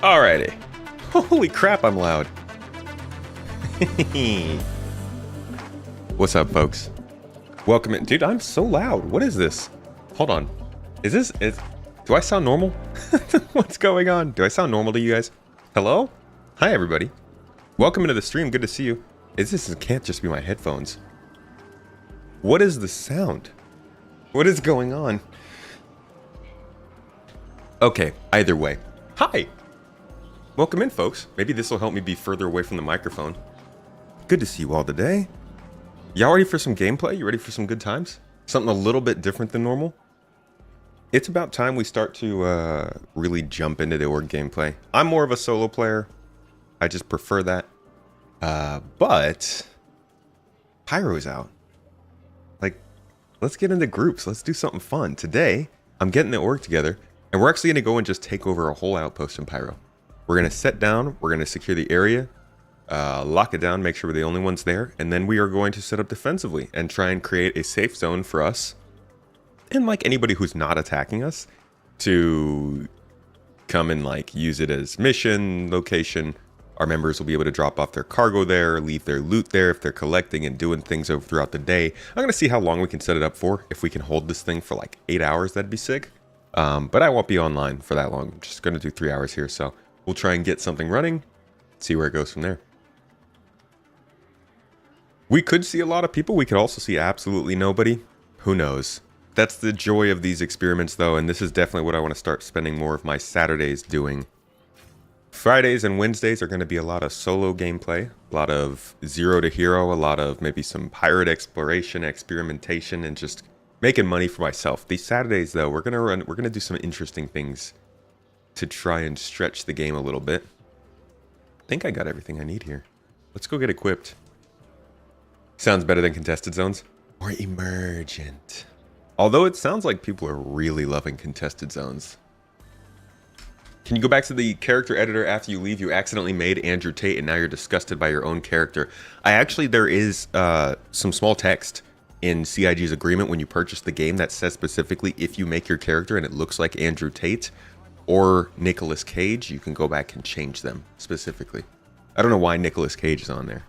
Alrighty. Holy crap, I'm loud. What's up, folks? Welcome in. Dude, I'm so loud. What is this? Hold on. Do I sound normal? What's going on? Do I sound normal to you guys? Hello? Hi, everybody. Welcome into the stream. Good to see you. This can't just be my headphones. What is the sound? What is going on? Okay, either way. Hi! Welcome in, folks. Maybe this will help me be further away from the microphone. Good to see you all today. Y'all ready for some gameplay? You ready for some good times? Something a little bit different than normal? It's about time we start to really jump into the org gameplay. I'm more of a solo player. I just prefer that. But Pyro's out. Like, let's get into groups. Let's do something fun. Today, I'm getting the org together, and we're actually going to go and just take over a whole outpost in Pyro. We're going to set down, we're going to secure the area, lock it down, make sure we're the only ones there, and then we are going to set up defensively and try and create a safe zone for us and like anybody who's not attacking us to come and like use it as mission location. Our members will be able to drop off their cargo there, leave their loot there if they're collecting and doing things over throughout the day. I'm going to see how long we can set it up for. If we can hold this thing for like 8 hours, that'd be sick. But I won't be online for that long. I'm just going to do 3 hours here, so we'll try and get something running, see where it goes from there. We could see a lot of people. We could also see absolutely nobody. Who knows? That's the joy of these experiments, though, and this is definitely what I want to start spending more of my Saturdays doing. Fridays and Wednesdays are going to be a lot of solo gameplay, a lot of zero to hero, a lot of maybe some pirate exploration, experimentation, and just making money for myself. These Saturdays, though, we're going to do some interesting things to try and stretch the game a little bit. I think I got everything I need here. Let's go get equipped. Sounds better than contested zones. Or emergent. Although it sounds like people are really loving contested zones. Can you go back to the character editor after you leave? You accidentally made Andrew Tate and now you're disgusted by your own character. There is some small text in CIG's agreement when you purchase the game that says specifically if you make your character and it looks like Andrew Tate or Nicolas Cage, you can go back and change them specifically. I don't know why Nicolas Cage is on there.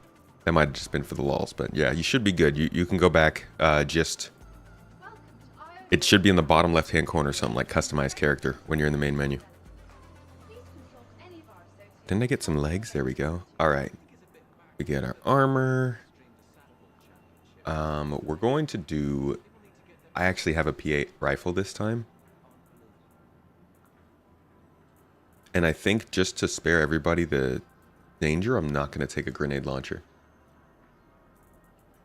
That might have just been for the lulz, but yeah, you should be good. You can go back, it should be in the bottom left-hand corner, something like customize character when you're in the main menu. Didn't I get some legs? There we go. All right. We get our armor. We're going to do, I actually have a P8 rifle this time. And I think just to spare everybody the danger, I'm not going to take a grenade launcher.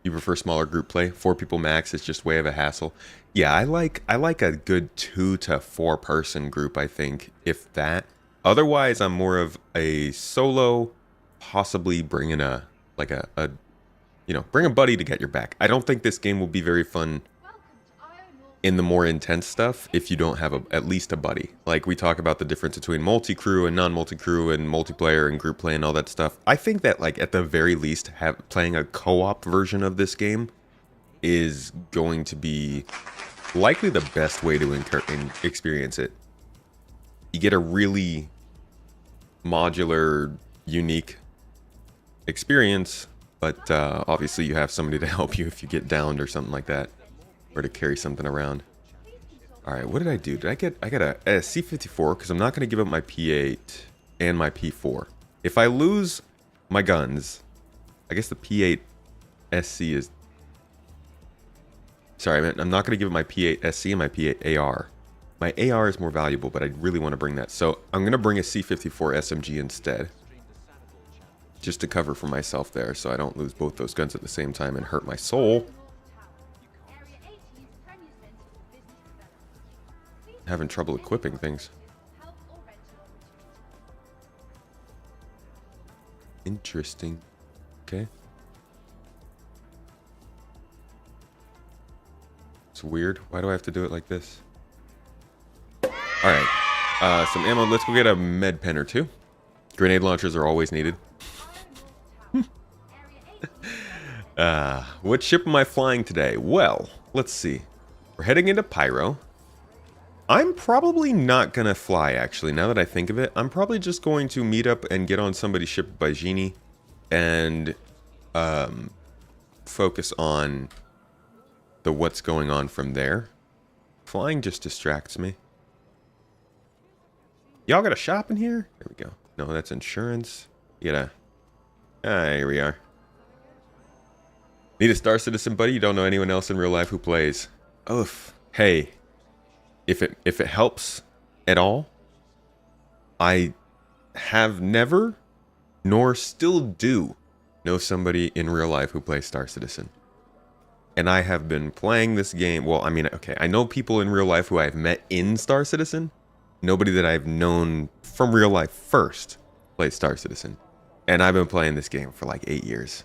You prefer smaller group play? 4 people max is just way of a hassle. Yeah, I like a good 2 to 4 person group, I think, if that. Otherwise, I'm more of a solo, possibly bring in bring a buddy to get your back. I don't think this game will be very fun in the more intense stuff if you don't have at least a buddy. Like, we talk about the difference between multi-crew and non-multi-crew and multiplayer and group play and all that stuff. I think that, like, at the very least, playing a co-op version of this game is going to be likely the best way to experience it. You get a really modular, unique experience, but obviously you have somebody to help you if you get downed or something like that. Or to carry something around. Alright, what did I do? I got a C54 because I'm not going to give up my P8 and my P4. If I lose my guns, I guess the P8 SC is... Sorry, I'm not going to give up my P8 SC and my P8 AR. My AR is more valuable, but I really want to bring that. So I'm going to bring a C54 SMG instead. Just to cover for myself there so I don't lose both those guns at the same time and hurt my soul. Having trouble equipping things. Interesting. Okay. It's weird. Why do I have to do it like this? Alright. Some ammo. Let's go get a med pen or 2. Grenade launchers are always needed. What ship am I flying today? Well, let's see. We're heading into Pyro. I'm probably not gonna fly, actually, now that I think of it. I'm probably just going to meet up and get on somebody's ship by Genie and focus on the what's going on from there. Flying just distracts me. Y'all got a shop in here? There we go. No, that's insurance. You gotta... Ah, here we are. Need a Star Citizen buddy? You don't know anyone else in real life who plays. Oof. Hey, if it helps at all, I have never, nor still do, know somebody in real life who plays Star Citizen. And I have been playing this game. Well, I mean, okay, I know people in real life who I've met in Star Citizen. Nobody that I've known from real life first plays Star Citizen. And I've been playing this game for like 8 years.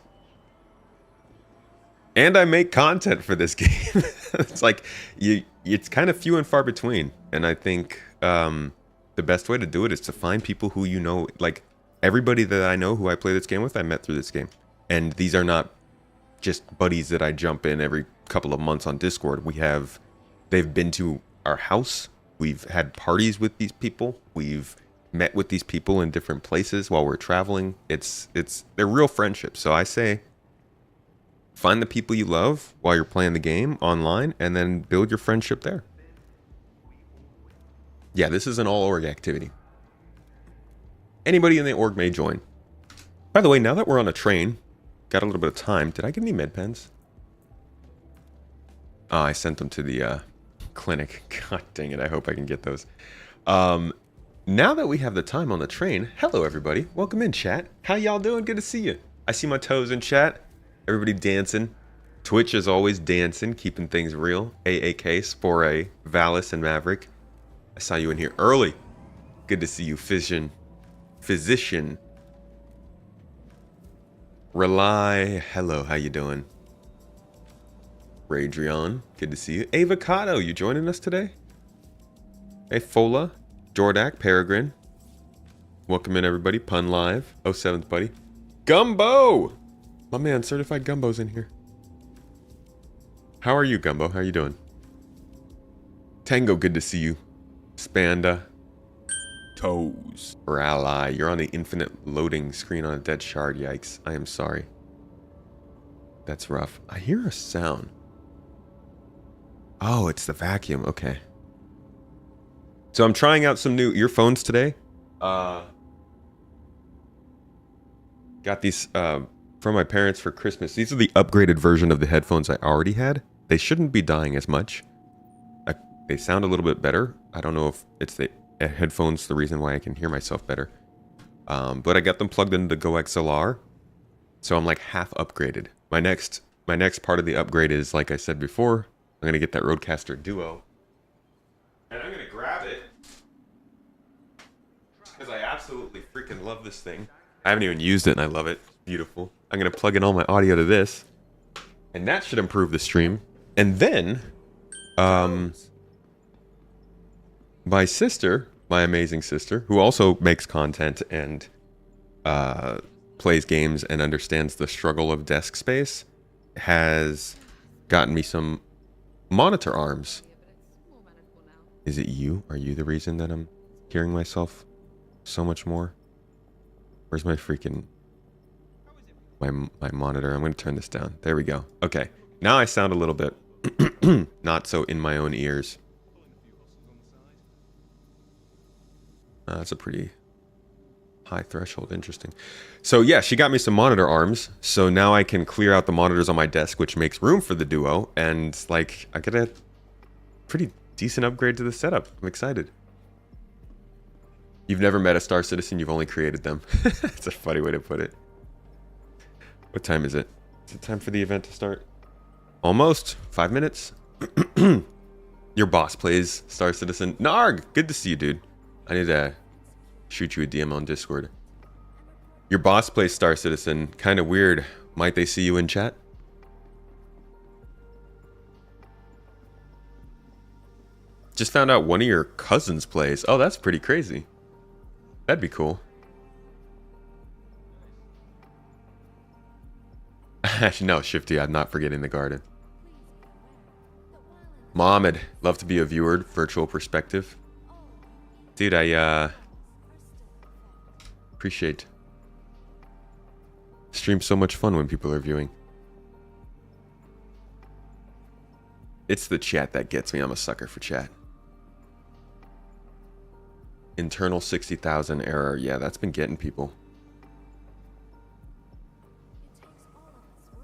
And I make content for this game. It's like, it's kind of few and far between. And I think the best way to do it is to find people who you know. Like, everybody that I know who I play this game with, I met through this game. And these are not just buddies that I jump in every couple of months on Discord. They've been to our house. We've had parties with these people. We've met with these people in different places while we're traveling. They're real friendships. So I say, find the people you love while you're playing the game online, and then build your friendship there. Yeah, this is an all-org activity. Anybody in the org may join. By the way, now that we're on a train, got a little bit of time. Did I get any med pens? Oh, I sent them to the clinic. God dang it, I hope I can get those. Now that we have the time on the train, hello everybody. Welcome in, chat. How y'all doing? Good to see you. I see my toes in chat. Everybody dancing. Twitch is always dancing, keeping things real. AAK, Spore, Valis, and Maverick. I saw you in here early. Good to see you, Physician. Rely. Hello, how you doing? Radrion, good to see you. Avocado, you joining us today? Hey, Fola, Jordak, Peregrine. Welcome in, everybody. Pun Live. 07th, buddy. Gumbo! My man, Certified Gumbo's in here. How are you, Gumbo? How are you doing? Tango, good to see you. Spanda. Toes. For ally. You're on the infinite loading screen on a dead shard. Yikes. I am sorry. That's rough. I hear a sound. Oh, it's the vacuum. Okay. So I'm trying out some new earphones today. Got these from my parents for Christmas. These are the upgraded version of the headphones I already had. They shouldn't be dying as much. They sound a little bit better. I don't know if it's the headphones the reason why I can hear myself better. But I got them plugged into the Go XLR. So I'm like half upgraded. My next part of the upgrade is, like I said before, I'm going to get that Rodecaster Duo. And I'm going to grab it. Because I absolutely freaking love this thing. I haven't even used it and I love it. Beautiful. I'm going to plug in all my audio to this. And that should improve the stream. And then, my sister, my amazing sister, who also makes content and plays games and understands the struggle of desk space, has gotten me some monitor arms. Is it you? Are you the reason that I'm hearing myself so much more? Where's my freaking... my monitor? I'm going to turn this down. There we go. Okay. Now I sound a little bit not so in my own ears. That's a pretty high threshold. Interesting. So yeah, she got me some monitor arms. So now I can clear out the monitors on my desk, which makes room for the Duo. And like, I get a pretty decent upgrade to the setup. I'm excited. You've never met a Star Citizen, you've only created them. It's a funny way to put it. What time is it? Is it time for the event to start? Almost. 5 minutes. Your boss plays Star Citizen. Narg! Good to see you, dude. I need to shoot you a DM on Discord. Your boss plays Star Citizen. Kind of weird. Might they see you in chat? Just found out one of your cousins plays. Oh, that's pretty crazy. That'd be cool. No, Shifty, I'm not forgetting the garden. Mohammed, love to be a viewer, virtual perspective. Dude, I appreciate. Stream's so much fun when people are viewing. It's the chat that gets me. I'm a sucker for chat. Internal 60,000 error. Yeah, that's been getting people.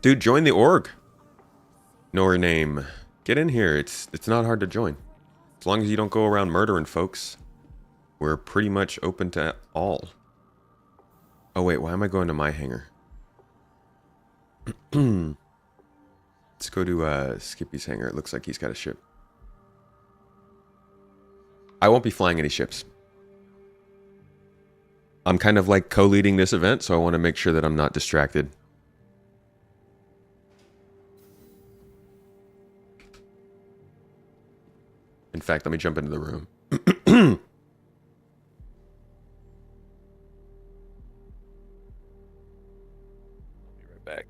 Dude, join the org. Know her name. Get in here. It's not hard to join. As long as you don't go around murdering folks. We're pretty much open to all. Oh wait, why am I going to my hangar? Let's go to Skippy's hangar. It looks like he's got a ship. I won't be flying any ships. I'm kind of like co-leading this event, so I want to make sure that I'm not distracted. In fact, let me jump into the room. Be right back.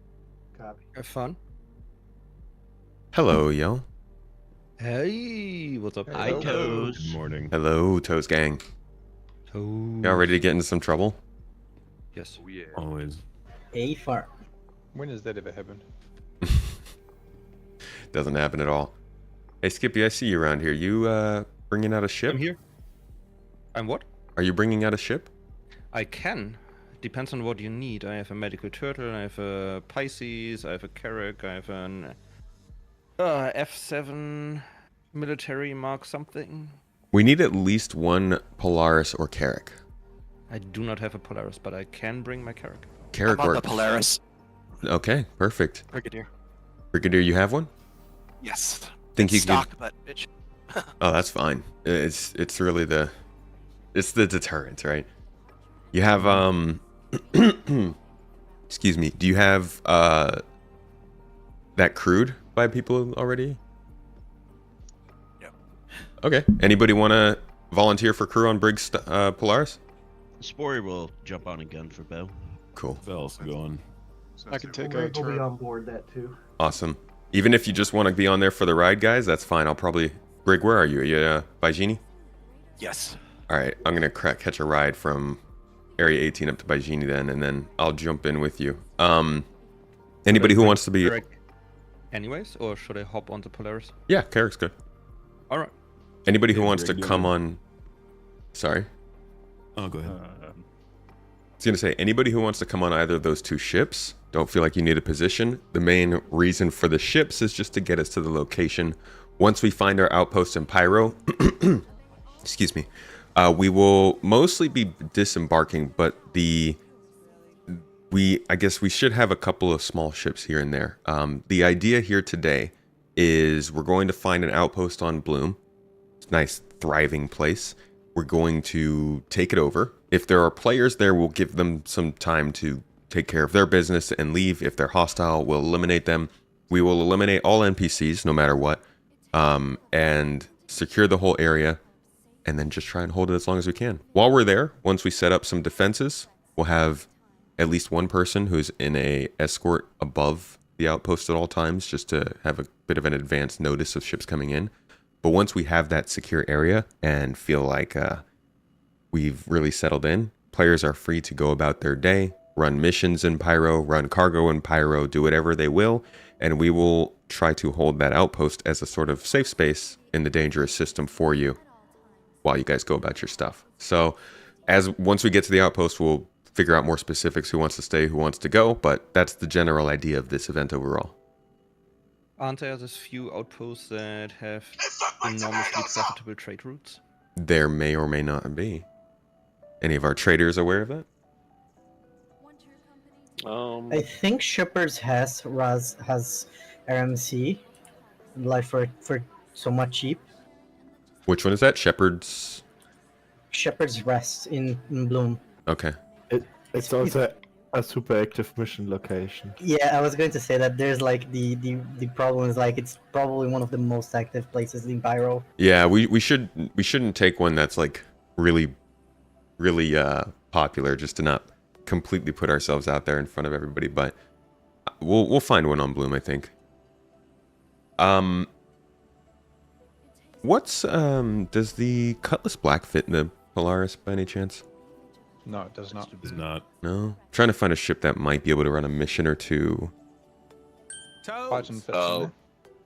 Copy. Have fun. Hello, yo. Hey, what's up? Hi, Toes. Good morning. Hello, Toes Gang. Toes. Y'all ready to get into some trouble? Yes. Oh, yeah. Always. A farm. When has that ever happened? Doesn't happen at all. Hey, Skippy, I see you around here. You bringing out a ship? I'm here. I'm what? Are you bringing out a ship? I can. Depends on what you need. I have a medical turtle, I have a Pisces, I have a Carrack, I have an F7 military mark something. We need at least one Polaris or Carrack. I do not have a Polaris, but I can bring my Carrack. Carrack I'm on the works. Polaris. Okay, perfect. Brigadier. Brigadier, you have one? Yes. Think you Stock, but bitch. could... Oh, that's fine. It's really the... It's the deterrent, right? You have, excuse me. Do you have, that crewed by people already? Yep. Okay. Anybody want to volunteer for crew on Briggs Polaris? Spory will jump on a gun for Bo. Cool. Bells going. I can take We'll a be turn. on board that too. Awesome. Even if you just want to be on there for the ride, guys, that's fine. I'll probably... Brig, where are you? Are you Baijini? Yes. All right. I'm going to catch a ride from Area 18 up to Baijini then, and then I'll jump in with you. Anybody who wants to be... Carrack anyways, or should I hop on the Polaris? Yeah, Carrick's good. Alright. Anybody who Yeah, wants to regular. come on... Sorry. Oh, go ahead. I was going to say, anybody who wants to come on either of those two ships, don't feel like you need a position. The main reason for the ships is just to get us to the location. Once we find our outpost in Pyro, excuse me, we will mostly be disembarking, but I guess we should have a couple of small ships here and there. The idea here today is we're going to find an outpost on Bloom. It's a nice, thriving place. We're going to take it over. If there are players there, we'll give them some time to take care of their business and leave. If they're hostile, we'll eliminate them. We will eliminate all NPCs, no matter what, and secure the whole area, and then just try and hold it as long as we can. While we're there, once we set up some defenses, we'll have at least one person who's in a escort above the outpost at all times, just to have a bit of an advance notice of ships coming in. But once we have that secure area and feel like we've really settled in, players are free to go about their day, run missions in Pyro, run cargo in Pyro, do whatever they will, and we will try to hold that outpost as a sort of safe space in the dangerous system for you while you guys go about your stuff. So once we get to the outpost, we'll figure out more specifics, who wants to stay, who wants to go, but that's the general idea of this event overall. Aren't there these few outposts that have enormously profitable trade routes? There may or may not be. Any of our traders aware of that? I think Shippers has RMC, like for so much cheap. Which one is that? Shepherd's? Shepherd's Rest in Bloom. Okay. It's also a super active mission location. Yeah, I was going to say that there's like the problem is like it's probably one of the most active places in Pyro. Yeah, we shouldn't take one that's like really popular, just to not completely put ourselves out there in front of everybody, but we'll find one on Bloom, I think. What's does the Cutlass Black fit in the Polaris by any chance? No, it does not. It's not. No. Trying to find a ship that might be able to run a mission or two. Python fits in Oh, there.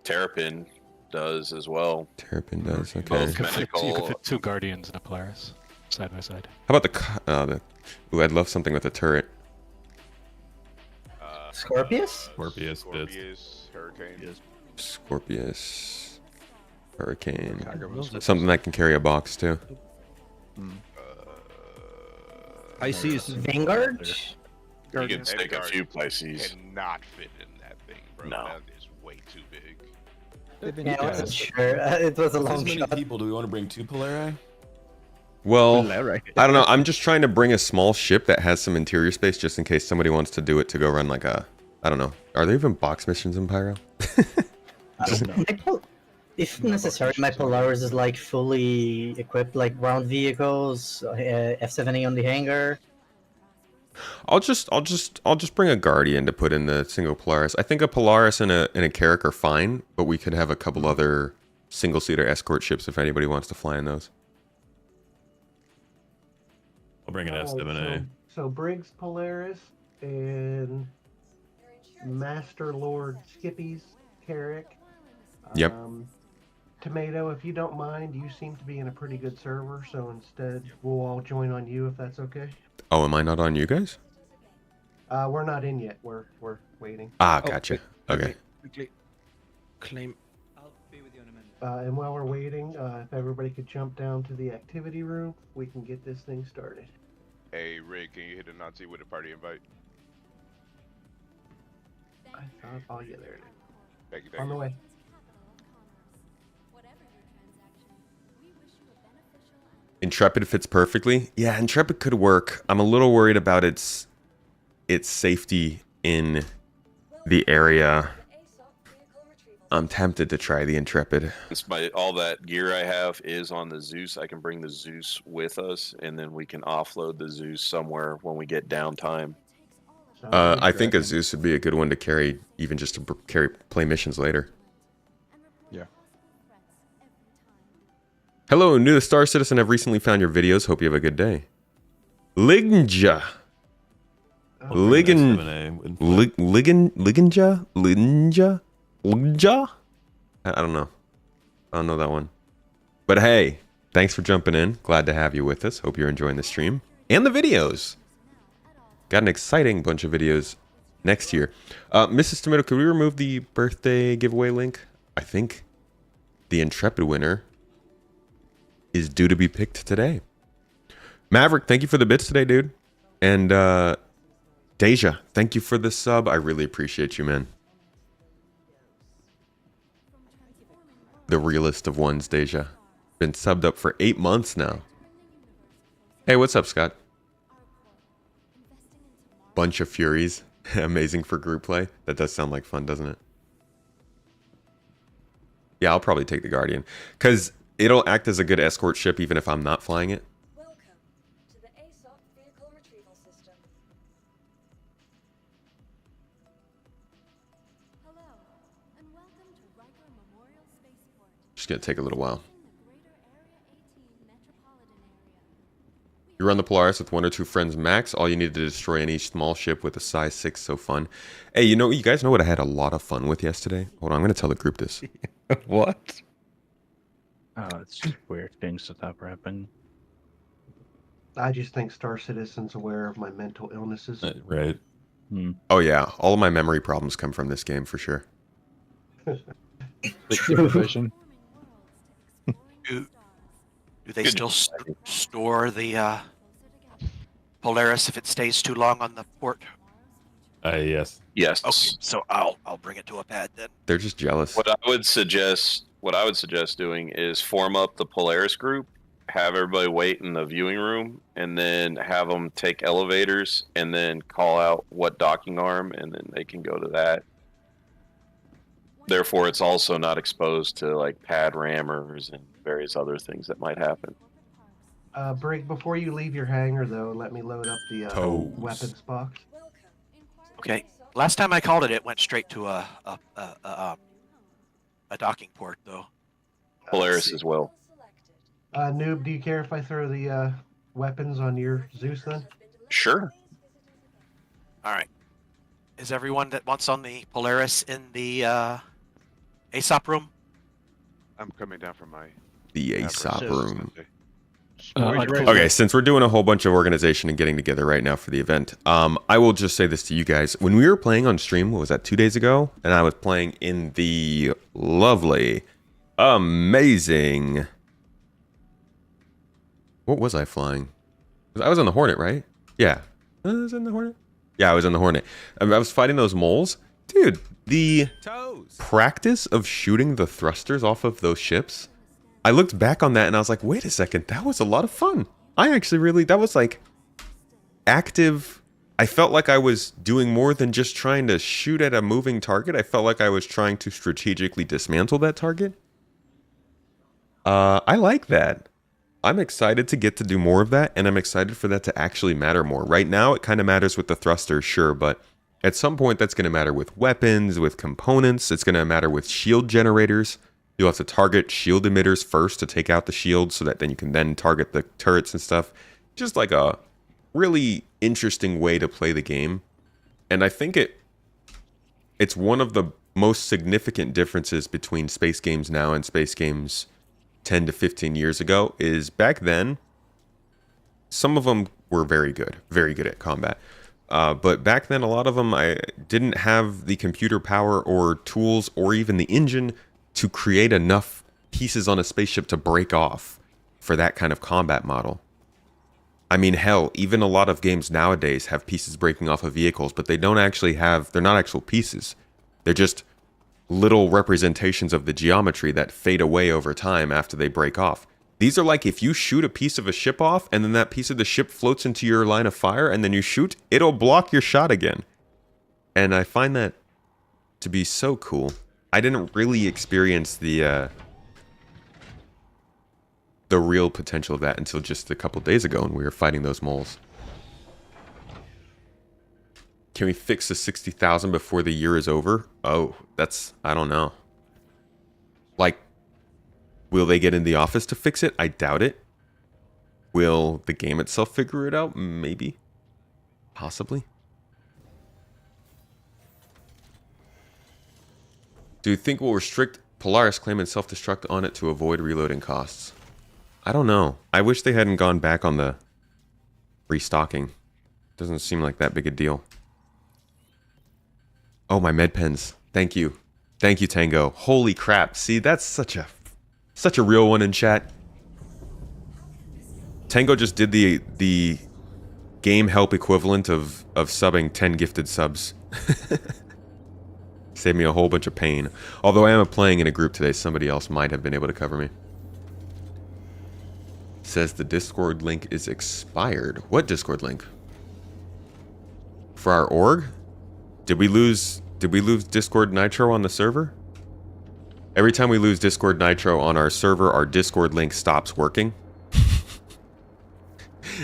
Terrapin does as well. Terrapin does. Okay. Both You could medical. fit 2 Guardians in a Polaris, side by side. How about the? Ooh, I'd love something with a turret. Scorpius? Scorpius fits. Scorpius, Hurricane. Scorpius, Hurricane, Tiger was something that can carry a box too. Pisces. Vanguard? You can stick a few places. Cannot fit in that thing, bro. No. That is way too big. Yeah, I wasn't sure. It was a As long many shot. people do we want to bring 2 Polari? Well, I don't know. I'm just trying to bring a small ship that has some interior space just in case somebody wants to do it to go run like a. I don't know. Are there even box missions in Pyro? If necessary, my Polaris is like fully equipped, like ground vehicles, F-70 on the hangar. I'll just bring a Guardian to put in the single Polaris. I think a Polaris and a Carrack are fine, but we could have a couple other single-seater escort ships if anybody wants to fly in those. I'll bring an S7A. So Briggs Polaris and Master Lord Skippy's Carrack. Yep. Tomato, if you don't mind, you seem to be in a pretty good server, so instead we'll all join on you if that's okay. Oh, am I not on you guys? We're not in yet. We're waiting. Ah, gotcha. Okay. Quickly. Claim. And while we're waiting, if everybody could jump down to the activity room, we can get this thing started. Hey, Rick, can you hit a Nazi with a party invite? I thought, oh yeah, there it is. Thank you, On thank the you. way. Intrepid fits perfectly. Yeah, Intrepid could work. I'm a little worried about its safety in the area. I'm tempted to try the Intrepid. It's all that gear I have is on the Zeus. I can bring the Zeus with us, and then we can offload the Zeus somewhere when we get downtime. I think a Zeus would be a good one to carry, even just to play missions later. Yeah. Hello, new Star Citizen. I've recently found your videos. Hope you have a good day. Lignja. Lignja? I don't know. I don't know that one. But hey, thanks for jumping in. Glad to have you with us. Hope you're enjoying the stream and the videos. Got an exciting bunch of videos next year. Mrs. Tomato, could we remove the birthday giveaway link? I think the Intrepid winner is due to be picked today. Maverick, thank you for the bits today, dude. And Deja, thank you for the sub. I really appreciate you, man. The realest of ones, Deja. Been subbed up for 8 months now. Hey, what's up, Scott? Bunch of Furies. Amazing for group play. That does sound like fun, doesn't it? Yeah, I'll probably take the Guardian. Because it'll act as a good escort ship even if I'm not flying it. Welcome to the ASOP vehicle retrieval system. Hello, and welcome to Riker Memorial Spaceport. Just gonna take a little while. In the greater Area 18 metropolitan area. You run the Polaris with 1 or 2 friends max. All you need to destroy any small ship with a size 6. So fun. Hey, you guys know what I had a lot of fun with yesterday? Hold on, I'm gonna tell the group this. What? Oh, it's just weird things that happen. I just think Star Citizen's aware of my mental illnesses. Right. Oh yeah, all of my memory problems come from this game for sure. Vision. Do they still store the Polaris if it stays too long on the port? Yes. Yes. Okay, so I'll bring it to a pad then. They're just jealous. What I would suggest doing is form up the Polaris group, have everybody wait in the viewing room, and then have them take elevators, and then call out what docking arm, and then they can go to that. Therefore, it's also not exposed to like pad rammers and various other things that might happen. Brig, before you leave your hangar, though, let me load up the Toes. weapons box. Okay. Last time I called it, it went straight to a docking port, though. Polaris as well. Noob, do you care if I throw the weapons on your Zeus then? Sure. All right. Is everyone that wants on the Polaris in the Aesop room? I'm coming down from my The Aesop room. Okay, since we're doing a whole bunch of organization and getting together right now for the event, I will just say this to you guys. When we were playing on stream, what was that, 2 days ago? And I was playing in the lovely, amazing... What was I flying? I was on the Hornet, right? Yeah. I was in the Hornet? Yeah, I was in the Hornet. I was fighting those moles. Dude, the practice of shooting the thrusters off of those ships... I looked back on that and I was like, wait a second, that was a lot of fun. I actually really, that was like active. I felt like I was doing more than just trying to shoot at a moving target. I felt like I was trying to strategically dismantle that target. I like that. I'm excited to get to do more of that, and I'm excited for that to actually matter more. Right now, it kind of matters with the thrusters, sure, but at some point that's going to matter with weapons, with components. It's going to matter with shield generators. You'll have to target shield emitters first to take out the shield so that then you can then target the turrets and stuff. Just like a really interesting way to play the game. And I think it's one of the most significant differences between space games now and space games 10 to 15 years ago is back then, some of them were very good at combat. But back then, a lot of them, I didn't have the computer power or tools or even the engine to create enough pieces on a spaceship to break off for that kind of combat model. I mean, hell, even a lot of games nowadays have pieces breaking off of vehicles, but they don't actually have, they're not actual pieces. They're just little representations of the geometry that fade away over time after they break off. These are like if you shoot a piece of a ship off and then that piece of the ship floats into your line of fire and then you shoot, it'll block your shot again. And I find that to be so cool. I didn't really experience the real potential of that until just a couple days ago when we were fighting those moles. Can we fix the 60,000 before the year is over? Oh, that's, I don't know. Like, will they get in the office to fix it? I doubt it. Will the game itself figure it out? Maybe. Possibly. Do you think we'll restrict Polaris claiming self-destruct on it to avoid reloading costs? I don't know. I wish they hadn't gone back on the restocking. Doesn't seem like that big a deal. Oh, my med pens. Thank you. Thank you, Tango. Holy crap. See, that's such a real one in chat. Tango just did the game help equivalent of subbing 10 gifted subs. Saved me a whole bunch of pain. Although I am playing in a group today, somebody else might have been able to cover me. Says the Discord link is expired. What Discord link? For our org? Did we lose Discord Nitro on the server? Every time we lose Discord Nitro on our server, our Discord link stops working.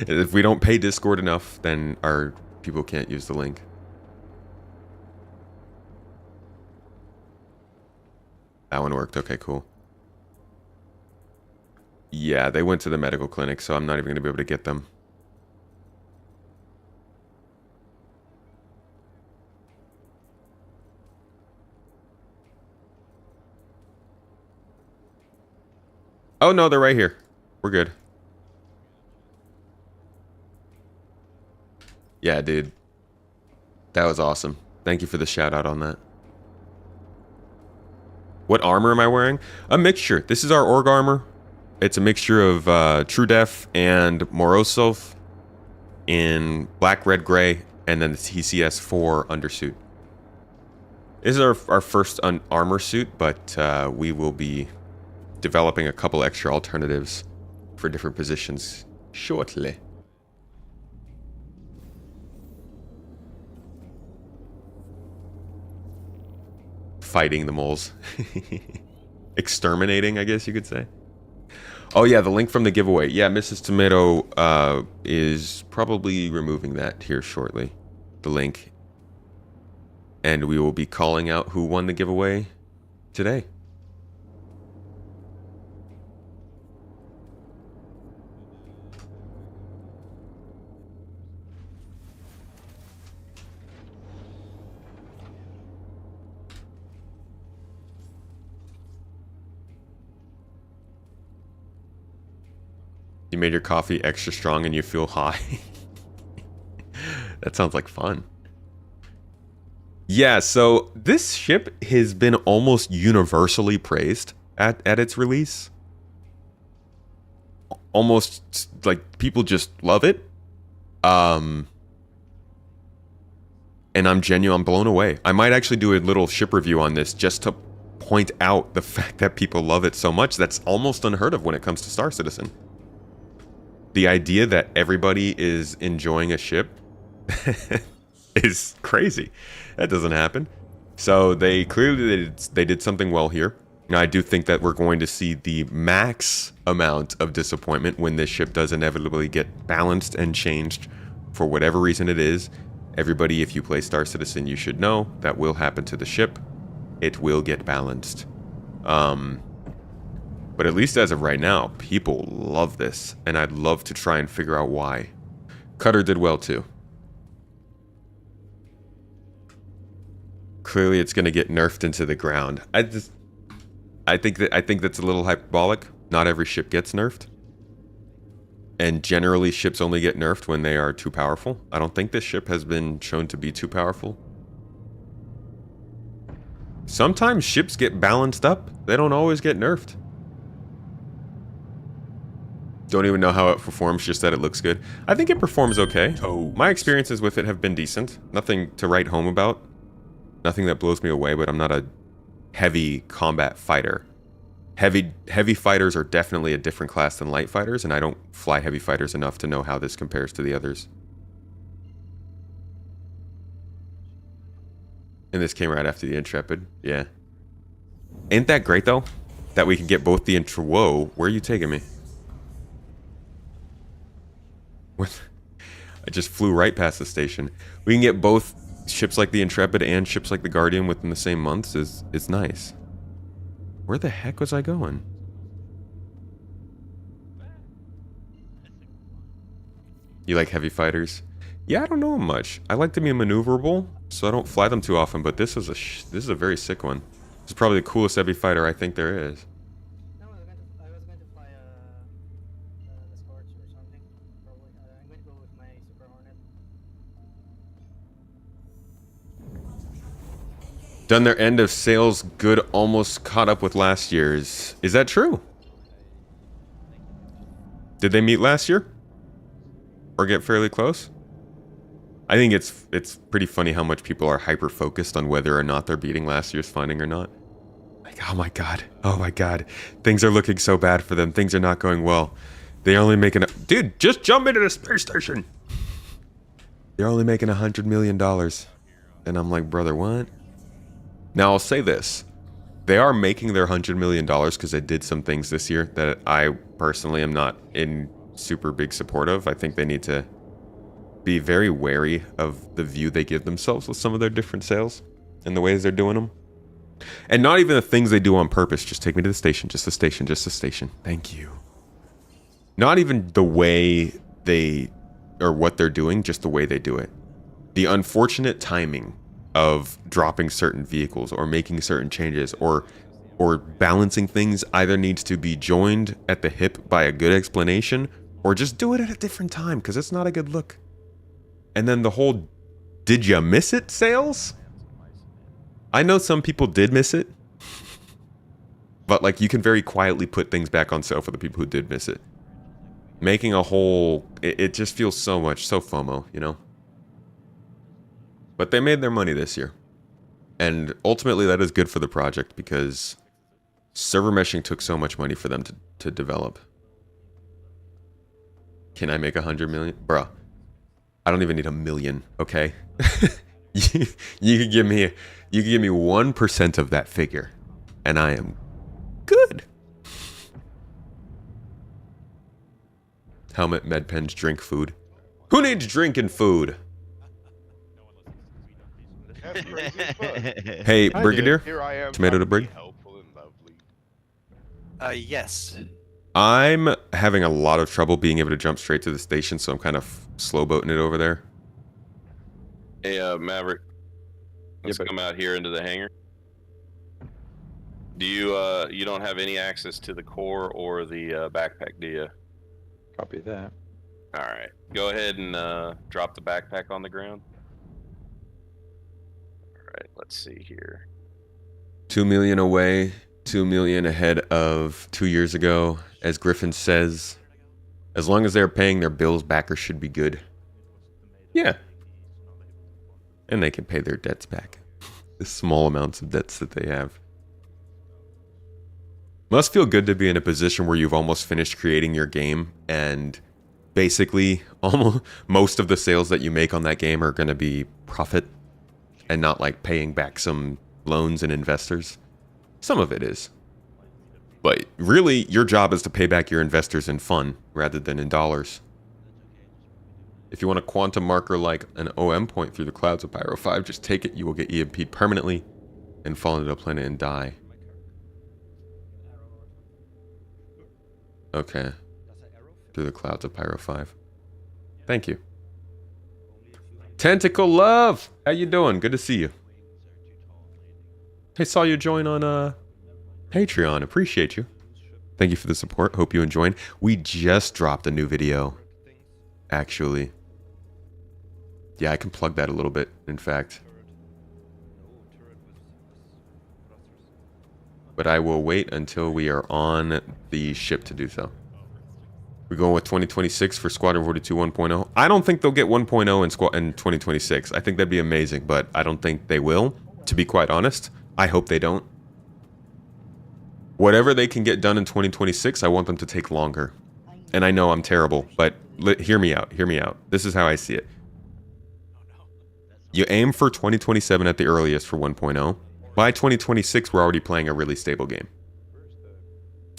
If we don't pay Discord enough, then our people can't use the link. That one worked. Okay, cool. Yeah, they went to the medical clinic, so I'm not even going to be able to get them. Oh, no, they're right here. We're good. Yeah, dude. That was awesome. Thank you for the shout out on that. What armor am I wearing? A mixture. This is our org armor. It's a mixture of True Def and Morozov in black, red, gray, and then the TCS-4 undersuit. This is our first armor suit, but we will be developing a couple extra alternatives for different positions shortly. Fighting the moles. Exterminating, I guess you could say. Oh yeah, the link from the giveaway. Yeah, Mrs. Tomato is probably removing that here shortly. The link. And we will be calling out who won the giveaway today. You made your coffee extra strong and you feel high. That sounds like fun. Yeah, so this ship has been almost universally praised at its release. Almost like people just love it. And I'm blown away. I might actually do a little ship review on this just to point out the fact that people love it so much. That's almost unheard of when it comes to Star Citizen. The idea that everybody is enjoying a ship is crazy. That doesn't happen. So they clearly they did something well here. Now I do think that we're going to see the max amount of disappointment when this ship does inevitably get balanced and changed for whatever reason it is. Everybody, if you play Star Citizen, you should know that will happen to the ship. It will get balanced. But at least as of right now, people love this, and I'd love to try and figure out why. Cutter did well too. Clearly, it's going to get nerfed into the ground. I think that's a little hyperbolic. Not every ship gets nerfed. And generally, ships only get nerfed when they are too powerful. I don't think this ship has been shown to be too powerful. Sometimes ships get balanced up. They don't always get nerfed. Don't even know how it performs, just that it looks good. I think it performs okay. My experiences with it have been decent. Nothing to write home about. Nothing that blows me away, but I'm not a heavy combat fighter. Heavy fighters are definitely a different class than light fighters, and I don't fly heavy fighters enough to know how this compares to the others. And this came right after the Intrepid, yeah. Ain't that great, though? That we can get both the Whoa, where are you taking me? What? I just flew right past the station. We can get both ships like the Intrepid and ships like the Guardian within the same months is nice. Where the heck was I going? You like heavy fighters? Yeah, I don't know them much. I like to be maneuverable, so I don't fly them too often. But this is a very sick one. This is probably the coolest heavy fighter I think there is. No, I was going to fly the Scorch or something. Probably. I'm going to go with my Super Hornet. Done their end of sales good, almost caught up with last year's. Is that true? Did they meet last year? Or get fairly close? I think it's pretty funny how much people are hyper focused on whether or not they're beating last year's funding or not. Like, oh my god, things are looking so bad for them. Things are not going well. They're only making dude, just jump into the space station. They're only making $100 million, and I'm like, brother, what? Now I'll say this: they are making their $100 million because they did some things this year that I personally am not in super big support of. I think they need to be very wary of the view they give themselves with some of their different sales and the ways they're doing them. And not even the things they do on purpose. Just take me to the station, just the station, just the station. Thank you. Not even the way they, or what they're doing, just the way they do it. The unfortunate timing of dropping certain vehicles or making certain changes or balancing things either needs to be joined at the hip by a good explanation or just do it at a different time because it's not a good look. And then the whole "did you miss it" sales? I know some people did miss it, but like you can very quietly put things back on sale for the people who did miss it. Making a whole, it just feels so FOMO, you know? But they made their money this year. And ultimately that is good for the project because server meshing took so much money for them to develop. Can I make 100 million? Bruh. I don't even need $1 million, okay? you could give me 1% of that figure, and I am good. Helmet, med pens, drink, food. Who needs drink and food? Hey, Brigadier. Tomato to Brig. Yes. I'm having a lot of trouble being able to jump straight to the station, so I'm kind of slow boating it over there. Hey, Maverick. Let's come out here into the hangar. Do you you don't have any access to the core or the backpack, do you? Copy that. All right. Go ahead and drop the backpack on the ground. All right. Let's see here. 2 million away, 2 million ahead of 2 years ago. As Griffin says, as long as they're paying their bills, backers should be good. Yeah. And they can pay their debts back. The small amounts of debts that they have. Must feel good to be in a position where you've almost finished creating your game and basically almost most of the sales that you make on that game are going to be profit and not like paying back some loans and investors. Some of it is. But really, your job is to pay back your investors in fun rather than in dollars. If you want a quantum marker like an OM point through the clouds of Pyro 5, just take it. You will get EMP'd permanently and fall into the planet and die. Okay. Through the clouds of Pyro 5. Thank you. Tentacle Love! How you doing? Good to see you. Hey, saw you join on Patreon. Appreciate you. Thank you for the support. Hope you enjoyed. We just dropped a new video. Actually. Yeah, I can plug that a little bit, in fact. But I will wait until we are on the ship to do so. We're going with 2026 for Squadron 42 1.0. I don't think they'll get 1.0 in 2026. I think that'd be amazing, but I don't think they will, to be quite honest. I hope they don't. Whatever they can get done in 2026, I want them to take longer. And I know I'm terrible, but hear me out. Hear me out. This is how I see it. You aim for 2027 at the earliest for 1.0. By 2026, we're already playing a really stable game.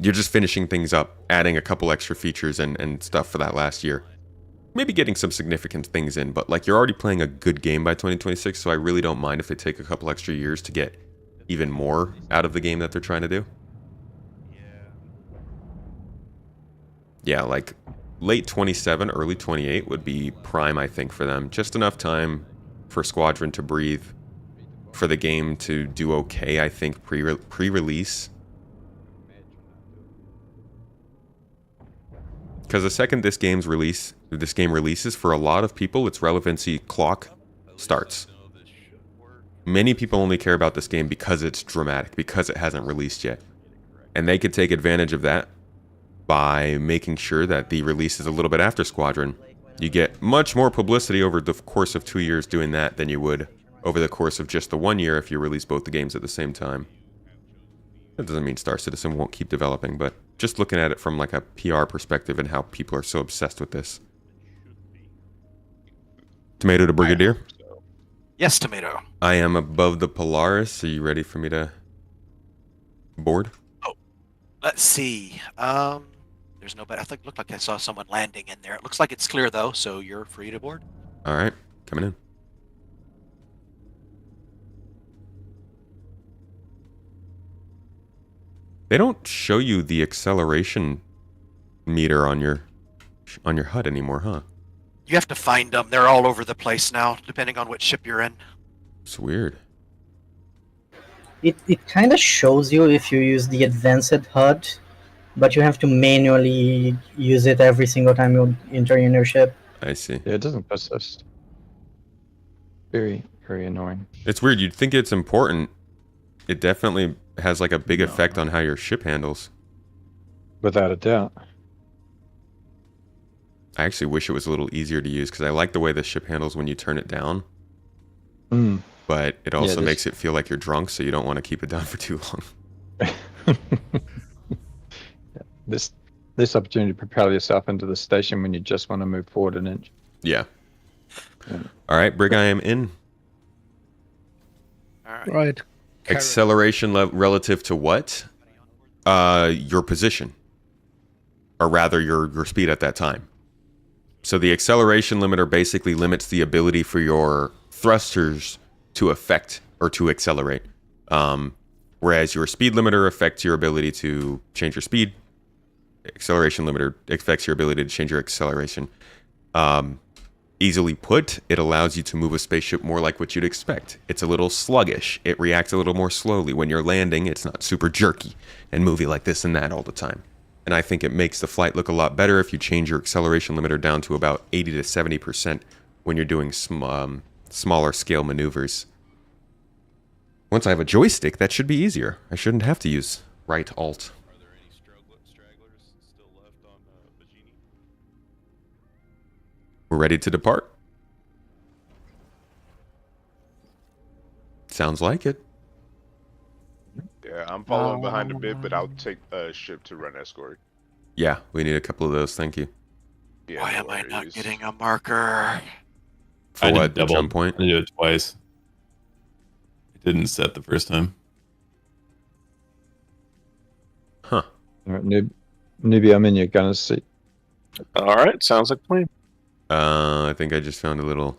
You're just finishing things up, adding a couple extra features and stuff for that last year. Maybe getting some significant things in, but like you're already playing a good game by 2026, so I really don't mind if they take a couple extra years to get even more out of the game that they're trying to do. Yeah, like late 27, early 28 would be prime, I think, for them. Just enough time for Squadron to breathe, for the game to do okay, I think, pre-release. Because the second this game releases, for a lot of people, its relevancy clock starts. Many people only care about this game because it's dramatic, because it hasn't released yet. And they could take advantage of that by making sure that the release is a little bit after Squadron. You get much more publicity over the course of 2 years doing that than you would over the course of just the 1 year if you release both the games at the same time. That doesn't mean Star Citizen won't keep developing, but just looking at it from like a PR perspective and how people are so obsessed with this. Tomato to Brigadier? Yes, Tomato. I am above the Polaris. Are you ready for me to board? Oh, let's see. There's no better. I think it looked like I saw someone landing in there. It looks like it's clear though, so you're free to board. All right, coming in. They don't show you the acceleration meter on your HUD anymore, huh? You have to find them. They're all over the place now, depending on which ship you're in. It's weird. It kind of shows you if you use the advanced HUD, but you have to manually use it every single time you enter your new ship. I see. Yeah, it doesn't persist. Very, very annoying. It's weird. You'd think it's important. It definitely has like a big effect on how your ship handles. Without a doubt. I actually wish it was a little easier to use because I like the way the ship handles when you turn it down. But it also makes it feel like you're drunk, so you don't want to keep it down for too long. This opportunity to propel yourself into the station when you just want to move forward an inch. Yeah. All right, Brig, I am in. All right. Right. Acceleration relative to what? Your position. Or rather, your speed at that time. So the acceleration limiter basically limits the ability for your thrusters to affect or to accelerate. Whereas your speed limiter affects your ability to change your speed. Acceleration limiter affects your ability to change your acceleration. Easily put, it allows you to move a spaceship more like what you'd expect. It's a little sluggish. It reacts a little more slowly. When you're landing, it's not super jerky and moving like this and that all the time. And I think it makes the flight look a lot better if you change your acceleration limiter down to about 80 to 70% when you're doing smaller scale maneuvers. Once I have a joystick, that should be easier. I shouldn't have to use right alt. Are there any stragglers still left on Bajini? We're ready to depart. Sounds like it. Yeah, I'm following behind a bit, but I'll take a ship to run escort. Yeah, we need a couple of those. Thank you. Yeah, Why no am I not worries. getting a marker? For I did what? The double. jump point? I did it twice. It didn't set the first time. Huh. All right, newbie, I'm in your gunner's seat. All right, sounds like a plan. I think I just found a little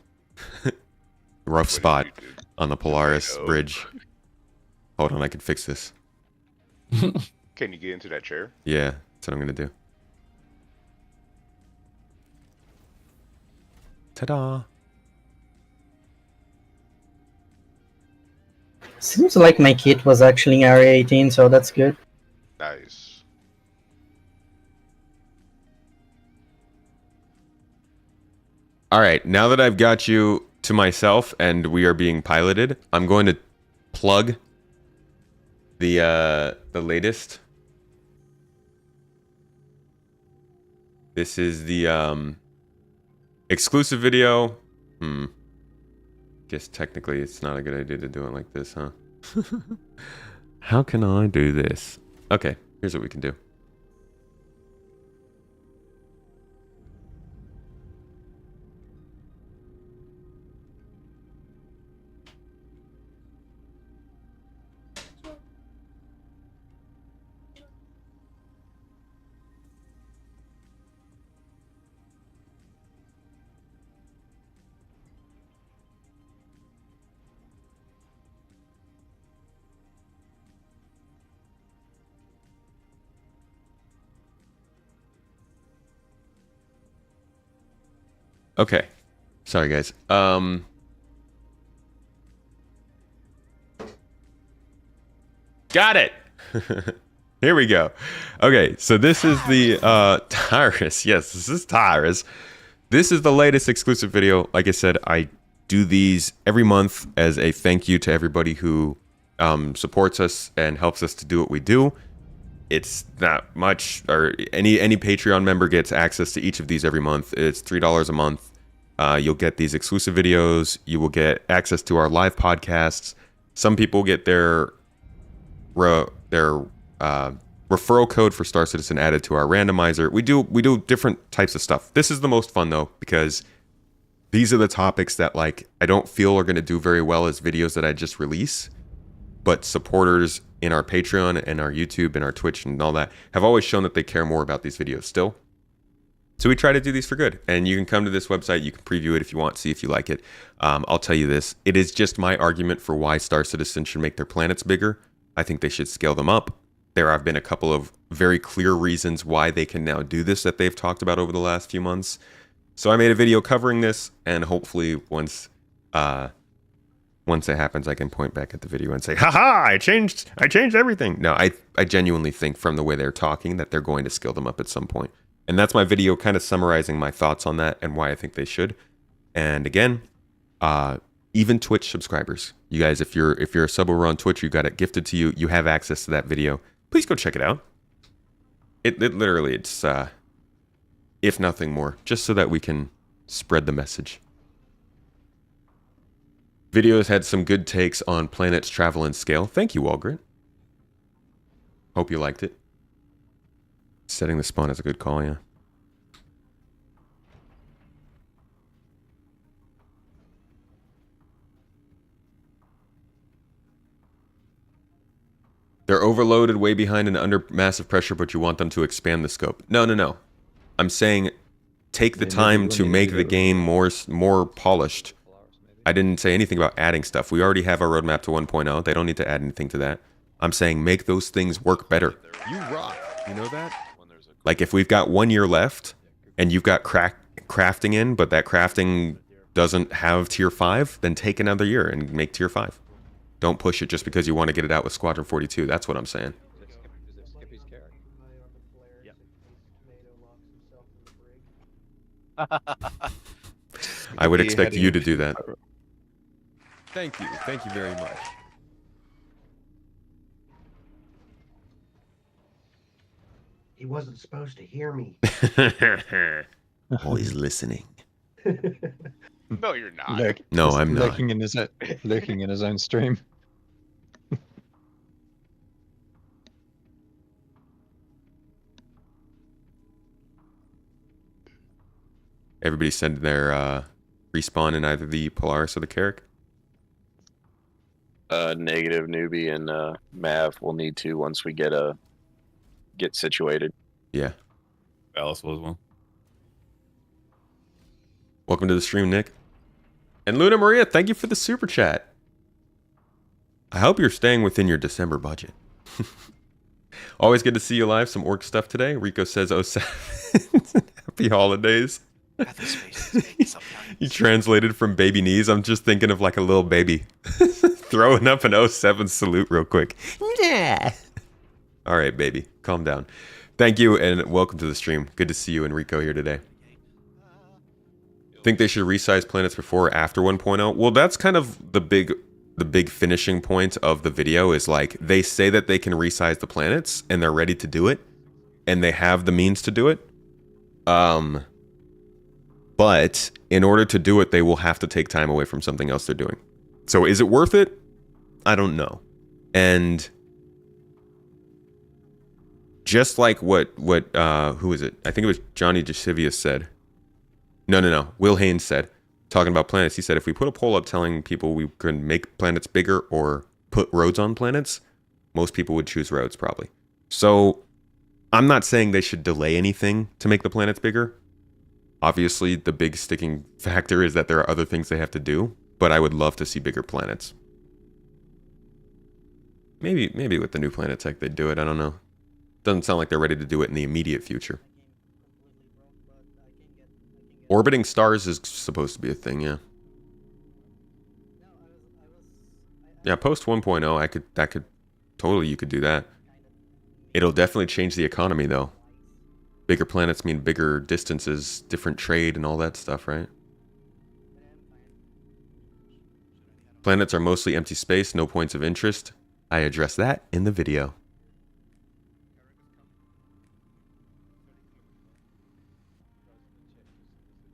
rough spot on the Polaris bridge. Hold on, I can fix this. Can you get into that chair? Yeah, that's what I'm gonna do. Ta-da! Seems like my kit was actually Area 18, so that's good. Nice. All right, now that I've got you to myself and we are being piloted, I'm going to plug the latest. This is the exclusive video. Guess technically it's not a good idea to do it like this, huh? How can I do this? Okay, here's what we can do. Okay. Sorry, guys. Got it! Here we go. Okay, so this is the Tyrus. Yes, this is Tyrus. This is the latest exclusive video. Like I said, I do these every month as a thank you to everybody who supports us and helps us to do what we do. It's not much, or any Patreon member gets access to each of these every month. It's $3 a month. You'll get these exclusive videos. You will get access to our live podcasts. Some people get their referral code for Star Citizen added to our randomizer. We do different types of stuff. This is the most fun though, because these are the topics that like I don't feel are going to do very well as videos that I just release. But supporters in our Patreon and our YouTube and our Twitch and all that have always shown that they care more about these videos still. So we try to do these for good. And you can come to this website. You can preview it if you want, see if you like it. I'll tell you this. It is just my argument for why Star Citizen should make their planets bigger. I think they should scale them up. There have been a couple of very clear reasons why they can now do this that they've talked about over the last few months. So I made a video covering this, and hopefully once it happens, I can point back at the video and say, haha, I changed everything. No, I genuinely think from the way they're talking that they're going to scale them up at some point. And that's my video kind of summarizing my thoughts on that and why I think they should. And again, even Twitch subscribers, you guys, if you're a sub over on Twitch, you got it gifted to you, you have access to that video. Please go check it out. It literally, it's if nothing more, just so that we can spread the message. Videos had some good takes on planets, travel, and scale. Thank you, Walgrit. Hope you liked it. Setting the spawn is a good call, yeah. They're overloaded, way behind and under massive pressure, but you want them to expand the scope. No. I'm saying take the time to make the game more polished. I didn't say anything about adding stuff. We already have our roadmap to 1.0. They don't need to add anything to that. I'm saying make those things work better. You rock. You know that? Like if we've got 1 year left and you've got crafting in, but that crafting doesn't have tier 5, then take another year and make tier 5. Don't push it just because you want to get it out with Squadron 42. That's what I'm saying. I would Be expect heading you to do that. Pyro. Thank you. Thank you very much. He wasn't supposed to hear me. Always listening. No, you're not. No, Just I'm not. lurking in his own stream. Everybody send their respawn in either the Polaris or the Carrack. Negative newbie and Mav will need to once we get situated. Yeah. Alice will as well. Welcome to the stream, Nick. And Luna Maria, thank you for the super chat. I hope you're staying within your December budget. Always good to see you live. Some orc stuff today. Rico says 07. Happy holidays. You translated from baby knees. I'm just thinking of like a little baby throwing up an 07 salute real quick. Yeah. All right, baby. Calm down. Thank you and welcome to the stream. Good to see you and Rico here today. Think they should resize planets before or after 1.0? Well, that's kind of the big finishing point of the video is like they say that they can resize the planets and they're ready to do it and they have the means to do it. But in order to do it, they will have to take time away from something else they're doing. So is it worth it? I don't know. And just like what who is it? I think it was Johnny Jasivius said. No. Will Haynes said, talking about planets, he said, if we put a poll up telling people we can make planets bigger or put roads on planets, most people would choose roads probably. So I'm not saying they should delay anything to make the planets bigger. Obviously, the big sticking factor is that there are other things they have to do, but I would love to see bigger planets. Maybe with the new planet tech they'd do it, I don't know. Doesn't sound like they're ready to do it in the immediate future. Orbiting stars is supposed to be a thing, yeah. Yeah, post 1.0, totally you could do that. It'll definitely change the economy though. Bigger planets mean bigger distances, different trade and all that stuff, right? Planets are mostly empty space, no points of interest. I address that in the video.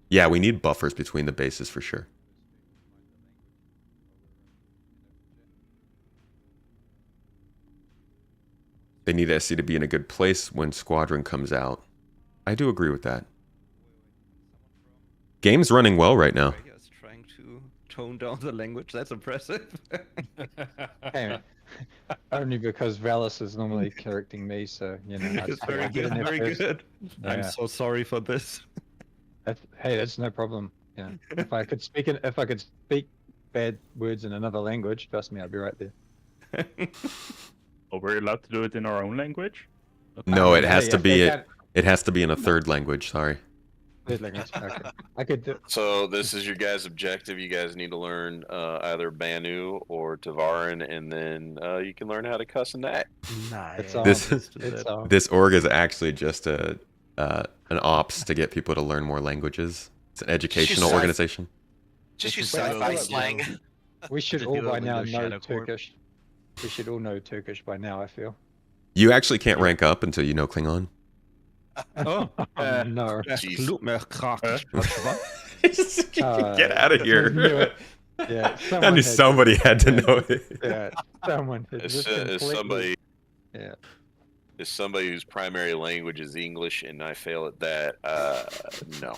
Yeah, we need buffers between the bases for sure. They need SC to be in a good place when Squadron comes out. I do agree with that. Game's running well right now. Is trying to tone down the language. That's impressive. Hey, only because Valis is normally correcting me, so you know. It's very good. Very good. I'm Yeah. so sorry for this. Hey, that's no problem. Yeah. If I could speak bad words in another language, trust me, I'd be right there. Oh, we're allowed to do it in our own language? No, it has to be it has to be in a third language, sorry. Third language. Okay. I could do. So this is your guys' objective. You guys need to learn either Banu or Tavarin, and then you can learn how to cuss and act. Nice. This org is actually just an ops to get people to learn more languages. It's an educational organization. Just use sci-fi slang. We should all by now know Turkish. We should all know Turkish by now, I feel. You actually can't rank up until you know Klingon. No. Get out of here. Yeah, I knew somebody had to know it. Yeah, someone had Is just completely... Yeah. Is somebody whose primary language is English and I fail at that, no.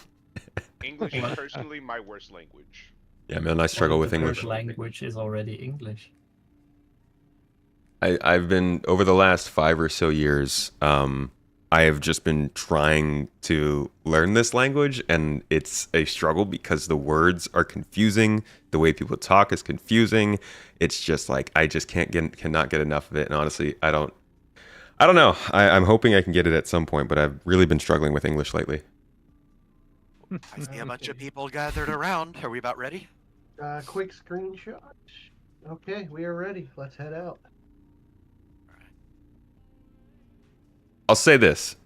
English is personally my worst language. Yeah, man, I struggle with English. First language is already English. I've been, over the last 5 or so years, I have just been trying to learn this language, and it's a struggle because the words are confusing. The way people talk is confusing. It's just like, I just cannot get enough of it. And honestly, I don't know. I'm hoping I can get it at some point, but I've really been struggling with English lately. I see a bunch of people gathered around. Are we about ready? Quick screenshot. Okay, we are ready. Let's head out. I'll say this.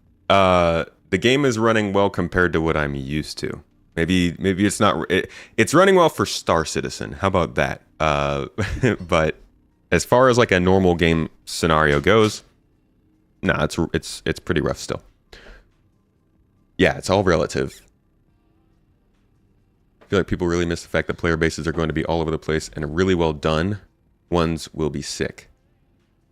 the game is running well compared to what I'm used to. Maybe it's not. It's running well for Star Citizen. How about that? But as far as like a normal game scenario goes, nah, it's pretty rough still. Yeah, it's all relative. I feel like people really miss the fact that player bases are going to be all over the place, and really well done ones will be sick.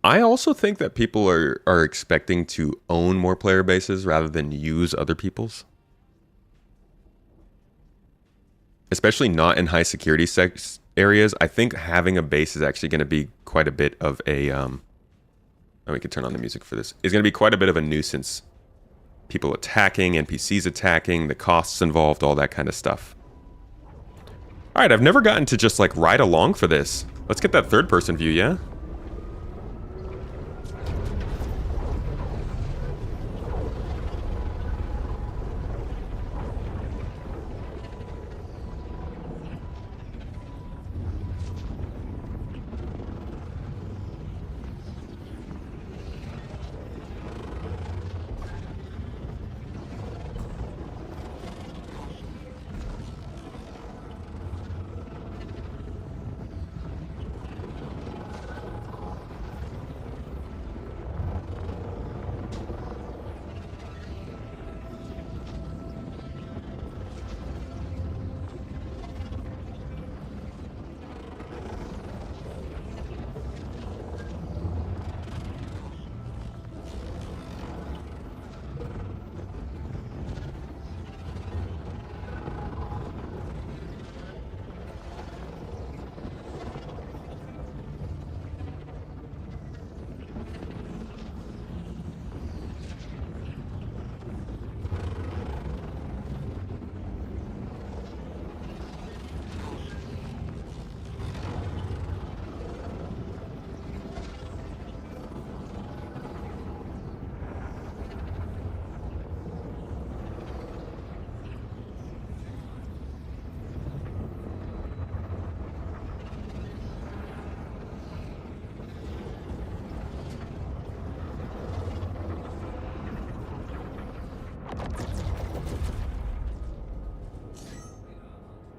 I also think that people are expecting to own more player bases rather than use other people's. Especially not in high security areas. I think having a base is actually going to be quite a bit of a... we can turn on the music for this. It's going to be quite a bit of a nuisance. People attacking, NPCs attacking, the costs involved, all that kind of stuff. Alright, I've never gotten to just like ride along for this. Let's get that third person view, yeah?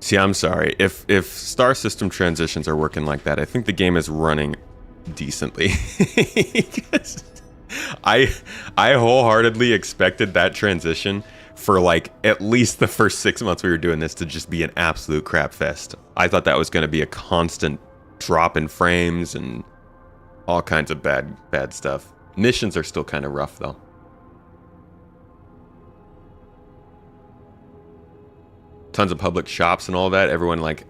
See, I'm sorry. If star system transitions are working like that, I think the game is running decently. I wholeheartedly expected that transition for like at least the first 6 months we were doing this to just be an absolute crap fest. I thought that was going to be a constant drop in frames and all kinds of bad stuff. Missions are still kind of rough though. Tons of public shops and all that. Everyone like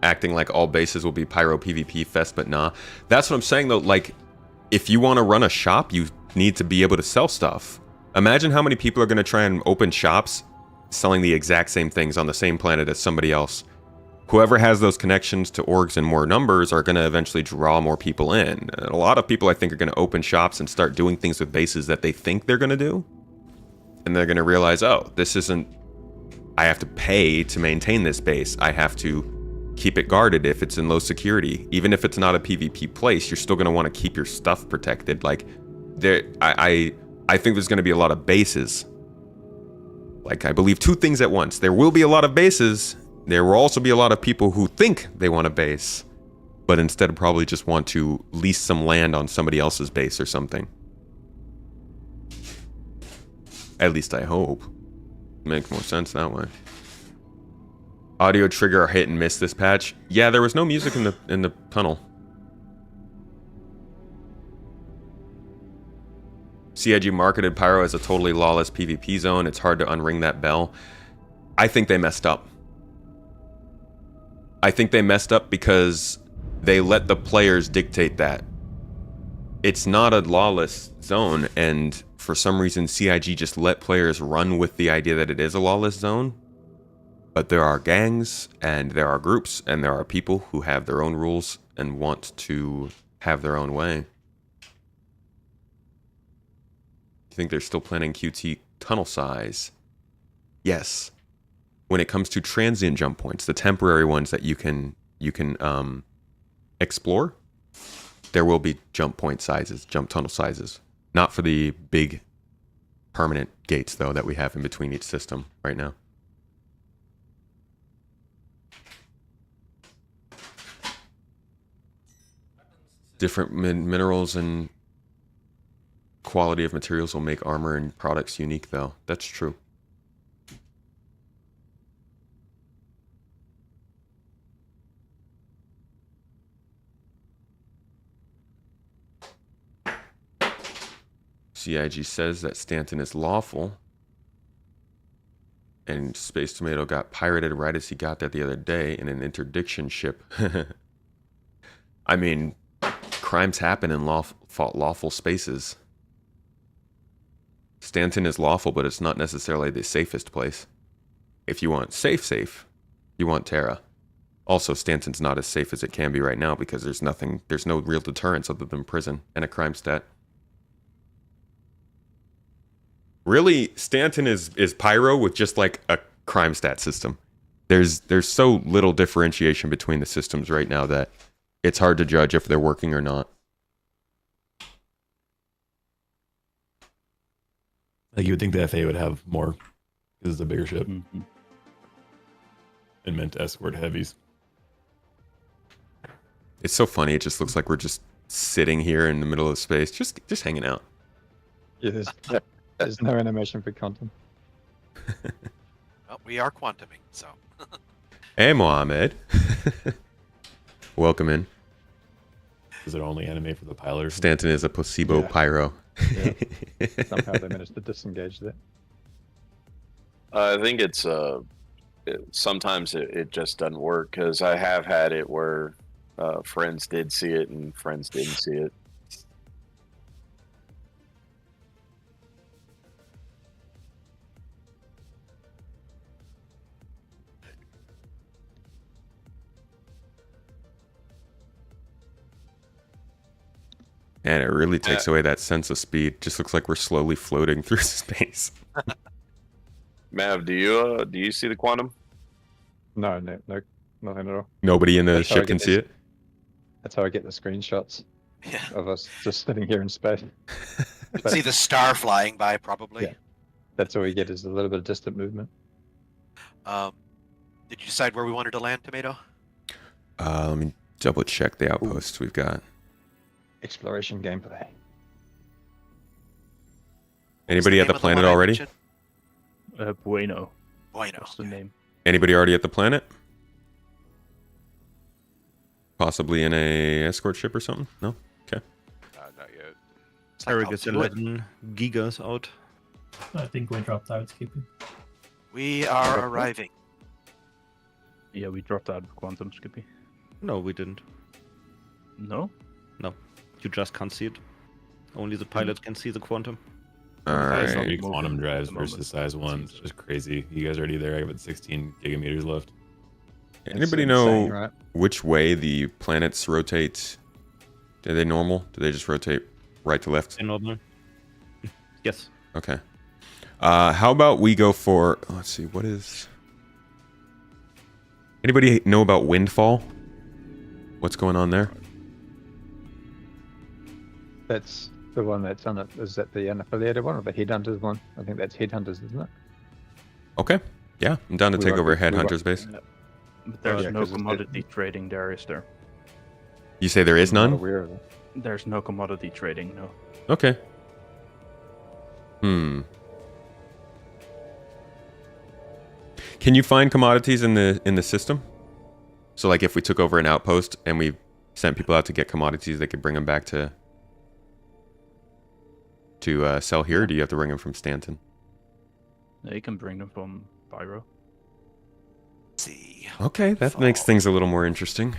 acting like all bases will be Pyro PvP fest, but nah. That's what I'm saying though. Like, if you want to run a shop, you need to be able to sell stuff. Imagine how many people are going to try and open shops selling the exact same things on the same planet as somebody else. Whoever has those connections to orgs in more numbers are going to eventually draw more people in. And a lot of people, I think, are going to open shops and start doing things with bases that they think they're going to do. And they're going to realize, oh, this isn't... I have to pay to maintain this base. I have to keep it guarded if it's in low security. Even if it's not a PvP place, you're still going to want to keep your stuff protected. Like, I think there's going to be a lot of bases. Like, I believe two things at once. There will be a lot of bases. There will also be a lot of people who think they want a base, but instead probably just want to lease some land on somebody else's base or something. At least I hope. Make more sense that way. Audio trigger hit and miss this patch. Yeah, there was no music in the tunnel. CIG marketed Pyro as a totally lawless PvP zone. It's hard to unring that bell. I think they messed up. I think they messed up because they let the players dictate that. It's not a lawless zone, and for some reason CIG just let players run with the idea that it is a lawless zone. But there are gangs, and there are groups, and there are people who have their own rules and want to have their own way. You think they're still planning QT tunnel size? Yes. When it comes to transient jump points, the temporary ones that you can explore, there will be jump point sizes, jump tunnel sizes. Not for the big permanent gates, though, that we have in between each system right now. Different minerals and quality of materials will make armor and products unique, though. That's true. CIG says that Stanton is lawful. And Space Tomato got pirated right as he got that the other day in an interdiction ship. I mean, crimes happen in lawful spaces. Stanton is lawful, but it's not necessarily the safest place. If you want safe, you want Terra. Also, Stanton's not as safe as it can be right now because there's no real deterrence other than prison and a crime stat. Really, Stanton is Pyro with just like a crime stat system. There's so little differentiation between the systems right now that it's hard to judge if they're working or not. Like you would think the FA would have more because it's a bigger ship. Mm-hmm. And meant to escort heavies. It's so funny. It just looks like we're just sitting here in the middle of space, just hanging out. Yeah, there's no animation for quantum. Well, we are quantuming, so. Hey, Mohammed. Welcome in. Is it only anime for the pilot? Stanton is a placebo Pyro. Yeah. Somehow they managed to disengage that. I think it's sometimes it just doesn't work because I have had it where friends did see it and friends didn't see it. And it really takes away that sense of speed. Just looks like we're slowly floating through space. Mav, do you see the quantum? No, nothing at all. Nobody in the That's how I ship can get see this- it? That's how I get the screenshots Yeah. of us just sitting here in space. You can see the star flying by, probably. Yeah. That's all we get is a little bit of distant movement. Did you decide where we wanted to land, Tomato? Let me double check the outposts we've got. Exploration gameplay. Anybody at the planet already? Bueno. Bueno. That's the name. Anybody already at the planet? Possibly in a escort ship or something? No? Okay. Not yet. Eric is 11 gigas out. I think we dropped out, Skippy. We are arriving. Yeah, we dropped out of quantum, Skippy. No, we didn't. No? No. You just can't see it. Only the pilot can see the quantum. Alright. Three quantum drives versus size 1. It's just crazy. You guys already there? I have about 16 gigameters left. Anybody know which way the planets rotate? Are they normal? Do they just rotate right to left? They're normal. Yes. Okay. How about we go for... Let's see, what is... Anybody know about Windfall? What's going on there? That's the one that's on it. Is that the unaffiliated one or the Headhunters one? I think that's Headhunters, isn't it? Okay. Yeah, I'm down to take over we Headhunter's base. But there's Yeah, no 'cause commodity trading there, is there? You say there is I'm not none? aware of it. There's no commodity trading, no. Okay. Can you find commodities in the system? So like if we took over an outpost and we sent people out to get commodities, they could bring them back to sell here, or do you have to bring them from Stanton? Yeah, you can bring them from Pyro. See. Okay, that makes things a little more interesting.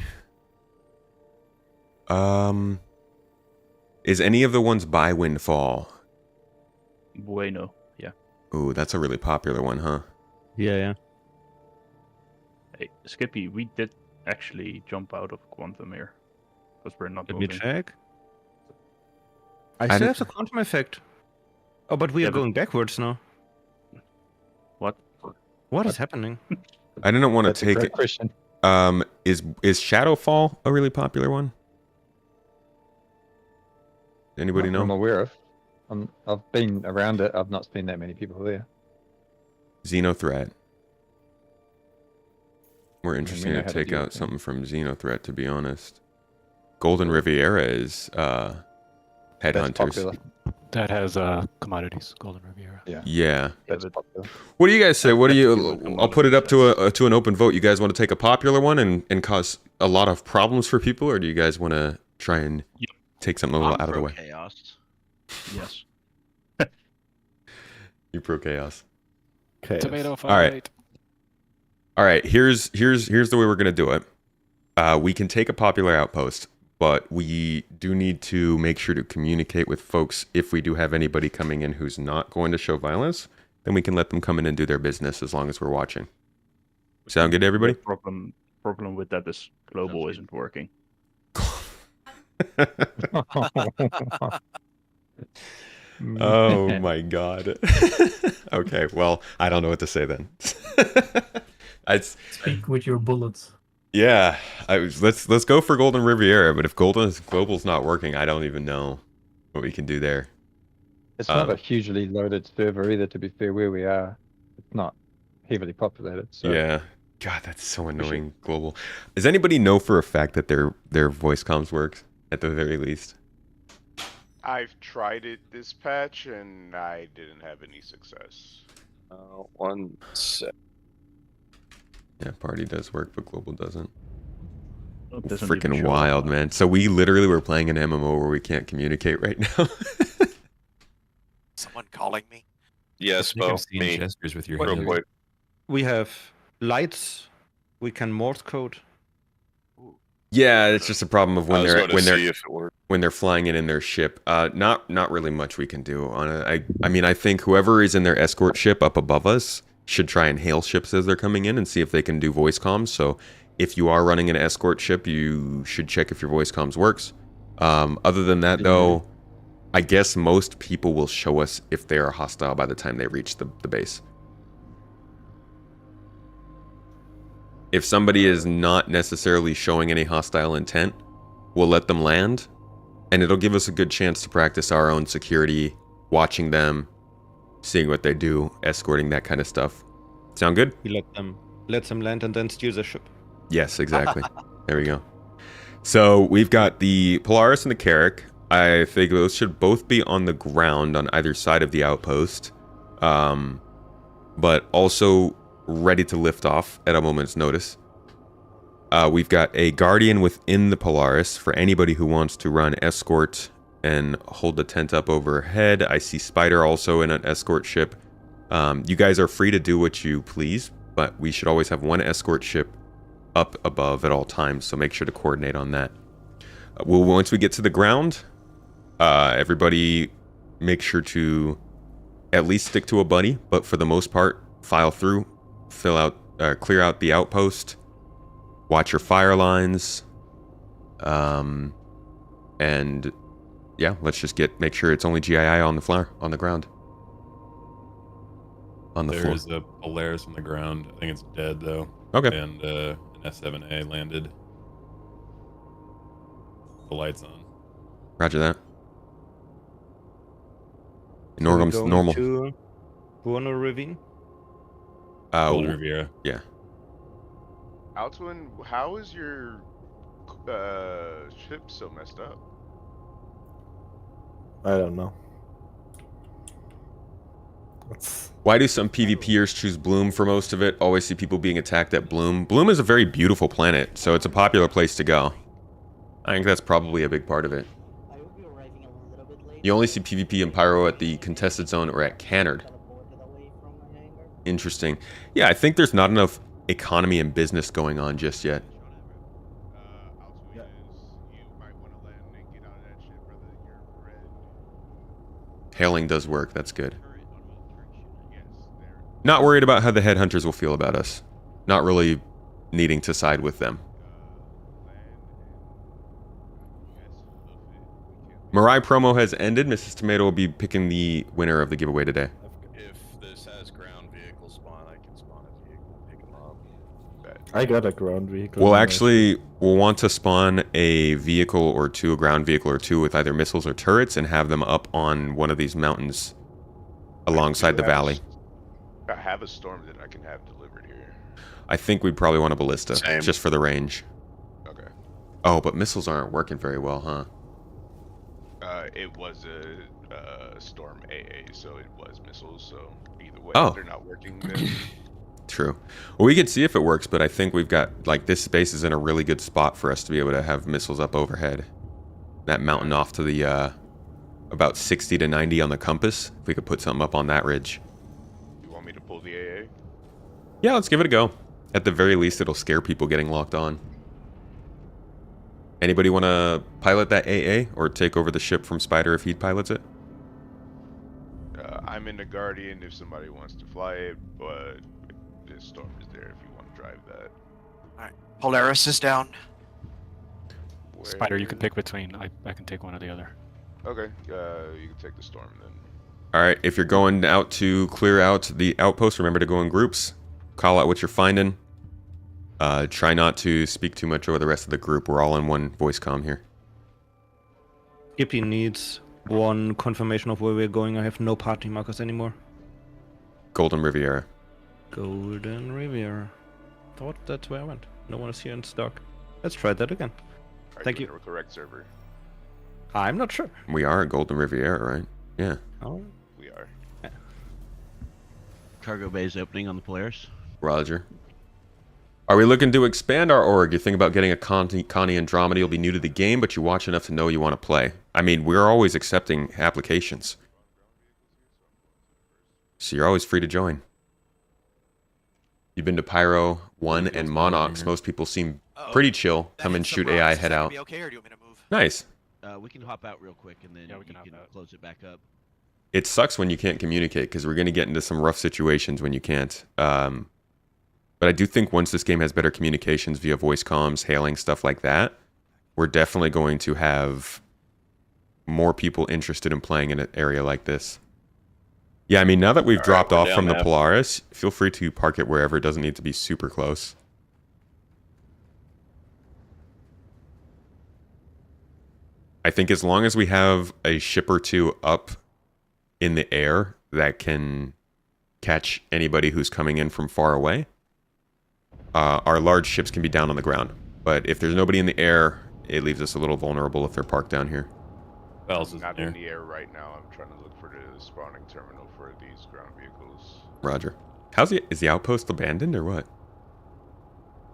Is any of the ones by Windfall? Bueno, yeah. Ooh, that's a really popular one, huh? Yeah. Hey, Skippy, we did actually jump out of quantum here. Because we're not Let me moving. check. I I still don't- have the quantum effect. Oh, but we Yeah, are but- going backwards now. What? What is happening? I didn't want to That's a take great it. question. Is Shadowfall a really popular one? Anybody Not that I'm know? aware of. I've been around it. I've not seen that many people there. Xenothreat. More we interesting know to how to take deal out with them. something from Xenothreat, to be honest. Golden Riviera is That's headhunters. popular. That has commodities, Golden Riviera. Yeah. That's popular. What do you guys say? What do That's you? good I'll put it up to an open vote. You guys want to take a popular one and cause a lot of problems for people, or do you guys want to try and take something a little out of the way? Chaos. Yes. You pro chaos. Tomato fight. All right. All right. Here's the way we're gonna do it. We can take a popular outpost, but we do need to make sure to communicate with folks. If we do have anybody coming in who's not going to show violence, then we can let them come in and do their business as long as we're watching. Sound good to everybody? The problem with that is global isn't working. Oh my god. Okay, well, I don't know what to say then. Speak with your bullets. Yeah, let's go for Golden Riviera, but if Global's not working, I don't even know what we can do there. It's not a hugely loaded server either, to be fair, where we are. It's not heavily populated. So. Yeah. God, that's so annoying, Global. Does anybody know for a fact that their voice comms works, at the very least? I've tried it this patch and I didn't have any success. 1 sec. Yeah, Party does work, but Global doesn't. It doesn't even Freaking show wild, man. So we literally were playing an MMO where we can't communicate right now. Someone calling me? Yes, I think I've Bo. seen Me. gestures with your Real hand. quick. We have lights. We can Morse code. Yeah, it's just a problem of I when was they're going to see if it worked. when they're flying in their ship. Not really much we can do on it. I mean, I think whoever is in their escort ship up above us should try and hail ships as they're coming in and see if they can do voice comms. So if you are running an escort ship, you should check if your voice comms works. Other than that, though, I guess most people will show us if they are hostile by the time they reach the base. If somebody is not necessarily showing any hostile intent, we'll let them land, and it'll give us a good chance to practice our own security, watching them, seeing what they do, escorting, that kind of stuff. Sound good? We let them land and then steal the ship. Yes, exactly. There we go. So we've got the Polaris and the Carrack. I think those should both be on the ground on either side of the outpost, but also ready to lift off at a moment's notice. We've got a Guardian within the Polaris for anybody who wants to run escort and hold the tent up overhead. I see Spider also in an escort ship. You guys are free to do what you please, but we should always have one escort ship up above at all times, so make sure to coordinate on that. Once we get to the ground, everybody make sure to at least stick to a buddy, but for the most part, file through, clear out the outpost, watch your fire lines, and yeah, let's just make sure it's only GII on the floor, on the ground. On the floor. There's a Polaris on the ground. I think it's dead though. Okay. And an S7A landed. The lights on. Roger that. Norm's normal. To Buono Ravine. Golden Riviera. Yeah. Altwin, how is your ship so messed up? I don't know. Why do some PvPers choose Bloom for most of it? Always see people being attacked at Bloom. Bloom is a very beautiful planet, so it's a popular place to go. I think that's probably a big part of it. You only see PvP and Pyro at the contested zone or at Canard. Interesting. Yeah, I think there's not enough economy and business going on just yet. Hailing does work, that's good. Not worried about how the headhunters will feel about us. Not really needing to side with them. Mirai promo has ended. Mrs. Tomato will be picking the winner of the giveaway today. If this has ground vehicle spawn, I can spawn a vehicle and pick them up. I got a ground vehicle. We'll on my actually we'll want to spawn a vehicle or two, a ground vehicle or two with either missiles or turrets, and have them up on one of these mountains alongside the valley. I have a storm that I can have delivered here. I think we'd probably want a ballista, Same. just for the range. Okay. Oh, but missiles aren't working very well, huh? It was a storm AA, so it was missiles. So either way, Oh. if they're not working, then True. Well, we could see if it works, but I think we've got, like, this space is in a really good spot for us to be able to have missiles up overhead. That mountain off to the, about 60 to 90 on the compass. If we could put something up on that ridge. you want me to pull the AA? Yeah, let's give it a go. At the very least, it'll scare people getting locked on. Anybody want to pilot that AA or take over the ship from Spider if he pilots it? I'm in the Guardian if somebody wants to fly it, but this storm is there if you want to drive that. Alright. Polaris is down. Spider, you can pick between. I can take one or the other. Okay, you can take the storm then. Alright, if you're going out to clear out the outpost, remember to go in groups. Call out what you're finding. Try not to speak too much over the rest of the group. We're all in one voice comm here. Skippy needs one confirmation of where we're going. I have no party markers anymore. Golden Riviera. Golden Riviera. Thought that's where I went. No one is here in stock. Let's try that again. Thank you. The correct server. I'm not sure. We are at Golden Riviera, right? Yeah. Oh. We are. Cargo bay is opening on the Polaris. Roger. Are we looking to expand our org? You think about getting a Connie Andromeda, you'll be new to the game, but you watch enough to know you want to play. I mean, we're always accepting applications. So you're always free to join. You've been to Pyro 1 and Monarchs. Most people seem pretty chill. Come and shoot AI, head out. Okay, or do you want me to move? Nice. We can hop out real quick and then you can close it back up. It sucks when you can't communicate, because we're going to get into some rough situations when you can't. But I do think once this game has better communications via voice comms, hailing, stuff like that, we're definitely going to have more people interested in playing in an area like this. Yeah, I mean, now that we've dropped off from the Polaris, feel free to park it wherever. It doesn't need to be super close. I think as long as we have a ship or two up in the air that can catch anybody who's coming in from far away, our large ships can be down on the ground. But if there's nobody in the air, it leaves us a little vulnerable if they're parked down here. I'm not in the air right now. I'm trying to look for the spawning terminal for these ground vehicles. Roger. Is the outpost abandoned or what?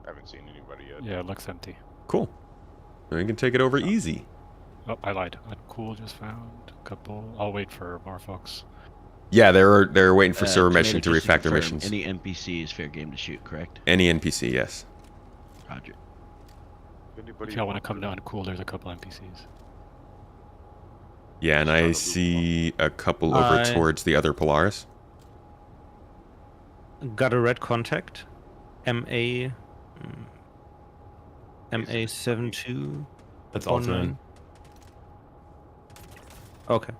I haven't seen anybody yet. Yeah, it looks empty. Cool. Then we can take it over easy. Oh, I lied. Cool, just found a couple. I'll wait for more folks. Yeah, they're waiting for server Tomato, meshing to just refactor confirm, missions. Any NPC is fair game to shoot, correct? Any NPC, yes. Roger. If y'all want to come down to Cool, there's a couple NPCs. Yeah, and I see a couple over towards the other Polaris. Got a red contact. MA72. That's Ultimate. Okay.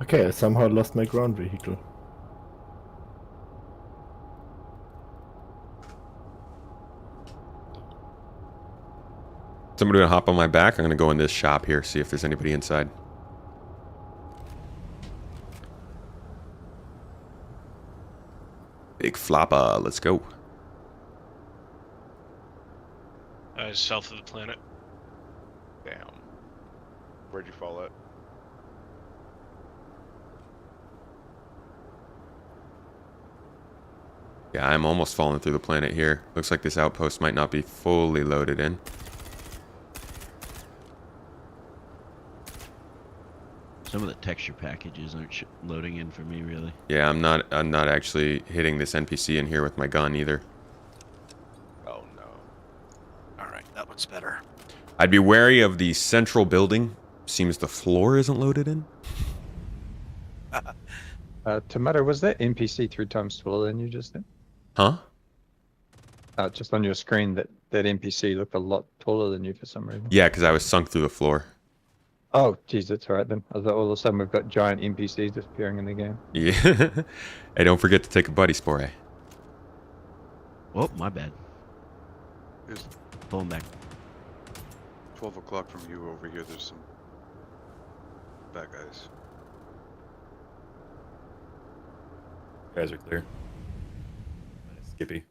Okay, I somehow lost my ground vehicle. Somebody gonna hop on my back? I'm gonna go in this shop here, see if there's anybody inside. Big flopper, let's go. South of the planet. Damn. Where'd you fall at? Yeah, I'm almost falling through the planet here. Looks like this outpost might not be fully loaded in. Some of the texture packages aren't loading in for me, really. Yeah, I'm not actually hitting this NPC in here with my gun either. Oh no. Alright, that one's better. I'd be wary of the central building. Seems the floor isn't loaded in. Tomato, was that NPC 3 times taller than you just did? Huh? Just on your screen, that that NPC looked a lot taller than you for some reason. Yeah, because I was sunk through the floor. Oh, geez, that's all right then. I thought all of a sudden we've got giant NPCs disappearing in the game. Yeah. Hey, don't forget to take a buddy spore. Eh? Oh, my bad. There's Pulling back. 12 o'clock from you over here. There's some bad guys. Guys are clear. Skippy.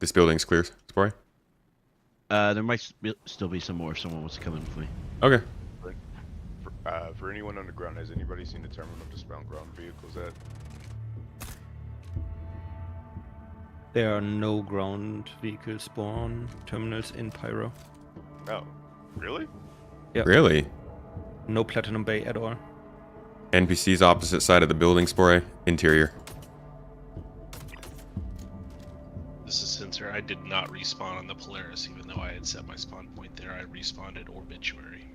This building's clear, Spore? There might still be some more if someone wants to come in with me. Okay. For anyone underground, has anybody seen the terminal to spawn ground vehicles at? There are no ground vehicle spawn terminals in Pyro. No. Really? Yeah. Really? No Platinum Bay at all. NPCs opposite side of the building, Spore. Interior. This is Sensor. I did not respawn on the Polaris, even though I had set my spawn point there. I respawned at Obituary.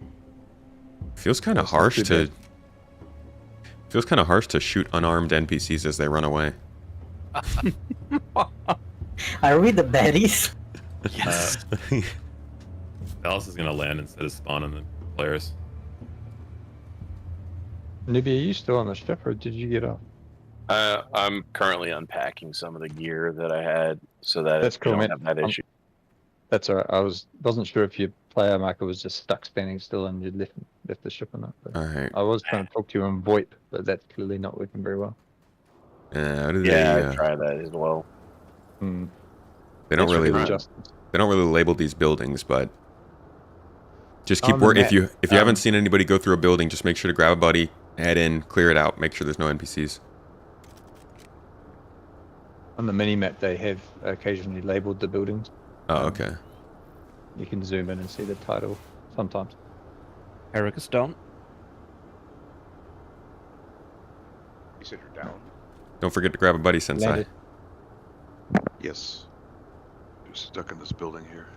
Feels kind of harsh to... Feels kind of harsh to shoot unarmed NPCs as they run away. Are we the baddies? Yes. Dallas is gonna land instead of spawn on the Polaris. Nibby, are you still on the ship or did you get off? I'm currently unpacking some of the gear that I had so that That's cool, I man. don't have that issue. That's alright. I wasn't sure if your player marker was just stuck standing still and you'd left the ship or not. But Alright. I was trying to talk to you on VoIP, but that's clearly not working very well. How do Yeah, I try that as well. Hmm. They don't Thanks for really the adjustments. they don't really label these buildings, but just On keep the working. map, If you haven't seen anybody go through a building, just make sure to grab a buddy, head in, clear it out, make sure there's no NPCs. On the mini map, they have occasionally labeled the buildings. Oh, okay. You can zoom in and see the title sometimes. Eric is down. You said you're down. Don't forget to grab a buddy, Sensei. Landed. Yes. You're stuck in this building here.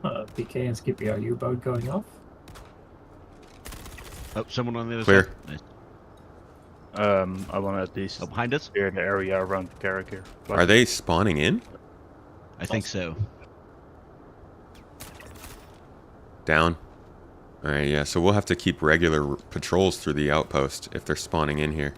PK and Skippy, are you both going off? Oh, someone on the other Clear. side. Nice. I want to at least behind us? clear the area around the carrick here. Are they spawning in? I think so. Down. Alright, yeah, so we'll have to keep regular patrols through the outpost if they're spawning in here.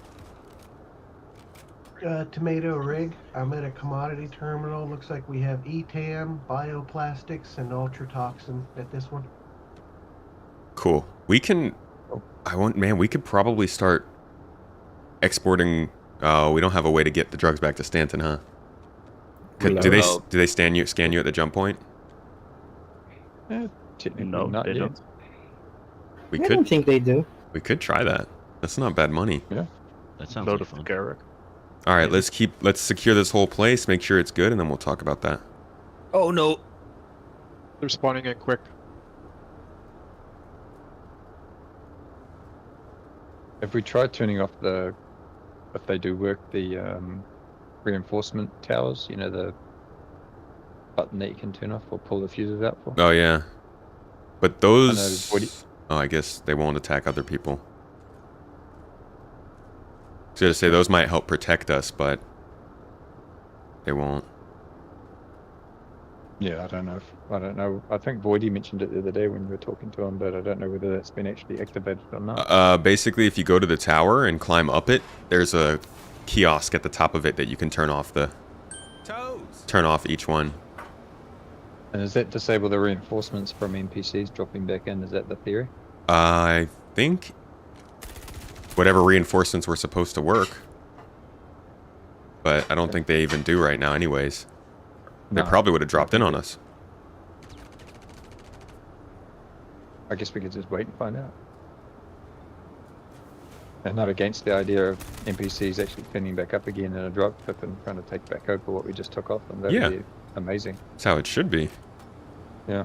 Tomato rig. I'm at a commodity terminal. Looks like we have ETAM, bioplastics, and ultratoxin at this one. Cool. We can... we could probably start exporting... Oh, we don't have a way to get the drugs back to Stanton, huh? Do they scan you at the jump point? Technically No, not they yet. don't. We I could. don't think they do. We could try that. That's not bad money. Yeah. That sounds Load like of the fun. carrick. All right, let's secure this whole place, make sure it's good, and then we'll talk about that. Oh no! They're spawning in quick. Have we tried turning off the, if they do work, the reinforcement towers? You know, the button that you can turn off or pull the fuses out for? Oh yeah, but I those. Oh, I guess they won't attack other people. I was gonna say those might help protect us, but they won't. Yeah, I don't know. I think Voidy mentioned it the other day when we were talking to him, but I don't know whether that's been actually activated or not. Basically, if you go to the tower and climb up it, there's a kiosk at the top of it that you can turn off each one. And does that disable the reinforcements from NPCs dropping back in? Is that the theory? I think whatever reinforcements were supposed to work, but I don't think they even do right now anyways. They No. probably would have dropped in on us. I guess we could just wait and find out. And not against the idea of NPCs actually cleaning back up again in a drop pip and trying to take back over what we just took off them. That Yeah. would be amazing. That's how it should be. Yeah.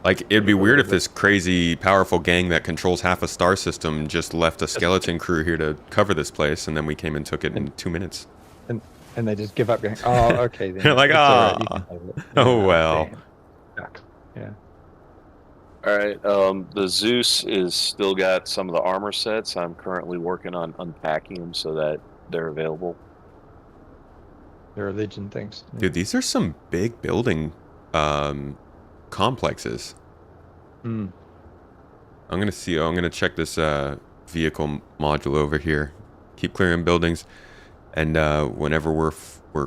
Like, it'd be weird if this crazy, powerful gang that controls half a star system just left a skeleton crew here to cover this place, and then we came and took it in 2 minutes. And they just give up going, oh, okay then. They're like, It's all right, you "Ah, can have it." oh Yeah, well. damn. Fuck. Yeah. All right. The Zeus is still got some of the armor sets. I'm currently working on unpacking them so that they're available. They're Legion things. Dude, these are some big building complexes. Hmm. I'm gonna check this vehicle module over here. Keep clearing buildings, and whenever we're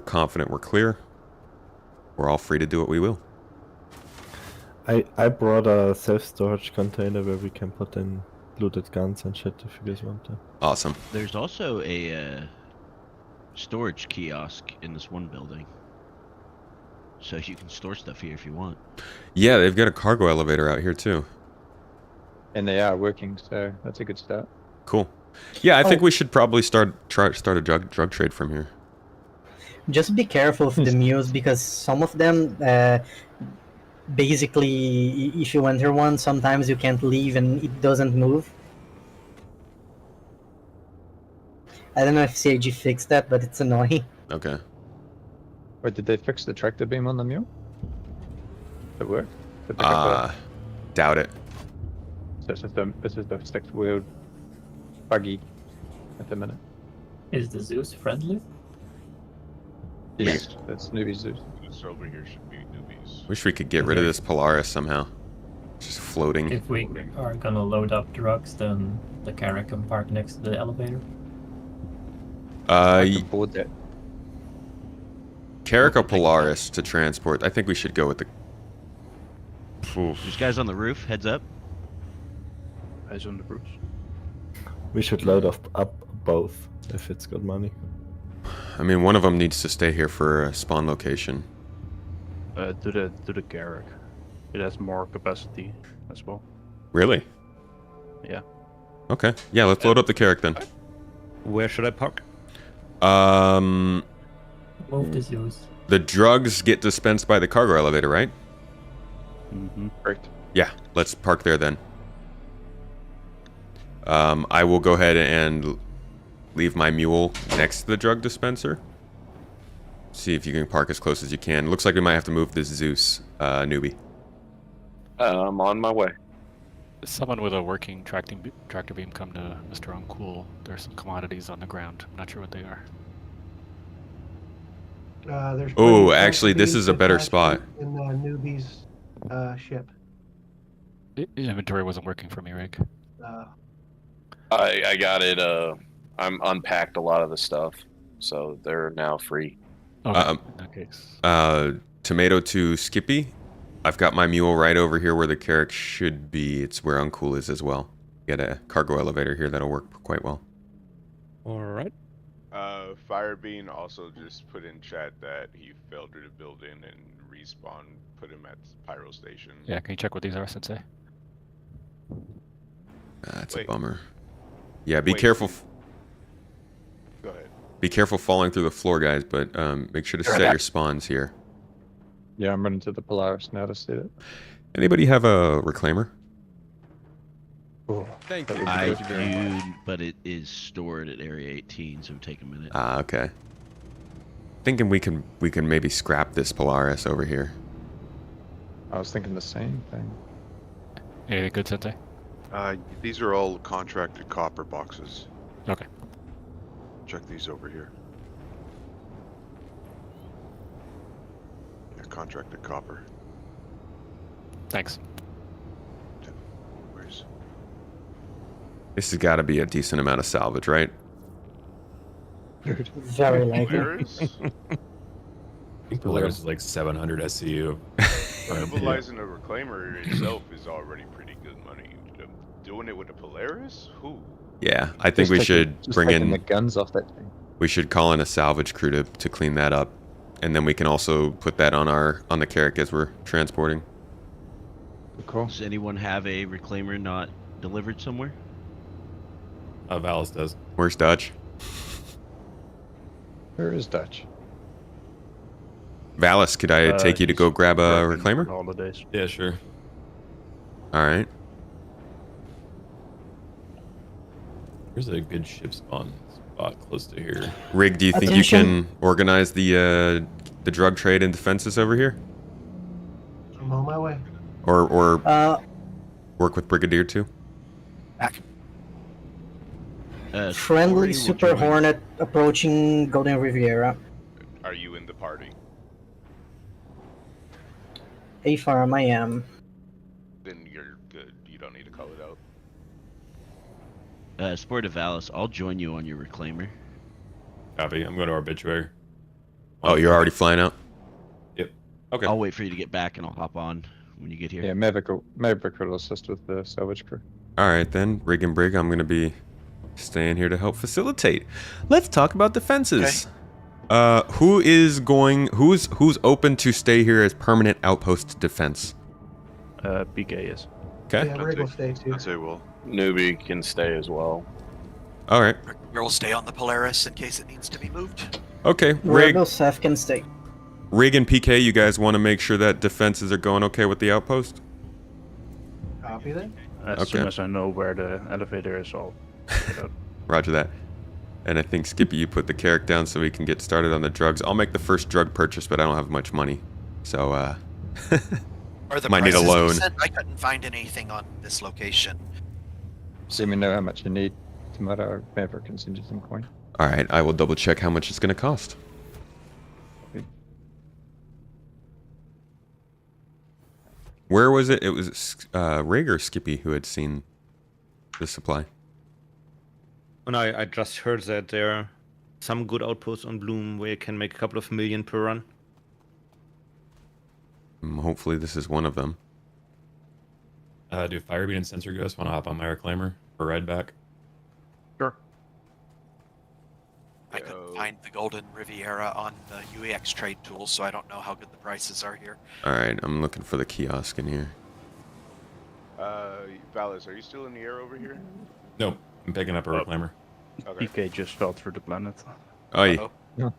confident we're clear, we're all free to do what we will. I brought a self-storage container where we can put in looted guns and shit if you guys want to. Awesome. There's also a storage kiosk in this one building, so you can store stuff here if you want. Yeah, they've got a cargo elevator out here too. And they are working, so that's a good start. Cool. Yeah, I think we should probably start a drug trade from here. Just be careful with the mules because some of them, basically, if you enter one, sometimes you can't leave and it doesn't move. I don't know if CIG fixed that, but it's annoying. Okay. Wait, did they fix the tractor beam on the mule? Did it work? Did it pick up Doubt it. this is the six-wheeled buggy at the minute. Is the Zeus friendly? Yes, that's newbie Zeus. This over here should be newbies. Wish we could get rid of this Polaris somehow. Just floating. If we are gonna load up drugs, then the carrier can park next to the elevator. Board that. Carrick or Polaris to transport? I think we should go with the... There's guys on the roof, heads up. Guys on the roof. We should load up both if it's got money. I mean, one of them needs to stay here for a spawn location. To the Garrick. It has more capacity as well. Really? Yeah. Okay. Yeah, let's load up the Carrick then. Where should I park? Move the Zeus. The drugs get dispensed by the cargo elevator, right? Mm-hmm. Correct. Yeah, let's park there then. I will go ahead and leave my mule next to the drug dispenser. See if you can park as close as you can. Looks like we might have to move this Zeus newbie. I'm on my way. Someone with a working tractor beam come to Mr. Uncool. There's some commodities on the ground. I'm not sure what they are. There's Oh, plenty of actually, this is a better spot. in the newbies ship. Inventory wasn't working for me, Rick. I got it. I'm unpacked a lot of the stuff, so they're now free. Okay, in that case. Tomato to Skippy. I've got my mule right over here where the Carrick should be. It's where Uncool is as well. Get a cargo elevator here that'll work quite well. All right. Firebean also just put in chat that he failed to build in and respawn, put him at Pyro Station. Yeah, can you check what these are, Sensei? That's Wait. a bummer. Yeah, be Wait. careful. Go ahead. Be careful falling through the floor, guys, but make sure to set your spawns here. Yeah, I'm running to the Polaris now to see it. Anybody have a reclaimer? Oh, Thank you. I do, but it is stored at Area 18, so it'll take a minute. Ah, okay. Thinking we can maybe scrap this Polaris over here. I was thinking the same thing. Anything good, Sensei? These are all contracted copper boxes. Okay. Check these over here. Yeah, contracted copper. Thanks. Where's... This has got to be a decent amount of salvage, right? Very likely. Polaris? I think Polaris is like 700 SCU. Cannibalizing a reclaimer itself is already pretty good money. Doing it with a Polaris? Who? Yeah, I think we should bring in the guns off that thing. We should call in a salvage crew to clean that up, and then we can also put that on the Carrick as we're transporting. Cool. Does anyone have a reclaimer not delivered somewhere? Valis does. Where's Dutch? Where is Dutch? Valis, could I take you to go grab a reclaimer? Holidays. Yeah, sure. All right. There's a good ship spawn spot close to here. Rig, do you think you can organize the drug trade and defenses over here? I'm on my way. Or work with Brigadier too? Back. Friendly Story will Super join- Hornet approaching Golden Riviera. Are you in the party? A farm, I am. Then you're good. You don't need to call it out. Sport of Alice, I'll join you on your reclaimer. Copy. I'm going to Obituary. Oh, you're already flying out? Yep. Okay. I'll wait for you to get back and I'll hop on when you get here. Yeah, Maverick will assist with the salvage crew. Alright then, Rig and Brig, I'm going to be staying here to help facilitate. Let's talk about defenses. Who's open to stay here as permanent outpost defense? PK is. Okay. Yeah, Rig will stay too. I'd say will. Newbie can stay as well. Alright. We'll stay on the Polaris in case it needs to be moved. Okay, Rig. Rebel Seth can stay. Rig and PK, you guys want to make sure that defenses are going okay with the outpost? Copy that. As soon as I know where the elevator is, I'll check it out. Roger that. And I think, Skippy, you put the carrick down so we can get started on the drugs. I'll make the first drug purchase, but I don't have much money. So, Or the might need a prices you loan. sent, I couldn't find anything on this location. So we know how much you need. Tomorrow, Maverick can send you some coin. Alright, I will double check how much it's going to cost. Where was it? It was Rig or Skippy who had seen the supply. And I just heard that there are some good outposts on Bloom where you can make a couple of million per run. Hopefully this is one of them. Do Firebeat and Sensor Ghost want to hop on my reclaimer for ride back? Sure. I couldn't find the Golden Riviera on the UEX trade tools, so I don't know how good the prices are here. Alright, I'm looking for the kiosk in here. Valis, are you still in the air over here? Nope. I'm picking up a reclaimer. Okay. PK just fell through the planet. Oh, yeah. Yeah.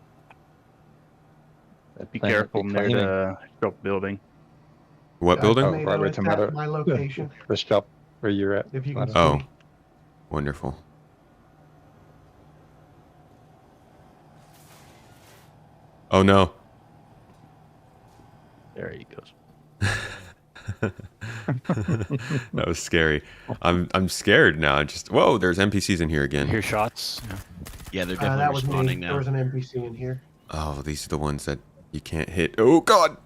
Be Planet careful near reclaiming. the shop building. What building? Tomato, right, it's tomato. past my location. The shop where you're at. If you can Oh, see. wonderful. Oh no. There he goes. That was scary. I'm scared now. Just whoa, there's NPCs in here again. Hear shots. Yeah. Yeah, they're That definitely was me. respawning There now. was an NPC in here. Oh, these are the ones that you can't hit. Oh god.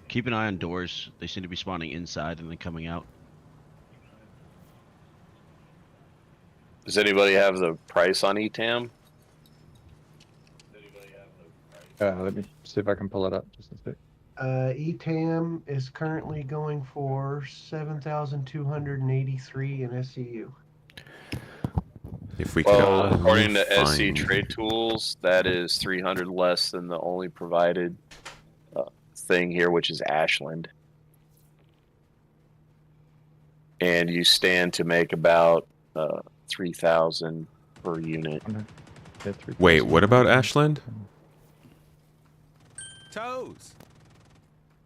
Keep an eye on doors. They seem to be spawning inside and then coming out. Does anybody have the price on ETAM? Let me see if I can pull it up just a sec. ETAM is currently going for 7,283 in SCU. If we could Well, only according to SC find- Trade Tools, that is 300 less than the only provided thing here, which is Ashland. And you stand to make about 3,000 per unit. Wait, what about Ashland? Toes.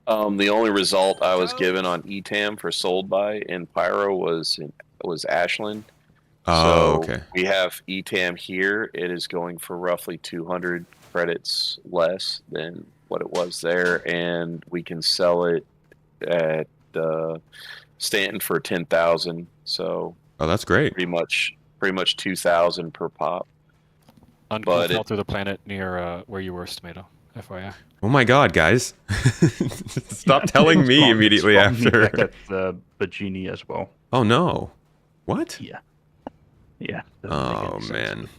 The only result I was given on ETAM for sold by in Pyro was Ashland. Oh, So okay. we have ETAM here. It is going for roughly 200 credits less than what it was there, and we can sell it at Stanton for 10,000. So Oh, that's great. pretty much 2,000 per pop. Uncool But fell it- through the planet near where you were, Tomato. FYI. Oh my god, guys. Stop telling me immediately Spawned me after. back at the Bajini as well. Oh no. What? Yeah. Yeah. Oh man.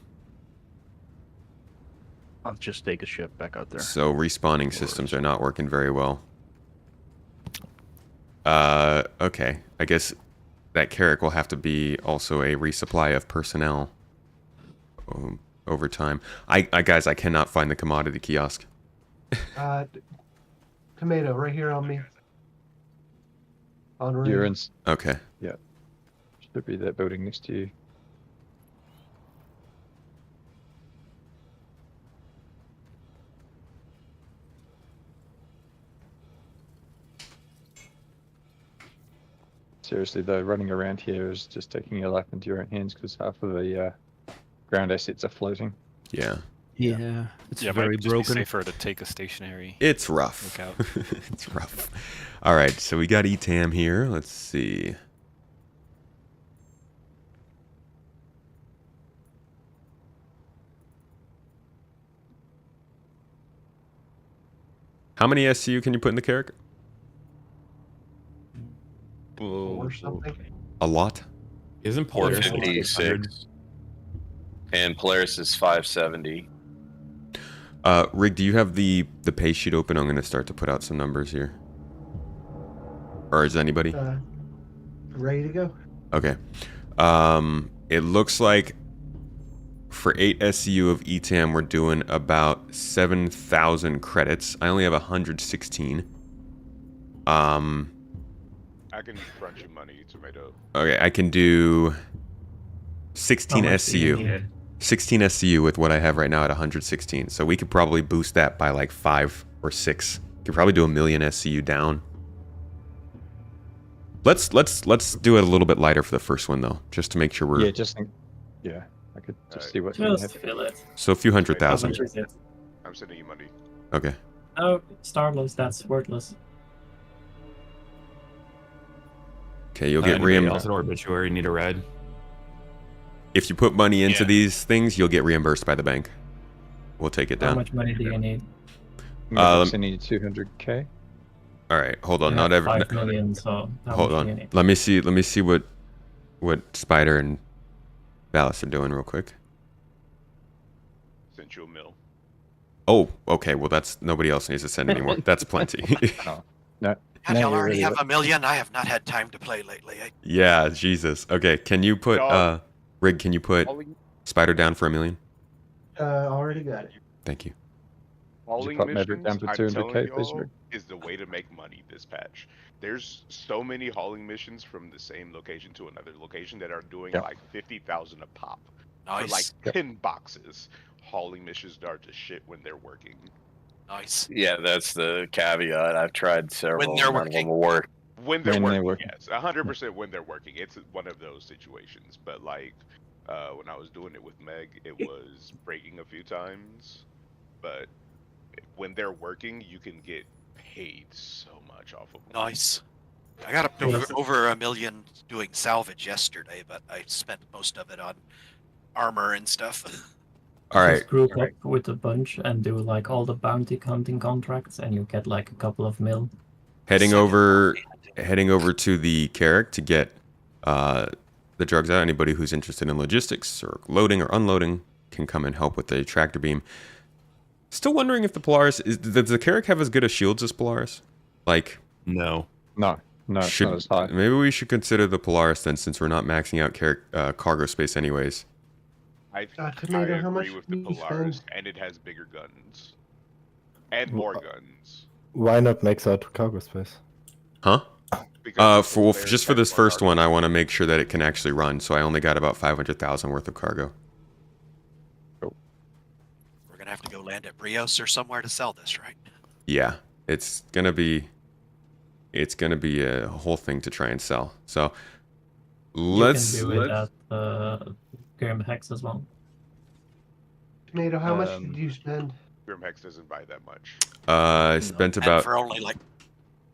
I'll just take a ship back out there. So respawning systems are not working very well. Okay. I guess that carrick will have to be also a resupply of personnel over time. Guys, I cannot find the commodity kiosk. Tomato, right here on me. On You're ring. in. Okay. Yeah. Should be that building next to you. Seriously though, running around here is just taking your life into your own hands because half of the ground assets are floating. Yeah. Yeah, it's yeah, very might just broken. be safer to take a stationary. It's rough. lookout. It's rough. All right, so we got ETAM here. Let's see. How many SCU can you put in the character? 4 something. A lot. Isn't Polaris 456. And Polaris is 570. Rig, do you have the pay sheet open? I'm going to start to put out some numbers here. Or is anybody? Ready to go. Okay. It looks like for 8 SCU of ETAM, we're doing about 7,000 credits. I only have 116. I can front you money, Tomato. Okay, I can do 16 SCU. 16 SCU with what I have right now at 116. So we could probably boost that by like 5 or 6. Could probably do 1 million SCU down. Let's do it a little bit lighter for the first one though, just to make sure we're. Yeah, I could just see what. Just fill it. So a few 100,000. I'm sending you money. Okay. No, Starless, that's worthless. Okay, you'll get reimbursed. reimbursed. Also, obituary need a ride. If you put money into these things, you'll get reimbursed by the bank. We'll take it down. How much money do you need? I need 200k. All right, hold on. You Not have every. 5 million, so how Hold much do you on. need? Let me see what Spider and Valis are doing real quick. Sent you a mill. Oh, okay. Well, that's nobody else needs to send anymore. That's plenty. No. Have y'all already have a million? I have not had time to play lately. Yeah, Jesus. Okay, can you put Rig? Can you put Spider down for 1 million? Already got it. Thank you. Hauling put missions, Maverick down to I'm 200K, telling please, y'all, Rick? is the way to make money this patch. There's so many hauling missions from the same location to another location that are doing like 50,000 a pop. For like 10 boxes. Hauling missions are just shit when they're working. Nice. Yeah, that's the caveat. I've tried several. When they're none of them working. will work. When they're When they're working, working. yes. 100% when they're working. It's one of those situations. But like, when I was doing it with Meg, it was breaking a few times. But when they're working, you can get paid so much off of them. Nice. I got up to over 1 million doing salvage yesterday, but I spent most of it on armor and stuff. All right. Just group up with a bunch and do like all the bounty hunting contracts, and you get like a couple of mil. Heading over to the Carrack to get the drugs out. Anybody who's interested in logistics or loading or unloading can come and help with the tractor beam. Still wondering if the Polaris does the Carrack have as good a shields as Polaris? Like no, it's not as high. Maybe we should consider the Polaris then, since we're not maxing out cargo space anyways. I Tomato, how much agree with the do you Polaris, spend? and it has bigger guns. And more guns. Why not max out cargo space? Huh? Just for this first one, I want to make sure that it can actually run. So I only got about 500,000 worth of cargo. We're gonna have to go land at Brios or somewhere to sell this, right? Yeah, it's gonna be a whole thing to try and sell. So let's. You can do it at Grim Hex as well. Tomato, how much did you spend? Grimhex doesn't buy that much. I spent And about for only like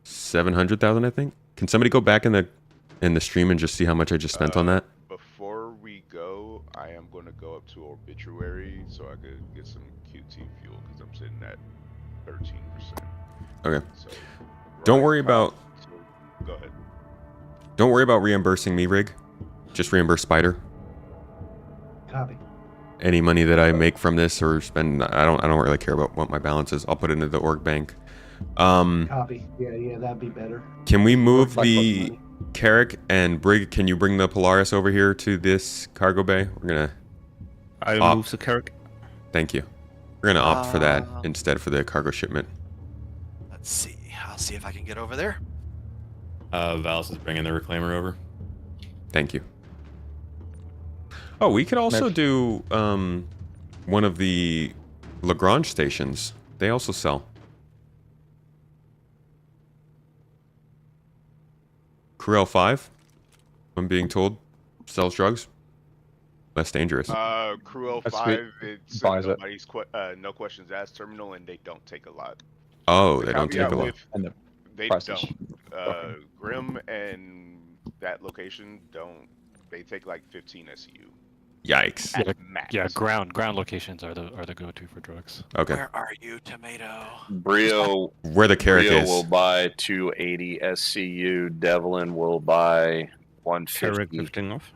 700,000, I think. Can somebody go back in the stream and just see how much I just spent on that? Before we go, I am going to go up to Obituary so I could get some QT fuel because I'm sitting at 13%. Okay. So, Don't worry about. Go ahead. Don't worry about reimbursing me, Rig. Just reimburse Spider. Copy. Any money that I make from this or spend, I don't really care about what my balance is. I'll put it into the org bank. Copy. Yeah, that'd be better. Can we move the Carrack and Brig? Can you bring the Polaris over here to this cargo bay? We're gonna. I'll move the Carrack. Thank you. We're gonna opt for that instead for the cargo shipment. Let's see. I'll see if I can get over there. Valis is bringing the reclaimer over. Thank you. Oh, we could also do one of the Lagrange stations. They also sell. Corel 5, I'm being told, sells drugs. less dangerous. Crew That's 05, sweet. it's Buys it. nobody's no questions asked terminal, and they don't take a lot. Oh, The they don't take caveat a lot. with- And the They prices. don't. Grim and that location don't. They take like 15 SEU. Yikes. At Yeah, max. yeah, ground locations are the go-to for drugs. Okay. Where are you, Tomato? Brio. Where the carrot Brio is. will buy 280 SCU. Devlin will buy Carrick 150. lifting off.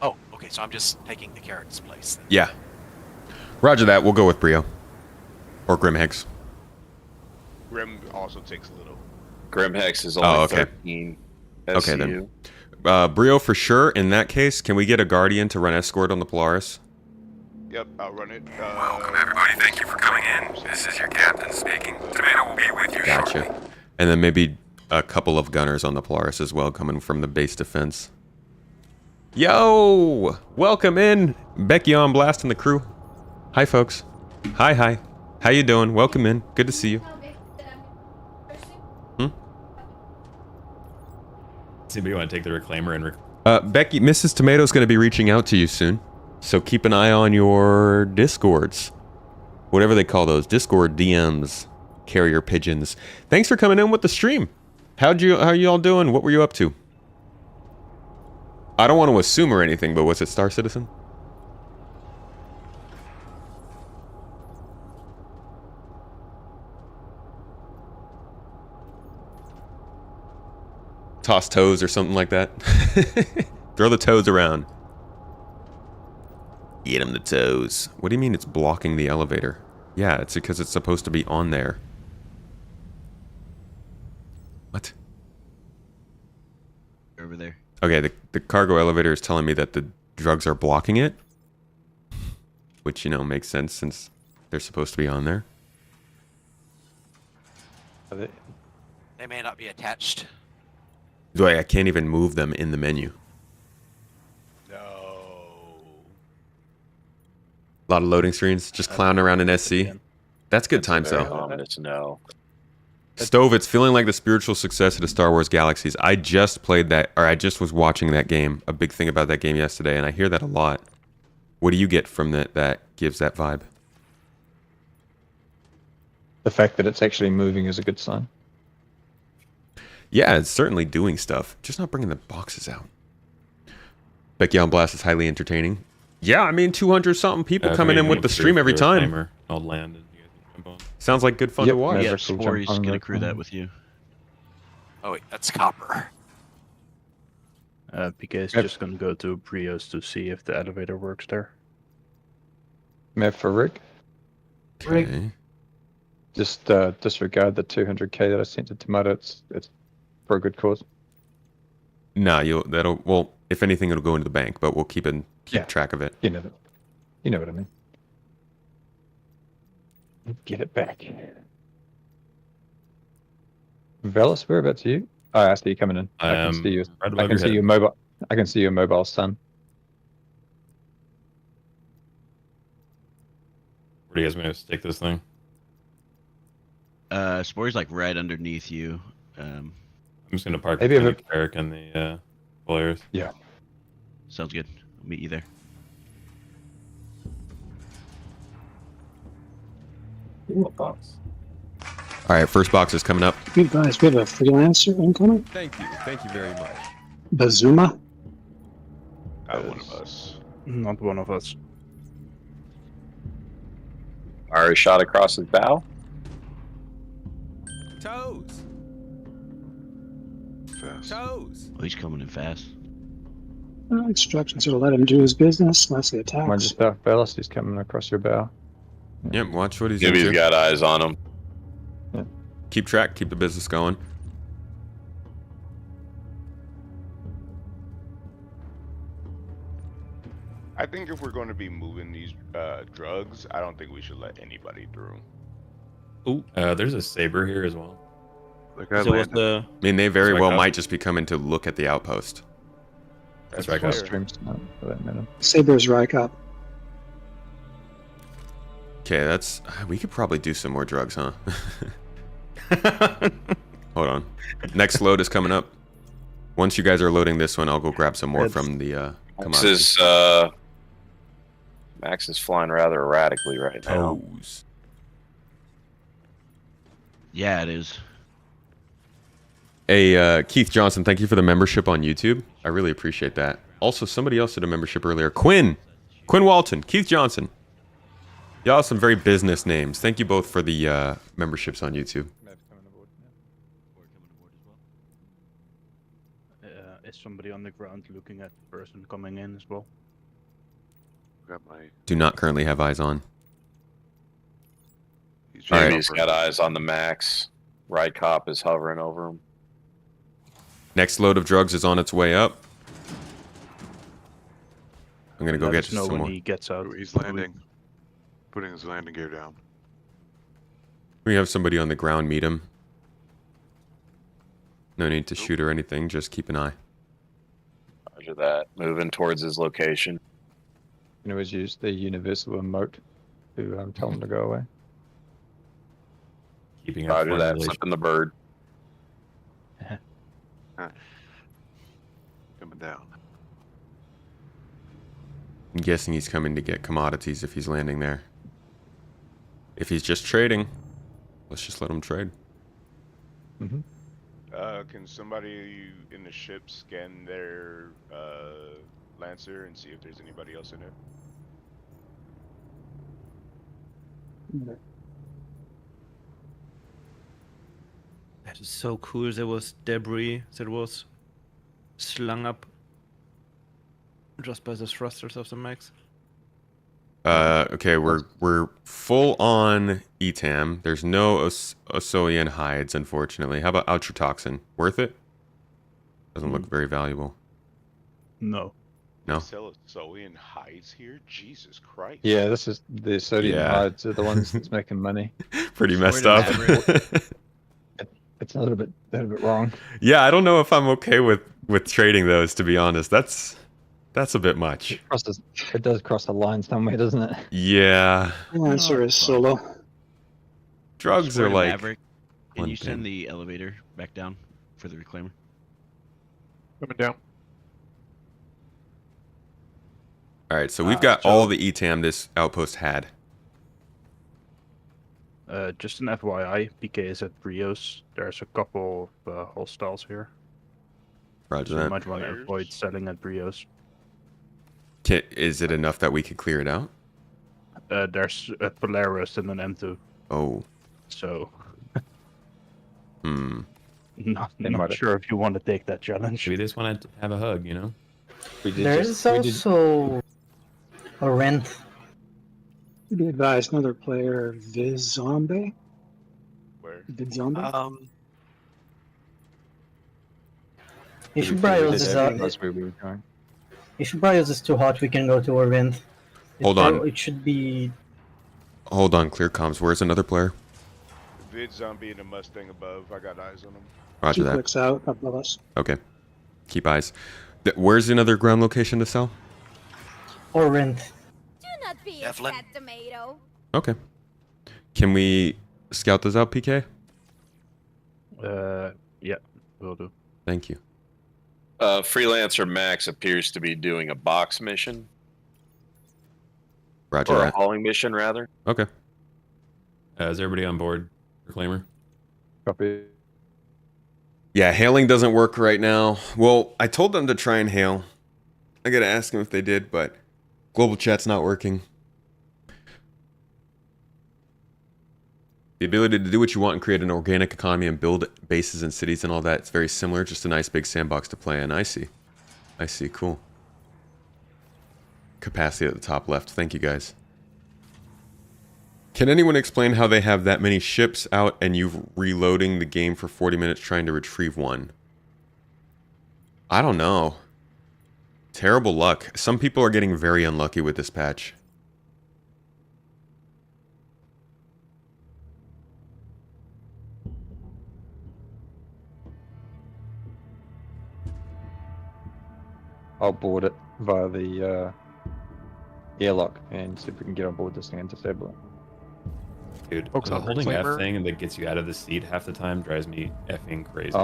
Oh, okay. So I'm just taking the carrot's place. Then. Yeah. Roger that. We'll go with Brio. Or Grimhex. Grim also takes a little. Grim Hex is only okay. 13 Okay, SCU. then. Brio for sure. In that case, can we get a Guardian to run escort on the Polaris? Yep, I'll run it. Welcome, everybody. Thank you for coming in. This is your captain speaking. Tomato will be with you shortly. And then maybe a couple of gunners on the Polaris as well, coming from the base defense. Yo! Welcome in. Becky on Blast and the crew. Hi, folks. Hi, hi. How you doing? Welcome in. Good to see you. Anybody want to take the reclaimer and Becky, Mrs. Tomato's going to be reaching out to you soon. So keep an eye on your Discords. Whatever they call those. Discord DMs. Carrier pigeons. Thanks for coming in with the stream. How are you all doing? What were you up to? I don't want to assume or anything, but was it Star Citizen? Toss toes or something like that. Throw the toes around. Get him the toes. What do you mean it's blocking the elevator? Yeah, it's because it's supposed to be on there. What? Over there. Okay, the cargo elevator is telling me that the drugs are blocking it. Which, you know, makes sense since they're supposed to be on there. They may not be attached. I can't even move them in the menu. No. A lot of loading screens, just clowning around in SC. That's good times, though. Ominous, no. Stove, it's feeling like the spiritual success of the Star Wars Galaxies. I just played that, or I just was watching that game. A big thing about that game yesterday, and I hear that a lot. What do you get from that gives that vibe? The fact that it's actually moving is a good sign. Yeah, it's certainly doing stuff. Just not bringing the boxes out. Becky on Blast is highly entertaining. Yeah, I mean, 200-something people coming in with the stream every time. I'll land and you guys can jump on. Sounds like good fun to watch. Yeah, Spory's gonna crew that with you. Oh wait, that's copper. PK is just gonna go to Brios to see if the elevator works there. Map for Rick. Okay. Just disregard the 200k that I sent to Tomato. It's for a good cause. Nah, well, if anything, it'll go into the bank, but we'll keep track of it. You know what I mean. Get it back. Velas, whereabouts are you? Oh, I see you coming in. I can see you. Right I can see your mobile. I can see your mobile sun. Where do you guys want to stick this thing? Spory's like right underneath you. I'm just gonna park Maybe the Carrick and the Polaris. Yeah. Sounds good. I'll meet you there. Box. All right, first box is coming up. Hey guys, we have a freelancer incoming. Thank you very much. Bazuma. Not one of us. Not one of us. Already shot across his bow. Toes. Fast. Toes. Oh, he's coming in fast. Instructions are to let him do his business unless he Mind attacks. yourself, Velas. He's coming across your bow. Yep, watch what he's Gibby's into. got eyes on him. Keep track, keep the business going. I think if we're going to be moving these drugs, I don't think we should let anybody through. Ooh, there's a saber here as well. So what's the? I mean, they very That's well right, might just be coming to look at the outpost. That's right, fair. guys. Streams for that matter. Saber's right up. Okay, we could probably do some more drugs, huh? Hold on. Next load is coming up. Once you guys are loading this one, I'll go grab some more from the commodities. Max is flying rather erratically right now. Toes. Yeah, it is. Hey, Keith Johnson, thank you for the membership on YouTube. I really appreciate that. Also, somebody else did a membership earlier. Quinn Walton, Keith Johnson. Y'all have some very business names. Thank you both for the memberships on YouTube. Is somebody on the ground looking at the person coming in as well? Got my. Do not currently have eyes on. Jamie's got eyes on the Max. Right cop is hovering over him. Next load of drugs is on its way up. I'm gonna go Let get us know some when more. he gets out. He's landing. Putting his landing gear down. We have somebody on the ground meet him. No need to shoot or anything, just keep an eye. Roger that. Moving towards his location. You can always use the universal remote to tell him to go away. Keeping Roger that. Flipping the bird. Coming down. I'm guessing he's coming to get commodities if he's landing there. If he's just trading, let's just let him trade. Mm-hmm. Can somebody in the ship scan their Lancer and see if there's anybody else in it? That is so cool. There was debris that was slung up just by the thrusters of the Max. Okay, we're full on ETAM. There's no Osolian hides, unfortunately. How about ultratoxin? Worth it? Doesn't look very valuable. No. No? Sell Asolian hides here? Jesus Christ. Yeah, this is the sodium Yeah. hides are the ones that's making money. Pretty messed up. It's a little bit wrong. Yeah, I don't know if I'm okay with trading those, to be honest. That's a bit much. It does cross a line somewhere, doesn't it? Yeah. The answer is solo. Drugs Swear are to like Maverick, can one you send thing. the elevator back down for the reclaimer? Coming down. Alright, so we've got all the ETAM this outpost had. Just an FYI, PK is at Brios. There's a couple of hostiles here. Roger So you that. might want to avoid selling at Brios. Is it enough that we could clear it out? There's a Polaris and an M2. Oh. So, Not sure if you want to take that challenge. We just want to have a hug, you know? There's also a rent. Be advised, another player, Viz Zombie. Where? Viz Zombie? If Brios is That's where we were going. if Brios is too hot, we can go to a rent. Hold on. It should be. Hold on, clear comms. Where's another player? Vid zombie and a Mustang above. I got eyes on them. Roger 2 that. clicks out above us. Okay. Keep eyes. Where's another ground location to sell? Or rent. Do not be a Evelyn? fat tomato. Okay. Can we scout those out, PK? Yeah, will do. Thank you. Freelancer Max appears to be doing a box mission. Roger Or a that. hauling mission, rather. Okay. Is everybody on board, Reclaimer? Copy. Yeah, hailing doesn't work right now. Well, I told them to try and hail. I gotta ask them if they did, but global chat's not working. The ability to do what you want and create an organic economy and build bases and cities and all that, it's very similar, just a nice big sandbox to play in. I see. I see, cool. Capacity at the top left. Thank you, guys. Can anyone explain how they have that many ships out and you've reloading the game for 40 minutes trying to retrieve one? I don't know. Terrible luck. Some people are getting very unlucky with this patch. I'll board it via the airlock and see if we can get on board this thing and disable it. Dude, Folks the on holding F reclaimer. thing that gets you out of the seat half the time drives me effing crazy.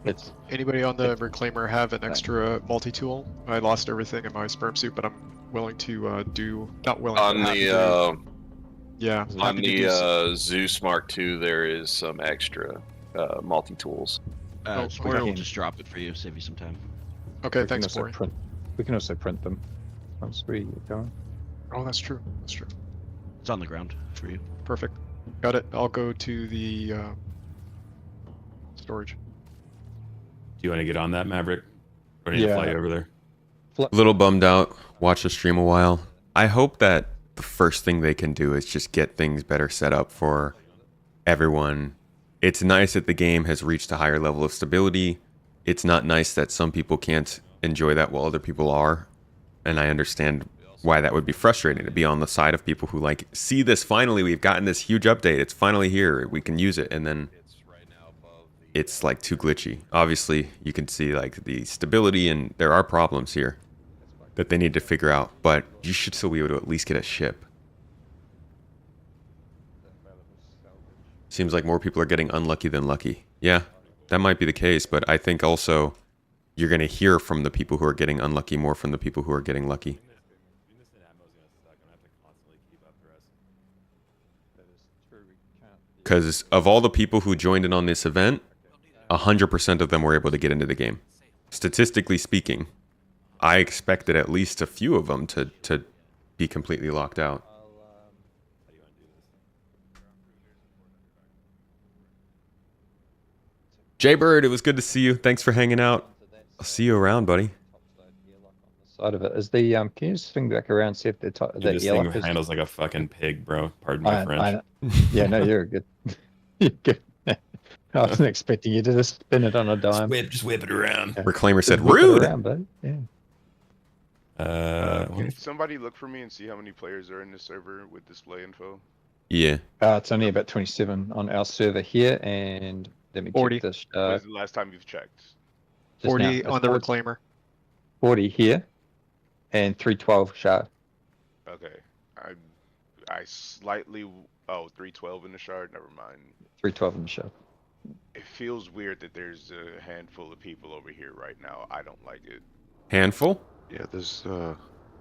It's Anybody on the reclaimer have an extra multi-tool? I lost everything in my sperm suit, but I'm willing to not willing On but happy the to, yeah, on happy to do so. the Zeus Mark II, there is some extra multi tools. Spoiler will okay. just drop it for you, save you some time. Okay, we thanks, can also Bori. print. We can also print them once we get going. Oh, that's true. That's true. It's on the ground for you. Perfect. Got it. I'll go to the storage. Do you want to get on that, Maverick? Or need to fly you over there? A little bummed out. Watch the stream a while. I hope that the first thing they can do is just get things better set up for everyone. It's nice that the game has reached a higher level of stability. It's not nice that some people can't enjoy that while other people are. And I understand why that would be frustrating, to be on the side of people who like, see this, finally, we've gotten this huge update. It's finally here. We can use it. And then it's like too glitchy. Obviously, you can see like the stability, and there are problems here that they need to figure out. But you should still be able to at least get a ship. Seems like more people are getting unlucky than lucky. Yeah, that might be the case, but I think also you're going to hear from the people who are getting unlucky more from the people who are getting lucky. Because of all the people who joined in on this event, 100% of them were able to get into the game. Statistically speaking, I expected at least a few of them to be completely locked out. Jaybird, it was good to see you. Thanks for hanging out. I'll see you around, buddy. Side of it is the can you just swing back around, see if the Dude, this thing handles like a fucking pig, bro. Pardon my French. Yeah, no, you're good. You're good. I wasn't expecting you to just spin it on a dime. Just whip it around. Yeah. Reclaimer said, Just whip it rude. around, bud. Yeah. Can somebody look for me and see how many players are in this server with display info? Yeah. It's only about 27 on our server here, and let me 40. check this. When was the last time you've checked? 40 on the reclaimer. 40 here, and 312 shard. Okay. I slightly 312 in the shard. Never mind. 312 in the shard. It feels weird that there's a handful of people over here right now. I don't like it. Handful? Yeah, there's Well,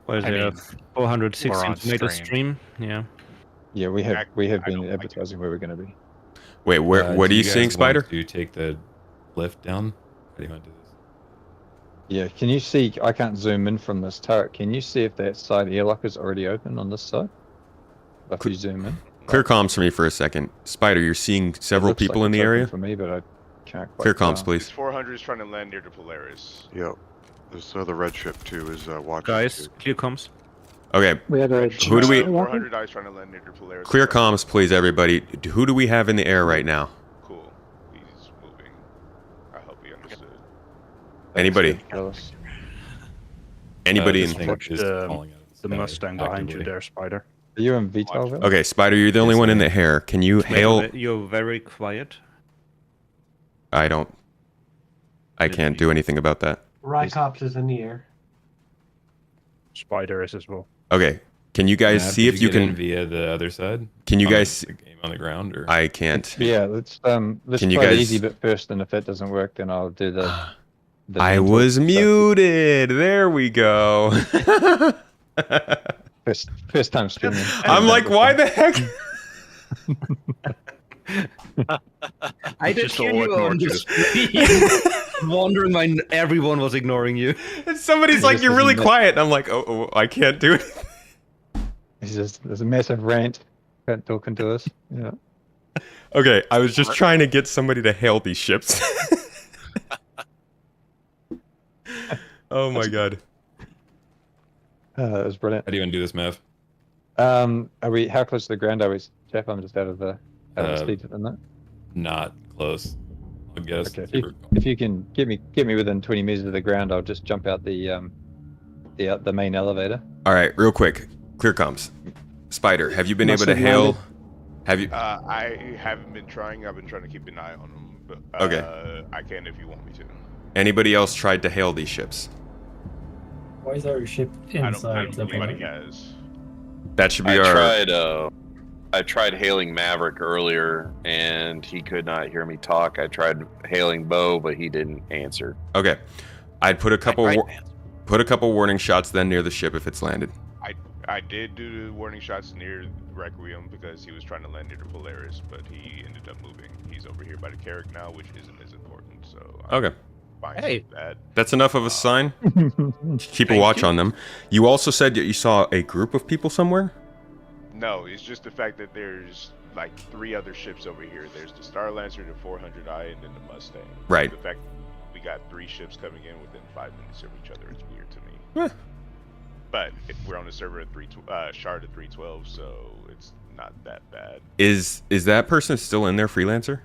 I they mean, have 416 we're on made a stream. stream. Yeah. Yeah, we have I been don't advertising where we're going to be. Wait, where? What do are you guys seeing, want Spider? to take the lift down? How do you want to do this? Yeah, can you see? I can't zoom in from this turret. Can you see if that side airlock is already open on this side? If you zoom in. Clear comms for me for a second. Spider, you're seeing several Looks like people in it's the open area? for me, but I can't quite Clear comms, tell. please. This 400 is trying to land near the Polaris. Yep. This other red ship too is watching. Guys, clear comms. Okay. We have a Who do we? 400 eyes trying to land near the Polaris. Clear comms, please, everybody. Who do we have in the air right now? Cool. He's moving. I hope he understood. Anybody? Anybody this in? thing is falling out of The sky Mustang behind you actively. there, Spider. Are you in VTOL? Okay, Spider, you're the only one in the air. Can you hail? You're very quiet. I don't. I can't do anything about that. Rycops is in the air. Spider is as well. Okay. Can you guys Matt, see did if you get in can? via the other side? Can you On guys? the game on the ground or? I can't. Yeah, let's Can try you the guys- easy bit first, and if that doesn't work, then I'll do the. I mental was stuff. muted. There we go. First time streaming. I'm like, why the heck? I did Just hear all you on ignored the you. stream. Wondering why everyone was ignoring you. And somebody's like, you're really quiet. And I'm like, oh, I can't do it. It's just there's a massive rant talking to us. Yeah. Okay, I was just trying to get somebody to hail these ships. Oh my god. That was brilliant. How do you want to do this, Mav? Are we? How close to the ground are we, Jeff? I'm just out of the Uh, seat at the minute. Not close. I guess. Okay. If you can get me within 20 meters of the ground, I'll just jump out the main elevator. All right, real quick. Clear comms. Spider, have you been able to hail? Have you? I haven't been trying. I've been trying to keep an eye on them. But, Okay. I can if you want me to. Anybody else tried to hail these ships? Why is there a ship I don't inside the think anybody building? has. That should be I our. tried I tried hailing Maverick earlier, and he could not hear me talk. I tried hailing Bo, but he didn't answer. Okay, I'd put a couple warning shots then near the ship if it's landed. I did do the warning shots near Requiem because he was trying to land near the Polaris, but he ended up moving. He's over here by the Carrick now, which isn't as important. So Okay. Hey, that. That's enough of a sign. Keep a watch on them. You also said that you saw a group of people somewhere? No, it's just the fact that there's like 3 other ships over here. There's the Star Lancer, the 400i, and then the Mustang. Right. The fact we got 3 ships coming in within 5 minutes of each other is weird to me. But we're on the server at Shard at 312, so it's not that bad. Is that person still in there, Freelancer?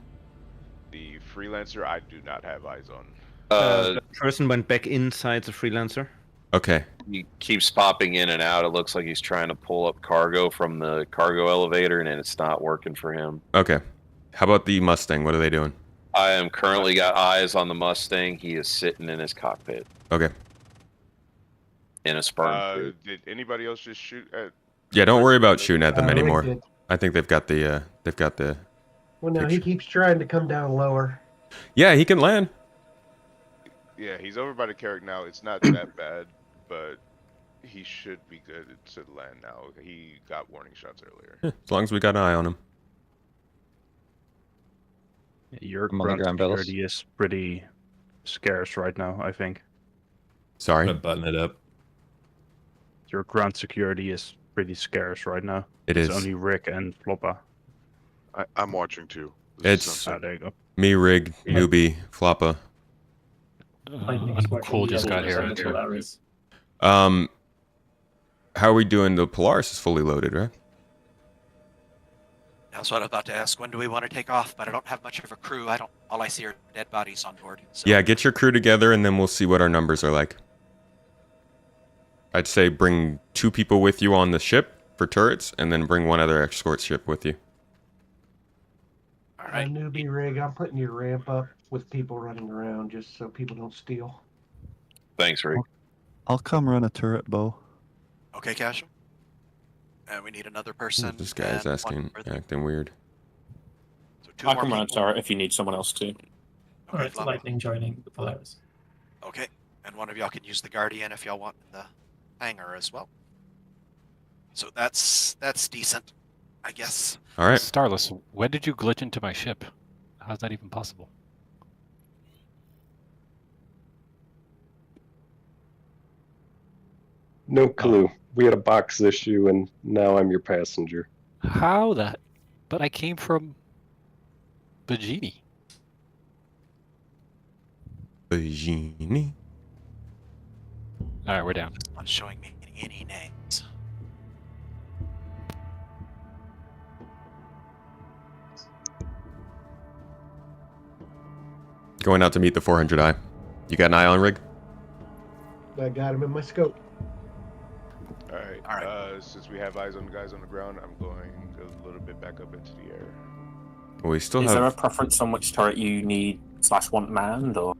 The Freelancer, I do not have eyes on. The person went back inside the Freelancer. Okay. He keeps popping in and out. It looks like he's trying to pull up cargo from the cargo elevator, and it's not working for him. Okay. How about the Mustang? What are they doing? I am currently got eyes on the Mustang. He is sitting in his cockpit Okay. in a sperm. Did anybody else just shoot at? Yeah, don't worry about shooting at them Rick anymore. did. I think they've got the Well, no, he keeps trying to come down lower. Yeah, he can land. Yeah, he's over by the Carrick now. It's not that bad, but he should be good to land now. He got warning shots earlier. As long as we got an eye on him. Your I'm on the ground ground, Bellis. security is pretty scarce right now, I think. Sorry. I'm gonna button it up. Your ground security is pretty scarce right now. It It's is. only Rick and Floppa. I'm watching too. It's there you go. me, Rig, Newbie, Floppa. Cool just got here too. How are we doing? The Polaris is fully loaded, right? That's what I was about to ask. When do we want to take off? But I don't have much of a crew. All I see are dead bodies on board. So. Yeah, get your crew together and then we'll see what our numbers are like. I'd say bring 2 people with you on the ship for turrets and then bring 1 other escort ship with you. All right. Newbie rig, I'm putting your ramp up with people running around just so people don't steal. Thanks, Rick. I'll come run a turret, Bo. Okay, Casual. And we need another person. This guy's and acting weird. So 2 I more can run a people. turret if you need someone else to. Alright, Lightning joining the Polaris. Okay, and one of y'all can use the Guardian if y'all want the hangar as well. So that's decent, I guess. All right. Starless, when did you glitch into my ship? How's that even possible? No clue. We had a box issue, and now I'm your passenger. How that? But I came from Bajini. Bajini? Alright, we're down. Not showing me any names. Going out to meet the 400i. You got an eye on Rig? I got him in my scope. All right. Since we have eyes on the guys on the ground, I'm going a little bit back up into the air. Well, we still Is there a have... preference on which turret you need / want manned, or?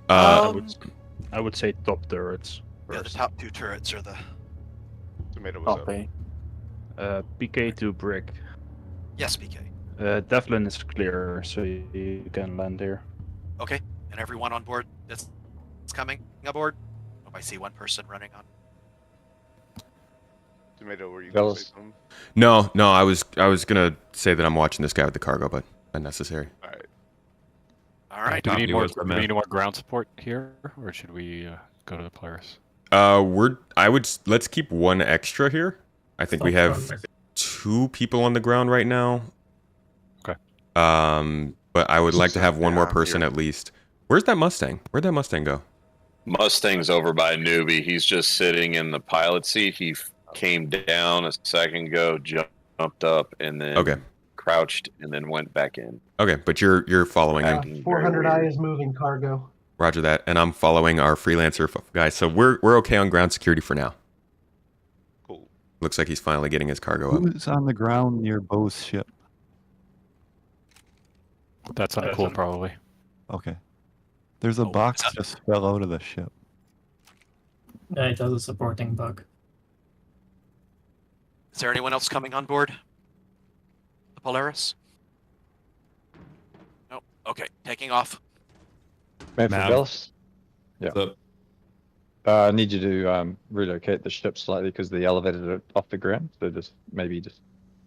I would say top turrets. Yeah, the top 2 turrets are the. Tomato was Copy. PK to Brick. Yes, PK. Devlin is clear, so you can land there. Okay, and everyone on board that's coming aboard. Oh, I see one person running on. Tomato, were you going to say something? No, I was gonna say that I'm watching this guy with the cargo, but unnecessary. All right. All right. Do we need more? yours, Do we need more ground support here, or should we go to the Polaris? Let's keep 1 extra here. I think we have 2 people on the ground right now. Okay. But I would like to have 1 more person at least. Where's that Mustang? Where'd that Mustang go? Mustang's over by Newbie. He's just sitting in the pilot seat. He came down a second ago, jumped up, and then crouched, and then went back in. Okay, but you're following him. 400i is moving cargo. Roger that, and I'm following our freelancer guys. So we're okay on ground security for now. Cool. Looks like he's finally getting his cargo up. Who's on the ground near Bo's ship? That's uncool, probably. Okay. There's a box just fell out of the ship. Yeah, it has a supporting bug. Is there anyone else coming on board? The Polaris? No. Okay, taking off. Man for Mav. Bells? Yeah. What's up? I need you to relocate the ship slightly because they elevated it off the ground. So just maybe just.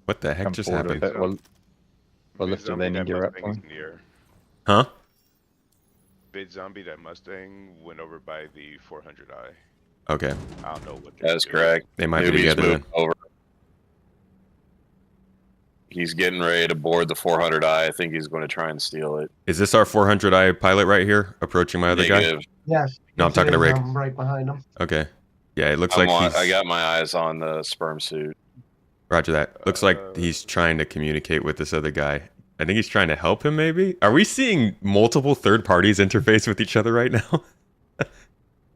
What the heck come just forward a happened? bit, or lift your landing gear up. Mustang is near. Huh? Big Zombie, that Mustang went over by the 400i. Okay. I don't know what they're That's doing. correct. They might be Newbie's together then. moved over. He's getting ready to board the 400i. I think he's going to try and steal it. Is this our 400i pilot right here approaching my other guy? Negative. Yes. No, I'm talking to Rick. I'm right behind him. Okay. Yeah, it looks I'm like on- he's... I got my eyes on the sperm suit. Roger that. Looks like he's trying to communicate with this other guy. I think he's trying to help him, maybe? Are we seeing multiple third parties interface with each other right now?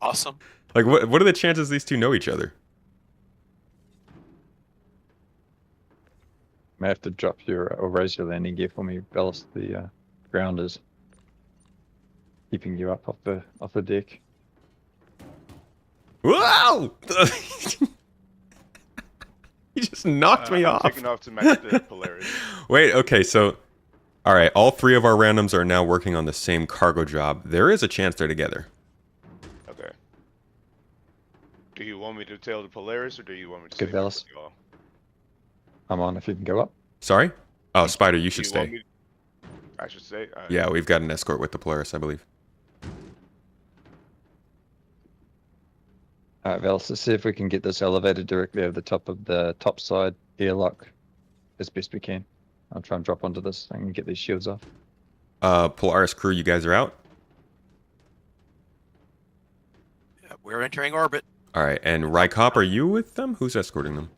Awesome. Like, what are the chances these two know each other? May have to drop your or raise your landing gear for me, Bellis. The ground is keeping you up off the deck. Whoa! He just knocked me I'm off. taking off to match the Polaris. Wait, okay, so... Alright, all three of our randoms are now working on the same cargo job. There is a chance they're together. Okay. Do you want me to tail the Polaris, or do you want me to Good, stay Bellis. with y'all? I'm on if you can go up. Sorry? Oh, Spider, you should Do want stay. me- I should stay? Alright. Yeah, we've got an escort with the Polaris, I believe. Alright, Bellis, let's see if we can get this elevated directly over the top of the top side airlock as best we can. I'll try and drop onto this thing and get these shields off. Polaris crew, you guys are out? Yeah, we're entering orbit. Alright, and Rykop, are you with them? Who's escorting them?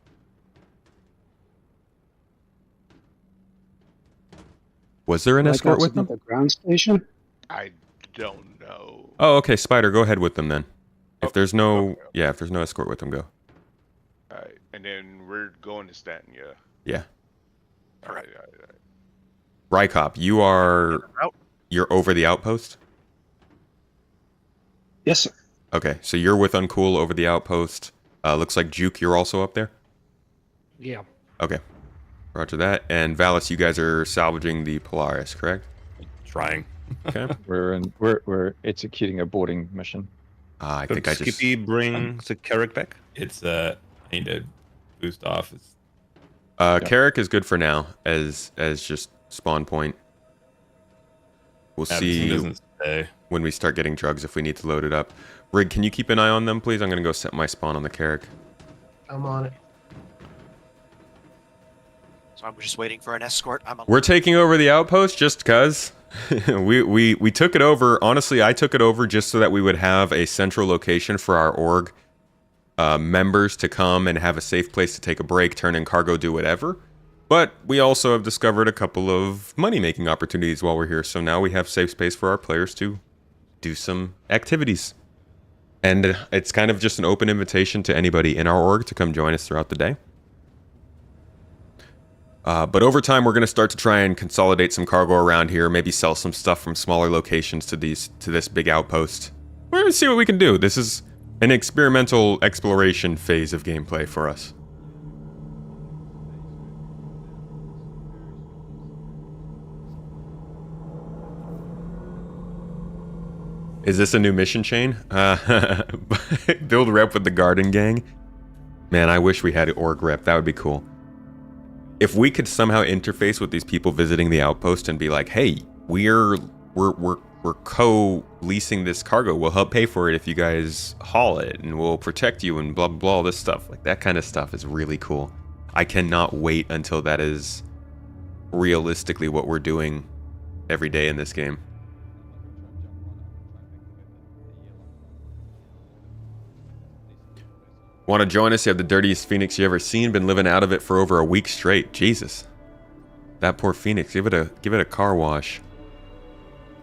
Was there an escort with them? The ground station? I don't know. Oh, okay, Spider, go ahead with them then. If there's no... Yeah, if there's no escort with them, go. Alright, and then we're going to Stanton, yeah. Yeah. Alright. Rykop, you are... You're over the outpost? Yes, sir. Okay, so you're with Uncool over the outpost. Looks like Juke, you're also up there? Yeah. Okay. Roger that. And Valis, you guys are salvaging the Polaris, correct? Trying. Okay. We're executing a boarding mission. I Could think I just... Skippy bring the Carrack back? It's I need to boost off. It's Carrick is good for now as just spawn point. We'll see doesn't stay. when we start getting drugs if we need to load it up. Rig, can you keep an eye on them, please? I'm going to go set my spawn on the Carrick. I'm on it. So I'm just waiting for an escort. We're taking over the outpost just because. we took it over. Honestly, I took it over just so that we would have a central location for our org members to come and have a safe place to take a break, turn in cargo, do whatever. But we also have discovered a couple of money-making opportunities while we're here. So now we have safe space for our players to do some activities. And it's kind of just an open invitation to anybody in our org to come join us throughout the day. But over time, we're going to start to try and consolidate some cargo around here, maybe sell some stuff from smaller locations to this big outpost. We're going to see what we can do. This is an experimental exploration phase of gameplay for us. Is this a new mission chain? Build rep with the garden gang? Man, I wish we had an org rep. That would be cool. If we could somehow interface with these people visiting the outpost and be like, hey, we're co-leasing this cargo. We'll help pay for it if you guys haul it, and we'll protect you and blah, blah, blah, all this stuff. Like, that kind of stuff is really cool. I cannot wait until that is realistically what we're doing every day in this game. Want to join us? You have the dirtiest Phoenix you ever seen. Been living out of it for over a week straight. Jesus. That poor Phoenix. Give it a car wash.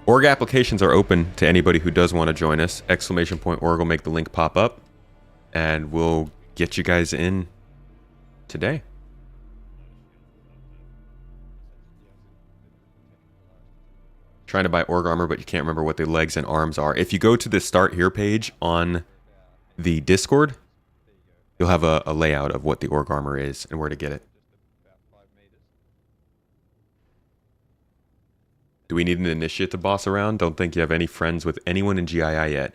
Org applications are open to anybody who does want to join us. ! Org will make the link pop up. And we'll get you guys in today. Trying to buy org armor, but you can't remember what the legs and arms are. If you go to the Start Here page on the Discord, You'll have a layout of what the org armor is and where to get it. Do we need an initiate to boss around? Don't think you have any friends with anyone in GII yet.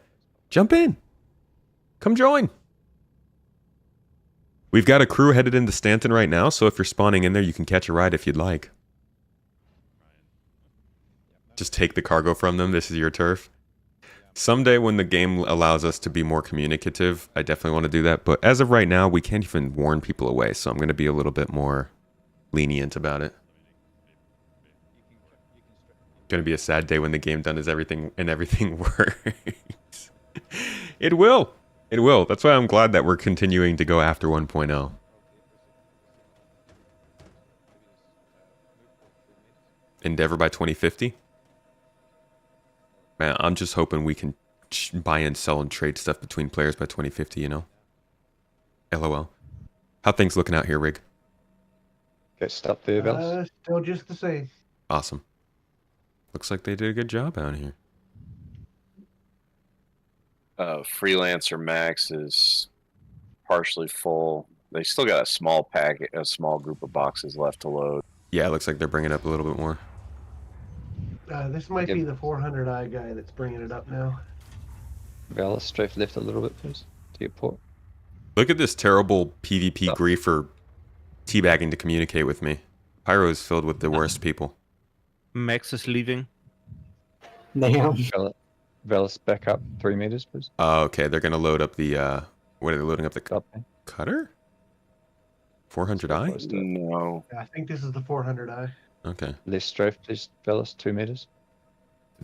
Jump in. Come join. We've got a crew headed into Stanton right now, so if you're spawning in there, you can catch a ride if you'd like. Just take the cargo from them. This is your turf. Someday when the game allows us to be more communicative, I definitely want to do that. But as of right now, we can't even warn people away, so I'm going to be a little bit more lenient about it. Going to be a sad day when the game done is everything and everything works. It will. It will. That's why I'm glad that we're continuing to go after 1.0. Endeavor by 2050. Man, I'm just hoping we can buy and sell and trade stuff between players by 2050, you know? LOL. How things looking out here, Rig? Get stuck there, Bells. Still just the same. Awesome. Looks like they did a good job out here. Freelancer Max is partially full. They still got a small packet, a small group of boxes left to load. Yeah, it looks like they're bringing it up a little bit more. This might be the 400i guy that's bringing it up now. Velas, strafe left a little bit, please, to your port. Look at this terrible PvP griefer teabagging to communicate with me. Pyro is filled with the worst people. Max is leaving. Damn. Velas, back up 3 meters, please. Oh, okay. They're going to load up the... what are they loading up? The cutter? 400i? No. I think this is the 400i. Okay. Left strafe, please, Velas, 2 meters.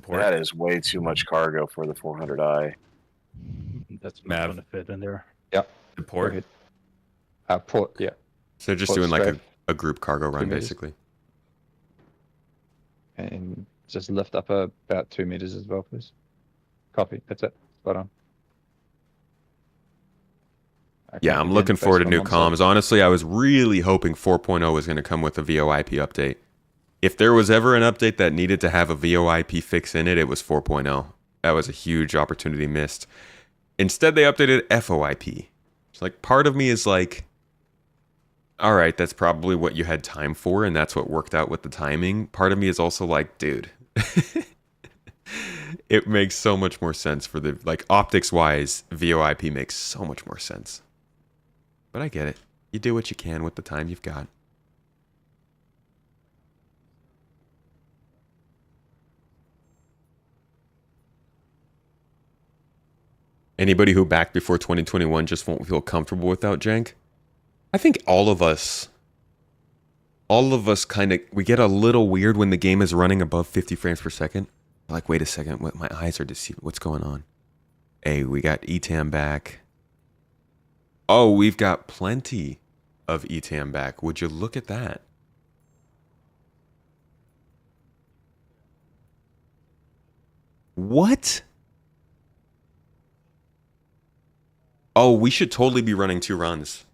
That is way too much cargo for the 400i. That's not going to fit in there. Yep. The port? Port, yeah. So they're just Port doing like strafe. a group cargo run, 2 meters. basically. And just lift up about 2 meters as well, please. Copy. That's it. Spot on. Yeah, I'm looking forward to new comms. Honestly, I was really hoping 4.0 was going to come with a VoIP update. If there was ever an update that needed to have a VoIP fix in it, it was 4.0. That was a huge opportunity missed. Instead, they updated FOIP. It's like, part of me is like, all right, that's probably what you had time for, and that's what worked out with the timing. Part of me is also like, dude, it makes so much more sense for the, like, optics-wise, VoIP makes so much more sense. But I get it. You do what you can with the time you've got. Anybody who backed before 2021 just won't feel comfortable without jank? I think all of us kind of, we get a little weird when the game is running above 50 frames per second. Like, wait a second, my eyes are deceiving. What's going on? Hey, we got ETAM back. Oh, we've got plenty of ETAM back. Would you look at that? What? Oh, we should totally be running 2 runs.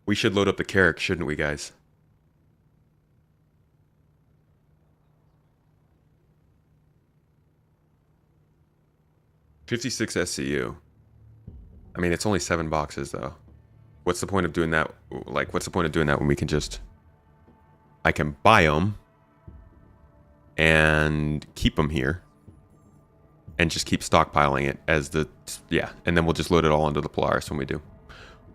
We should load up the Carrick, shouldn't we, guys? $56 SCU. I mean, it's only 7 boxes, though. What's the point of doing that? Like, what's the point of doing that when we can just... I can buy them and keep them here and just keep stockpiling it as the... Yeah, and then we'll just load it all into the Polaris when we do.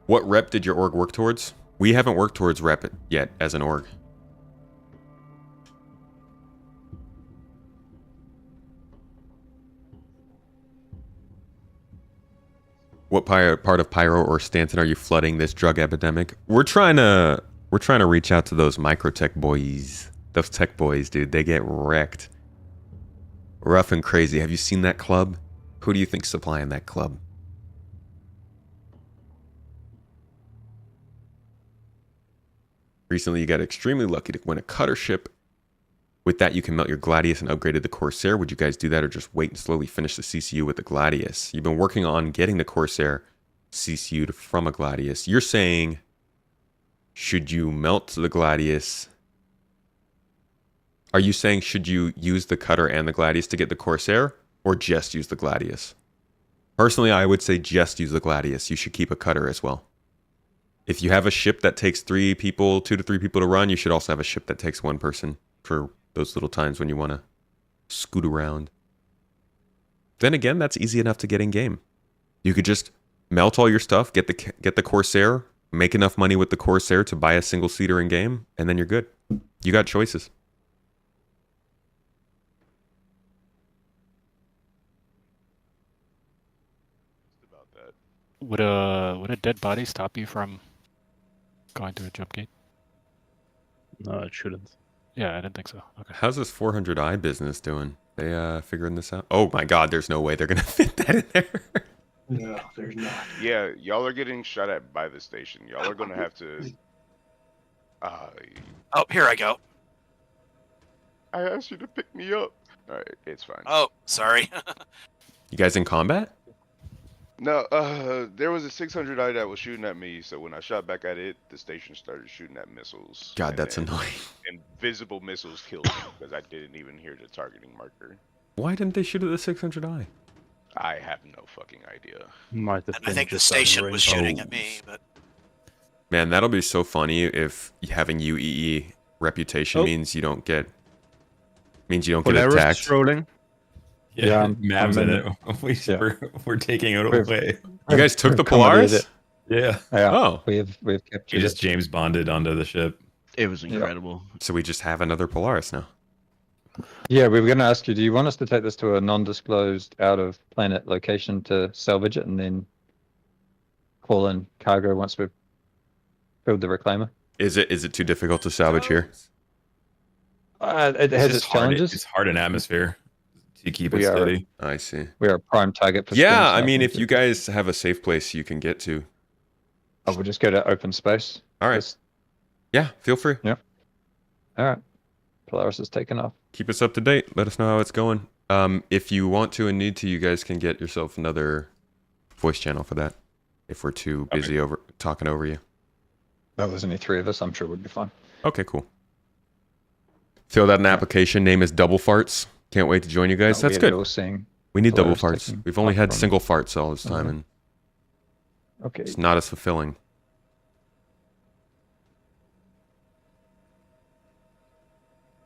What rep did your org work towards? We haven't worked towards rep yet as an org. What part of Pyro or Stanton are you flooding this drug epidemic? We're trying to reach out to those microtech boys. Those tech boys, dude. They get wrecked. Rough and crazy. Have you seen that club? Who do you think's supplying that club? Recently, you got extremely lucky to win a cutter ship. With that, you can melt your Gladius and upgraded the Corsair. Would you guys do that or just wait and slowly finish the CCU with the Gladius? You've been working on getting the Corsair CCU'd from a Gladius. You're saying, should you melt the Gladius? Are you saying, should you use the cutter and the Gladius to get the Corsair? Or just use the Gladius? Personally, I would say just use the Gladius. You should keep a cutter as well. If you have a ship that takes 2 to 3 people to run, you should also have a ship that takes 1 person for those little times when you want to scoot around. Then again, that's easy enough to get in game. You could just melt all your stuff, get the Corsair, make enough money with the Corsair to buy a single-seater in game, and then you're good. You got choices. Would a dead body stop you from going to a jump gate? No, it shouldn't. Yeah, I didn't think so. Okay. How's this 400i business doing? They figuring this out? Oh my god, there's no way they're gonna fit that in there. No, there's not. Yeah, y'all are getting shot at by the station. Y'all are gonna have to. Oh, here I go. I asked you to pick me up. All right, it's fine. Oh, sorry. You guys in combat? No, there was a 600i that was shooting at me, so when I shot back at it, the station started shooting at missiles. God, that's annoying. Invisible missiles killed me because I didn't even hear the targeting marker. Why didn't they shoot at the 600i? I have no fucking idea. Might have And I been think the just out of station range. was shooting at me, but Man, that'll be so funny if having UEE reputation means you don't get Polaris attacked. trolling. Yeah, I'm Mav's in in it. We're taking it away. You guys took the We've accommodated Polaris? it. Yeah. Oh. We've He captured just it. James Bonded onto the ship. It was incredible. So we just have another Polaris now. Yeah, we were going to ask you, do you want us to take this to a non-disclosed out-of-planet location to salvage it and then call in cargo once we've filled the reclaimer? Is it too difficult to salvage here? It has its challenges. It's hard in atmosphere to keep it We are- steady. I see. We are a prime target for Yeah, spin I mean, sniping. if you guys have a safe place you can get to. Oh, we'll just go to open space. All right. Just- Yeah, feel free. Yeah. All right. Polaris is taken off. Keep us up to date. Let us know how it's going. If you want to and need to, you guys can get yourself another voice channel for that. If we're too busy talking over you. That was only 3 of us. I'm sure we'd be fine. Okay, cool. Filled out an application. Name is Double Farts. Can't wait to join you guys. That's good. We need double Polaris farts. taking We've only off had from- single farts all this time, and Okay. it's not as fulfilling.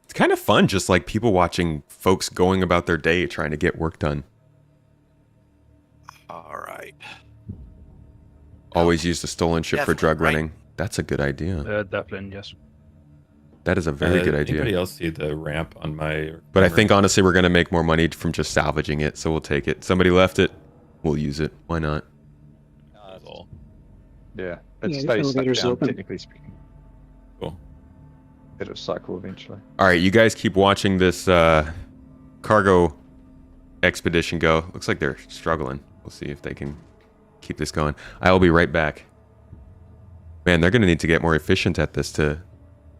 It's kind of fun, just like people watching folks going about their day trying to get work done. all right. Always use the stolen ship for Definitely, drug right. running. That's a good idea. Devlin, yes. That is a very good idea. Anybody else see the ramp on my? But I think honestly we're gonna make more money from just salvaging it, so we'll take it. Somebody left it, we'll use it. Why not? That's all. Yeah. Yeah, It the stays stuck elevator's down, open. technically speaking. Cool. It'll cycle eventually. All right, you guys keep watching this cargo expedition go. Looks like they're struggling. We'll see if they can keep this going. I will be right back. Man, they're gonna need to get more efficient at this to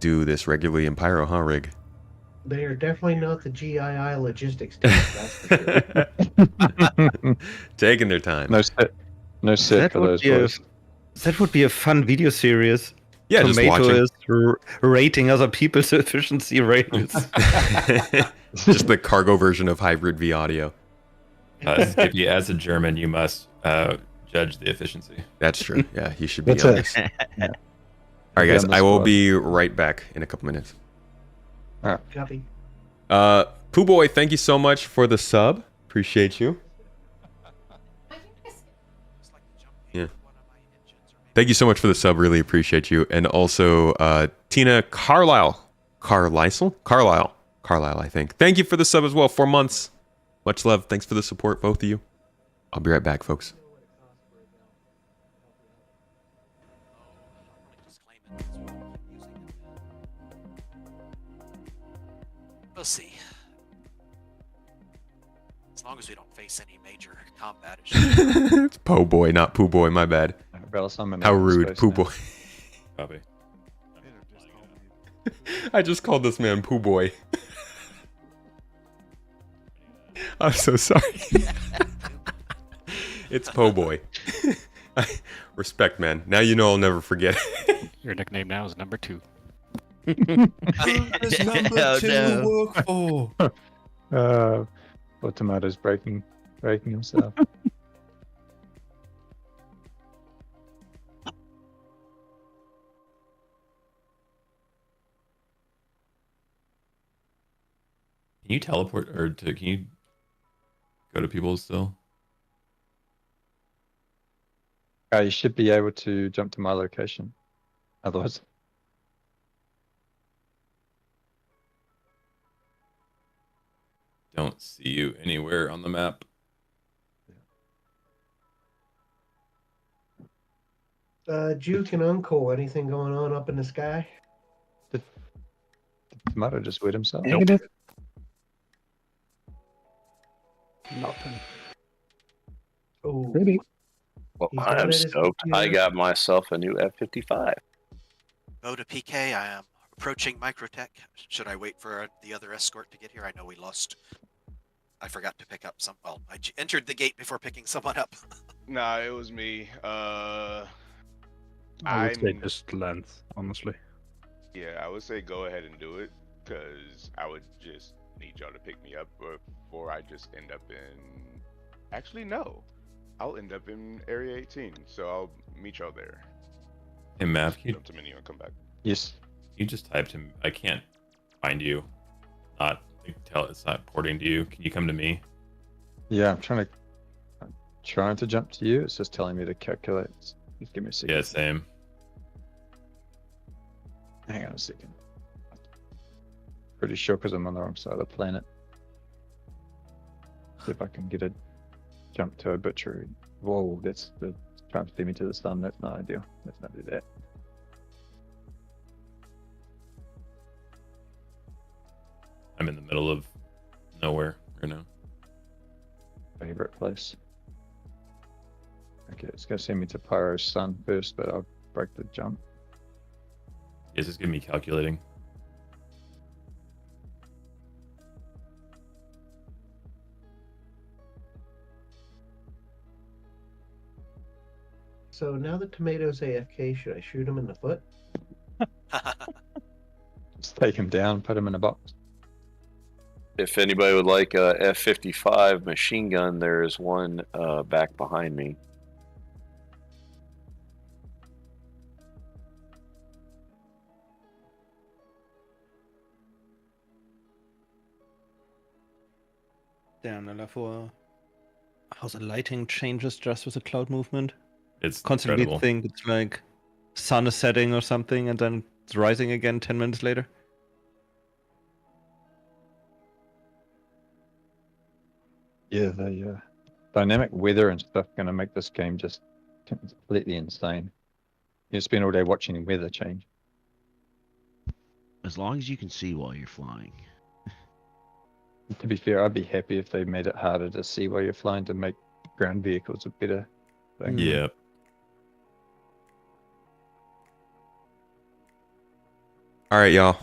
do this regularly in Pyro, huh, Rig? They are definitely not the GII logistics team, that's for sure. Taking their time. No sit for those boys. That would be a fun video series. Yeah, just Tomato watching. is rating other people's efficiency ratings. Just the cargo version of Hybrid V audio. Skippy, as a German, you must judge the efficiency. That's troo. Yeah, he should be That's on it. this. All right, guys, Be on the I will squad. be right back in a couple minutes. Copy. Pooh Boy, thank you so much for the sub. Appreciate you. Yeah. Thank you so much for the sub. Really appreciate you. And also, Tina Carlisle, I think. Thank you for the sub as well. 4 months. Much love. Thanks for the support, both of you. I'll be right back, folks. We'll see. As long as we don't face any major combat issues. It's Po Boy, not Pooh Boy. My bad. How rude, Pooh Boy. Copy. I just called this man Pooh Boy. I'm so sorry. It's Po Boy. Respect, man. Now you know I'll never forget. Your nickname now is number 2. Poor Tomato's breaking himself. you teleport or can you go to people still? You should be able to jump to my location. Otherwise, Don't see you anywhere on the map. Juke and Uncle, anything going on up in the sky? the tomato just wet himself. Negative. Nothing. Oh, Maybe. Well, He's I down am at his stoked. I computer. got myself a new F-55. Go to PK. I am approaching Microtech. Should I wait for the other escort to get here? I know we lost. I forgot to pick up some. Well, I entered the gate before picking someone up. Nah, it was me. I would say I'm just land, honestly. Yeah, I would say go ahead and do it, because I would just need y'all to pick me up before I just end up in... Actually, no. I'll end up in Area 18, so I'll meet y'all there. Hey, Mav, can you, Jump to menu and come back. Yes. you just typed him. I can't find you. Not tell it's not porting to you. Can you come to me? Yeah, I'm trying to jump to you. It's just telling me to calculate. Just give me a second. Yeah, same. Hang on a second. Pretty sure because I'm on the wrong side of the planet. See if I can get a jump to a butchery. Whoa, that's the trying to steer me to the sun. That's not ideal. Let's not do that. I'm in the middle of nowhere right now. Favorite place. Okay, it's gonna send me to Pyro's sun first, but I'll break the jump. Is this gonna be calculating? So now that Tomato's AFK, should I shoot him in the foot? Just take him down, put him in a box. If anybody would like a F-55 machine gun, there is one back behind me. Damn, eller for how the lighting changes just with the cloud movement. It's Constantly incredible. think it's like sun is setting or something and then it's rising again 10 minutes later. Yeah, the dynamic weather and stuff gonna make this game just completely insane. You spend all day watching weather change. As long as you can see while you're flying. To be fair, I'd be happy if they made it harder to see while you're flying to make ground vehicles a better thing. Yeah. All right, y'all.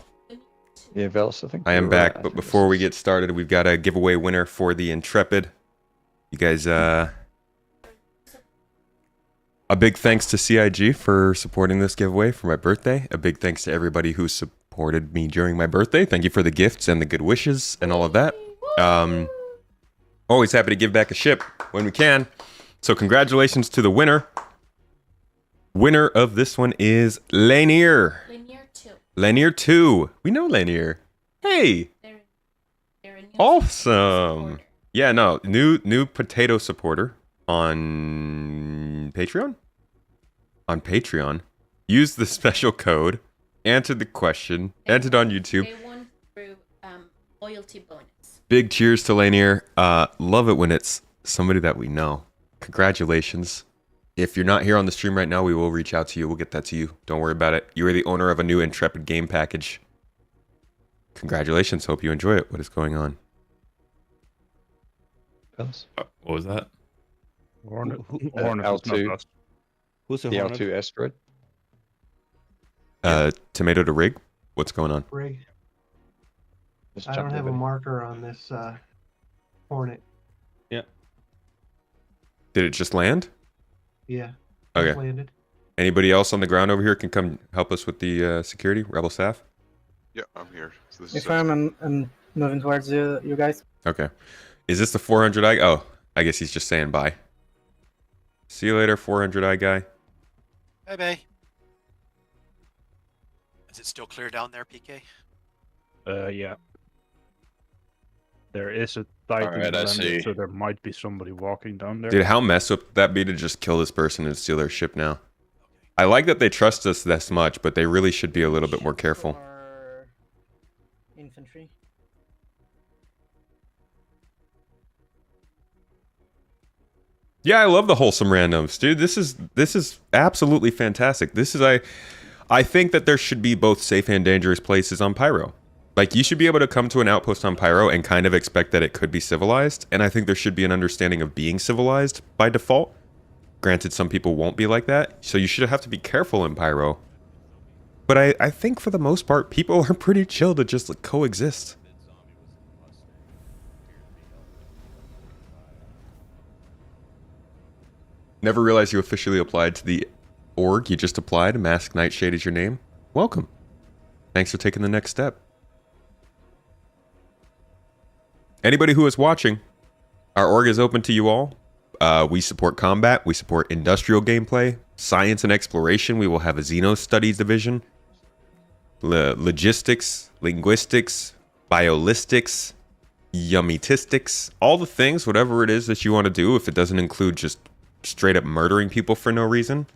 Yeah, Velis, I think I am you're back, right. but before we get started, we've got a giveaway winner for the Intrepid. You guys, a big thanks to CIG for supporting this giveaway for my birthday. A big thanks to everybody who supported me during my birthday. Thank you for the gifts and the good wishes and all of that. Always happy to give back a ship when we can. So congratulations to the winner. Winner of this one is Lanier. Linear 2. Lanier 2. We know Lanier. Hey. They're a new Awesome. Yeah, no, new potato supporter on Patreon. On Patreon, use the special code, answered the question, entered on YouTube. They won through loyalty bonus. Big cheers to Lanier. Love it when it's somebody that we know. Congratulations. If you're not here on the stream right now, we will reach out to you. We'll get that to you. Don't worry about it. You are the owner of a new Intrepid game package. Congratulations. Hope you enjoy it. What is going on? Velis? What was that? Hornet is L2. not us. Who's the The Hornet? L2 asteroid. Tomato to rig. What's going on? Rig. Just I jump don't have a over. marker on this Hornet. Yeah. Did it just land? Yeah. Okay. just Landed. Anybody else on the ground over here can come help us with the security? Rebel staff? Yeah, I'm here. So this If is I'm moving towards you guys. Okay. Is this the 400 eye? Oh, I guess he's just saying bye. See you later, 400 eye guy. Bye bye. Is it still clear down there, PK? Yeah. There is a tight Alright, I see. so there might be somebody walking down there. Dude, how messed up would that be to just kill this person and steal their ship now? I like that they trust us this much, but they really should be a little bit more careful. Infantry. Yeah, I love the wholesome randoms, dude. This is absolutely fantastic. I think that there should be both safe and dangerous places on Pyro. Like, you should be able to come to an outpost on Pyro and kind of expect that it could be civilized, and I think there should be an understanding of being civilized by default. Granted, some people won't be like that, so you should have to be careful in Pyro. But I think for the most part, people are pretty chill to just like, coexist. Never realized you officially applied to the org. You just applied. Masked Nightshade is your name. Welcome. Thanks for taking the next step. Anybody who is watching, our org is open to you all. We support combat. We support industrial gameplay, science and exploration. We will have a Xeno Studies division. Logistics, linguistics, biolistics, yummitistics, all the things, whatever it is that you want to do, if it doesn't include just straight up murdering people for no reason,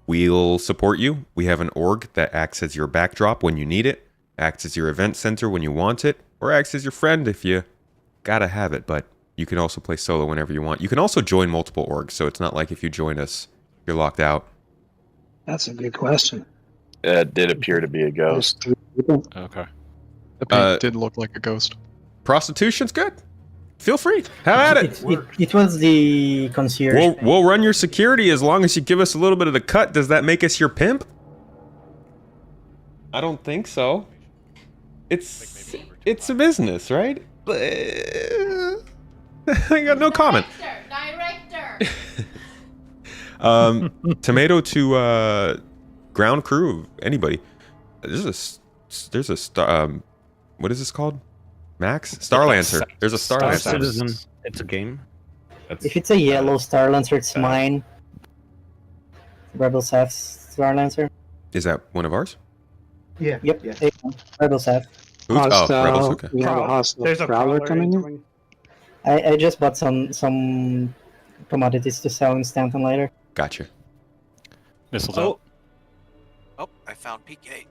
we'll support you. We have an org that acts as your backdrop when you need it, acts as your event center when you want it, or acts as your friend if you gotta have it, but you can also play solo whenever you want. You can also join multiple orgs, so it's not like if you join us, you're locked out. That's a good question. It did appear to be a ghost. Okay. The paint did look like a ghost. Prostitution's good. Feel free. Have at it. It was the concierge. We'll run your security as long as you give us a little bit of the cut. Does that make us your pimp? I don't think so. It's a business, right? I got no comment. Director. Tomato to ground crew. Anybody? There's a star. What is this called? Max? Star Lancer. There's a Star Lancer. Citizen. It's a game. If it's a yellow Star Lancer, it's mine. Rebels have Star Lancer. Is that one of ours? Yeah. Yep. Yeah. Rebels have. Rebels. Okay. We have a hostile prowler coming in. I just bought some commodities to sell in Stanton later. Gotcha. Missiles out. Oh, I found PK.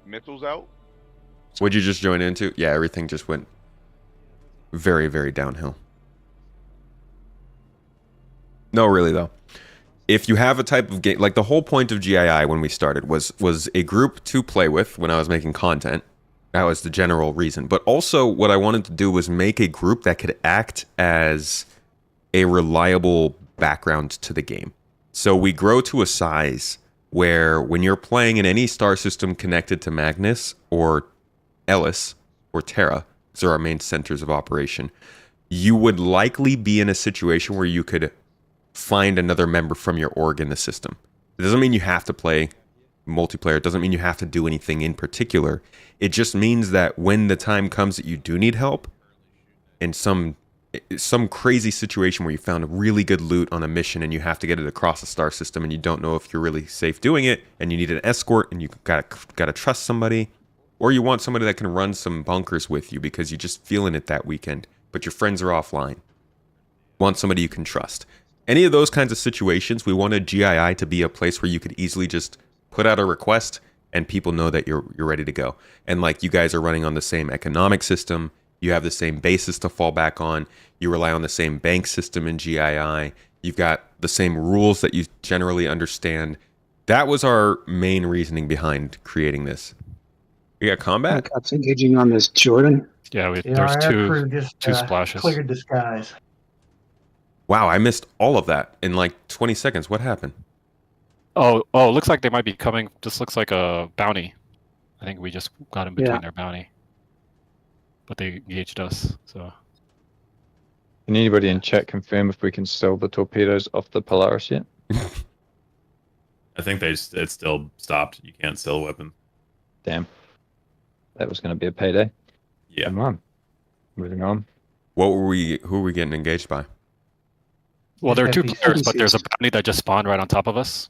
Missiles out? What'd you just join into? Yeah, everything just went very, very downhill. No, really though. If you have a type of game, like the whole point of GII when we started was a group to play with when I was making content. That was the general reason. But also what I wanted to do was make a group that could act as a reliable background to the game. So we grow to a size where when you're playing in any star system connected to Magnus or Ellis or Terra, those are our main centers of operation, you would likely be in a situation where you could find another member from your org in the system. It doesn't mean you have to play multiplayer. It doesn't mean you have to do anything in particular. It just means that when the time comes that you do need help in some crazy situation where you found really good loot on a mission and you have to get it across the star system and you don't know if you're really safe doing it and you need an escort and you gotta trust somebody, or you want somebody that can run some bunkers with you because you're just feeling it that weekend, but your friends are offline. Want somebody you can trust. Any of those kinds of situations, we wanted GII to be a place where you could easily just put out a request and people know that you're ready to go. And like you guys are running on the same economic system, you have the same basis to fall back on, you rely on the same bank system in GII, you've got the same rules that you generally understand. That was our main reasoning behind creating this. We got combat? Cops engaging on this Jordan. Yeah, Yeah, there's our crew just, two splashes. cleared the skies. Wow, I missed all of that in like 20 seconds. What happened? Oh, looks like they might be coming. This looks like a bounty. I think we just got in between their bounty. But they engaged us, so. Can anybody in chat confirm if we can sell the torpedoes off the Polaris yet? I think it's still stopped. You can't sell a weapon. Damn. That was going to be a payday. Yeah. Come on. Moving on. Who were we getting engaged by? Well, there are two players, but there's a bounty that just spawned right on top of us.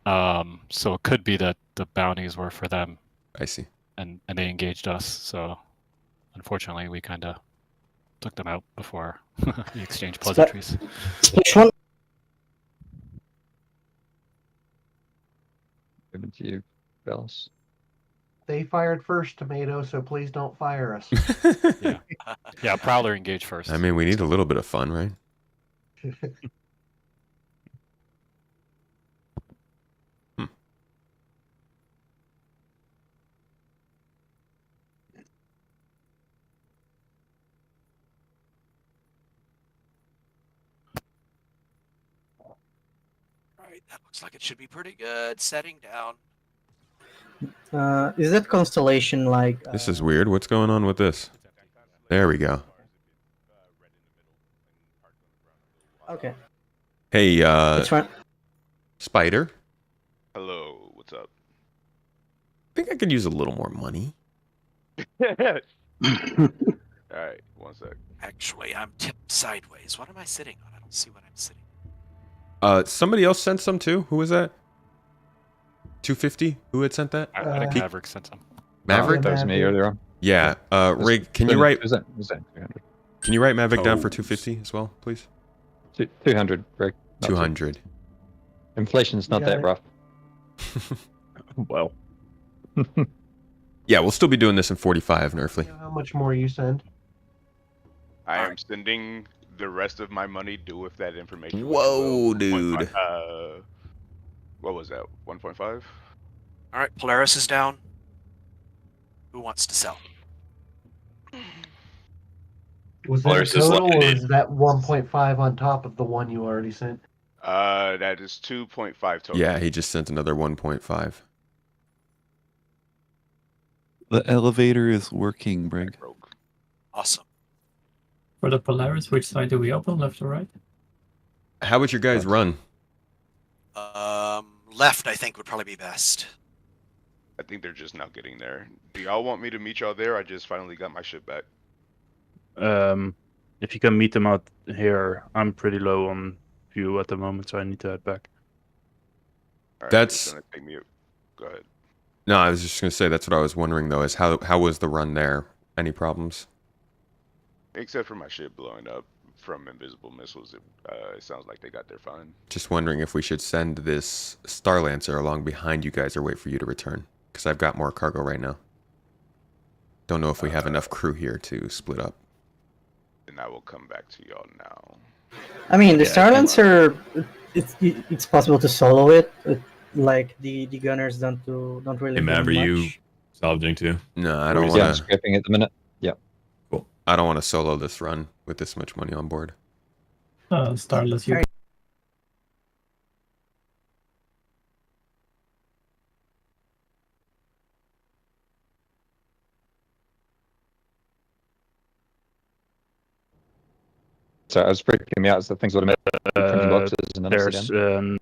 So it could be that the bounties were for them. I see. And they engaged us, so. unfortunately, we kind of took them out before we exchanged pleasantries. Which one? Given to you, Bells. They fired first, Tomato, so please don't fire us. Yeah. Yeah, Prowler engage first. I mean, we need a little bit of fun, right? Alright, that looks like it should be pretty good. Setting down. Is that constellation like? This is weird. What's going on with this? There we go. Okay. Hey, Which one? Spider. Hello, what's up? I think I could use a little more money. Alright, one sec. Actually, I'm tipped sideways. What am I sitting on? I don't see what I'm sitting. Somebody else sent some too. Who was that? 250? Who had sent that? I think Maverick sent some. Maverick? That was me earlier on. Yeah. Rig, can you write? Was that 300? Can you write Maverick down for 250 as well, please? 200, Rig. 200. Inflation's not that rough. Well. Yeah, we'll still be doing this in 45, Nerfly. How much more you send? I am sending the rest of my money. Do with that information. Whoa, dude. What was that? 1.5? Alright, Polaris is down. Who wants to sell? Was that Polaris is total, or limited. is that 1.5 on top of the one you already sent? That is 2.5 total. Yeah, he just sent another 1.5. The elevator is working, Brig. Awesome. For the Polaris, which side do we open, left or right? How would your guys run? Left, I think, would probably be best. I think they're just now getting there. Do y'all want me to meet y'all there? I just finally got my shit back. If you can meet them out here, I'm pretty low on view at the moment, so I need to head back. Alright, That's- it's gonna take me. Go ahead. No, I was just gonna say that's what I was wondering though. Is how was the run there? Any problems? Except for my shit blowing up from invisible missiles, it sounds like they got there fine. Just wondering if we should send this Star Lancer along behind you guys or wait for you to return. Because I've got more cargo right now. Don't know if we have enough crew here to split up. And I will come back to y'all now. I mean, the Star Lancer, it's possible to solo it. Like the gunners don't really. Hey, Mav, are do much. you salvaging too? No, I don't Yeah, want I'm to. scraping at the minute. Yeah. Cool. I don't want to solo this run with this much money on board. Starless, you. So I was freaking me out as the things would have made printing boxes and then upside There's down.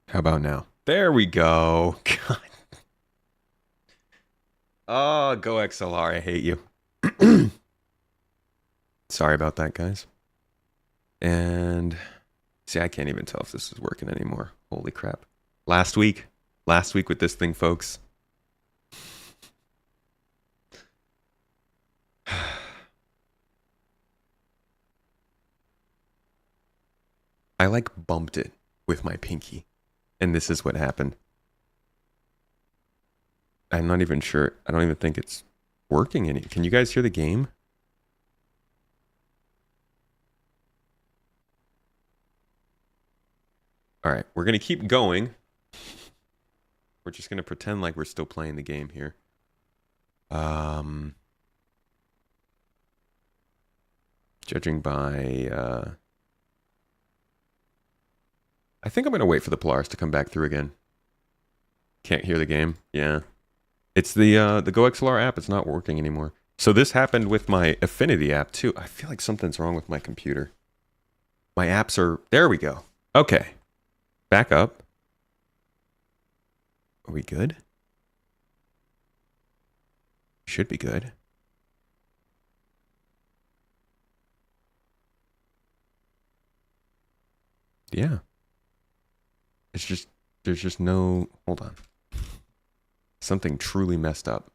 How about now? There we go. God. Oh, go XLR. I hate you. Sorry about that, guys. And see, I can't even tell if this is working anymore. Holy crap. Last week with this thing, folks. I like bumped it with my pinky. And this is what happened. I'm not even sure. I don't even think it's working any. Can you guys hear the game? All right, we're going to keep going. We're just going to pretend like we're still playing the game here. Judging by I think I'm going to wait for the Polaris to come back through again. Can't hear the game. Yeah. It's the GoXLR app. It's not working anymore. So this happened with my Affinity app too. I feel like something's wrong with my computer. My apps are... There we go. Okay. Back up. Are we good? Should be good. Yeah. It's just... There's just no... Hold on. Something truly messed up.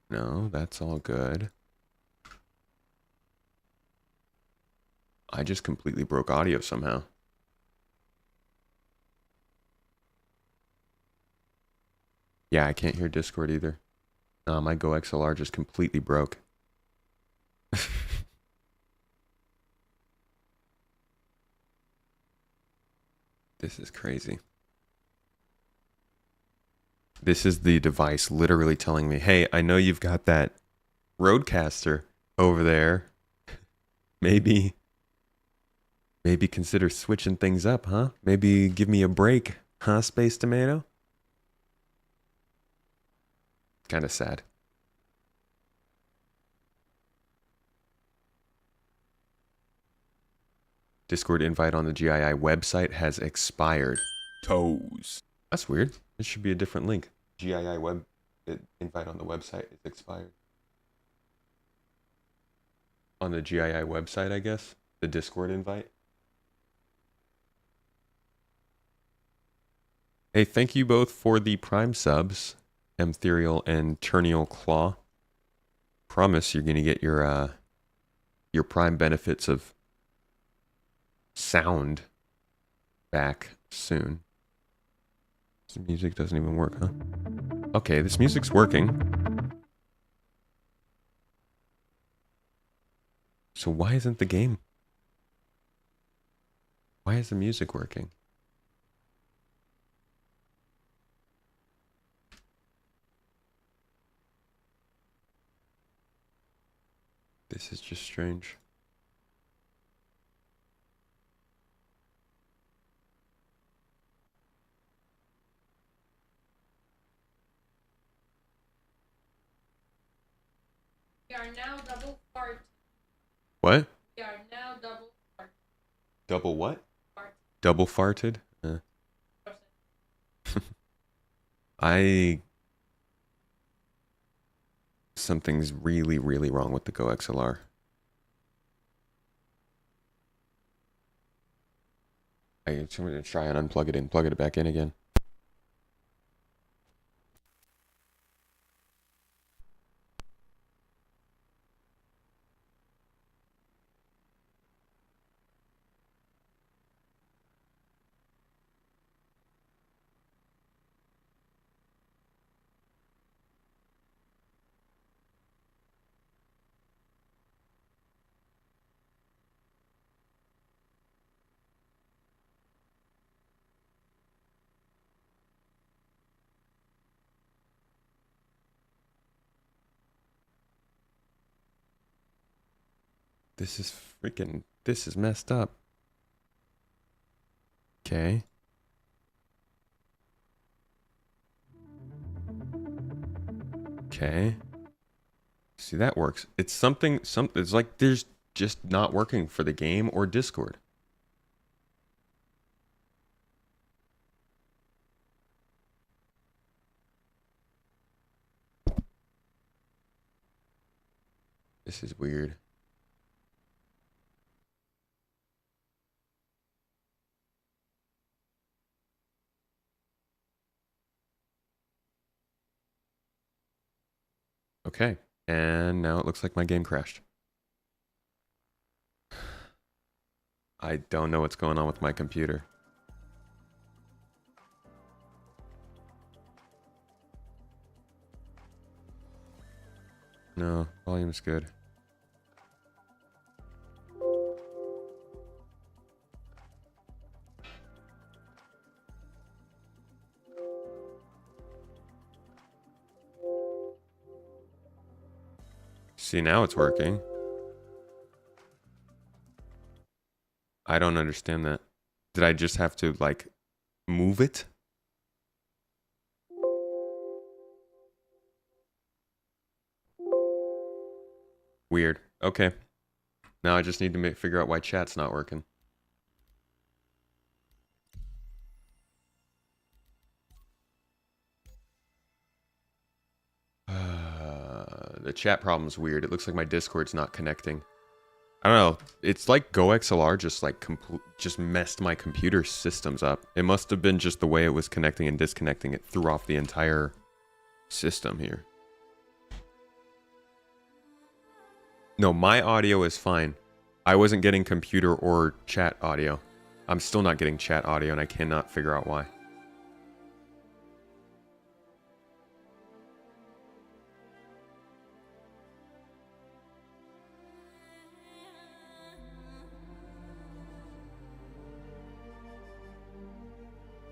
No, that's all good. I just completely broke audio somehow. Yeah, I can't hear Discord either. My GoXLR just completely broke. This is crazy. This is the device literally telling me, hey, I know you've got that Roadcaster over there. Maybe consider switching things up, huh? Maybe give me a break, huh, Space Tomato? Kind of sad. Discord invite on the GII website has expired. Toes. That's weird. It should be a different link. GII web invite on the website is expired. On the GII website, I guess. The Discord invite. Hey, thank you both for the Prime subs, Emtherial and Turnial Claw. Promise you're gonna get your Prime benefits of sound back soon. The music doesn't even work, huh? Okay, this music's working. So why isn't the game? Why is the music working? This is just strange. We are now double fart. What? We are now double fart. Double what? Fart. Double farted? Something's really, really wrong with the GoXLR. I'm going to try and unplug it and plug it back in again. This is messed up. Okay. Okay. See, that works. It's it's like there's just not working for the game or Discord. This is weird. Okay, and now it looks like my game crashed. I don't know what's going on with my computer. No, volume's good. See, now it's working. I don't understand that. Did I just have to, like, move it? Weird. Okay. Now I just need to figure out why chat's not working. The chat problem's weird. It looks like my Discord's not connecting. I don't know. It's like GoXLR just like just messed my computer systems up. It must have been just the way it was connecting and disconnecting. It threw off the entire system here. No, my audio is fine. I wasn't getting computer or chat audio. I'm still not getting chat audio and I cannot figure out why.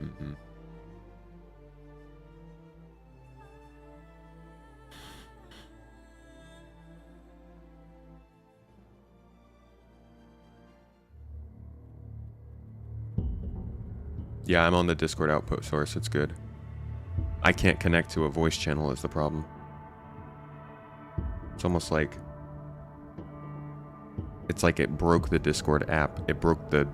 Mm-hmm. Yeah, I'm on the Discord Outpost source. It's good. I can't connect to a voice channel is the problem. It's almost like... It's like it broke the Discord app. It broke the...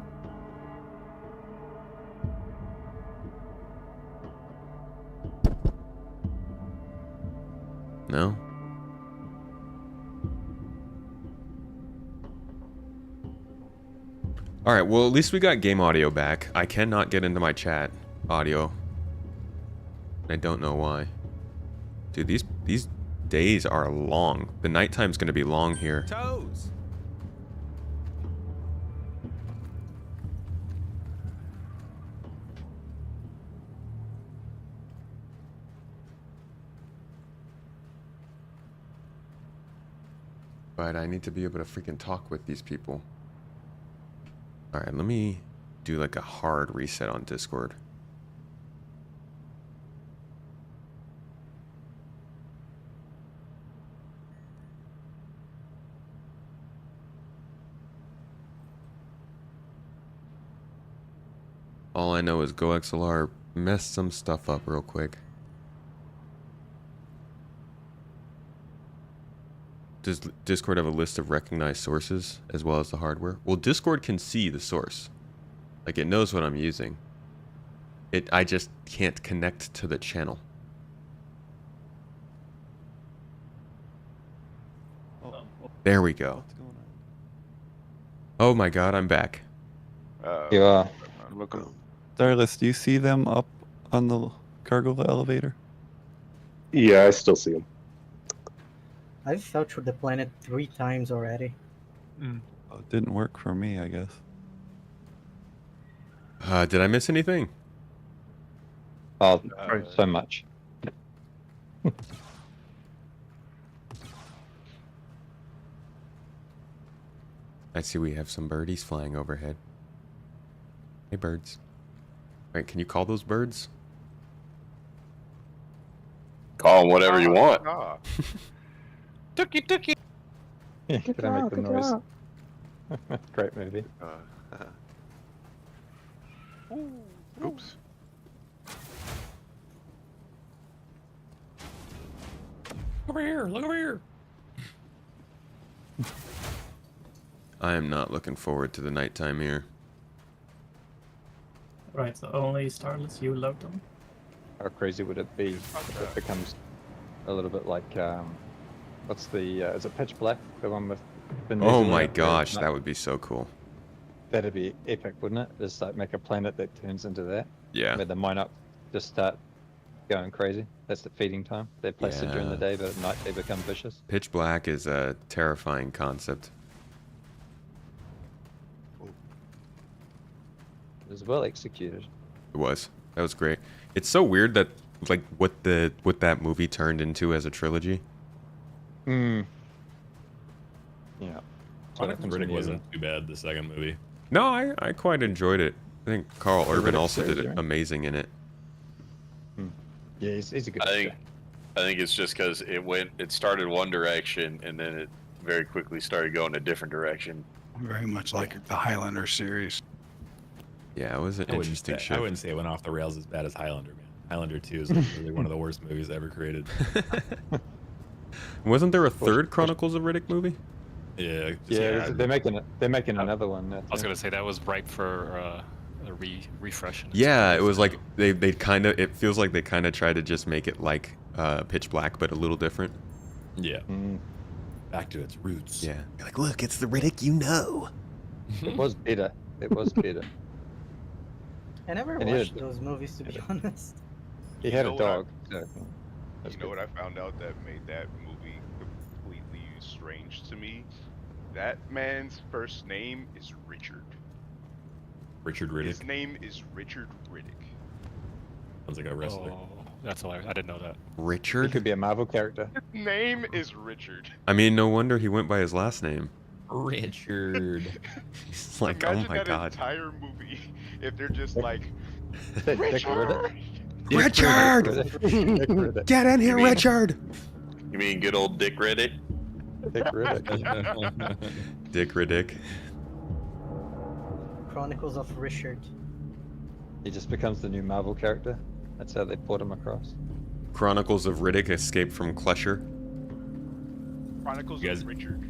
No? Alright, well at least we got game audio back. I cannot get into my chat audio. I don't know why. Dude, these days are long. The nighttime's gonna be long here. Toes. But I need to be able to freaking talk with these people. Alright, let me do like a hard reset on Discord. All I know is GoXLR messed some stuff up real quick. Does Discord have a list of recognized sources as well as the hardware? Well, Discord can see the source. Like, it knows what I'm using. I just can't connect to the channel. There we go. Oh my god, I'm back. You are. Starless, do you see them up on the cargo elevator? Yeah, I still see them. I've fell through the planet 3 times already. Oh, it didn't work for me, I guess. Did I miss anything? Oh, so much. I see we have some birdies flying overhead. Hey, birds. Alright, can you call those birds? Call them whatever you want. Tookie tookie. Can I make the noise? Great movie. Oops. Over here, look over here. I am not looking forward to the nighttime here. Right, so only Starless you load them. How crazy would it be if it becomes a little bit like, what's the, is it Pitch Black? The one with Vin Oh Diesel my in it? gosh, that would be so cool. That'd be epic, wouldn't it? Just like make a planet that turns into that. Yeah. Where the mine up just start going crazy. That's the feeding time. They're placid during the day, but at night they become vicious. Pitch Black is a terrifying concept. It was well executed. It was. That was great. It's so weird that like what that movie turned into as a trilogy. Hmm. Yeah. Quantum Critic wasn't too bad, the second movie. No, I quite enjoyed it. I think Carl Urban Riddick's also did crazy, it right? amazing in it. Yeah, he's a good I think it's just because it started one direction and then it very quickly started going a different direction. Very much like the Highlander series. Yeah, it was an interesting I shift. wouldn't say it went off the rails as bad as Highlander, man. Highlander 2 is literally one of the worst movies ever created. Wasn't there a third Chronicles of Riddick movie? Yeah. They're making another one. I was gonna say that was ripe for a refresh. Yeah, it was like they kind of. It feels like they kind of tried to just make it like Pitch Black, but a little different. Yeah. Back to its roots. Yeah. You're like, look, it's the Riddick you know. It was better. It was better. I never And he watched had- those movies, to be honest. He had a know what I- dog. So You know what I found out that made that movie completely strange to me? That man's first name is Richard. Richard Riddick. His name is Richard Riddick. Sounds like a wrestler. Oh, that's hilarious. I didn't know that. He Richard? could be a Marvel character. His name is Richard. I mean, no wonder he went by his last name. Richard. It's like, Imagine oh my that god. entire movie if they're just like Dick Richard. Richard! Get in here, Richard! You mean good old Dick Riddick? Dick Riddick. Dick Riddick. Chronicles of Richard. He just becomes the new Marvel character. That's how they put him across. Chronicles of Riddick escape from Klesher. Chronicles You guys- of Richard.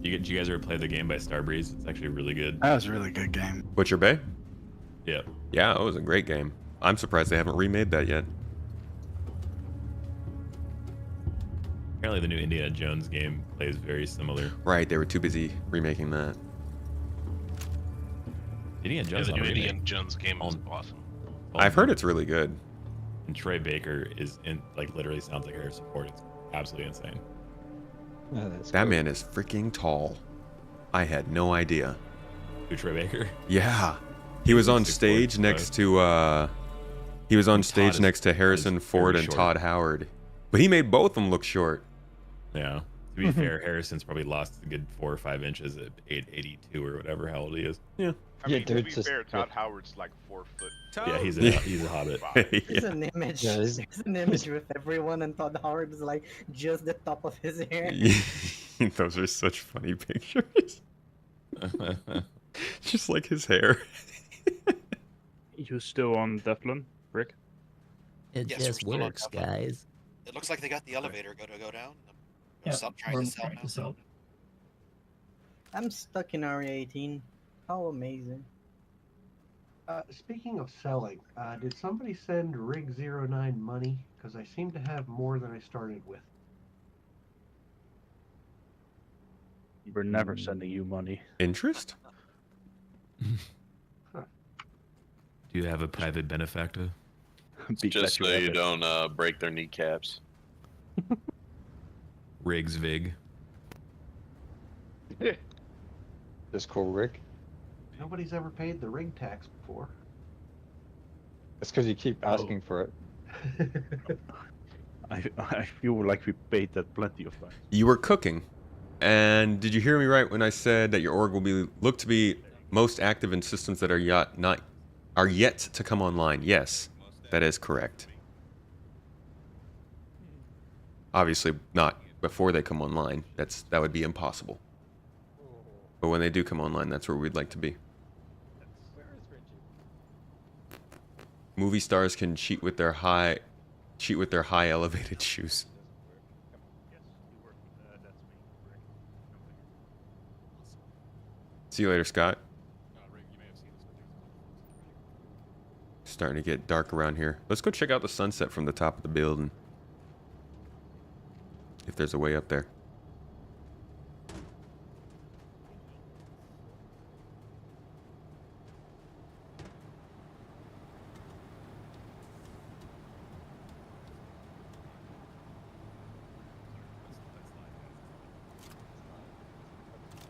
Did you guys ever play the game by Starbreeze? It's actually really good. That was a really good game. Butcher Bay? Yeah. Yeah, it was a great game. I'm surprised they haven't remade that yet. Apparently the new Indiana Jones game plays very similar. Right, they were too busy remaking that. Indiana Jones, the on new remake. Indiana Jones game is awesome. I've heard it's really good. And Troy Baker is in, like, literally sounds like Harrison Ford. It's absolutely insane. Oh, that's That cool. man is freaking tall. I had no idea. Who, Troy Baker? Yeah. He was on 6'4", stage next to he was on stage is- next to Harrison is Ford very and short. Todd Howard. But he made both of them look short. Yeah. To be fair, Harrison's probably lost a good 4 or 5 inches at 8'82" or whatever how old he is. Yeah. I mean, to be fair, Todd Howard's like 4 foot. Yeah, he's a hobbit. There's an image. Yeah, There's an image with everyone, and Todd Howard is like just the top of his hair. Those are such funny pictures. Just like his hair. You still on Devlin, Rick? It Yes, just we're still on works, Devlin. guys. It looks like they got the elevator. Go down. Yeah, Stop trying we're to sell trying now. to sell. I'm stuck in Area 18. How amazing. Speaking of selling, did somebody send Rig 09 money? Because I seem to have more than I started with. We're never sending you money. Interest? Do you have a private benefactor? Just so you don't break their kneecaps. Riggs Vig. Just call Rick. Nobody's ever paid the rig tax before. That's because you keep asking for it. I feel like we paid that plenty of times. You were cooking. And did you hear me right when I said that your org will be look to be most active in systems that are yet to come online? Yes, that is correct. Obviously not before they come online. That would be impossible. But when they do come online, that's where we'd like to be. Movie stars can cheat with their high elevated shoes. See you later, Scott. Starting to get dark around here. Let's go check out the sunset from the top of the building. If there's a way up there.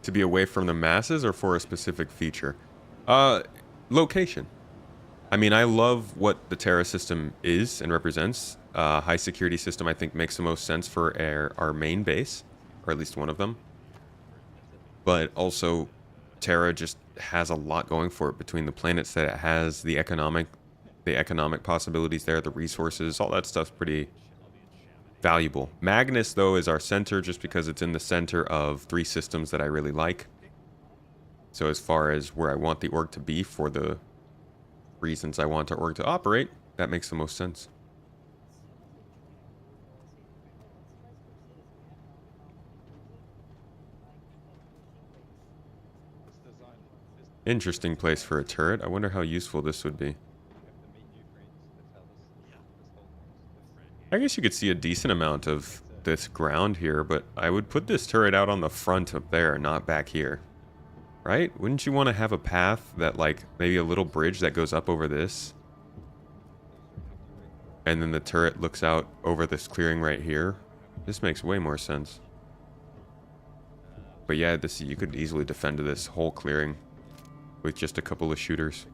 To be away from the masses or for a specific feature? Location. I mean, I love what the Terra system is and represents. High security system, I think, makes the most sense for our main base, or at least one of them. But also, Terra just has a lot going for it between the planets that it has, the economic possibilities there, the resources, all that stuff's pretty valuable. Magnus, though, is our center just because it's in the center of 3 systems that I really like. So as far as where I want the org to be for the reasons I want our org to operate, that makes the most sense. Interesting place for a turret. I wonder how useful this would be. I guess you could see a decent amount of this ground here, but I would put this turret out on the front up there, not back here. Right? Wouldn't you want to have a path that, like, maybe a little bridge that goes up over this? And then the turret looks out over this clearing right here? This makes way more sense. But yeah, this you could easily defend this whole clearing with just a couple of shooters.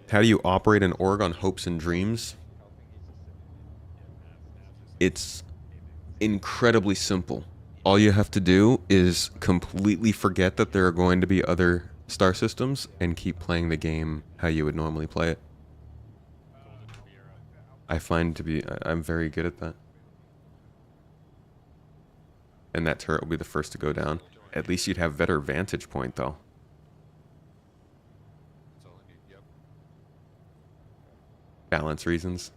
How do you operate an org on hopes and dreams? It's incredibly simple. All you have to do is completely forget that there are going to be other star systems and keep playing the game how you would normally play it. I find to be, I'm very good at that. And that turret will be the first to go down. At least you'd have better vantage point though. Balance reasons.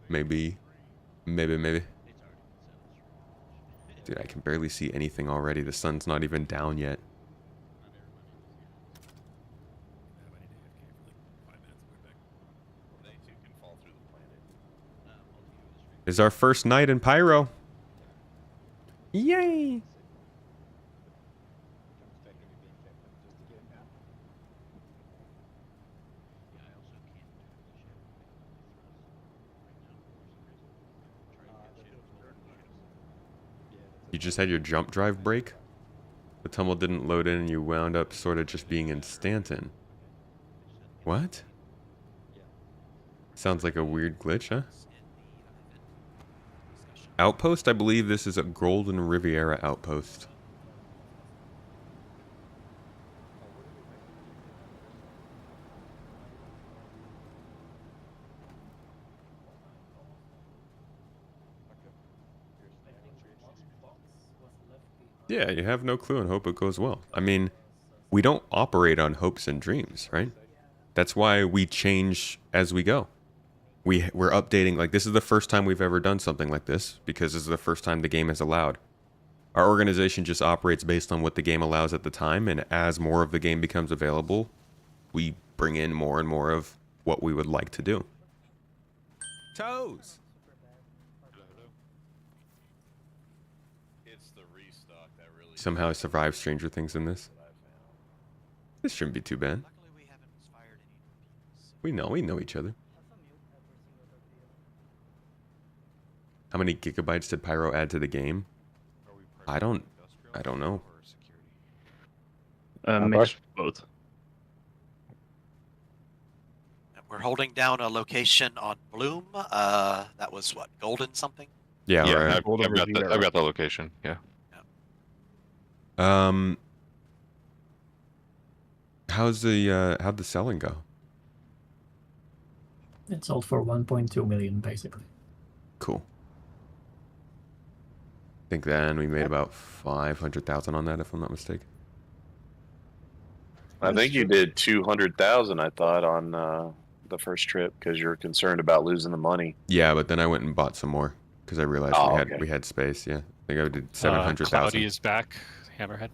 Maybe. Maybe. Dude, I can barely see anything already. The sun's not even down yet. Is our first night in Pyro. Yay! You just had your jump drive break? The tumble didn't load in and you wound up sort of just being in Stanton. What? Sounds like a weird glitch, huh? Outpost? I believe this is a Golden Riviera outpost. Yeah, you have no clue and hope it goes well. I mean, we don't operate on hopes and dreams, right? That's why we change as we go. We're updating, like this is the first time we've ever done something like this because this is the first time the game is allowed. Our organization just operates based on what the game allows at the time, and as more of the game becomes available, we bring in more and more of what we would like to do. Toes! Somehow I survived Stranger Things in this. This shouldn't be too bad. We know each other. How many gigabytes did Pyro add to the game? I don't know. Mix of both. We're holding down a location on Bloom. That was what, Golden something? Yeah, right. I've got the location. Yeah. How'd the selling go? It sold for 1.2 million, basically. Cool. I think then we made about 500,000 on that, if I'm not mistaken. I think you did 200,000. I thought on the first trip because you were concerned about losing the money. Yeah, but then I went and bought some more because I realized we had space. Yeah, I think I did 700,000. Cloudy is back. Hammerhead.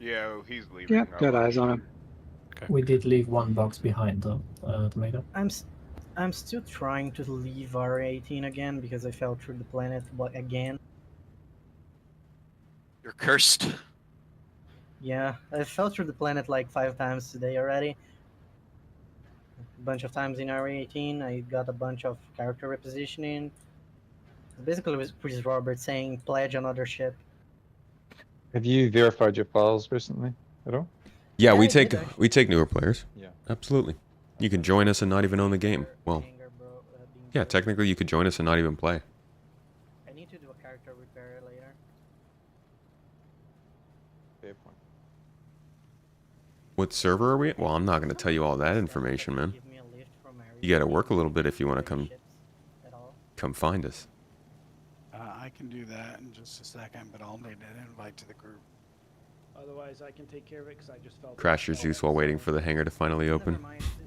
Yeah, he's leaving. Yep, got eyes on him. Okay. We did leave one box behind, though, Tomato. I'm still trying to leave R18 again because I fell through the planet again. You're cursed. Yeah, I fell through the planet like 5 times today already. A bunch of times in R18, I got a bunch of character repositioning. Basically, it was Priest Robert saying, pledge another ship. Have you verified your files recently at all? Yeah, we take newer players. Yeah. Absolutely. You can join us and not even own the game. Well, yeah, technically you could join us and not even play. I need to do a character repair later. Fair point. What server are we at? Well, I'm not going to tell you all that information, man. You got to work a little bit if you want to come find us. I can do that in just a second, but I'll need an invite to the group. Otherwise, I can take care of it because I just felt. Crash your Zeus while waiting for the hangar to finally open.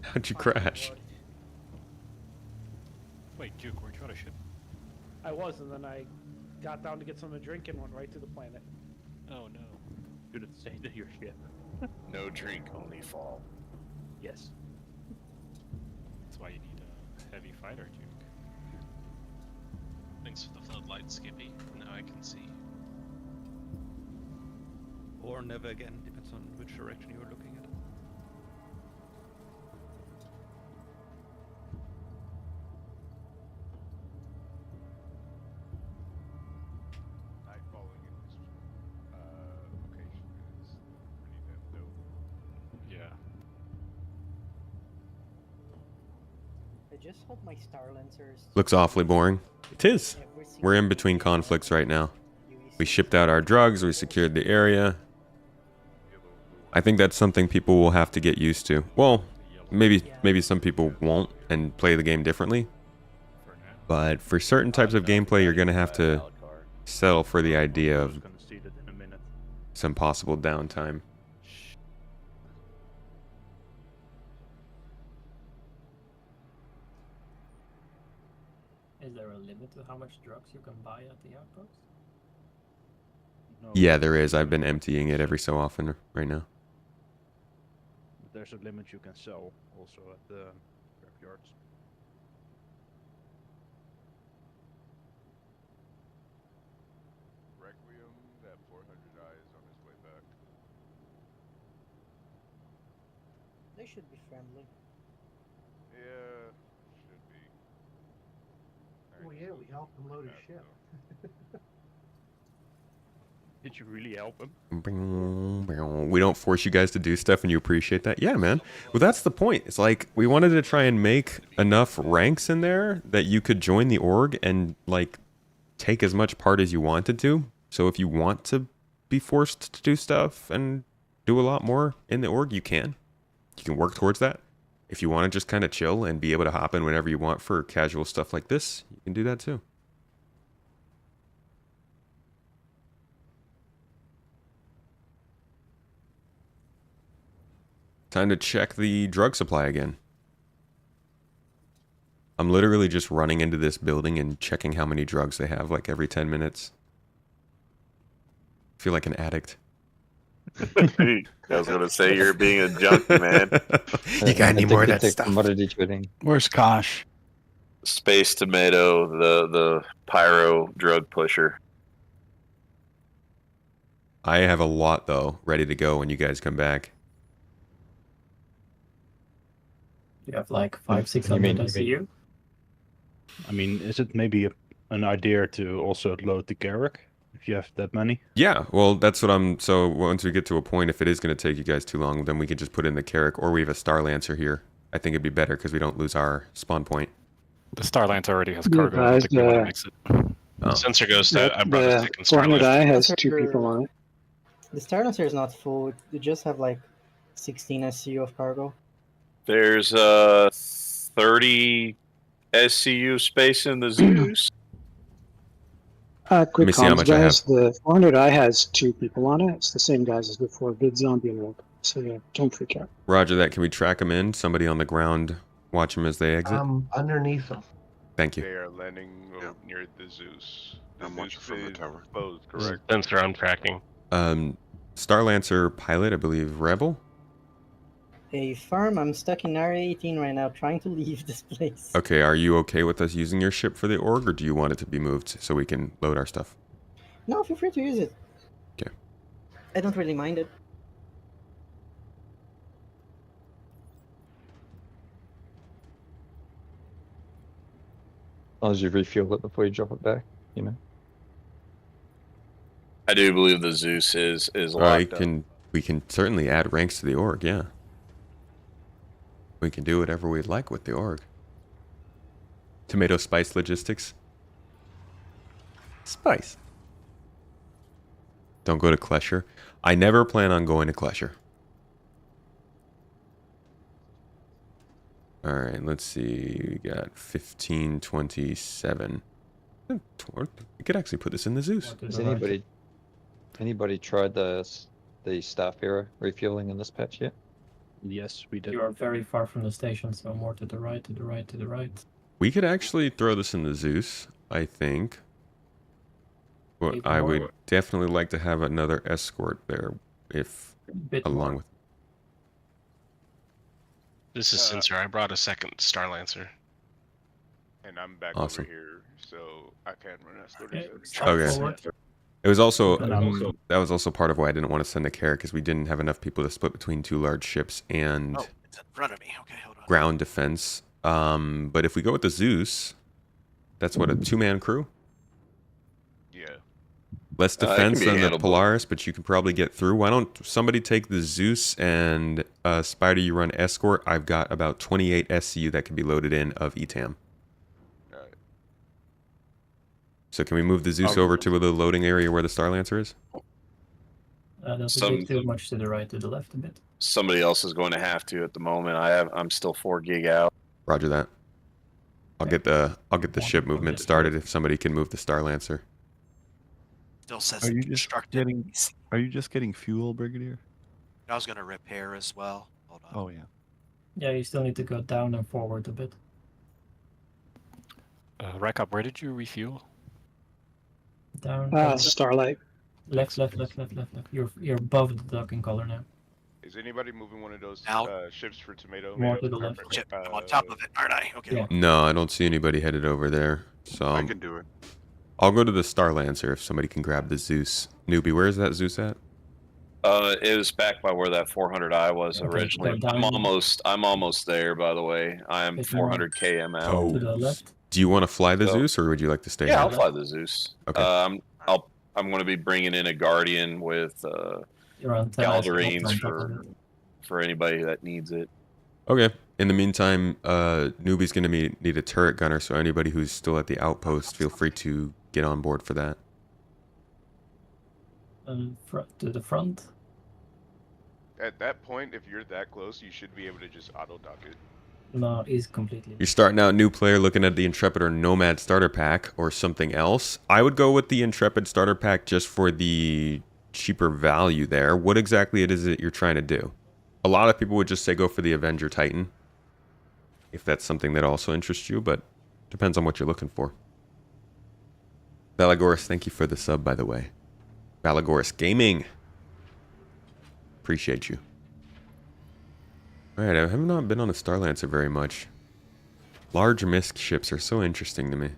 How'd you crash? Wait, Duke, weren't you on a ship? I was, and then I got down to get something to drink and went right to the planet. Oh no. Should have stayed in your ship. No drink, only fall. Yes. That's why you need a heavy fighter, Duke. Thanks for the floodlight, Skippy. Now I can see. Or never again, depends on which direction you're looking at. Nightfalling in this location is pretty damn dope. Yeah. I just hope my Star Lancers. Looks awfully boring. It is. We're in between conflicts right now. We shipped out our drugs, we secured the area. I think that's something people will have to get used to. Well, maybe some people won't and play the game differently. But for certain types of gameplay, you're going to have to settle for the idea of some possible downtime. Is there a limit to how much drugs you can buy at the outpost? No. Yeah, there is. I've been emptying it every so often right now. There's a limit you can sell also at the scrapyards. Requiem, that 400 eyes on his way back. They should be friendly. Yeah, should be. Well, yeah, we helped him load his ship. Did you really help him? We don't force you guys to do stuff and you appreciate that. Yeah, man. Well, that's the point. It's like we wanted to try and make enough ranks in there that you could join the org and like take as much part as you wanted to. So if you want to be forced to do stuff and do a lot more in the org, you can. You can work towards that. If you want to just kind of chill and be able to hop in whenever you want for casual stuff like this, you can do that too. Time to check the drug supply again. I'm literally just running into this building and checking how many drugs they have like every 10 minutes. I feel like an addict. I was gonna say you're being a junkie, man. You got any more of that stuff? Commodity trading. Where's Kosh? Space Tomato, the Pyro drug pusher. I have a lot though, ready to go when you guys come back. You have like 500-600 ICU? I mean, is it maybe an idea to also load the Garrick if you have that many? Yeah, well, that's what I'm... So once we get to a point, if it is going to take you guys too long, then we can just put in the Carrick, or we have a Star Lancer here. I think it'd be better because we don't lose our spawn point. The Star Lancer already has cargo. I think we want to mix it. Oh. Sensor goes to I brought a second 400 Starlight. I has 2 people on it. The Star Lancer is not full. You just have like 16 SCU of cargo. There's 30 SCU space in the Zeus. Quick me see how comms, much I guys. The 400 I has 2 people on it. It's the same guys as before. Vid zombie and Wolf. So yeah, don't freak out. Roger that. Can we track them in? Somebody on the ground, watch them as they exit? Underneath them. Thank you. They are landing near the Zeus. The I'm watching Zeus from the is tower. Closed, correct? Sensor I'm tracking. Star Lancer pilot, I believe, Rebel? Hey, farm, I'm stuck in Area 18 right now, trying to leave this place. Okay, are you okay with us using your ship for the org, or do you want it to be moved so we can load our stuff? No, feel free to use it. Okay. I don't really mind it. As long as you refuel it before you drop it back, you know. I do believe the Zeus is locked up. We can certainly add ranks to the org, yeah. We can do whatever we'd like with the org. Tomato spice logistics. Spice. Don't go to Klesher. I never plan on going to Klesher. Alright, let's see. We got 1527. We could actually put this in the Zeus. Has anybody tried the staff hero refueling in this patch yet? Yes, we did. You are very far from the station, so more to the right, to the right, to the right. We could actually throw this in the Zeus, I think. But I would definitely like to have another escort there, if along with. This is Sensor. I brought a second Star Lancer. And I'm back Awesome. over here, so I can run escort. Okay. It was also that was also part of why I didn't want to send a carrier, because we didn't have enough people to split between 2 large ships and it's in front of me. Okay, hold on. ground defense. But if we go with the Zeus, that's what, a 2-man crew. Yeah. Less defense than the Polaris, but you can probably get through. Why don't somebody take the Zeus and Spider, you run escort. I've got about 28 SCU that can be loaded in of ETAM. So can we move the Zeus over to the loading area where the Star Lancer is? That's a bit too much to the right, to the left a bit. Somebody else is going to have to at the moment. I'm still 4 gig out. Roger that. I'll get the ship movement started if somebody can move the Star Lancer. Still says Are you constructed. just getting fuel, Brigadier? I was gonna repair as well. Hold on. Oh yeah. Yeah, you still need to go down and forward a bit. Rack-up, where did you refuel? Down. Starlight. Left. You're above the docking collar now. Is anybody moving one of those ships for Tomato? More to the left. I'm on top of it, aren't I? Okay. Yeah. No, I don't see anybody headed over there. So I can do it. I'll go to the Star Lancer if somebody can grab the Zeus. Newbie, where is that Zeus at? It was back by where that 400i was originally. I'm almost there, by the way. I'm 400 km out. Oh. To the left. Do you want to fly the Zeus, or would you like to stay? Yeah, here? I'll fly the Zeus. Okay. I'm going to be bringing in a Guardian with Galdarines for anybody that needs it. Okay. In the meantime, Newbie's going to need a turret gunner, so anybody who's still at the outpost, feel free to get on board for that. To the front. At that point, if you're that close, you should be able to just auto dock it. No, he's completely. You're starting out new player looking at the Intrepid or Nomad starter pack or something else. I would go with the Intrepid starter pack just for the cheaper value there. What exactly it is that you're trying to do? A lot of people would just say go for the Avenger Titan, if that's something that also interests you, but depends on what you're looking for. Valagoris, thank you for the sub, by the way. Valagoris Gaming. Appreciate you. Alright, I have not been on a Star Lancer very much. Large MISC ships are so interesting to me.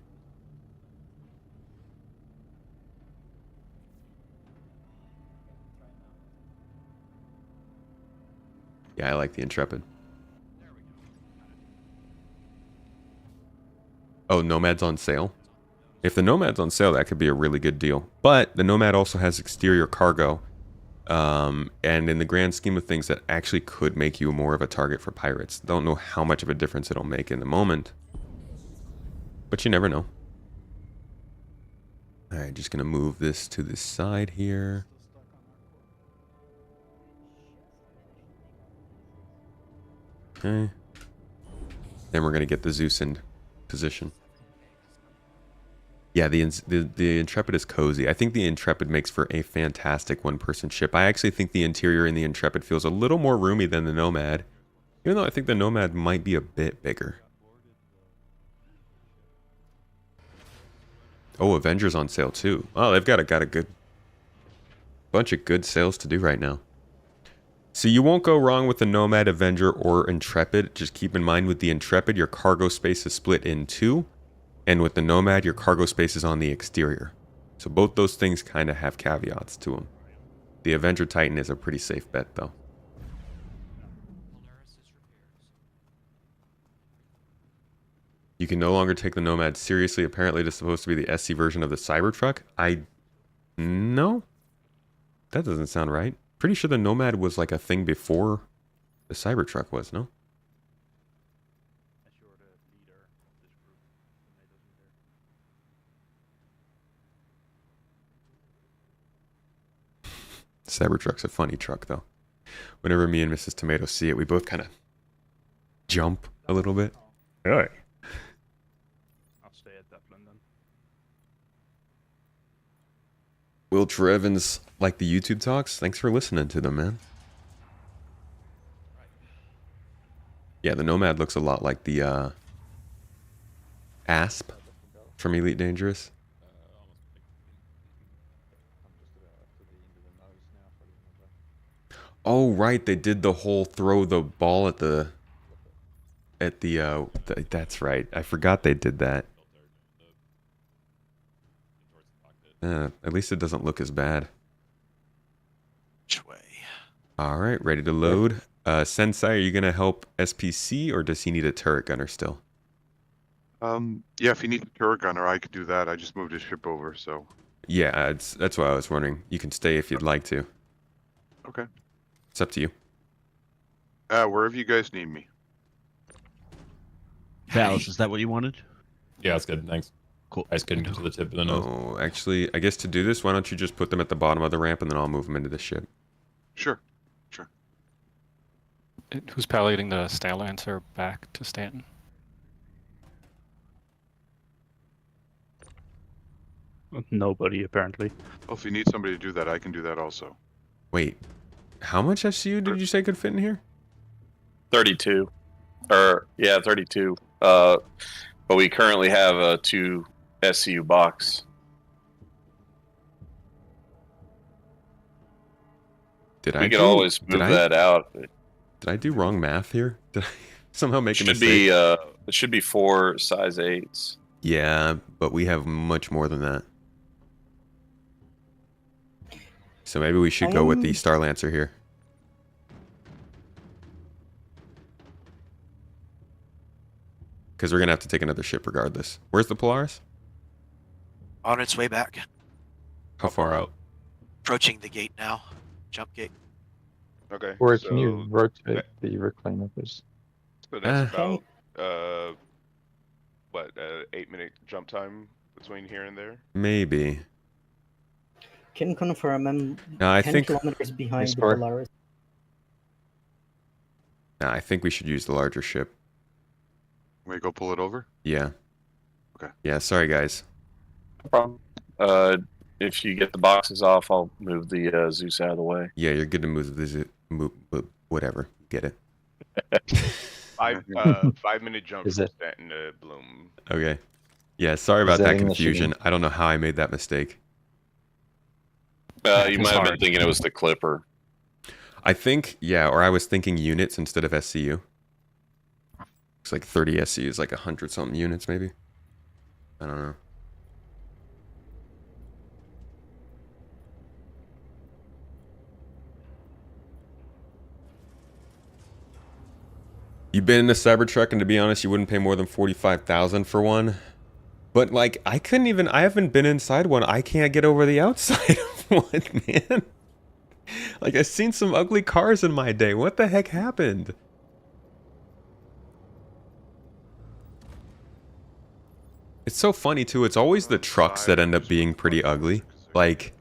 Yeah, I like the Intrepid. Oh, Nomad's on sale? If the Nomad's on sale, that could be a really good deal. But the Nomad also has exterior cargo. And in the grand scheme of things, that actually could make you more of a target for pirates. Don't know how much of a difference it'll make in the moment. But you never know. Alright, just going to move this to the side here. Okay. Then we're going to get the Zeus in position. Yeah, the Intrepid is cozy. I think the Intrepid makes for a fantastic one-person ship. I actually think the interior in the Intrepid feels a little more roomy than the Nomad. Even though I think the Nomad might be a bit bigger. Oh, Avengers on sale too. Oh, they've got a good bunch of good sales to do right now. So you won't go wrong with the Nomad, Avenger, or Intrepid. Just keep in mind with the Intrepid, your cargo space is split in 2. And with the Nomad, your cargo space is on the exterior. So both those things kind of have caveats to them. The Avenger Titan is a pretty safe bet, though. You can no longer take the Nomad seriously. Apparently, it is supposed to be the SC version of the Cybertruck. No? That doesn't sound right. Pretty sure the Nomad was like a thing before the Cybertruck was, no? Cybertruck's a funny truck, though. Whenever me and Mrs. Tomato see it, we both kind of jump a little bit. Really? I'll stay at Dublin then. Wilcher Evans, like the YouTube talks. Thanks for listening to them, man. Yeah, the Nomad looks a lot like the Asp from Elite Dangerous. Oh, right, they did the whole throw the ball at the that's right. I forgot they did that. At least it doesn't look as bad. Which way? All right, ready to load. Sensei, are you going to help SPC, or does he need a turret gunner still? Yeah, if he needs a turret gunner, I could do that. I just moved his ship over, so. Yeah, that's what I was wondering. You can stay if you'd like to. Okay. It's up to you. Wherever you guys need me. Valis, is that what you wanted? Yeah, that's good. Thanks. Cool. I just couldn't get to the tip of the nose. Oh, actually, I guess to do this, why don't you just put them at the bottom of the ramp, and then I'll move them into the ship. Sure. Sure. Who's piloting the Starlancer back to Stanton? Nobody, apparently. Well, if you need somebody to do that, I can do that also. Wait, how much SCU did you say could fit in here? 32. 32. But we currently have a 2 SCU box. We could always move that out. Did I do wrong math here? Did I somehow make a Should mistake? be it should be 4 size 8s. Yeah, but we have much more than that. So maybe we should go with the Starlancer here. Because we're going to have to take another ship regardless. Where's the Polaris? On its way back. How far out? Approaching the gate now. Jump gate. Okay. Or can you rotate the reclaimer, please? So that's about what 8-minute jump time between here and there. Maybe. Can confirm I'm No, I 10 think kilometers behind the Polaris. Nah, I think we should use the larger ship. We go pull it over? Yeah. Okay. Yeah, sorry guys. No problem. If you get the boxes off, I'll move the Zeus out of the way. Yeah, you're good to move the whatever. Get it. 5-minute jump Is from it- Stanton to Bloom. Okay. Yeah, sorry about that Setting confusion. machine. I don't know how I made that mistake. You might have been thinking it was the Clipper. I think, yeah, or I was thinking units instead of SCU. It's like 30 SCU is like 100 something units maybe. I don't know. You've been in a Cybertruck, and to be honest, you wouldn't pay more than 45,000 for one. But like, I haven't been inside one. I can't get over the outside of one, man. Like, I've seen some ugly cars in my day. What the heck happened? It's so funny too. It's always the trucks that end up being pretty ugly. Like,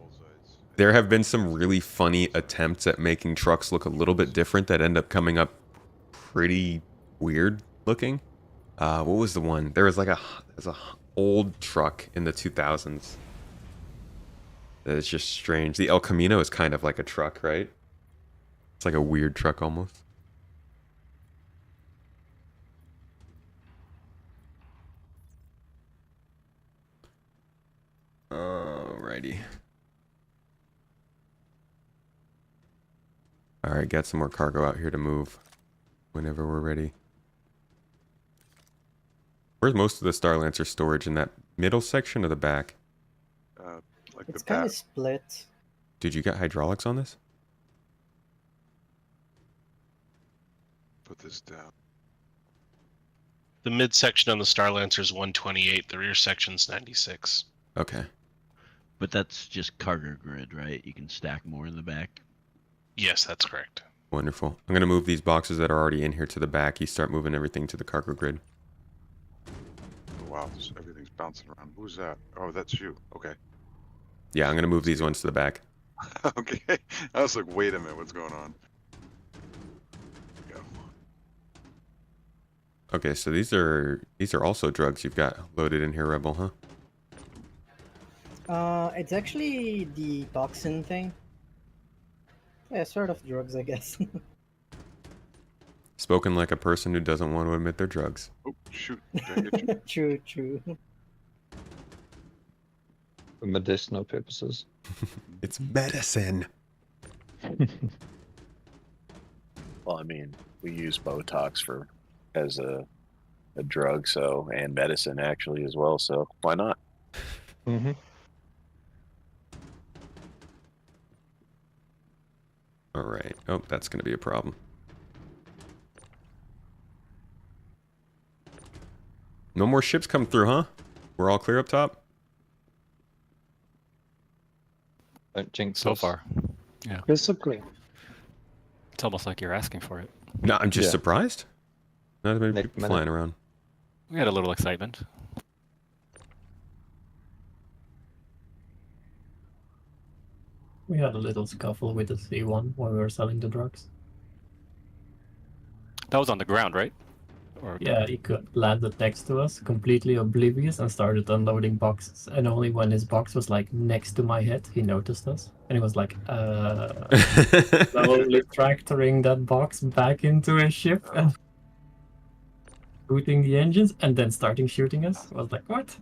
there have been some really funny attempts at making trucks look a little bit different that end up coming up pretty weird looking. What was the one? There's a old truck in the 2000s. It's just strange. The El Camino is kind of like a truck, right? It's like a weird truck almost. Alrighty. Alright, got some more cargo out here to move whenever we're ready. Where's most of the Starlancer storage? In that middle section or the back? Like It's kind of split. Dude, you got hydraulics on this? Put this down. The midsection on the Starlancer is 128. The rear section's 96. Okay. But that's just cargo grid, right? You can stack more in the back. Yes, that's correct. Wonderful. I'm going to move these boxes that are already in here to the back. You start moving everything to the cargo grid. Oh, wow, everything's bouncing around. Who's that? Oh, that's you. Okay. Yeah, I'm going to move these ones to the back. Okay. I was like, wait a minute, what's going on? Okay, so these are also drugs you've got loaded in here, Rebel, huh? It's actually the toxin thing. Yeah, sort of drugs, I guess. Spoken like a person who doesn't want to admit their drugs. Oh, shoot. Did I hit you? True, true. For medicinal purposes. It's medicine. Well, I mean, we use Botox as a drug, so, and medicine actually as well. So why not? Mm-hmm. All right. Oh, that's going to be a problem. No more ships come through, huh? We're all clear up top? Don't jinx So us. far. Yeah. Basically. It's almost like you're asking for it. No, I'm just Yeah. surprised. Not that many Next people minute. flying around. We had a little excitement. We had a little scuffle with the C1 when we were selling the drugs. That was on the ground, right? Or Yeah, he landed next to us, completely oblivious, and started unloading boxes. And only when his box was like next to my head, he noticed us. And he was like, slowly tractoring that box back into his ship and booting the engines and then starting shooting us. I was like, what?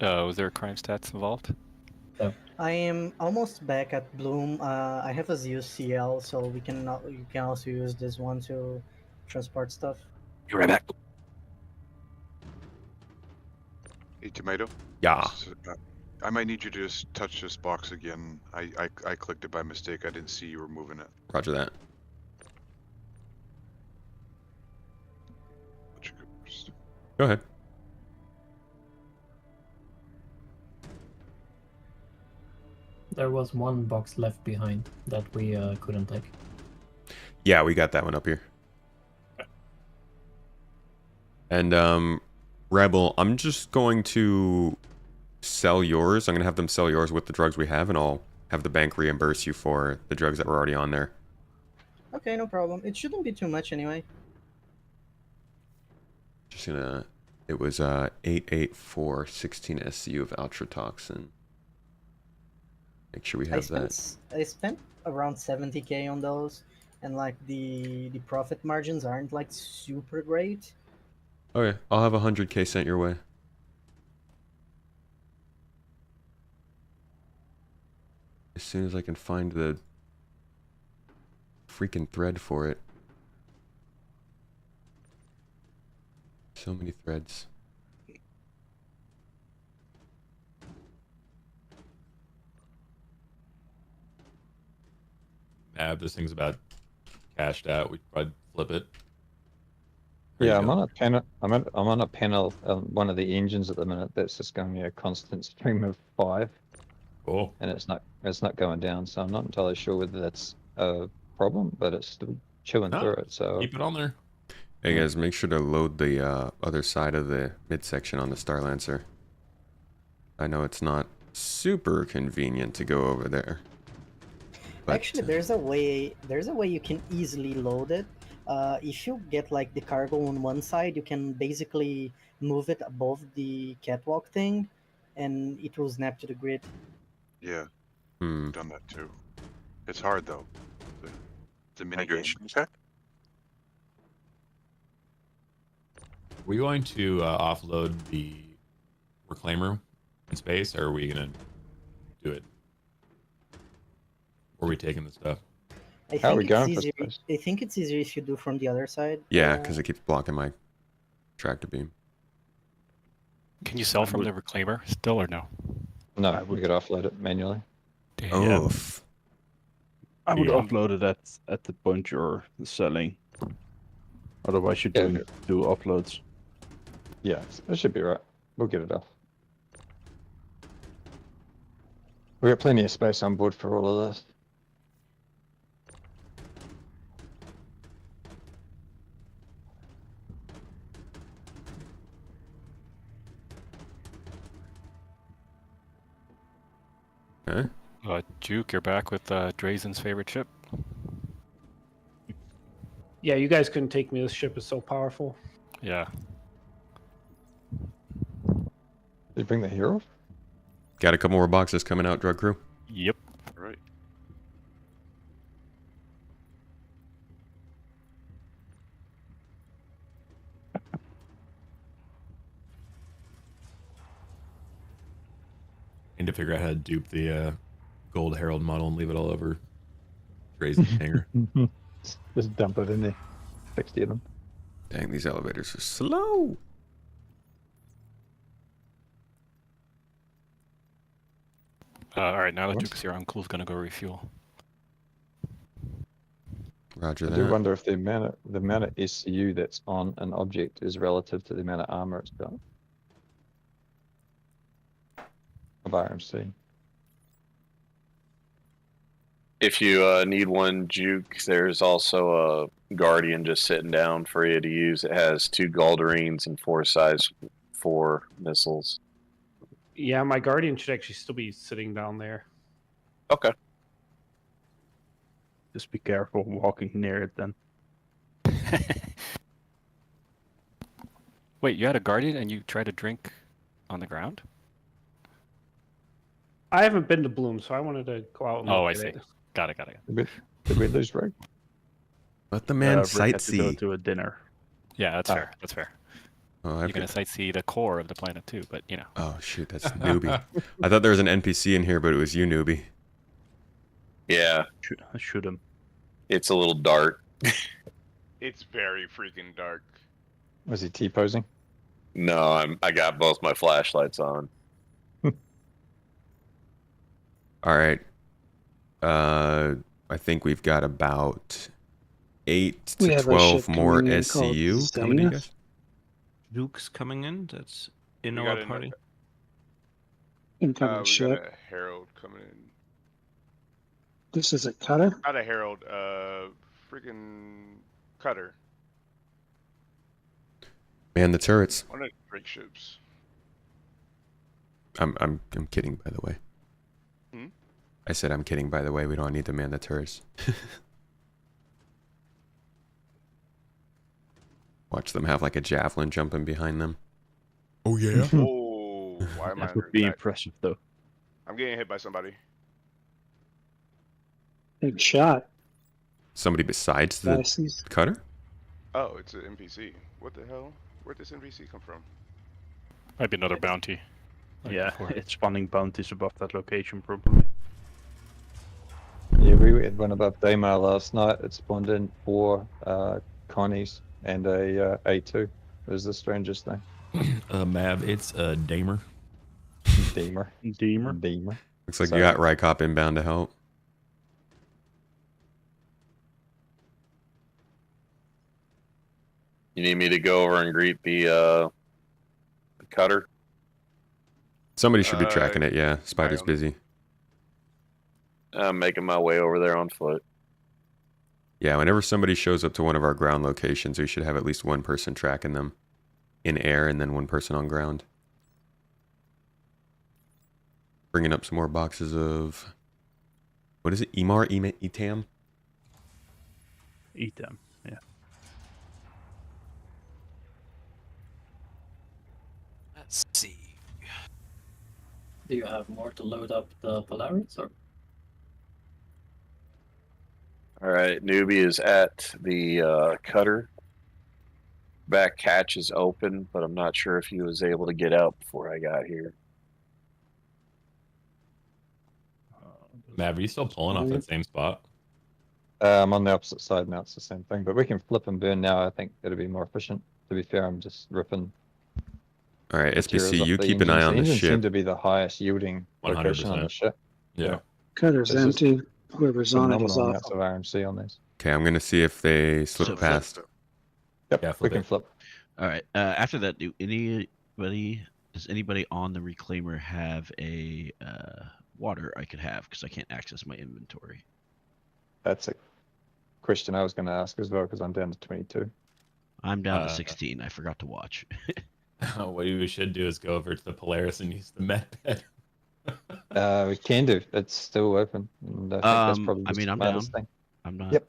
was there crime stats involved? I am almost back at Bloom. I have a Zeus CL, so you can also use this one to transport stuff. Be right back. Hey, Tomato? Yeah. I might need you to just touch this box again. I clicked it by mistake. I didn't see you were moving it. Roger that. Go ahead. There was one box left behind that we couldn't take. Yeah, we got that one up here. And, Rebel, I'm just going to sell yours. I'm going to have them sell yours with the drugs we have, and I'll have the bank reimburse you for the drugs that were already on there. Okay, no problem. It shouldn't be too much anyway. Just gonna... It was 884 16 SCU of ultratoxin. Make sure we have that. I spent around 70k on those, and like the profit margins aren't like super great. Okay, I'll have 100k sent your way. As soon as I can find the freaking thread for it. So many threads. This thing's about cashed out. We could probably flip it. Yeah, I'm on a panel. I'm on a panel on one of the engines at the minute. That's just going me a constant stream of 5. Cool. And it's not going down. So I'm not entirely sure whether that's a problem, but it's still chewing through it. So keep it on there. Hey guys, make sure to load the other side of the midsection on the Starlancer. I know it's not super convenient to go over there. But, Actually, there's a way you can easily load it. If you get like the cargo on one side, you can basically move it above the catwalk thing, and it will snap to the grid. Yeah, I've done that too. It's hard though. It's a mini game. Okay. Are we going to offload the reclaimer in space, or are we going to do it? Or are we taking the stuff? I think it's easier if you do from the other side. yeah, because it keeps blocking my tractor beam. Can you sell from the reclaimer still or no? No, we could offload it manually. Damn. Oof. I would upload it at the point you're selling. Otherwise, you do uploads. Yeah, that should be right. We'll get it off. We got plenty of space on board for all of this. Okay. Juke, you're back with Drazen's favorite ship. Yeah, you guys couldn't take me. This ship is so powerful. Yeah. Did you bring the hero? Got a couple more boxes coming out, drug crew. Yep. All right. Need to figure out how to dupe the gold Herald model and leave it all over Trey's hangar. Just dump it in there. 60 of them. Dang, these elevators are slow. All right, now that Duke's here, Uncle's gonna go refuel. Roger I that. do wonder if the amount of SCU that's on an object is relative to the amount of armor it's got. Of RMC. If you need one, Juke, there's also a Guardian just sitting down for you to use. It has 2 Galderines and 4 size 4 missiles. Yeah, my Guardian should actually still be sitting down there. Okay. Just be careful walking near it then. Wait, you had a Guardian and you tried to drink on the ground? I haven't been to Bloom, so I wanted to go out and Oh, look I at see. it. Got it. Did we lose Rick? Let the man Rick had to go sightsee. to a dinner. Yeah, that's fair. That's fair. Oh, You're gonna sightsee the core of the planet too, but you know. Oh shoot, that's newbie. I thought there was an NPC in here, but it was you, newbie. Yeah. Shoot him. It's a little dark. It's very freaking dark. Was he T-posing? No, I got both my flashlights on. All right. I think we've got about 8 We to have a 12 ship more coming in called SCU coming to you Zena. guys. Duke's coming in. That's in We our got party. Incoming we ship. got a Herald coming in. This is a cutter. Not a Herald, freaking cutter. Man, the turrets. One of the Drake ships. I'm kidding, by the way. Hmm? I said I'm kidding, by the way. We don't need to man the turrets. Watch them have like a javelin jumping behind them. Oh yeah. Oh, why am I? That would be impressive though. I'm getting hit by somebody. Big shot. Somebody besides the Bassies. cutter? Oh, it's an NPC. What the hell? Where'd this NPC come from? Might be another bounty. Yeah, it's spawning bounties above that location probably. Yeah, we had one above Daymar last night. It spawned in 4 Connies and a A2. It was the strangest thing. Mab, it's a Damer. Deemer. Looks like you got Rykop inbound to help. You need me to go over and greet the cutter? Somebody should be tracking it, yeah. Spider's busy. I'm making my way over there on foot. Yeah, whenever somebody shows up to one of our ground locations, we should have at least one person tracking them in air and then one person on ground. Bringing up some more boxes of... What is it? Emar? Etam? Etam, yeah. Let's see. Do you have more to load up the Polaris, or? All right, newbie is at the cutter. Back hatch is open, but I'm not sure if he was able to get out before I got here. Mav, are you still pulling off that same spot? I'm on the opposite side now. It's the same thing, but we can flip and burn now. I think it'll be more efficient. To be fair, I'm just ripping. All right, materials SBC, off you the keep an eye engines. on the engines ship. seem to be the highest yielding location on the 100%. ship. Yeah. Cutter's There's just empty. Whoever's on it is phenomenal off. amounts of RMC on these. Okay, I'm going to see if they slip So- past. Yep, Yeah, we flip can it. flip. All right. After that, does anybody on the reclaimer have a water I could have? Because I can't access my inventory. That's a question I was going to ask as well because I'm down to 22. I'm down to 16. I forgot to watch. What we should do is go over to the Polaris and use the med bed. We can do. It's still open. And I think that's probably I the mean, I'm smartest down. thing. I'm not. Yep.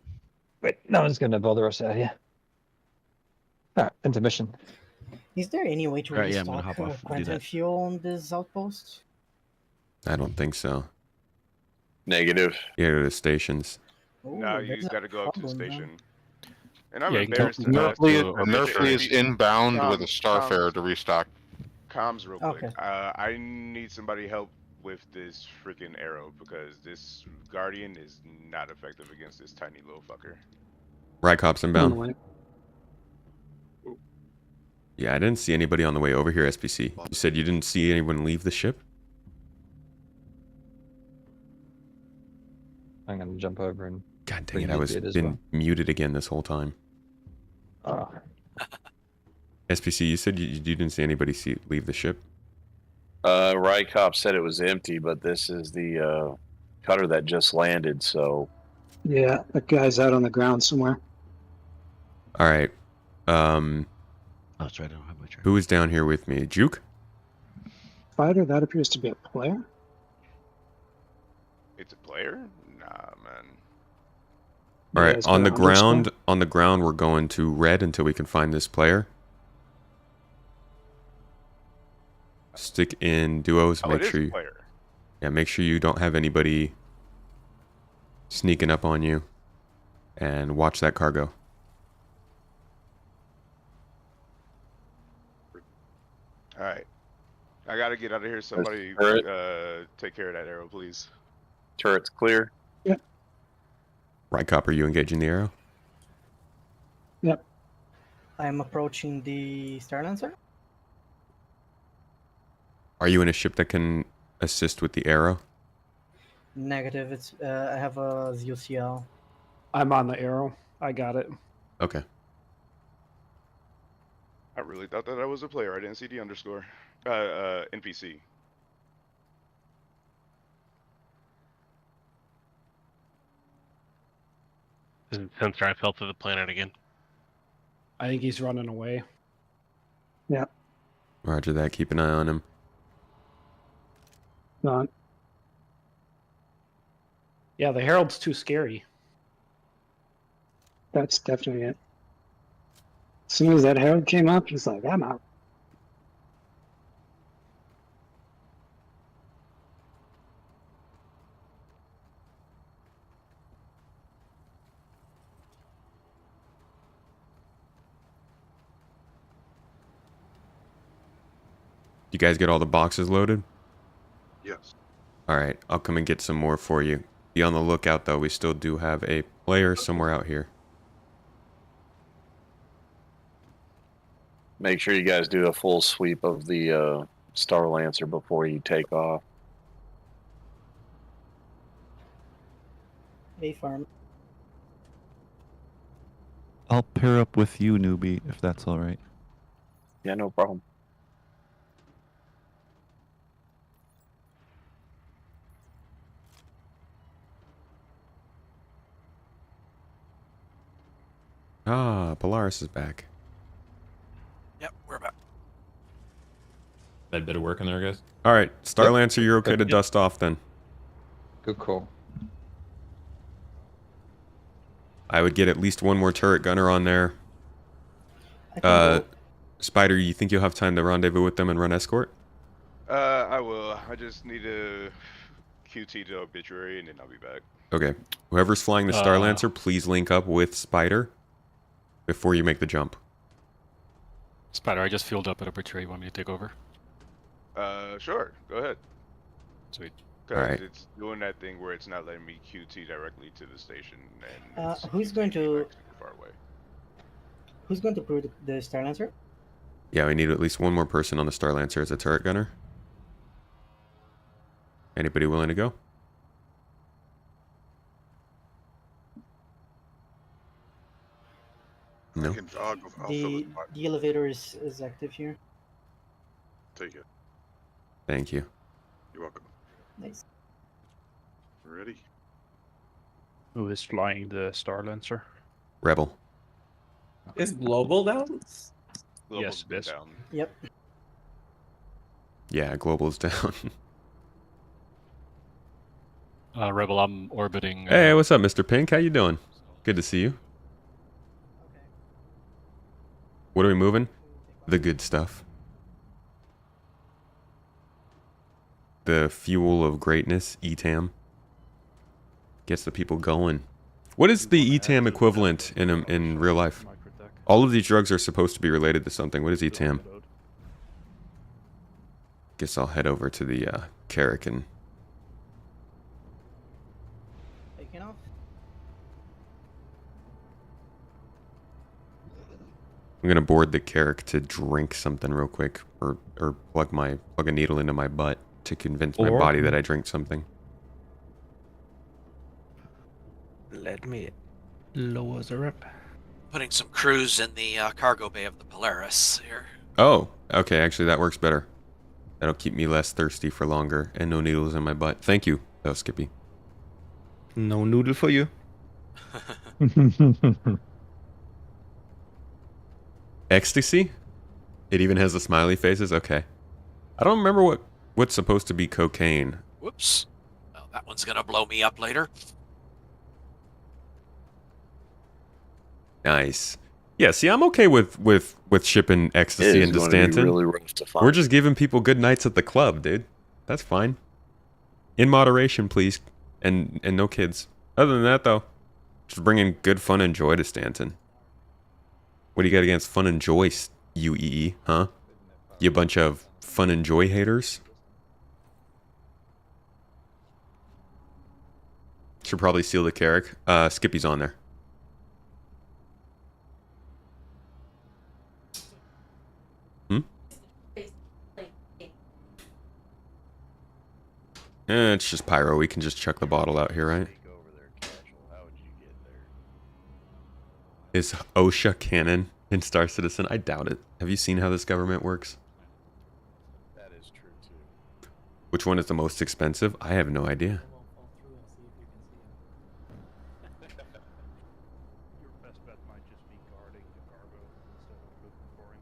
Wait, no one's going to bother us out here. All right, intermission. Is there any way to Alright, yeah, I'm gonna restock hop off and do quantum that. fuel on this outpost? I don't think so. Negative. Yeah, to the stations. No, you there's a got to go up to the problem, station. And I'm Yeah, embarrassed to ask. Nerfly is inbound with a Starfarer to restock. Comms real quick. Okay. I need somebody help with this freaking arrow because this Guardian is not effective against this tiny little fucker. Rycops On the inbound. way. Yeah, I didn't see anybody on the way over here, SPC. You said you didn't see anyone leave the ship? I'm gonna jump over and. God dang it, I was been muted again this whole time. SPC, you said you didn't see anybody leave the ship? Rycop said it was empty, but this is the cutter that just landed, so... Yeah, that guy's out on the ground somewhere. Alright. Oh, that's right, I don't have my track. Who is down here with me? Juke? Fighter, that appears to be a player. It's a player? Nah, man. Alright, it's on got the an underscore. ground we're going to red until we can find this player. Stick in duos, make sure you make sure you don't have anybody sneaking up on you. And watch that cargo. Alright. I gotta get out of here. Somebody take care of that arrow, please. Turret's clear. Yep. Rycop, are you engaging the arrow? Yep. I'm approaching the Star Lancer. Are you in a ship that can assist with the arrow? Negative. It's I have a ZOCL. I'm on the arrow. I got it. Okay. I really thought that I was a player. I didn't see the underscore. NPC. Sensor, I fell to the planet again. I think he's running away. Yeah. Roger that. Keep an eye on him. Not. Yeah, the Herald's too scary. That's definitely it. As soon as that Herald came up, he's like, I'm out. You guys get all the boxes loaded? Yes. Alright, I'll come and get some more for you. Be on the lookout though, we still do have a player somewhere out here. Make sure you guys do a full sweep of the Star Lancer before you take off. A farm. I'll pair up with you, newbie, if that's all right. Yeah, no problem. Ah, Polaris is back. Yep, we're back. That bit of work in there, guys? Alright, Star Lancer, you're okay to dust off then. Good call. I would get at least one more turret gunner on there. Spider, you think you'll have time to rendezvous with them and run escort? I will. I just need to QT the obituary and then I'll be back. Okay. Whoever's flying the Star Lancer, please link up with Spider before you make the jump. Spider, I just fueled up at Obituary. You want me to take over? Sure. Go ahead. Sweet. Because Alright. it's doing that thing where it's not letting me QT directly to the station. And Who's going to far away. Who's going to prove the Star Lancer? Yeah, we need at least one more person on the Star Lancer as a turret gunner. Anybody willing to go? No. The elevator is active here. Take it. Thank you. You're welcome. Nice. Ready? Who is flying the Star Lancer? Rebel. Is Global down? Yes, it is. Down. Yep. Yeah, Global's down. Rebel, I'm orbiting. Hey, what's up, Mr. Pink? How you doing? Good to see you. What are we moving? The good stuff. the fuel of greatness, ETAM. Gets the people going. What is the ETAM equivalent in real life? All of these drugs are supposed to be related to something. What is ETAM? Guess I'll head over to the Carrick and... Taking off. I'm gonna board the Carrick to drink something real quick, or plug a needle into my butt to convince my body that I drink something. Let me lower the rep. Putting some crews in the cargo bay of the Polaris here. Oh, okay. Actually, that works better. That'll keep me less thirsty for longer, and no needles in my butt. Thank you, though, Skippy. No noodle for you. Ecstasy? It even has the smiley faces? Okay. I don't remember what's supposed to be cocaine. Whoops. Well, that one's gonna blow me up later. Nice. Yeah, see, I'm okay with shipping ecstasy into Stanton. Really rough to find. We're just giving people good nights at the club, dude. That's fine. In moderation, please. And no kids. Other than that, though, just bringing good fun and joy to Stanton. What do you got against fun and joy, UEE, huh? You bunch of fun and joy haters? Should probably seal the Carrick. Skippy's on there. It's just Pyro. We can just chuck the bottle out here, right? Is OSHA canon in Star Citizen? I doubt it. Have you seen how this government works? That is true too. Which one is the most expensive? I have no idea. Your best bet might just be guarding the cargo instead of looking for him.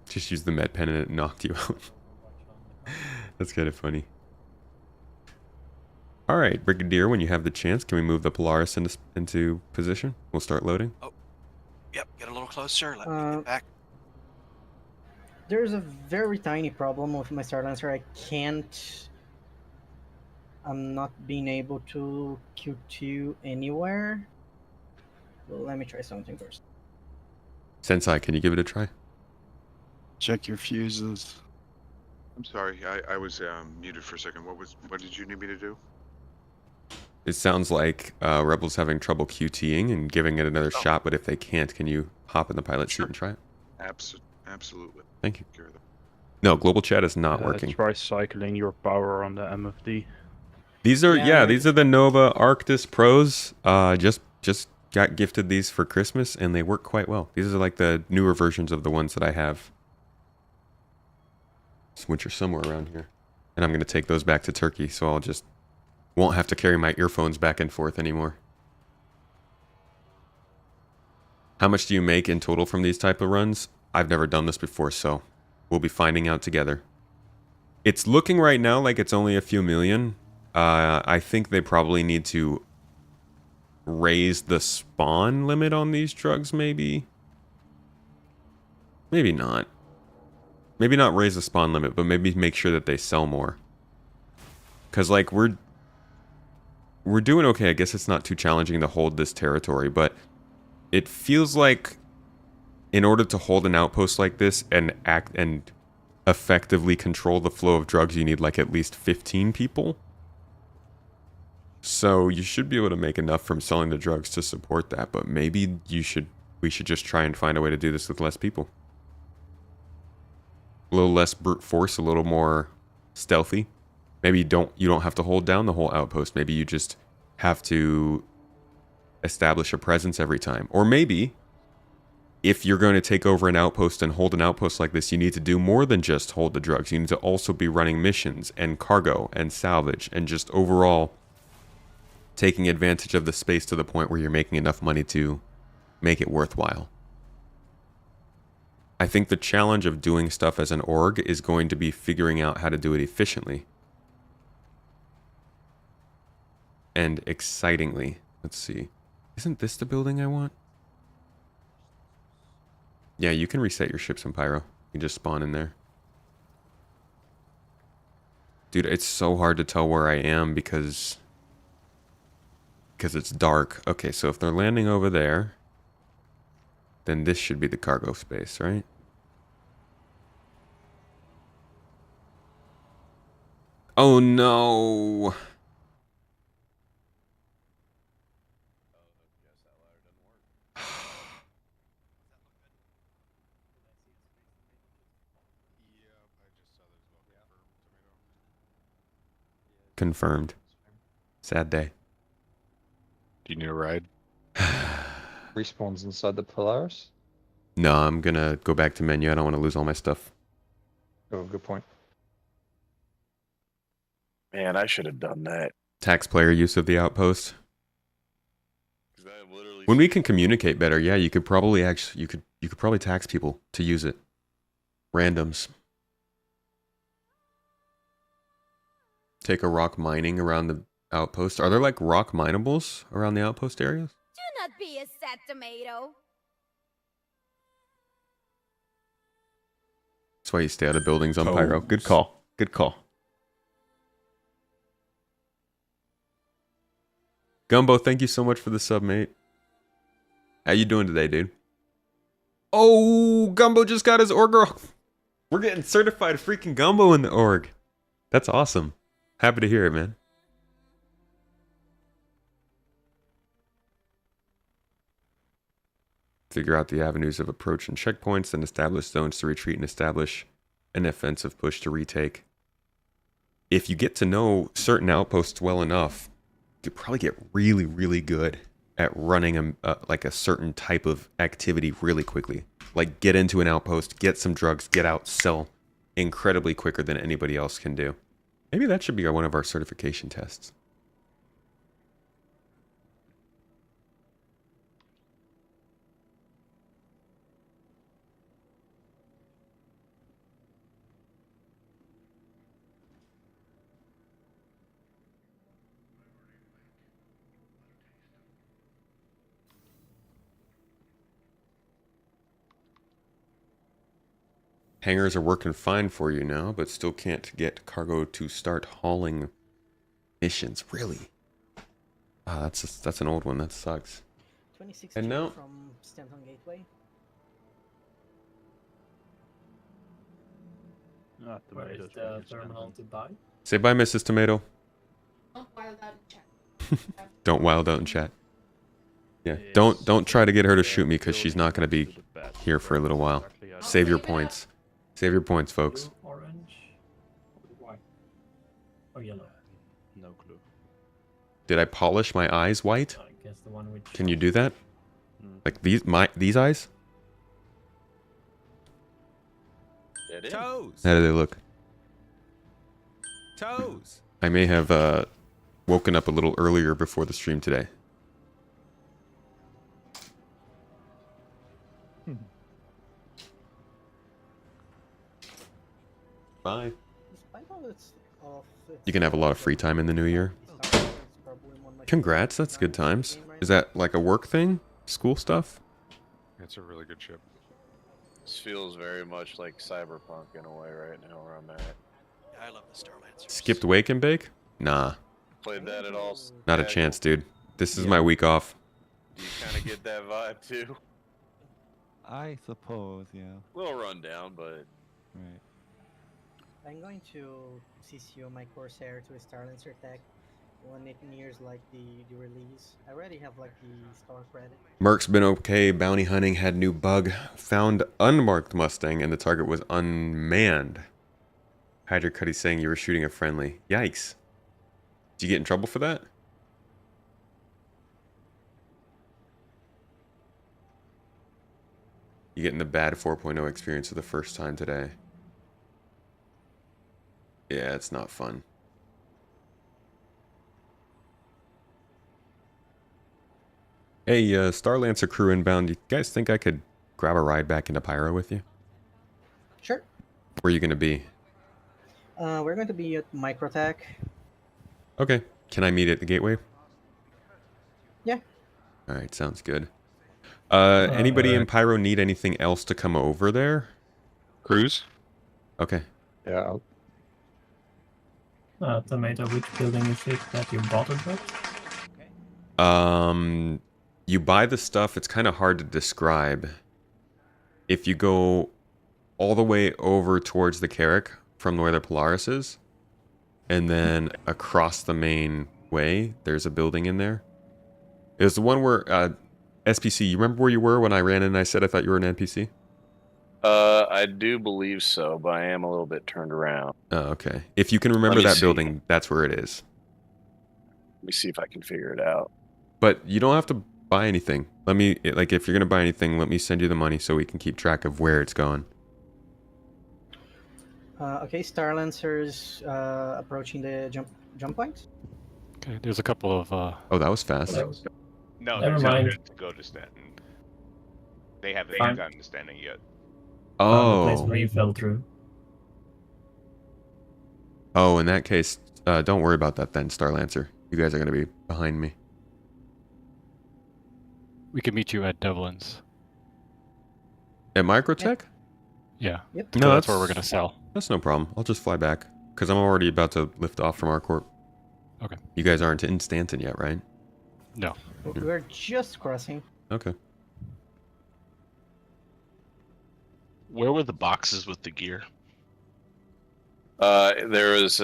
Just use the med pen and it knocked you out. That's kind of funny. All right, Brigadier, when you have the chance, can we move the Polaris into position? We'll start loading. Oh, yep. Get a little closer. Let me get back. There's a very tiny problem with my Star Lancer. I'm not being able to Q2 anywhere. Well, let me try something first. Sensei, can you give it a try? Check your fuses. I'm sorry, I was muted for a second. What did you need me to do? It sounds like Rebel's having trouble QTing and giving it another shot, but if they can't, can you hop in the pilot seat and try it? Absolutely. Thank you. No, global chat is not working. Try cycling your power on the MFD. These are these are the Nova Arctis Pros. Just got gifted these for Christmas and they work quite well. These are like the newer versions of the ones that I have. Which are somewhere around here. And I'm going to take those back to Turkey, so I'll just won't have to carry my earphones back and forth anymore. How much do you make in total from these type of runs? I've never done this before, so we'll be finding out together. It's looking right now like it's only a few million. I think they probably need to raise the spawn limit on these drugs, maybe. Maybe not. Maybe not raise the spawn limit, but maybe make sure that they sell more. Because, like, we're doing okay. I guess it's not too challenging to hold this territory, but it feels like in order to hold an outpost like this and act and effectively control the flow of drugs, you need, like, at least 15 people. So you should be able to make enough from selling the drugs to support that, but maybe we should just try and find a way to do this with less people. A little less brute force, a little more stealthy. Maybe you don't have to hold down the whole outpost. Maybe you just have to establish a presence every time. Or maybe if you're going to take over an outpost and hold an outpost like this, you need to do more than just hold the drugs. You need to also be running missions and cargo and salvage and just overall taking advantage of the space to the point where you're making enough money to make it worthwhile. I think the challenge of doing stuff as an org is going to be figuring out how to do it efficiently. And excitingly. Let's see. Isn't this the building I want? Yeah, you can reset your ships in Pyro. You just spawn in there. Dude, it's so hard to tell where I am because it's dark. Okay, so if they're landing over there, then this should be the cargo space, right? Oh no. Confirmed. Sad day. Do you need a ride? Respawns inside the Polaris. No, I'm gonna go back to menu. I don't want to lose all my stuff. Oh, good point. Man, I should have done that. Taxpayer use of the outpost. When we can communicate better, yeah, you could probably you could probably tax people to use it. Randoms. Take a rock mining around the outpost. Are there like rock minables around the outpost areas? Do not be a sad tomato. That's why you stay out of buildings on Pyro. Good call. Good call. Gumbo, thank you so much for the sub, mate. How you doing today, dude? Oh, Gumbo just got his org. We're getting certified freaking Gumbo in the org. That's awesome. Happy to hear it, man. Figure out the avenues of approach and checkpoints, then establish zones to retreat and establish an offensive push to retake. If you get to know certain outposts well enough, you could probably get really, really good at running like a certain type of activity really quickly. Like get into an outpost, get some drugs, get out, sell incredibly quicker than anybody else can do. Maybe that should be one of our certification tests. Hangars are working fine for you now, but still can't get cargo to start hauling missions. Really? Ah, that's an old one. That sucks. 26 And now from Stanton Gateway. Where is the terminal to buy? Say bye, Mrs. Tomato. Don't wild out in chat. Don't wild out in chat. Yeah, don't try to get her to shoot me because she's not going to be here for a little while. Save your points. Save your points, folks. Blue, orange, white, or yellow. No clue. Did I polish my eyes white? I guess the one which. Can you do that? Like these eyes? Toes. How do they look? Toes. I may have woken up a little earlier before the stream today. Bye. You can have a lot of free time in the new year. Congrats, that's good times. Is that like a work thing? School stuff? It's a really good ship. This feels very much like Cyberpunk in a way right now where I'm at. I love the Star Lancers. Skipped Wake and Bake? Nah. Played that at all? Not a chance, dude. This is my week off. Do you kind of get that vibe too? I suppose, yeah. A little rundown, but... Right. I'm going to CCO my Corsair to a Starlancer tech. 118 years like the release. I already have like the star credit. Merc's been okay. Bounty hunting had new bug. Found unmarked Mustang and the target was unmanned. Hydra Cuddy saying you were shooting a friendly. Yikes. Did you get in trouble for that? You getting the bad 4.0 experience for the first time today. Yeah, it's not fun. Hey, Starlancer crew inbound. You guys think I could grab a ride back into Pyro with you? Sure. Where are you going to be? We're going to be at Microtech. Okay. Can I meet at the gateway? Yeah. Alright, sounds good. Anybody in Pyro need anything else to come over there? Cruise? Okay. Yeah. Tomato, which building is it that you bought it with? You buy the stuff, it's kind of hard to describe. If you go all the way over towards the Carrick from where the Polaris is, and then across the main way, there's a building in there. It was the one where, SPC, you remember where you were when I ran in and I said I thought you were an NPC? I do believe so, but I am a little bit turned around. Oh, okay. If you can remember that building, that's where it is. Let me see if I can figure it out. But you don't have to buy anything. Let me, like, if you're going to buy anything, let me send you the money so we can keep track of where it's going. Okay, Star Lancers approaching the jump point. Okay, there's a couple of. Oh, that was fast. No, Never they're mind. telling to go to Stanton. They haven't Fine. gotten to Stanton yet. The place Oh. where you fell through. Oh, in that case, don't worry about that then, Star Lancer. You guys are going to be behind me. We can meet you at Devlin's. At Microtech? Yeah. Yep. No, that's where we're gonna sell. That's no problem. I'll just fly back because I'm already about to lift off from our corp. Okay. You guys aren't in Stanton yet, right? No. We're just crossing. Okay. Where were the boxes with the gear? There was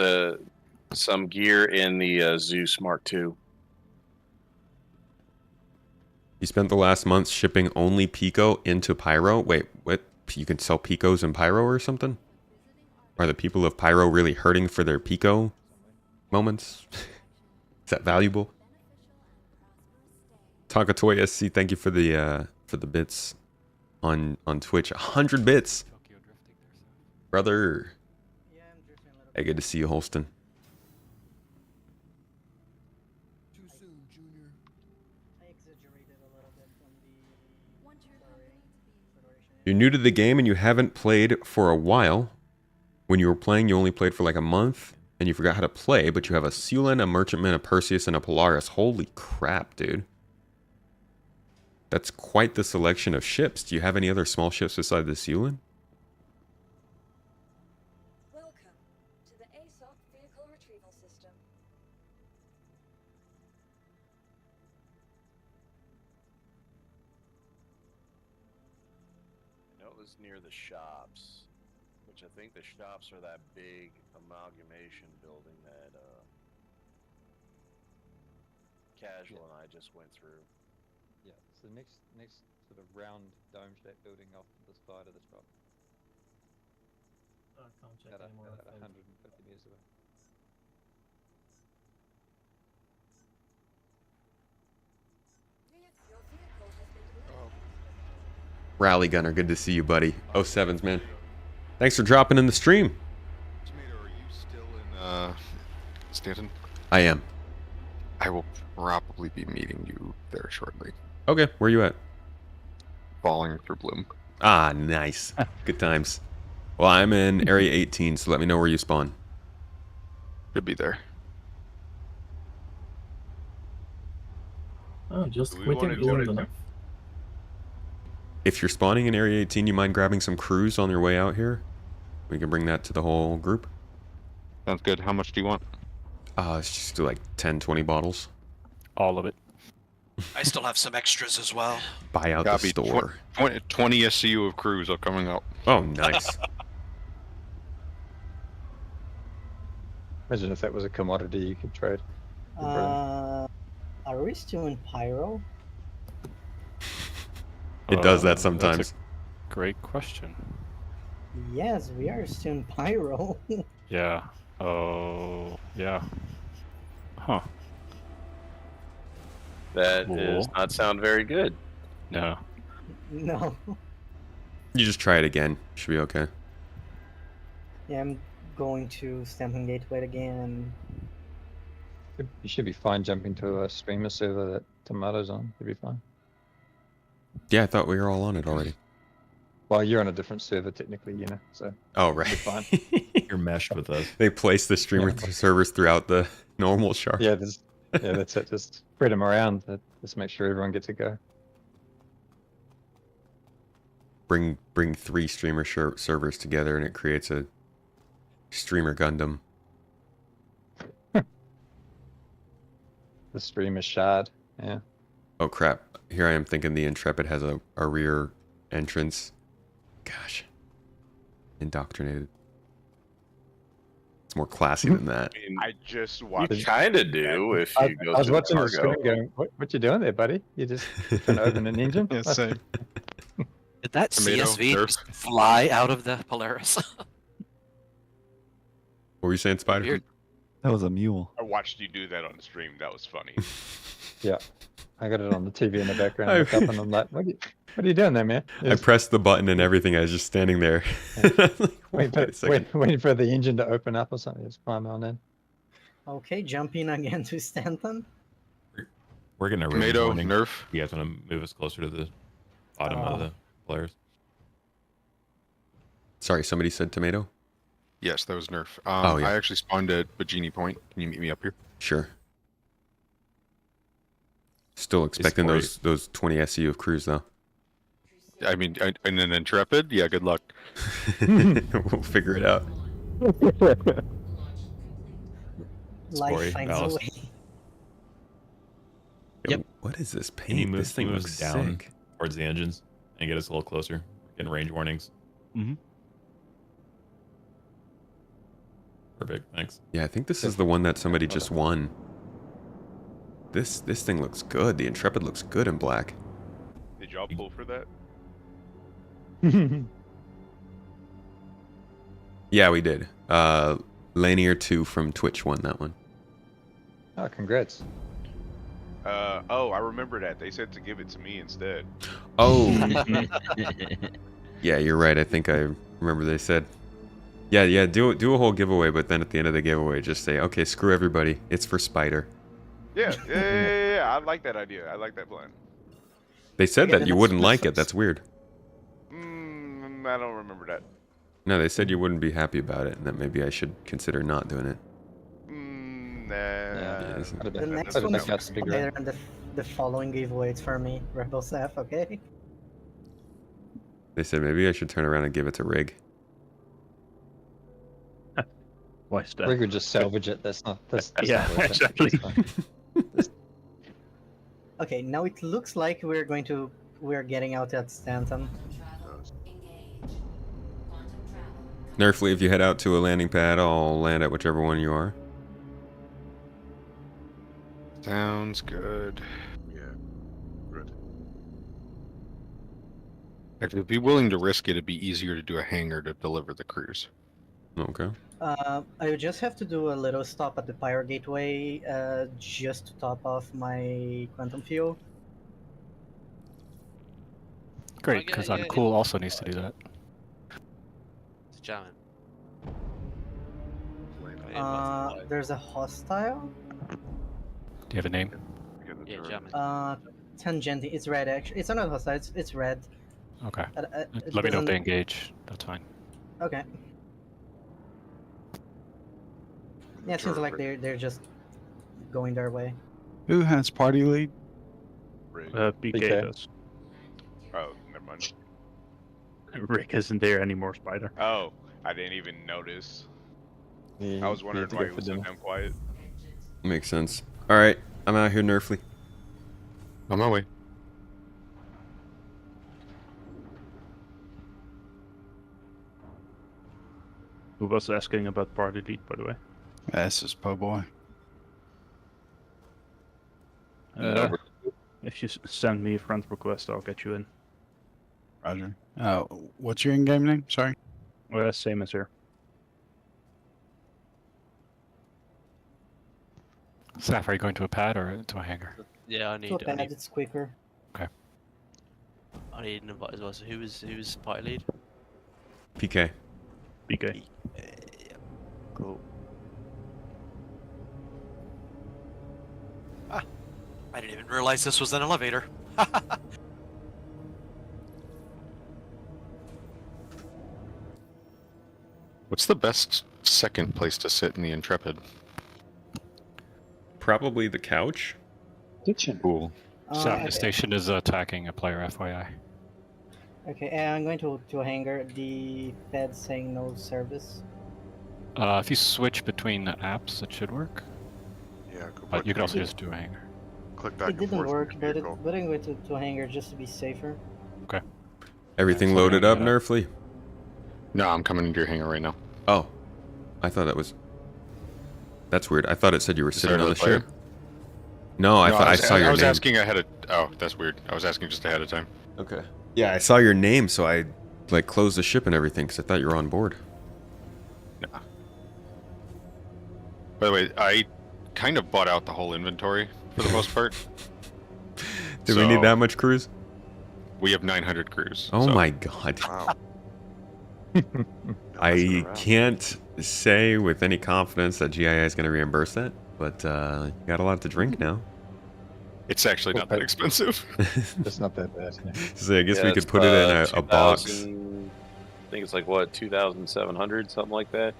some gear in the Zeus Mark II. You spent the last month shipping only Pico into Pyro? Wait, what? You can sell Picos in Pyro or something? Are the people of Pyro really hurting for their Pico moments? Is that valuable? Takatoy SC, thank you for the bits on Twitch. 100 bits. Brother. Hey, good to see you, Holston. You're new to the game and you haven't played for a while. When you were playing, you only played for like a month, and you forgot how to play, but you have a Sealand, a Merchantman, a Perseus, and a Polaris. Holy crap, dude. That's quite the selection of ships. Do you have any other small ships beside the Sealand? Welcome to the ASOC vehicle retrieval system. I know it was near the shops, which I think the shops are that big amalgamation building that Casual and I just went through. Yeah, it's the next sort of round dome-shaped building off to the side of the shop. I can't check About anymore. 150 meters away. Rally Gunner, good to see you, buddy. 07s, man. Thanks for dropping in the stream. Tomato, are you still in Stanton? I am. I will probably be meeting you there shortly. Okay, where you at? Falling through Bloom. Ah, nice. Good times. Well, I'm in Area 18, so let me know where you spawn. Should be there. Oh, just Do we quitting wanna isn't do it? enough. If you're spawning in Area 18, you mind grabbing some crews on your way out here? We can bring that to the whole group. Sounds good. How much do you want? It's just like 10, 20 bottles. All of it. I still have some extras as well. Buy out the Copy. store. 20 SCU of crews are coming out. Oh, nice. Imagine if that was a commodity you could trade. Are we still in Pyro? It does that That's sometimes. a great question. Yes, we are still in Pyro. Yeah. Oh, yeah. Huh. That does not sound very good. No. No. You just try it again. Should be okay. Yeah, I'm going to Stamping Gateway again. You should be fine jumping to a streamer server that Tomato's on. You'll be fine. Yeah, I thought we were all on it already. Well, you're on a different server technically, you know, so. Oh, right. You're fine. You're meshed with us. They place the streamer servers throughout the normal shard. Yeah, that's it. Just spread them around. Just make sure everyone gets a go. Bring 3 streamer servers together and it creates a streamer Gundam. the stream is shard. Yeah. Oh crap! Here I am thinking the Intrepid has a rear entrance. Gosh, indoctrinated. It's more classy than that. I just watched. You kind of do if I you go was through watching the cargo. screen going, what you doing there, buddy? You just trying to open an engine? Yeah, same. Did that Tomato, CSV nerf. just fly out of the Polaris? What were you saying, Spider? Weird. That was a mule. I watched you do that on stream. That was funny. Yeah. I got it on the TV in the background. I look up and I'm like, what are you doing there, man? I pressed the button and everything. I was just standing there. Waiting for the engine to open up or something. Just climb on in. Okay, jumping again to Stanton. We're getting a Tomato, warning. nerf. You guys want to move us closer to the bottom of the players? Sorry, somebody said tomato? Yes, that was nerf. Oh, yeah. I actually spawned at Bajini Point. Can you meet me up here? Sure. Still expecting those 20 SU of crews, though. I mean, in an Intrepid? Yeah, good luck. We'll figure it out. Life finds a Ballast. way. Yep. What is this Can you paint? move, This thing move looks us down sick. towards the engines and get us a little closer? Getting range warnings. Mm-hmm. Perfect. Thanks. Yeah, I think this is the one that somebody just won. This thing looks good. The Intrepid looks good in black. Did y'all pull for that? Yeah, we did. Lanier 2 from Twitch won that one. Oh, congrats. Oh, I remember that. They said to give it to me instead. Oh. Yeah, you're right. I think I remember they said. Yeah, do a whole giveaway, but then at the end of the giveaway, just say, okay, screw everybody. It's for Spider. Yeah. I like that idea. I like that plan. They said Okay, that you then wouldn't let's- like it. That's weird. I don't remember that. No, they said you wouldn't be happy about it, and that maybe I should consider not doing it. The next one is Spider, and the following giveaway it's for me, Rebel Seth, okay? They said maybe I should turn around and give it to Rig. Why is that? We could just salvage it. That's not Yeah, not worth it. exactly. It's fine. Okay, now it looks like we're getting out at Stanton. Nerfly, if you head out to a landing pad, I'll land at whichever one you are. Sounds good. Yeah. Good. Actually, I'd be willing to risk it. It'd be easier to do a hangar to deliver the crews. Okay. I would just have to do a little stop at the Pyro Gateway, just to top off my quantum fuel. Great, because Uncool also needs to do that. It's jamming. There's a hostile. Do you have a name? Yeah, jamming. Tangenti. It's red actually. It's not hostile. It's red. Okay. It Let me know if doesn't- they engage. That's fine. Okay. Yeah, it seems like they're just going their way. Who has party lead? Rick. PK does. Oh, never mind. Rick isn't there anymore, Spider. Oh, I didn't even notice. Yeah, I was wondering have to why go he for was so dinner. damn quiet. Makes sense. All right, I'm out here, Nerfly. On my way. Who was asking about party lead, by the way? This is po' boy. If you send me a friend request, I'll get you in. Roger. What's your in-game name? Sorry. Same as here. Saf, are you going to a pad or to a hangar? Yeah, I To a need. pad, it's quicker. Okay. I need an invite as well. So who's party lead? PK. PK. Cool. Ah, I didn't even realize this was an elevator. What's the best second place to sit in the Intrepid? Probably the couch. Kitchen. Cool. Saf, Okay. the station is attacking a player, FYI. Okay, I'm going to a hangar. The Fed's saying no service. If you switch between apps, it should work. Yeah, go But back you can to also the- just do a hangar. click back It and didn't forth from work, your but vehicle. I'm going to hangar just to be safer. Okay. Everything Yeah, loaded up, yeah. Nerfly? No, I'm coming into your hangar right now. Oh. I thought that was... That's weird. I thought it said you were Is sitting there on the another ship. No, I thought I saw your I was name. asking ahead of... Oh, that's weird. I was asking just ahead of time. Okay. Yeah, I saw your name, so I like closed the ship and everything because I thought you were on board. Nah. By the way, I kind of bought out the whole inventory for the most part. Do we need that much crews? We have 900 crews. Oh so. my god. Wow. I can't say with any confidence that GIA is going to reimburse that, but you got a lot to drink now. It's actually not that expensive. It's not that bad. Yeah. So I guess Yeah, we it's could put it in a box. 2000 I think it's like what, 2,700, something like that.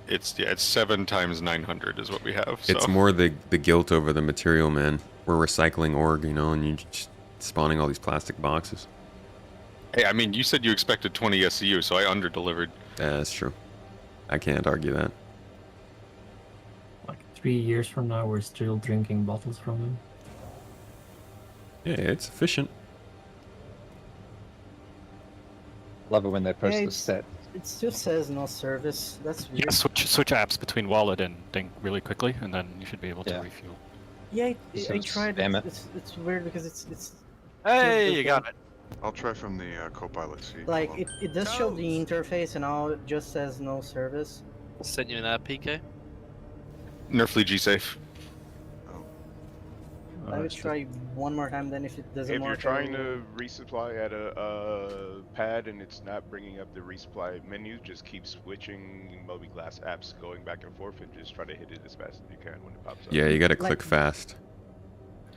It's 7 times 900 is what we have. So. It's more the guilt over the material, man. We're recycling org, you know, and you just spawning all these plastic boxes. Hey, I mean, you said you expected 20 SCU, so I under-delivered. Yeah, that's true. I can't argue that. Like 3 years from now, we're still drinking bottles from them. Yeah, it's efficient. Love it when they post Yeah, the it's- stat. It still says no service. That's weird. Yeah, switch apps between wallet and thing really quickly, and then you should be able to Yeah. refuel. Yeah, So I tried. spam it. It's weird because it's Hey, you got it. I'll try from the co-pilot seat. like Hold it does show the interface and now it just says no service. Sent you that, PK. Nerfly G-Safe. I would try one more time. Then if it doesn't If work, you're trying I will- to resupply at a pad and it's not bringing up the resupply menu, just keep switching Moby-Glass apps, going back and forth, and just try to hit it as fast as you can when it pops up. Yeah, you gotta Like- click fast.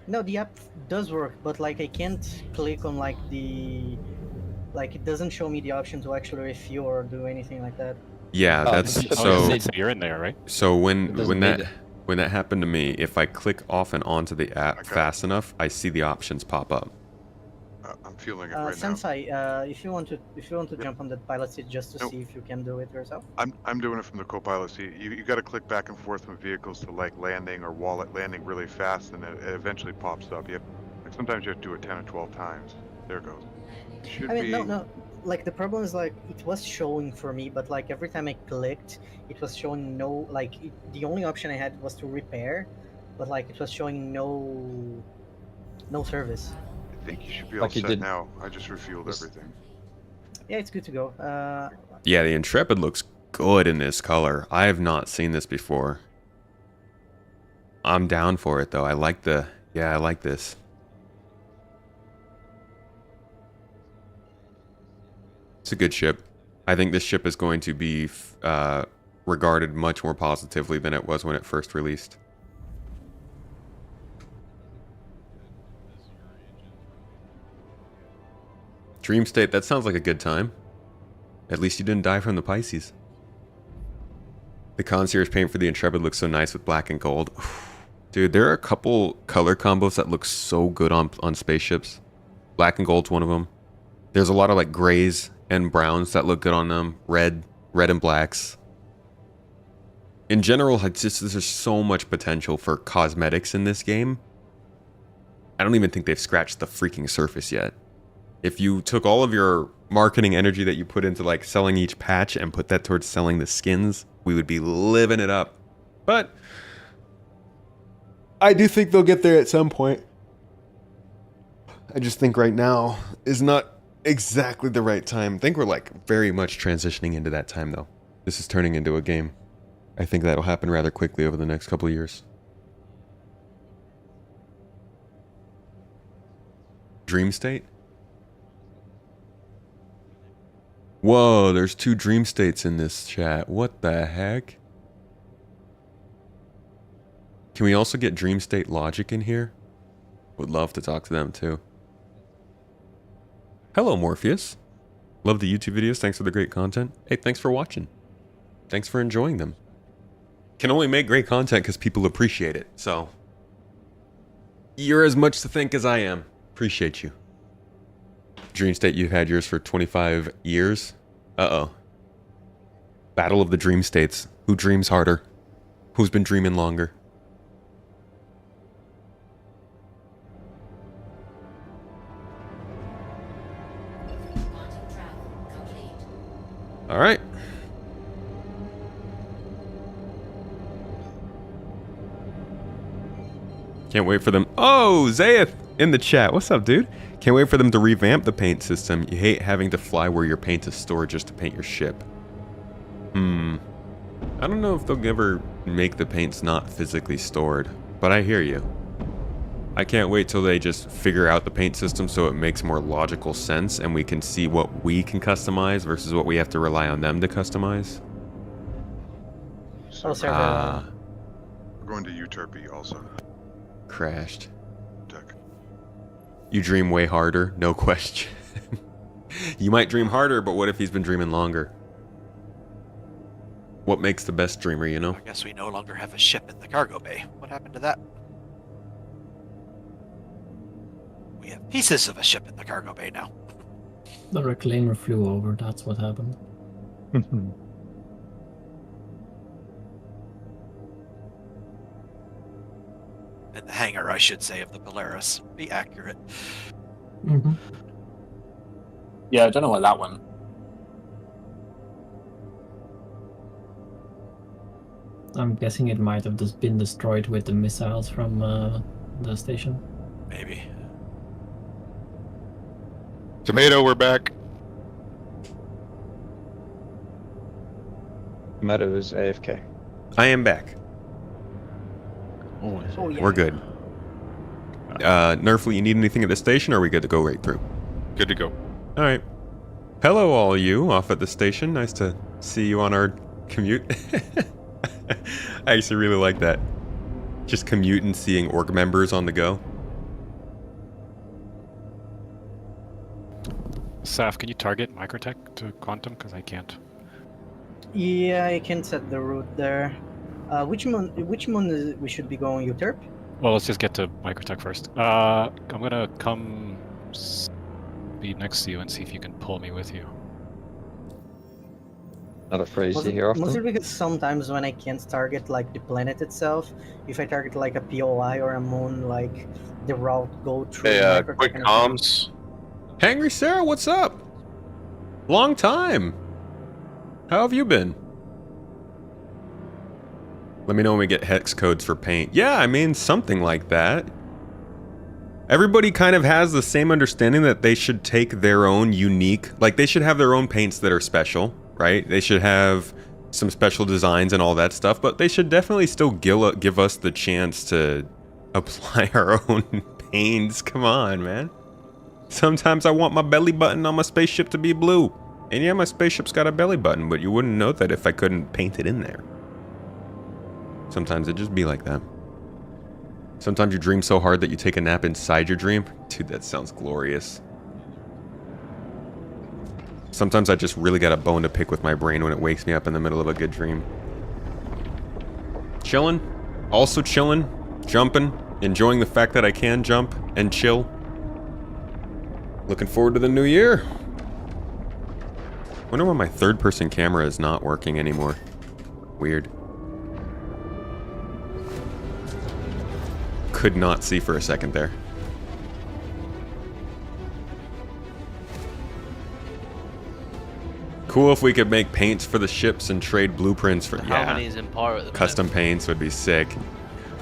No, the app does work, but like I can't click on like the like it doesn't show me the option to actually refuel or do anything like that. Yeah, Oh, that's it's- so. So you're in there, right? So It when doesn't that need it. when that happened to me, if I click off and onto the app Okay. fast enough, I see the options pop up. I'm feeling it right now. Sensei, if you want to jump on the pilot seat just to Nope. see if you can do it yourself. I'm doing it from the co-pilot seat. You got to click back and forth from vehicles to like landing or wallet landing really fast, and it eventually pops up. You have, like sometimes you have to do it 10 or 12 times. There it goes. It should I mean, be. no. Like the problem is like it was showing for me, but like every time I clicked, it was showing no. Like the only option I had was to repair, but like it was showing no service. I think you should be all Like you set did- now. I just refueled Just- everything. Yeah, it's good to go. Yeah, the Intrepid looks good in this color. I have not seen this before. I'm down for it though. I like this. It's a good ship. I think this ship is going to be regarded much more positively than it was when it first released. Dream State, that sounds like a good time. At least you didn't die from the Pisces. The concierge paint for the Intrepid looks so nice with black and gold. Dude, there are a couple color combos that look so good on spaceships. Black and gold's one of them. There's a lot of like grays and browns that look good on them. Red and blacks. In general, there's so much potential for cosmetics in this game. I don't even think they've scratched the freaking surface yet. If you took all of your marketing energy that you put into like selling each patch and put that towards selling the skins, we would be living it up. But I do think they'll get there at some point. I just think right now is not exactly the right time. I think we're like very much transitioning into that time though. This is turning into a game. I think that'll happen rather quickly over the next couple of years. Dream State? Whoa, there's 2 Dream States in this chat. What the heck? Can we also get Dream State Logic in here? Would love to talk to them too. Hello, Morpheus. Love the YouTube videos. Thanks for the great content. Hey, thanks for watching. Thanks for enjoying them. Can only make great content because people appreciate it. So, you're as much to thank as I am. Appreciate you. Dream State, you've had yours for 25 years. Uh-oh. Battle of the Dream States. Who dreams harder? Who's been dreaming longer? All right. Can't wait for them. Oh, Zayeth in the chat. What's up, dude? Can't wait for them to revamp the paint system. You hate having to fly where your paint is stored just to paint your ship. I don't know if they'll ever make the paints not physically stored, but I hear you. I can't wait till they just figure out the paint system so it makes more logical sense and we can see what we can customize versus what we have to rely on them to customize. Oh, sorry. We're going to Euterpe also. Crashed. Deck. You dream way harder, no question. You might dream harder, but what if he's been dreaming longer? What makes the best dreamer, you know? I guess we no longer have a ship in the cargo bay. What happened to that? We have pieces of a ship in the cargo bay now. The reclaimer flew over, that's what happened. In the hangar, I should say, of the Polaris. Be accurate. Yeah, I don't know where that went. I'm guessing it might have just been destroyed with the missiles from the station. Maybe. Tomato, we're back. Tomato is AFK. I am back. Oh, yeah. We're good. Nerfly, you need anything at the station, or are we good to go right through? Good to go. All right. Hello, all you off at the station. Nice to see you on our commute. I actually really like that. Just commuting, seeing org members on the go. Saf, can you target Microtech to Quantum? Because I can't. Yeah, I can set the route there. Which one we should be going, Euterpe? Well, let's just get to Microtech first. I'm gonna come be next to you and see if you can pull me with you. Not a phrase you hear often. Mostly because sometimes when I can't target like the planet itself, if I target like a POI or a moon, like the route go through. Hey, quick comms. Hangry Sarah, what's up? Long time. How have you been? Let me know when we get hex codes for paint. Yeah, I mean, something like that. Everybody kind of has the same understanding that they should take their own unique, like they should have their own paints that are special, right? They should have some special designs and all that stuff, but they should definitely still give us the chance to apply our own paints. Come on, man. Sometimes I want my belly button on my spaceship to be blue. And yeah, my spaceship's got a belly button, but you wouldn't know that if I couldn't paint it in there. Sometimes it just be like that. Sometimes you dream so hard that you take a nap inside your dream. Dude, that sounds glorious. Sometimes I just really got a bone to pick with my brain when it wakes me up in the middle of a good dream. Chilling. Also chilling. Jumping. Enjoying the fact that I can jump and chill. Looking forward to the new year. Wonder why my third-person camera is not working anymore. Weird. Could not see for a second there. Cool if we could make paints for the ships and trade blueprints for How many is in Pyro at the custom paints would be sick.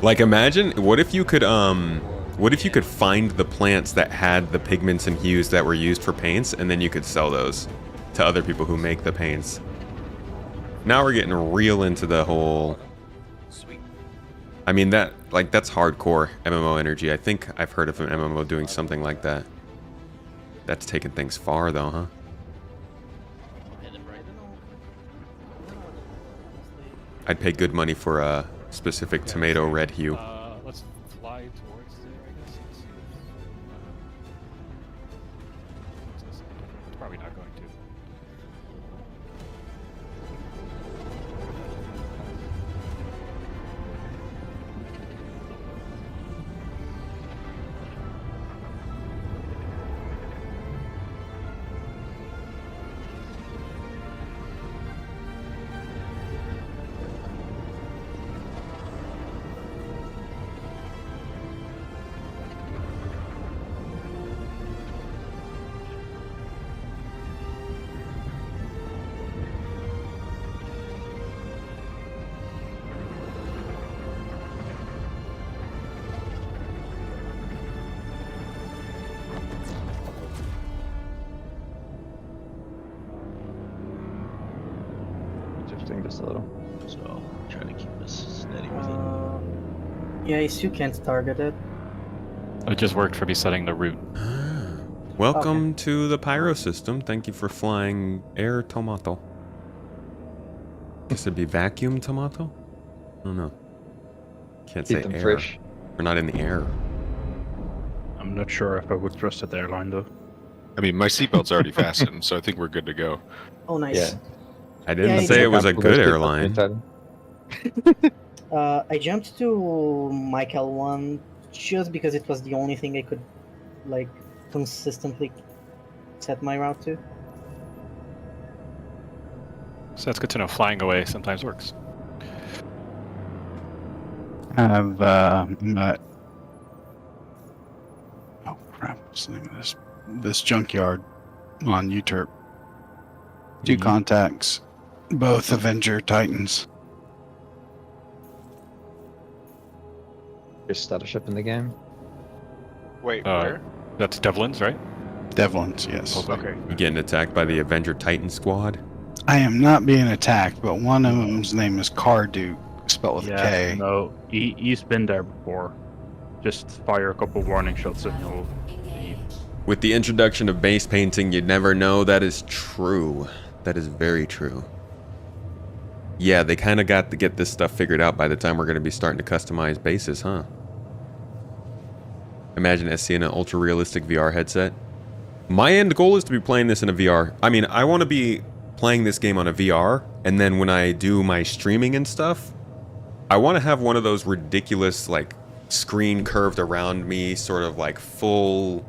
Like imagine what if you could find the plants that had the pigments and hues that were used for paints, and then you could sell those to other people who make the paints. Now we're getting real into the whole. Sweet. I mean that's hardcore MMO energy. I think I've heard of an MMO doing something like that. That's taking things far though, huh? I'd pay good money for a specific tomato red hue. Let's fly towards there, I guess. Let's see. It's probably not going to. drifting just a little. So try to keep us steady with it. Yeah, you still can't target it. It just worked for me setting the route. Welcome to the Pyro system. Thank you for flying air tomato. Guess it'd be vacuum tomato? I don't know. Can't Keep say them air. fresh. We're not in the air. I'm not sure if I would trust that airline though. I mean, my seatbelt's already fastened, so I think we're good to go. Oh, nice. Yeah. I didn't Yeah, say it was a Comfortable good people airline. anytime. I jumped to Michael 1 just because it was the only thing I could, like, consistently set my route to. So that's good to know. Flying away sometimes works. I have oh crap, what's the name of this junkyard on UTERP. Two contacts, both Avenger Titans. Just start a ship in the game. Wait, where? That's Devlin's, right? Devlin's, yes. Okay. You getting attacked by the Avenger Titan squad? I am not being attacked, but one of them's name is Carduke, spelled with a K. No, he's been there before. Just fire a couple warning shots and he'll leave. With the introduction of base painting, you'd never know. That is true. That is very true. Yeah, they kind of got to get this stuff figured out by the time we're going to be starting to customize bases, huh? Imagine SC in an ultra-realistic VR headset. My end goal is to be playing this in a VR. I mean, I want to be playing this game on a VR, and then when I do my streaming and stuff, I want to have one of those ridiculous, like, screen curved around me, sort of like full,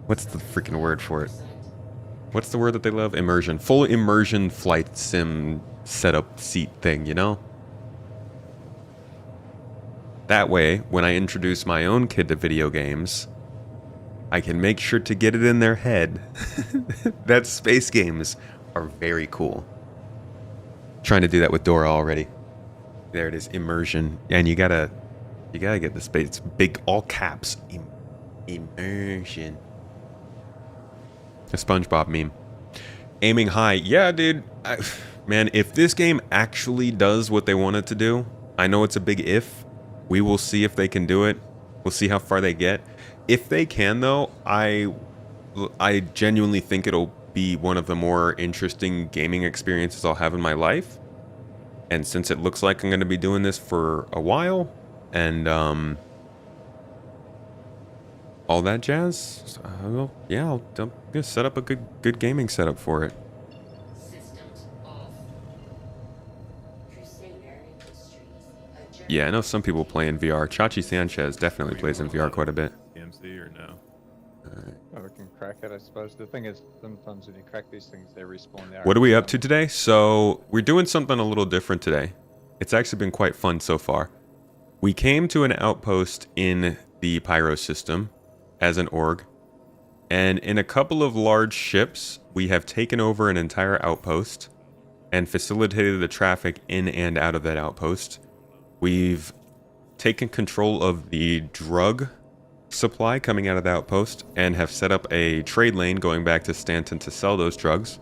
what's the freaking word for it? What's the word that they love? Immersion. Full immersion flight sim setup seat thing, you know? That way, when I introduce my own kid to video games, I can make sure to get it in their head that space games are very cool. Trying to do that with Dora already. There it is, immersion. And you gotta get the space. Big, all caps. Immersion. A SpongeBob meme. Aiming high. Yeah, dude. Man, if this game actually does what they want it to do, I know it's a big if. We will see if they can do it. We'll see how far they get. If they can, though, I genuinely think it'll be one of the more interesting gaming experiences I'll have in my life. And since it looks like I'm going to be doing this for a while, and all that jazz, I'll just set up a good gaming setup for it. Yeah, I know some people play in VR. Chachi Sanchez definitely plays in VR quite a bit. TMC or no? Oh, we can crack it, I suppose. The thing is, sometimes when you crack these things, they respawn the What are we up to today? So, we're doing something a little different today. It's actually been quite fun so far. We came to an outpost in the Pyro system as an org, and in a couple of large ships, we have taken over an entire outpost and facilitated the traffic in and out of that outpost. We've taken control of the drug supply coming out of the outpost and have set up a trade lane going back to Stanton to sell those drugs.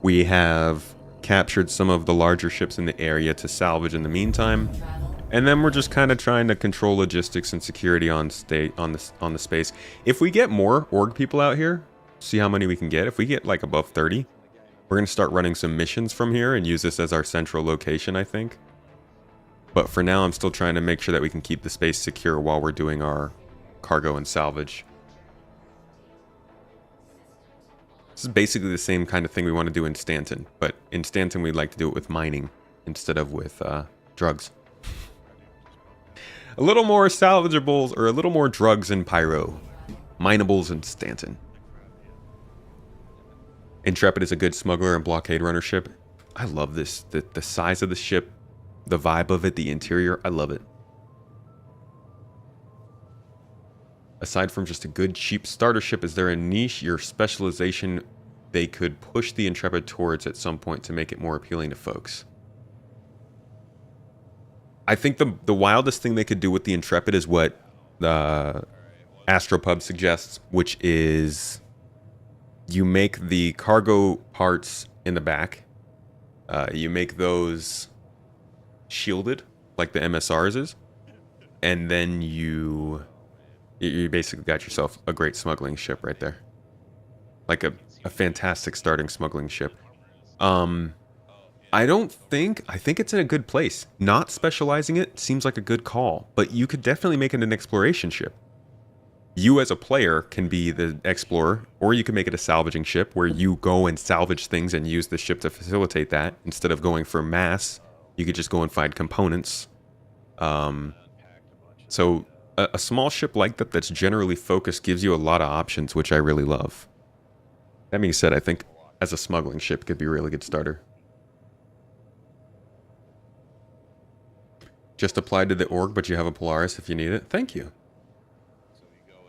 We have captured some of the larger ships in the area to salvage in the meantime. And then we're just kind of trying to control logistics and security on the space. If we get more org people out here, see how many we can get. If we get like above 30, we're going to start running some missions from here and use this as our central location, I think. But for now, I'm still trying to make sure that we can keep the space secure while we're doing our cargo and salvage. This is basically the same kind of thing we want to do in Stanton, but in Stanton we'd like to do it with mining instead of with drugs. A little more salvageables, or a little more drugs in Pyro. Minables in Stanton. Intrepid is a good smuggler and blockade runner ship. I love this. The size of the ship, the vibe of it, the interior, I love it. Aside from just a good, cheap starter ship, is there a niche or specialization they could push the Intrepid towards at some point to make it more appealing to folks? I think the wildest thing they could do with the Intrepid is what Astropub suggests, which is you make the cargo parts in the back. You make those shielded, like the MSRs is, and then you basically got yourself a great smuggling ship right there. Like a fantastic starting smuggling ship. I think it's in a good place. Not specializing it seems like a good call, but you could definitely make it an exploration ship. You as a player can be the explorer, or you can make it a salvaging ship where you go and salvage things and use the ship to facilitate that. Instead of going for mass, you could just go and find components. So a small ship like that that's generally focused gives you a lot of options, which I really love. That being said, I think as a smuggling ship, it could be a really good starter. Just applied to the org, but you have a Polaris if you need it. Thank you.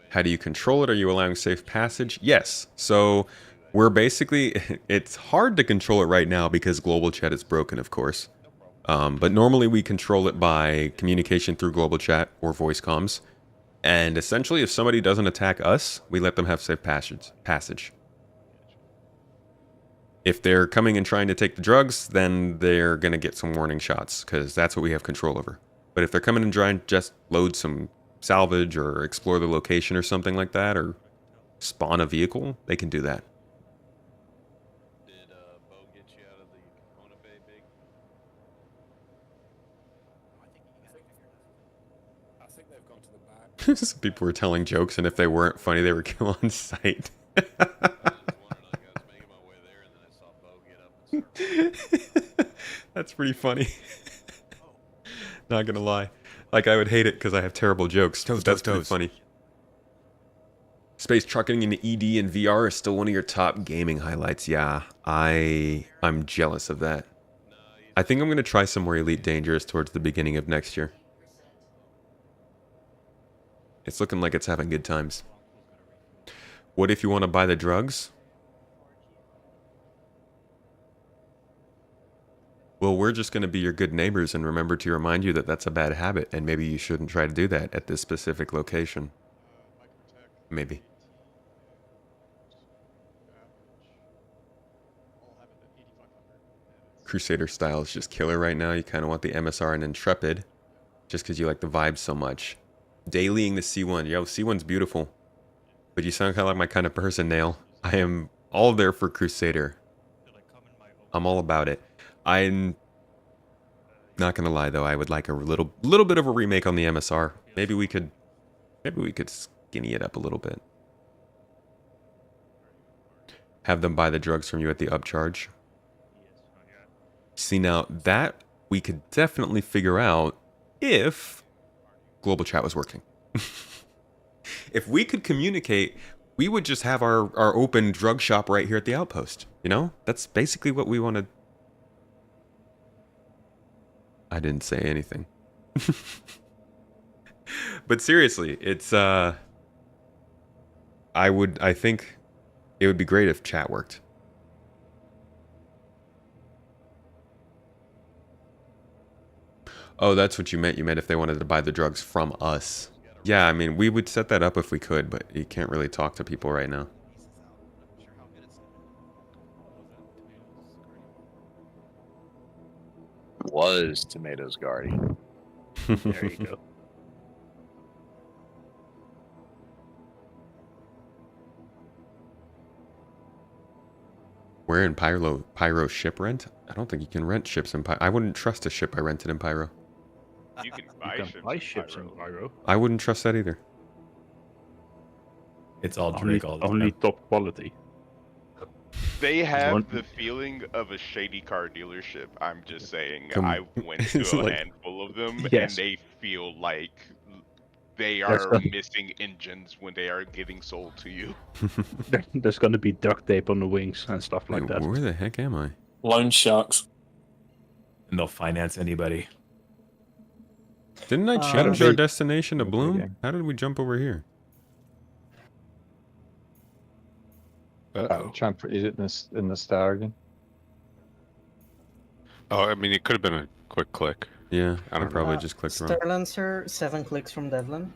How do you control it? Are you allowing safe passage? Yes. So we're basically... It's hard to control it right now because global chat is broken, of course. But normally we control it by communication through global chat or voice comms. And essentially, if somebody doesn't attack us, we let them have safe passage. If they're coming and trying to take the drugs, then they're going to get some warning shots, because that's what we have control over. But if they're coming and trying to just load some salvage or explore the location or something like that, or spawn a vehicle, they can do that. Some people were telling jokes, and if they weren't funny, they were killed on sight. That's pretty funny. Not gonna lie. Like, I would hate it because I have terrible jokes. That's pretty funny. Space trucking in ED and VR is still one of your top gaming highlights. Yeah, I'm jealous of that. I think I'm going to try some more Elite Dangerous towards the beginning of next year. It's looking like it's having good times. What if you want to buy the drugs? Well, we're just going to be your good neighbors and remember to remind you that that's a bad habit, and maybe you shouldn't try to do that at this specific location. Maybe. Crusader style is just killer right now. You kind of want the MSR and Intrepid, just because you like the vibe so much. Dailying the C1. Yo, C1's beautiful. But you sound kind of like my kind of person, Nail. I am all there for Crusader. I'm all about it. I'm not gonna lie though, I would like a little bit of a remake on the MSR. Maybe we could skinny it up a little bit. Have them buy the drugs from you at the upcharge. See, now that we could definitely figure out if global chat was working. If we could communicate, we would just have our open drug shop right here at the Outpost. You know? That's basically what we wanted. I didn't say anything. But seriously, it's I think it would be great if chat worked. Oh, that's what you meant. You meant if they wanted to buy the drugs from us. Yeah, I mean, we would set that up if we could, but you can't really talk to people right now. Was Tomatoes Guardy. There you go. Where in Pyro ship rent? I don't think you can rent ships in Pyro. I wouldn't trust a ship I rented in Pyro. You can buy ships in Pyro. I wouldn't trust that either. It's all Drake all the time. Only top quality. They have the feeling of a shady car dealership. I'm just saying. I went to a like- handful of them, Yes. and they feel like they are missing engines when they are getting sold to you. There's gonna be duct tape on the wings and stuff like Wait, that. where the heck am I? Loan sharks. And they'll finance anybody. Didn't I change our destination to Bloom? How did we jump over here? Try and put it in the star again. Oh, I mean, it could have been a quick click. Yeah, I don't probably just clicked wrong. Starlancer, 7 clicks from Devlin.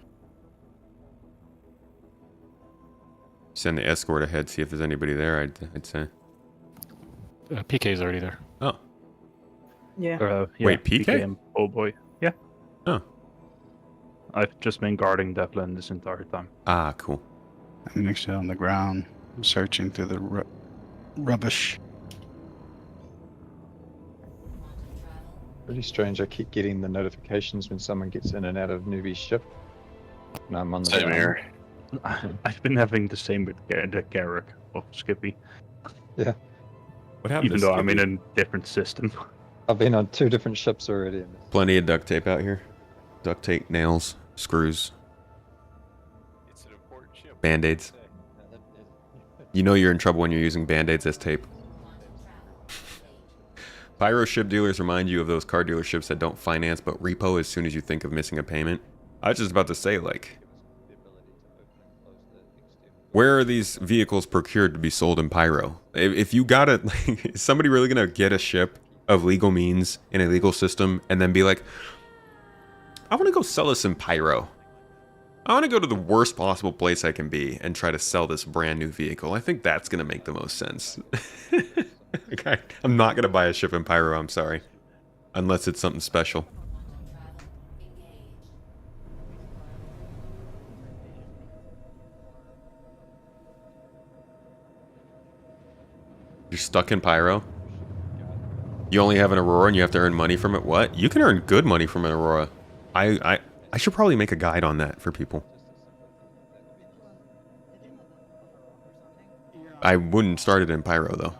Send the escort ahead, see if there's anybody there, I'd say. PK's already there. Oh. Yeah. Yeah, Wait, PK? and oh boy. Yeah. Oh. I've just been guarding Devlin this entire time. Ah, cool. I'm actually on the ground, searching through the rubbish. Really strange. I keep getting the notifications when someone gets in and out of newbie's ship. And I'm on the Same ground. here. I've been having the same with the Garrick of Skippy. Yeah. What happened Even to though I'm in Skippy? a different system. I've been on 2 different ships already. Plenty of duct tape out here. Duct tape, nails, screws, band-aids. You know you're in trouble when you're using band-aids as tape. Pyro ship dealers remind you of those car dealerships that don't finance but repo as soon as you think of missing a payment. I was just about to say, like, where are these vehicles procured to be sold in Pyro? If you got it, like, is somebody really gonna get a ship of legal means in a legal system and then be like, I want to go sell this in Pyro. I want to go to the worst possible place I can be and try to sell this brand new vehicle. I think that's going to make the most sense. Okay. I'm not going to buy a ship in Pyro, I'm sorry. Unless it's something special. You're stuck in Pyro? You only have an Aurora and you have to earn money from it? What? You can earn good money from an Aurora. I should probably make a guide on that for people. I wouldn't start it in Pyro, though.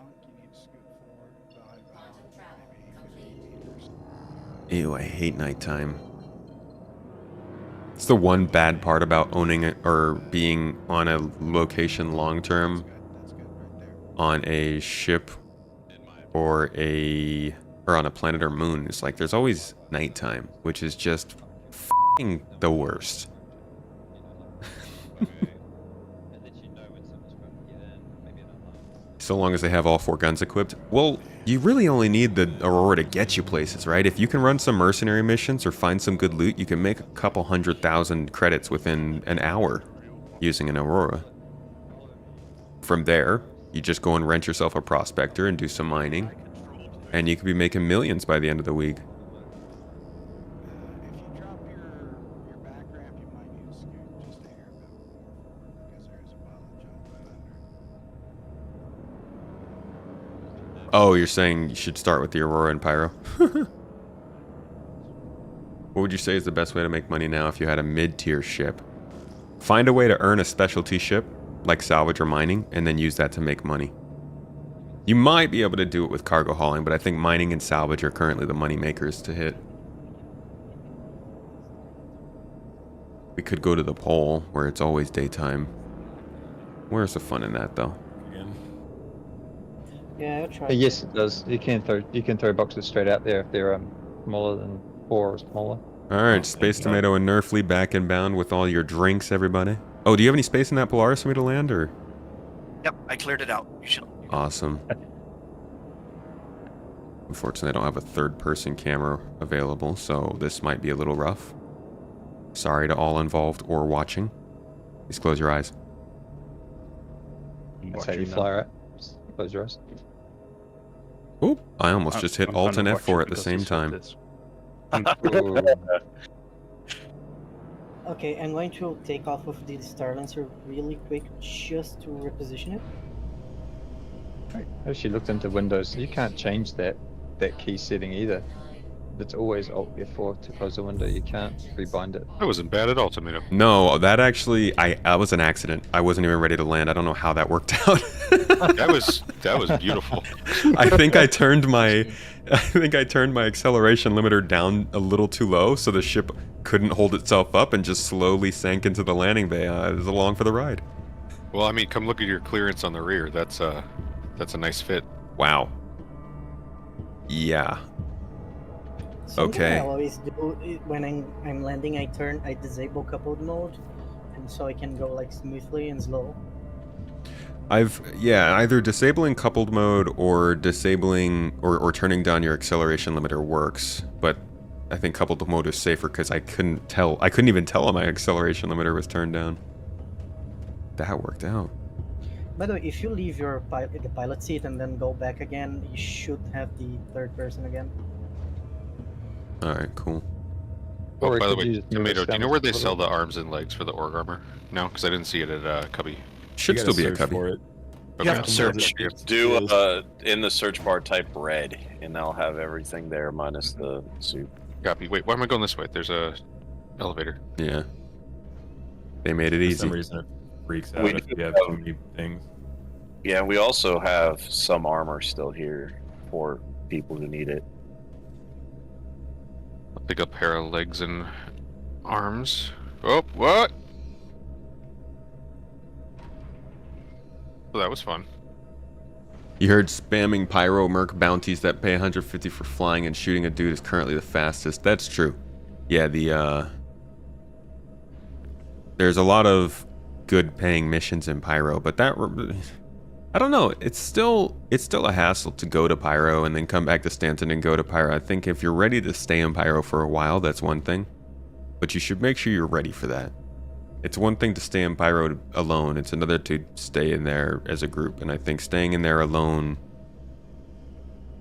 Ew, I hate nighttime. It's the one bad part about owning it or being on a location long term on a ship or on a planet or moon. It's like there's always nighttime, which is just f***ing the worst. So long as they have all 4 guns equipped. Well, you really only need the Aurora to get you places, right? If you can run some mercenary missions or find some good loot, you can make a couple 100,000 credits within an hour using an Aurora. From there, you just go and rent yourself a prospector and do some mining, and you could be making millions by the end of the week. Oh, you're saying you should start with the Aurora and Pyro? What would you say is the best way to make money now if you had a mid-tier ship? Find a way to earn a specialty ship, like salvage or mining, and then use that to make money. You might be able to do it with cargo hauling, but I think mining and salvage are currently the money makers to hit. We could go to the pole, where it's always daytime. Where's the fun in that, though? Yeah, I'll try. Yes, it does. You can throw boxes straight out there if they're smaller than 4 or smaller. Alright, Space Tomato and Nerfly back and bound with all your drinks, everybody. Oh, do you have any space in that Polaris for me to land, or? Yep, I cleared it out. You should. Awesome. Unfortunately, I don't have a third-person camera available, so this might be a little rough. Sorry to all involved or watching. Please close your eyes. That's how you fly, right? Just close your eyes. Oop, I almost just hit Alt and F4 at the same time. Okay, I'm going to take off with the Starlancer really quick just to reposition it. I actually looked into Windows. You can't change that key setting either. It's always Alt F4 to close the window. You can't rebind it. That wasn't bad at all, Tomato. No, that actually, that was an accident. I wasn't even ready to land. I don't know how that worked out. That was beautiful. I think I turned my acceleration limiter down a little too low, so the ship couldn't hold itself up and just slowly sank into the landing bay. It was along for the ride. Well, I mean, come look at your clearance on the rear. That's a nice fit. Wow. Yeah. Something Okay. I always do when I'm landing, I disable coupled mode, and so I can go like smoothly and slow. Either disabling coupled mode or disabling or turning down your acceleration limiter works, but I think coupled mode is safer because I couldn't even tell my acceleration limiter was turned down. That worked out. By the way, if you leave your the pilot seat and then go back again, you should have the third person again. All right, cool. Oh, Or by the could way, you just move us Tomato, do you down know the where they corridor? sell the arms and legs for the org armor? No, because I didn't see it at Cubby. Should still be a cubby. for it. You have Okay. to search. Do in the search bar type red, and they'll have everything there minus the suit. Copy. Wait, why am I going this way? There's a elevator. Yeah. They made it For easy. some reason, it freaks out We if do you have have- too many things. Yeah, we also have some armor still here for people who need it. I'll pick up a pair of legs and arms. Oh, what? Well, that was fun. You heard spamming Pyro Merc bounties that pay 150 for flying and shooting a dude is currently the fastest. That's true. Yeah, there's a lot of good paying missions in Pyro, but that I don't know. It's still a hassle to go to Pyro and then come back to Stanton and go to Pyro. I think if you're ready to stay in Pyro for a while, that's one thing, but you should make sure you're ready for that. It's one thing to stay in Pyro alone. It's another to stay in there as a group. And I think staying in there alone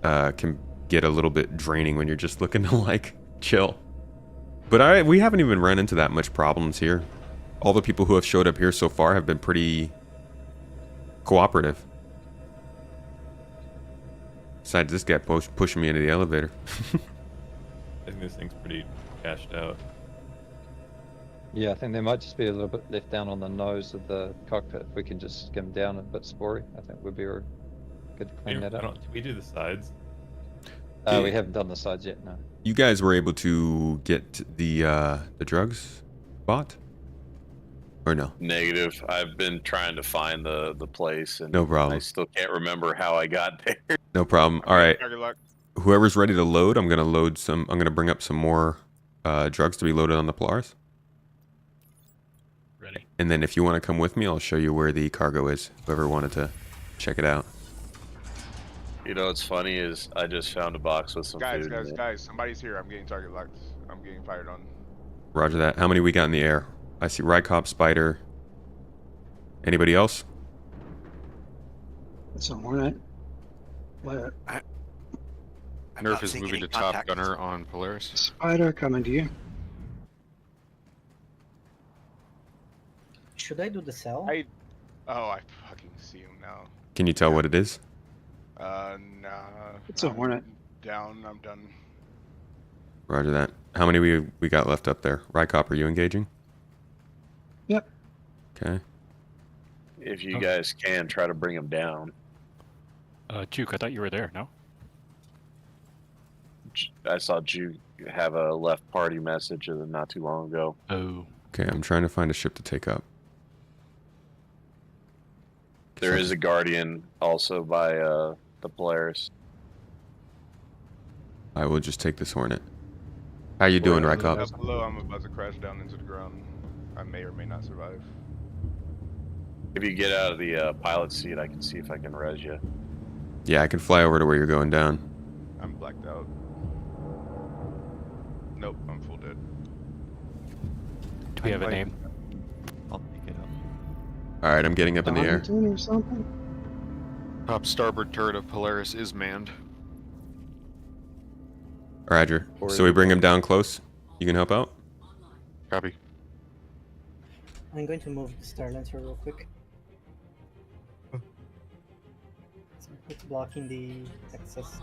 can get a little bit draining when you're just looking to like chill. But we haven't even run into that much problems here. All the people who have showed up here so far have been pretty cooperative. Besides this guy pushing me into the elevator. I think this thing's pretty cashed out. Yeah, I think there might just be a little bit left down on the nose of the cockpit. If we can just skim down a bit spory, I think we'd be good to clean that up. Did we do the sides? We haven't done the sides yet, no. You guys were able to get the drugs bought? Or no? Negative. I've been trying to find the place, and No problem. I still can't remember how I got there. No problem. All right. Good luck. Whoever's ready to load, I'm gonna bring up some more drugs to be loaded on the Polaris. Ready. And then if you want to come with me, I'll show you where the cargo is. Whoever wanted to check it out. You know what's funny is I just found a box with some Guys, food. in it. guys, somebody's here. I'm getting target locked. I'm getting fired on. Roger that. How many we got in the air? I see Rycop, Spider. Anybody else? It's a Hornet. What? Nerf is moving to Top Gunner on Polaris. Spider coming to you. Should I do the cell? I fucking see him now. Can you tell what it is? Nah. It's a Hornet. Down. I'm done. Roger that. How many we got left up there? Rycop, are you engaging? Yep. Okay. If you guys can, try to bring him down. Juke, I thought you were there, no? I saw Juke have a left party message not too long ago. Oh. Okay, I'm trying to find a ship to take up. There is a Guardian also by the Polaris. I will just take this Hornet. How you doing, Rycop? Hello, I'm about to crash down into the ground. I may or may not survive. If you get out of the pilot seat, I can see if I can res you. Yeah, I can fly over to where you're going down. I'm blacked out. Nope, I'm full dead. Do we have a name? I'll pick it up. All right, I'm getting up in the air. Darlington or something? Top starboard turret of Polaris is manned. Roger. So we bring him down close. You can help out? Copy. I'm going to move the Star Lancer real quick. So it's blocking the access.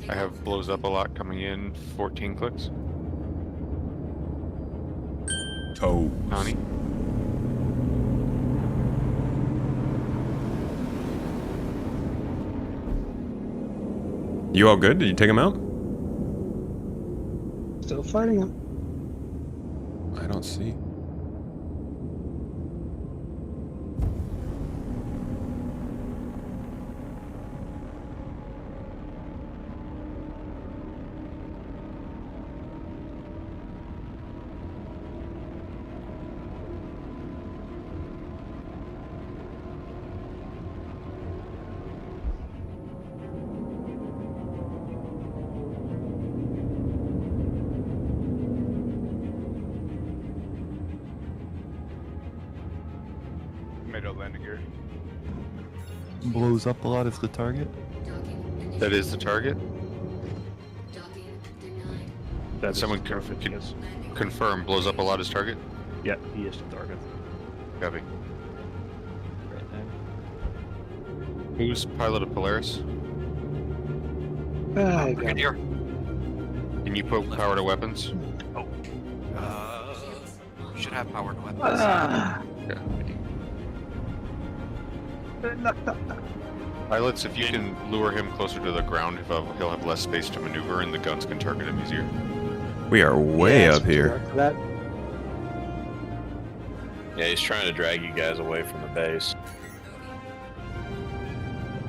I have blows up a lot coming in. 14 clicks. Toe. Nani? You all good? Did you take him out? Still fighting him. I don't see. Tomato landing gear. Blows up a lot as the target. That is the target. That is Someone the target, yes. confirm blows up a lot as target. Yeah, he is the target. Copy. Who's pilot of Polaris? I got it. Brigadier. Can you poke power to weapons? Should have power to weapons. Ah. Yeah. Knocked up. Pilots, if you can lure him closer to the ground, he'll have less space to maneuver, and the guns can target him easier. We are way Yeah, up here. for that. Yeah, he's trying to drag you guys away from the base.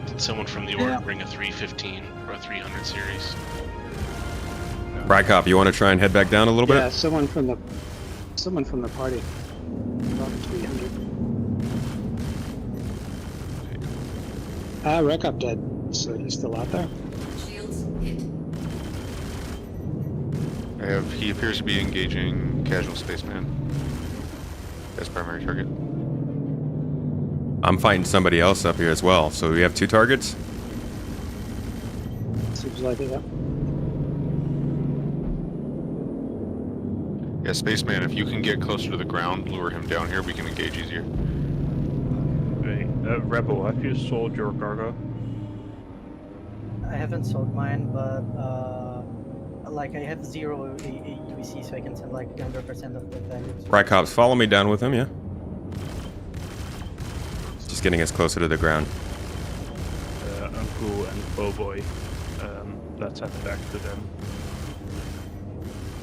Did someone from the order bring a 315 or a 300 series? Rykop, you want to try and head back down a little Yeah, bit? someone from the party. About 300. Rekop dead, so he's still out there. He appears to be engaging casual spaceman as primary target. I'm fighting somebody else up here as well. So we have 2 targets? Seems like it, yeah. Yeah, spaceman, if you can get closer to the ground, lure him down here, we can engage easier. Okay. Rebel, have you sold your cargo? I haven't sold mine, but like I have 0 UBC, so I can send like 100% of the value. Rykops, follow me down with him, yeah? Just getting us closer to the ground. Uncle and Bowboy. Let's head back to them.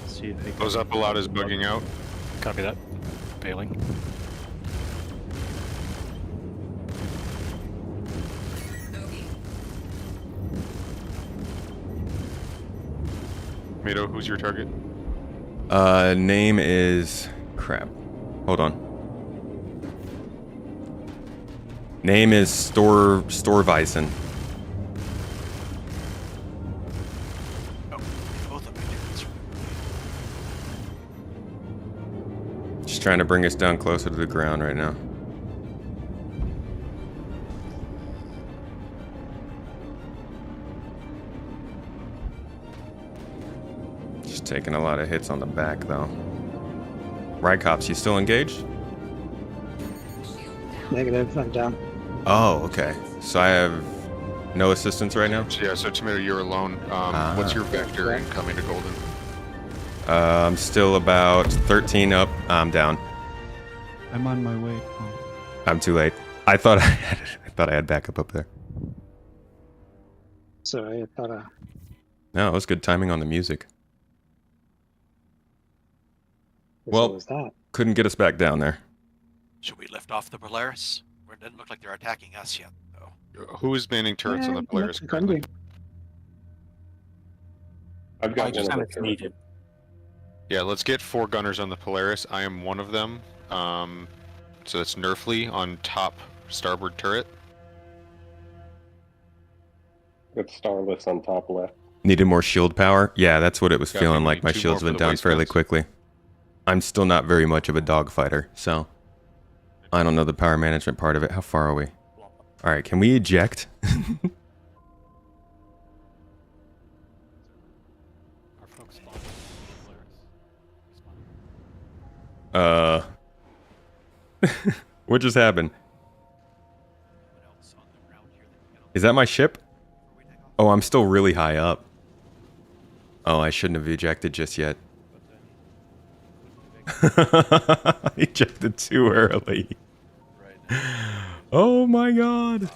See if they can... Goes up a lot is bugging out. Copy that. Bailing. Tomato, who's your target? Name is... Crap. Hold on. Name is Storvisen. Just trying to bring us down closer to the ground right now. Just taking a lot of hits on the back though. Rykops, you still engaged? Negative, I'm down. Oh, okay. So I have no assistance right now? Yeah, so Tomato, you're alone. What's your vector incoming to Golden? I'm still about 13 up. I'm down. I'm on my way. Oh. I'm too late. I thought I had backup up there. Sorry, I thought No, it was good timing on the music. what was that? Couldn't get us back down there. Should we lift off the Polaris? It doesn't look like they're attacking us yet, though. Who is manning turrets on the Polaris Looks currently? friendly. I've got one of the needed. Yeah, let's get 4 gunners on the Polaris. I am one of them. So it's Nerfly on top starboard turret. With Starless on top left. Needed more shield power? Yeah, that's what it was Yeah, feeling we like. need My 2 shields more for went the down fairly wastelands. quickly. I'm still not very much of a dogfighter, so I don't know the power management part of it. How far are we? Alright, can we eject? What just happened? Is that my ship? Oh, I'm still really high up. Oh, I shouldn't have ejected just yet. Ejected too early. Oh my god.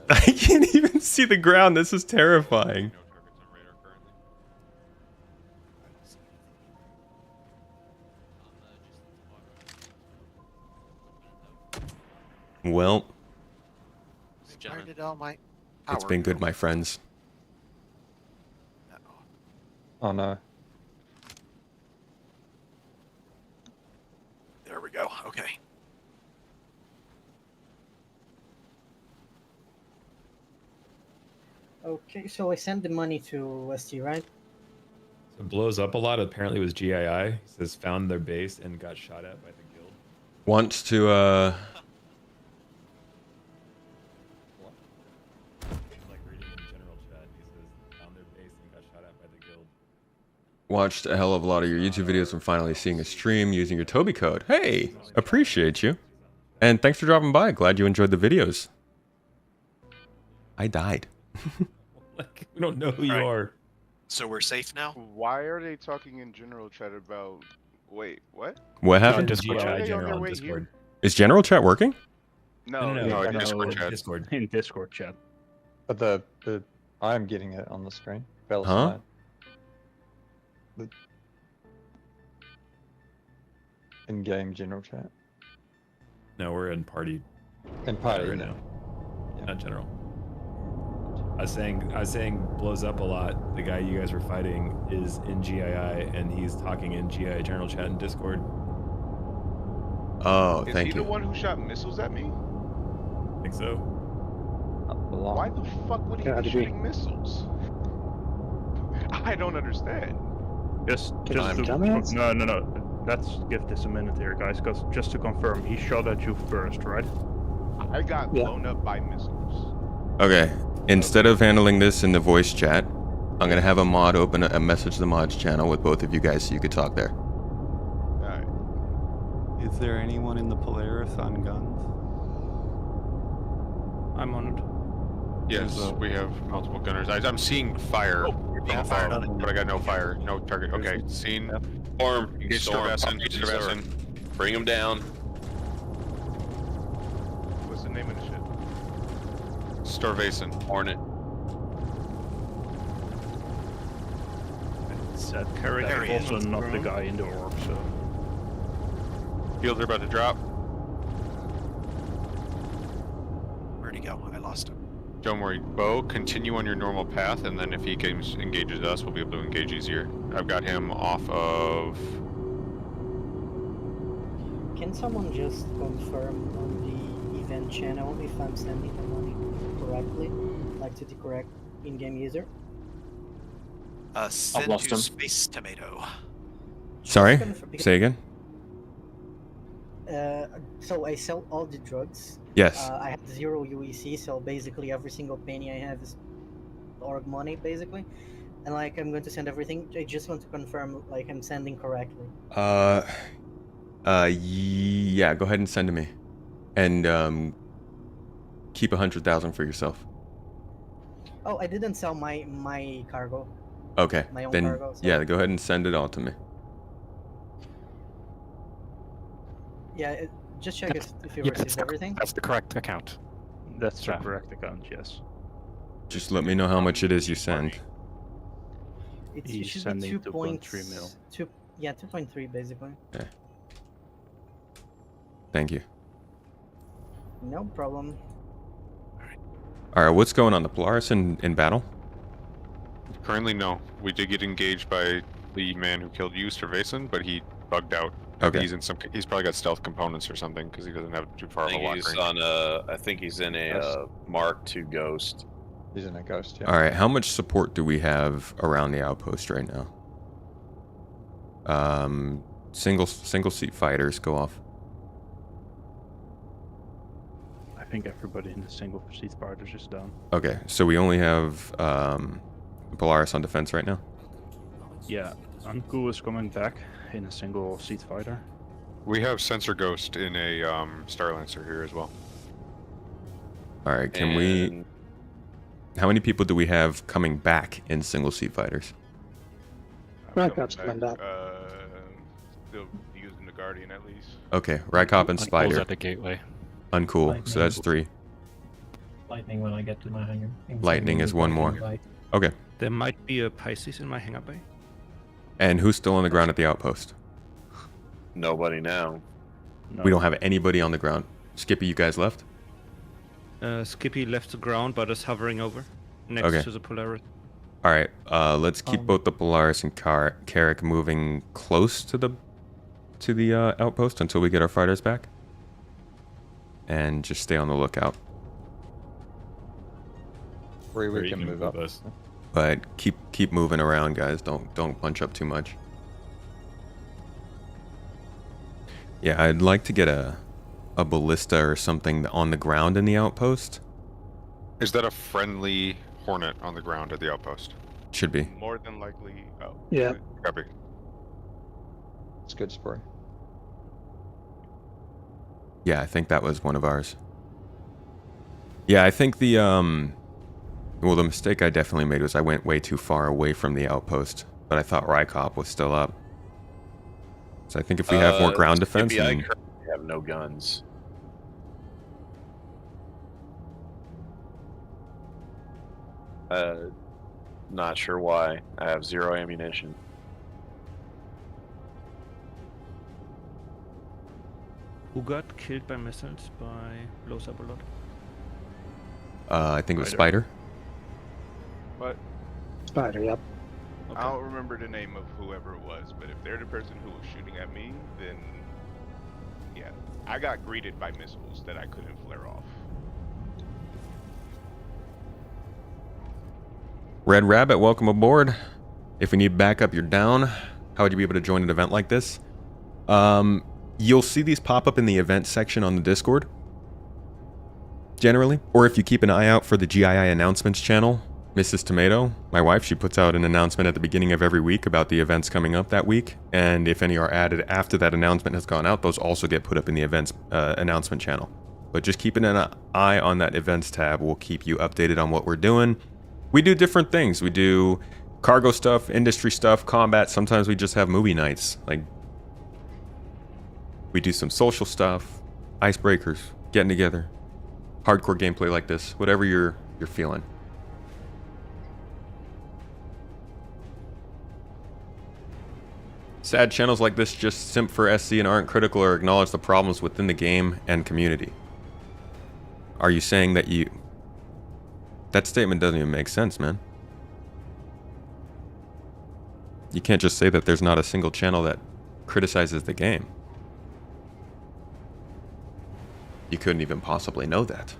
I can't even see the ground. This is terrifying. Well, Where did all my it's power been good, go? my friends. Oh no. There we go. Okay. Okay, so I sent the money to ST, right? It blows up a lot. Apparently, it was GII. He says found their base and got shot at by the guild. Wants to Like reading in general chat, he says found their base and got shot at by the guild. watched a hell of a lot of your YouTube videos and finally seeing a stream using your Toby code. Hey, appreciate you. And thanks for dropping by. Glad you enjoyed the videos. I died. Like, we don't know who you are. So we're safe now? Why are they talking in general chat about... Wait, what? What happened? Discord Why are chat, they on general their on way Discord. here? Is general chat working? No, No, Discord chat. Discord. In Discord chat. But the I'm getting it on the screen. Bell's Huh? fine. The in-game general chat. No, we're in party. In party right now. Not general. I was saying blows up a lot. The guy you guys were fighting is in GII and he's talking in GII general chat and Discord. Oh, Is thank he the you. one who shot missiles at me? I think so. Why the fuck would he Yeah, be did we- shooting missiles? I don't understand. Just I'm to dumbass? no. Let's give this a minute here, guys, because just to confirm, he shot at you first, right? I got Yeah. blown up by missiles. Okay, instead of handling this in the voice chat, I'm gonna have a mod open a message the mods channel with both of you guys so you could talk there. Alright. Is there anyone in the Polaris on guns? I'm on it. Yes, we have multiple gunners. I'm seeing fire from above, but I got no fire, no target. Okay, seen. Storm. Engage Storm. Starvesson. Bring him down. What's the name of the ship? Starvation. Hornet. Said Carrick There he is is. also not the guy in the orb, so. Fields are about to drop. Where'd he go? I lost him. Don't worry, Bo. Continue on your normal path, and then if he engages us, we'll be able to engage easier. I've got him off of. Can someone just confirm on the event channel if I'm sending the money correctly, like to the correct in-game user? Send lost to him. Space Tomato. Sorry? Confirm- Say again? So I sell all the drugs. Yes. I have 0 UEC, so basically every single penny I have is org money, basically. And like I'm going to send everything. I just want to confirm like I'm sending correctly. Yeah, go ahead and send to me. And, keep 100,000 for yourself. Oh, I didn't sell my cargo. Okay, My own then, cargo, so- yeah, go ahead and send it all to me. Yeah, just check if you received everything. That's the correct account. That's the correct account, yes. Just let me know how much it is you send. It He's should sending be 2.3 mil. 2.3 basically. Okay. Thank you. No problem. Alright, what's going on? The Polaris in battle? Currently, no. We did get engaged by the man who killed you, Starvation, but he bugged out. Okay. He's probably got stealth components or something because he doesn't have too far I of a think lock he's range. on a. I think he's in a Mark II Ghost. He's in a ghost, yeah. Alright, how much support do we have around the outpost right now? Single seat fighters go off. I think everybody in the single seat fighters is down. Okay, so we only have Polaris on defense right now? Yeah, Anku is coming back in a single seat fighter. We have Sensor Ghost in a Starlancer here as well. Alright, can we... How many people do we have coming back in single seat fighters? Rycop's coming back. Still using the Guardian at least. Okay, Rykop and Uncools Spider. at the gateway. Uncool, so that's 3. Lightning when I get to my hangar. Lightning is one more. Light. Okay. There might be a Pisces in my hangar bay. And who's still on the ground at the outpost? Nobody now. We don't have anybody on the ground. Skippy, you guys left? Skippy left the ground but is hovering over next Okay. to the Polaris. Alright, let's keep both the Polaris and Carrick moving close to the outpost until we get our fighters back. And just stay on the lookout. We can move up. but keep moving around, guys. Don't bunch up too much. Yeah, I'd like to get a ballista or something on the ground in the outpost. Is that a friendly Hornet on the ground at the outpost? Should be. More than likely. Oh. Yeah. Copy. It's good spray. Yeah, I think that was one of ours. Yeah, I think the well, the mistake I definitely made was I went way too far away from the outpost, but I thought Rykop was still up. So I think if we have more ground defense, I and currently have no guns. Not sure why. I have 0 ammunition. Who got killed by missiles by blows up a lot? I think it was Spider. But Spider, yep. I don't remember the name of whoever it was, but if they're the person who was shooting at me, then yeah, I got greeted by missiles that I couldn't flare off. Red Rabbit, welcome aboard. If we need backup, you're down. How would you be able to join an event like this? You'll see these pop up in the event section on the Discord, generally. Or if you keep an eye out for the GII announcements channel, Mrs. Tomato, my wife, she puts out an announcement at the beginning of every week about the events coming up that week. And if any are added after that announcement has gone out, those also get put up in the events announcement channel. But just keeping an eye on that events tab will keep you updated on what we're doing. We do different things. We do cargo stuff, industry stuff, combat. Sometimes we just have movie nights. Like, we do some social stuff, icebreakers, getting together, hardcore gameplay like this, whatever you're feeling. Sad channels like this just simp for SC and aren't critical or acknowledge the problems within the game and community. Are you saying that you... That statement doesn't even make sense, man. You can't just say that there's not a single channel that criticizes the game. You couldn't even possibly know that.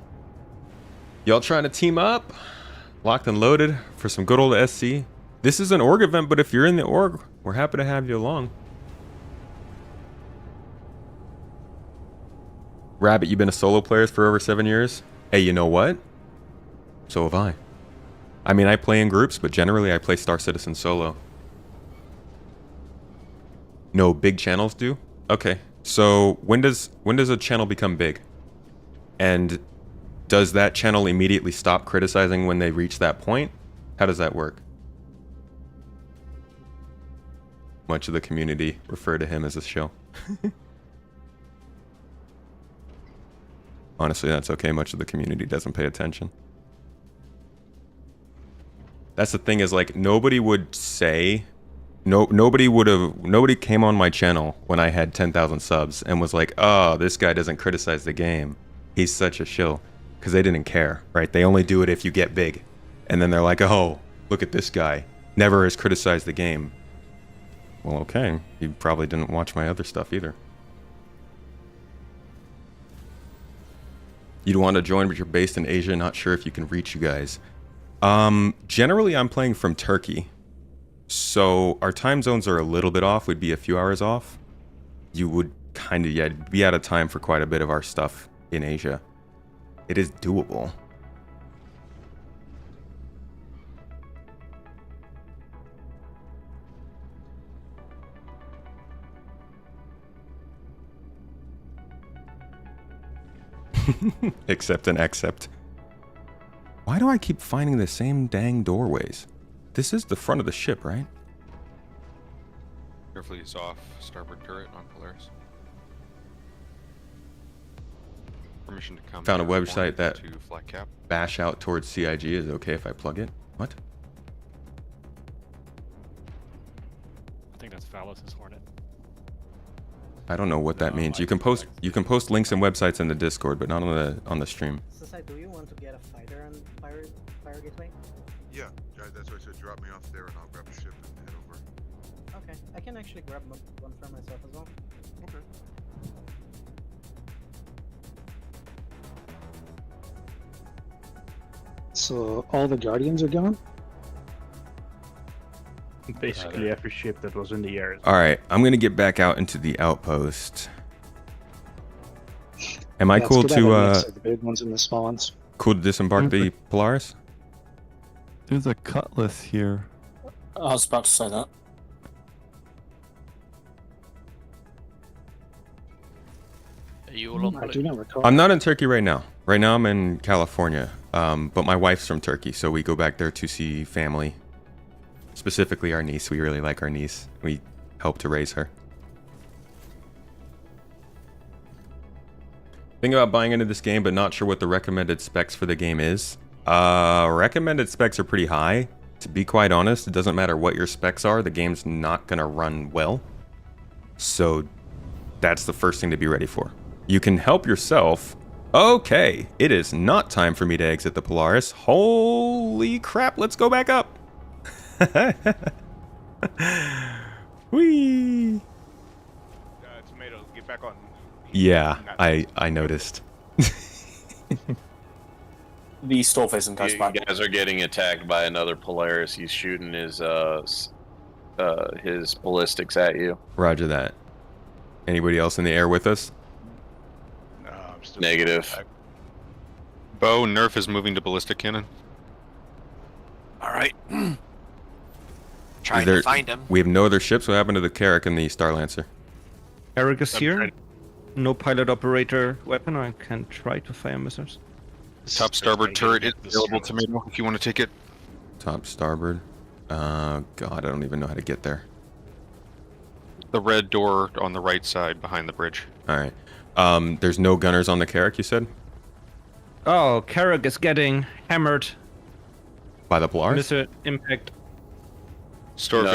Y'all trying to team up? Locked and loaded for some good old SC? This is an org event, but if you're in the org, we're happy to have you along. Rabbit, you've been a solo player for over 7 years? Hey, you know what? So have I. I mean, I play in groups, but generally I play Star Citizen solo. No, big channels do? Okay. So when does a channel become big? And does that channel immediately stop criticizing when they reach that point? How does that work? Much of the community refer to him as a shill. Honestly, that's okay. Much of the community doesn't pay attention. That's the thing, is like nobody would say, nobody came on my channel when I had 10,000 subs and was like, oh, this guy doesn't criticize the game. He's such a shill. Because they didn't care, right? They only do it if you get big. And then they're like, oh, look at this guy. Never has criticized the game. Well, okay. You probably didn't watch my other stuff either. You'd want to join, but you're based in Asia. Not sure if you can reach you guys. Generally, I'm playing from Turkey. So our time zones are a little bit off. We'd be a few hours off. You would kind of, be out of time for quite a bit of our stuff in Asia. It is doable. Accept and accept. Why do I keep finding the same dang doorways? This is the front of the ship, right? Carefully is off starboard turret on Polaris. Permission to come. Found a website that to flat cap. bash out towards CIG is okay if I plug it. What? I think that's Phallus's Hornet. I don't know what that means. You can post links and websites in the Discord, but not on the stream. Sasai, do you want to get a fighter on Pyro Gateway? Yeah, that's why I said drop me off there and I'll grab the ship and head over. Okay, I can actually grab one for myself as well. Okay. So all the Guardians are gone? basically every ship that was in the air. All right, I'm gonna get back out into the outpost. Am I Yeah, it's cool good to have a to mix of the big ones and the small ones. cool to disembark the Polaris? There's a cutlass here. I was about to say that. Are you all on I do not recall. I'm not in Turkey right now. Right now I'm in California. But my wife's from Turkey, so we go back there to see family. Specifically our niece. We really like our niece. We help to raise her. Thinking about buying into this game, but not sure what the recommended specs for the game is. Recommended specs are pretty high. To be quite honest, it doesn't matter what your specs are, the game's not gonna run well. So that's the first thing to be ready for. You can help yourself. Okay, it is not time for me to exit the Polaris. Holy crap, let's go back up. Whee! Tomato, get back on. Yeah, I noticed. The store facing goes back. You guys are getting attacked by another Polaris. He's shooting his ballistics at you. Roger that. Anybody else in the air with us? No, I'm still Negative. Bo, Nerf is moving to ballistic cannon. All right. Trying to find him. We have no other ships. What happened to the Carrack and the Starlancer? Eric is here. No pilot operator weapon. I can try to fire missiles. Top starboard turret is available, Tomato, if you want to take it. Top starboard. God, I don't even know how to get there. The red door on the right side behind the bridge. All right. There's no gunners on the Carrack, you said? Oh, Carrack is getting hammered. By the Polaris? Missile impact. Starboard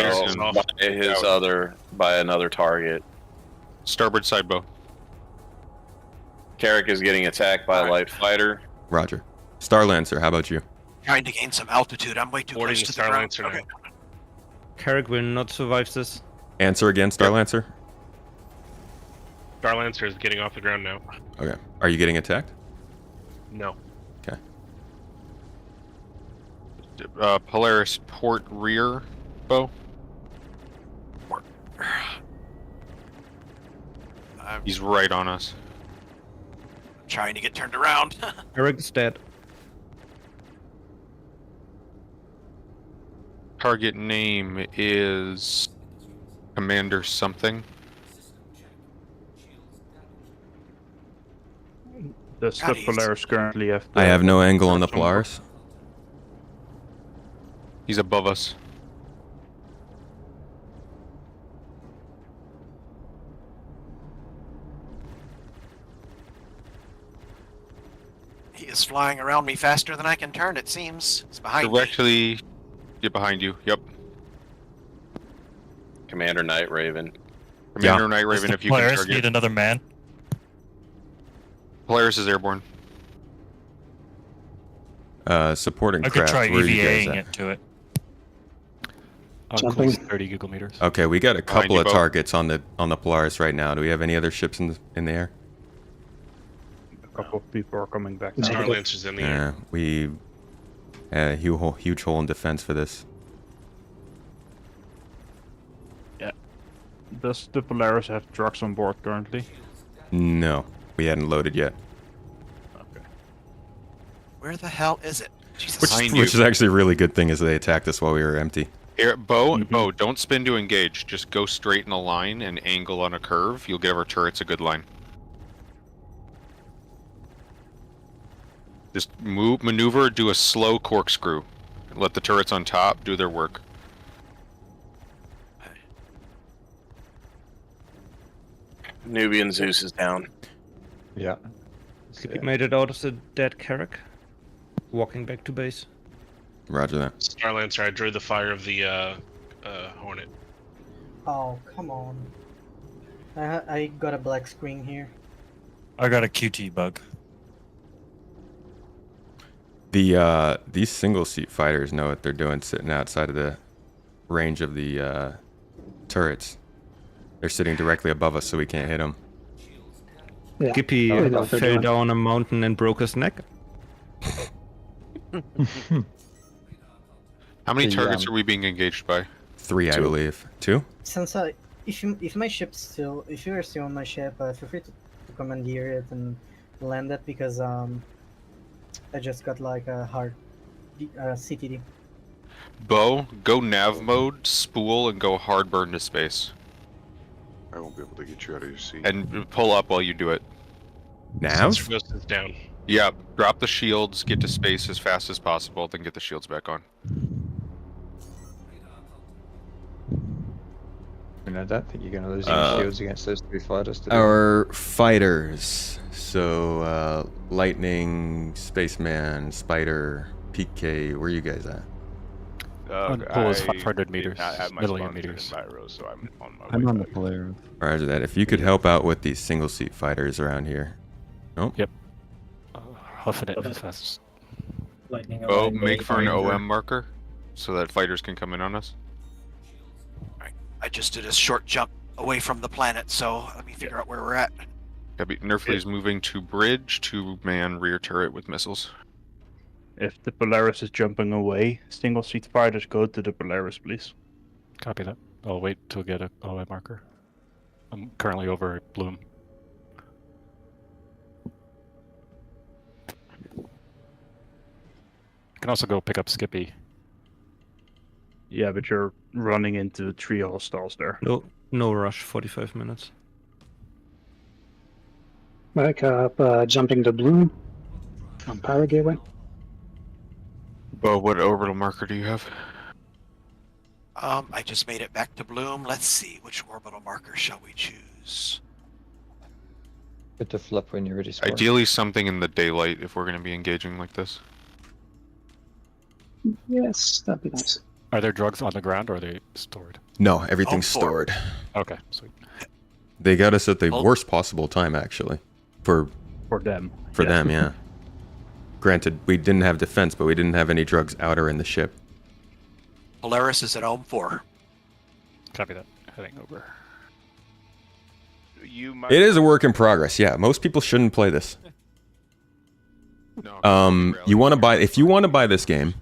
by another target. Starboard side bow. Carrack is getting attacked by a light fighter. Roger. Starlancer, how about you? Trying to gain some altitude. I'm way too close to the ground. Okay. Carrack will not survive this. Answer again, Starlancer. Starlancer is getting off the ground now. Okay. Are you getting attacked? No. Okay. Polaris port rear bow. He's right on us. Trying to get turned around. Carrack is dead. Target name is Commander something. The slip Polaris currently have. I have no angle on the Polaris. He's above us. He is flying around me faster than I can turn, it seems. It's behind me. Directly get behind you. Yep. Commander Night Raven. Commander Night Raven, if you can Polaris target. need another man. Polaris is airborne. Supporting I could craft. try Where are you guys EVAing at? it to it. Jumping. 30 gigameters. Okay, we got a Behind couple you, of Bo. targets on the Polaris right now. Do we have any other ships in the air? A couple of people are coming back. Starlancer's in the air. Yeah, we had a huge hole in defense for this. Yeah. Does the Polaris have trucks on board currently? No, we hadn't loaded yet. Okay. Where the hell is it? Jesus. Which is actually a really good thing, is they attacked us while we were empty. Here, Bo, don't spin to engage. Just go straight in a line and angle on a curve. You'll give our turrets a good line. Just maneuver, do a slow corkscrew. Let the turrets on top do their work. Nubian Zeus is down. Yeah. He made it out of the dead Carrack. Walking back to base. Roger that. Starlancer, I drew the fire of the Hornet. Oh, come on. I got a black screen here. I got a QT bug. These single seat fighters know what they're doing sitting outside of the range of the turrets. They're sitting directly above us, so we can't hit them. Yeah. Skippy fell down a mountain and broke his neck. How many targets are we being engaged by? 3, I believe. 2? Since if my ship's still, if you're still on my ship, feel free to commandeer it and land it because I just got like a hard CTD. Bo, go nav mode, spool, and go hard burn to space. I won't be able to get you out of your seat. And pull up while you do it. Nav? Sensor ghost is down. Yeah, drop the shields, get to space as fast as possible, then get the shields back on. I don't think you're going to lose any shields against those 3 fighters today. Our fighters. So, Lightning, Spaceman, Spider, PK, where are you guys at? Pool is 500 did meters, not have my million sponsor in meters. Pyro, so I'm on my I'm way on the back. Polaris. Roger that. If you could help out with these single seat fighters around here. Nope. Yep. Huffing it as fast as... Lightning Bo, around make the for an perimeter. OM marker so that fighters can come in on us. I just did a short jump away from the planet, so let me figure out where we're at. Nerfly is moving to bridge to man rear turret with missiles. If the Polaris is jumping away, single seat fighters go to the Polaris, please. Copy that. I'll wait to get a OM marker. I'm currently over at Bloom. I can also go pick up Skippy. Yeah, but you're running into 3 hostiles there. No rush, 45 minutes. Back up, jumping to Bloom on Pyro Gateway. Bo, what orbital marker do you have? I just made it back to Bloom. Let's see, which orbital marker shall we choose? Good to flip when you're ready. Squad. Ideally something in the daylight if we're going to be engaging like this. Yes, that'd be nice. Are there drugs on the ground or are they stored? No, everything's stored. Okay, sweet. They got us at the worst possible time, actually. For them. For them, yeah. Granted, we didn't have defense, but we didn't have any drugs out or in the ship. Polaris is at Ohm 4. Copy that. Heading over. It is a work in progress, yeah. Most people shouldn't play this. You want to buy, if you want to buy this game,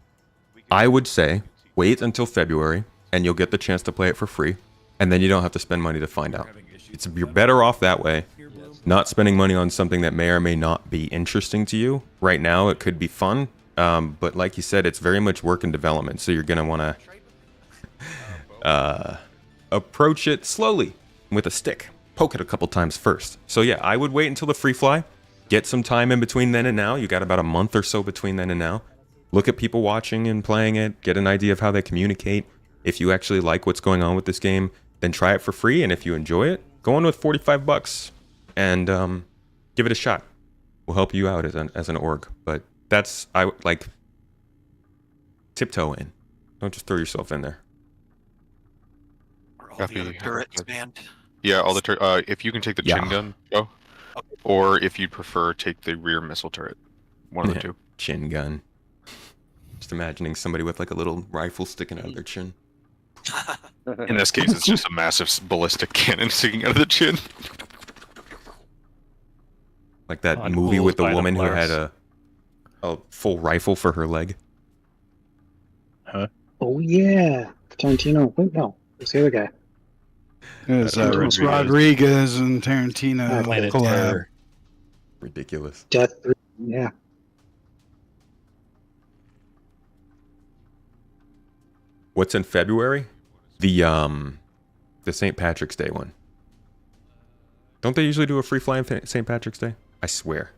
I would say wait until February and you'll get the chance to play it for free, and then you don't have to spend money to find out. You're better off that way, not spending money on something that may or may not be interesting to you. Right now it could be fun, but like you said, it's very much work in development, so you're going to want to approach it slowly with a stick. Poke it a couple times first. So yeah, I would wait until the free fly. Get some time in between then and now. You got about a month or so between then and now. Look at people watching and playing it. Get an idea of how they communicate. If you actually like what's going on with this game, then try it for free. And if you enjoy it, go on with $45 and give it a shot. We'll help you out as an org. But that's, I like, tiptoe in. Don't just throw yourself in there. Are all the other turrets banned? Yeah, all the if you can take the chin gun, go. Or if you'd prefer, take the rear missile turret. One of the two. Chin gun. Just imagining somebody with like a little rifle sticking out of their chin. In this case, it's just a massive ballistic cannon sticking out of the chin. Like that movie with the woman who had a full rifle for her leg. Huh? Oh yeah, Tarantino. Wait, no, it's the other guy. It's Rodriguez and Tarantino Planet collab. Terror. Ridiculous. Death. Yeah. What's in February? The St. Patrick's Day one. Don't they usually do a free fly on St. Patrick's Day? I swear.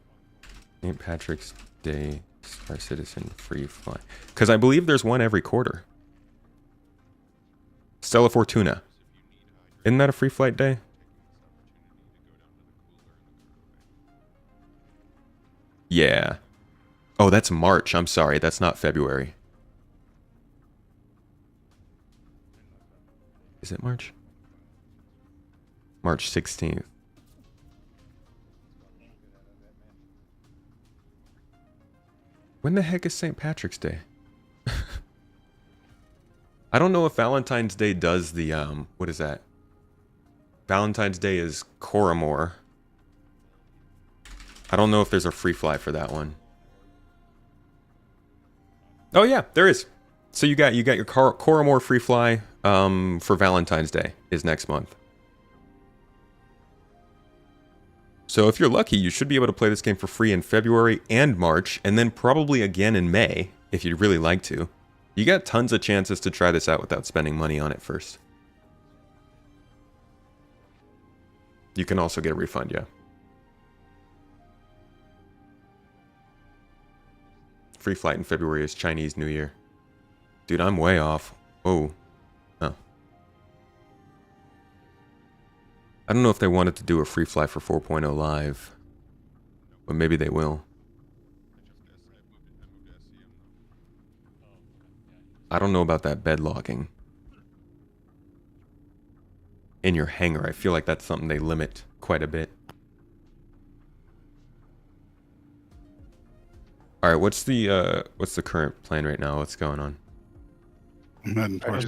St. Patrick's Day Star Citizen free fly. Because I believe there's one every quarter. Stella Fortuna. Isn't that a free flight day? Yeah. Oh, that's March. I'm sorry. That's not February. Is it March? March 16th. When the heck is St. Patrick's Day? I don't know if Valentine's Day does the, what is that? Valentine's Day is Coramore. I don't know if there's a free fly for that one. Oh yeah, there is. So you got your Coramore free fly for Valentine's Day is next month. So if you're lucky, you should be able to play this game for free in February and March, and then probably again in May, if you'd really like to. You got tons of chances to try this out without spending money on it first. You can also get a refund, yeah. Free flight in February is Chinese New Year. Dude, I'm way off. Oh. Oh. I don't know if they wanted to do a free flight for 4.0 live. But maybe they will. I don't know about that bed logging. In your hangar, I feel like that's something they limit quite a bit. Alright, what's the current plan right now? What's going on?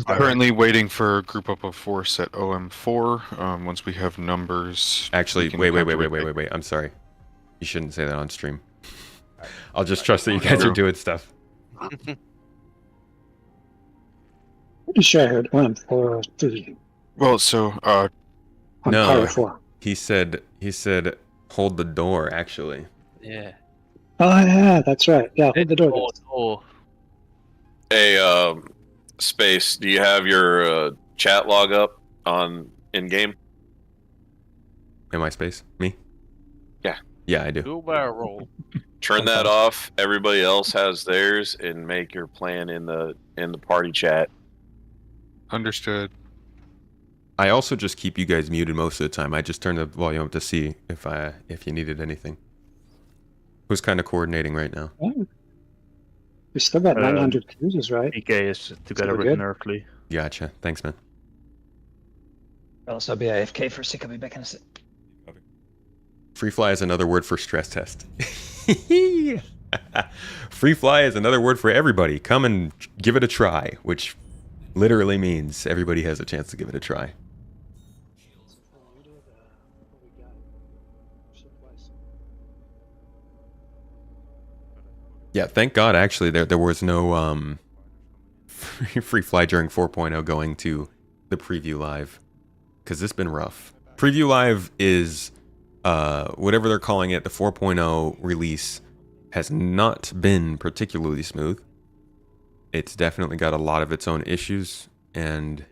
Currently waiting for a group up of force at OM4. Once we have numbers... Actually, wait. I'm sorry. You shouldn't say that on stream. I'll just trust that you guys are doing stuff. Pretty sure I heard OM4. Well, so, no, Pyro. he said, hold the door, actually. Yeah. Oh yeah, that's right. Yeah, hold the door. Oh. Hey, Space, do you have your chat log up on in-game? Am I Space? Me? Yeah. Yeah, I do. Do barrel roll. Turn that off. Everybody else has theirs, and make your plan in the party chat. Understood. I also just keep you guys muted most of the time. I just turn the volume up to see if you needed anything. Who's kind of coordinating right now? Oh. We still got 900 cruisers, right? PK is together with Nerfly. Gotcha. Thanks, man. I'll also be AFK for a sec. I'll be back in a sec. Free fly is another word for stress test. Free fly is another word for everybody. Come and give it a try, which literally means everybody has a chance to give it a try. Yeah, thank God, actually, there was no free fly during 4.0 going to the preview live, because it's been rough. Preview live is, whatever they're calling it, the 4.0 release has not been particularly smooth. It's definitely got a lot of its own issues, and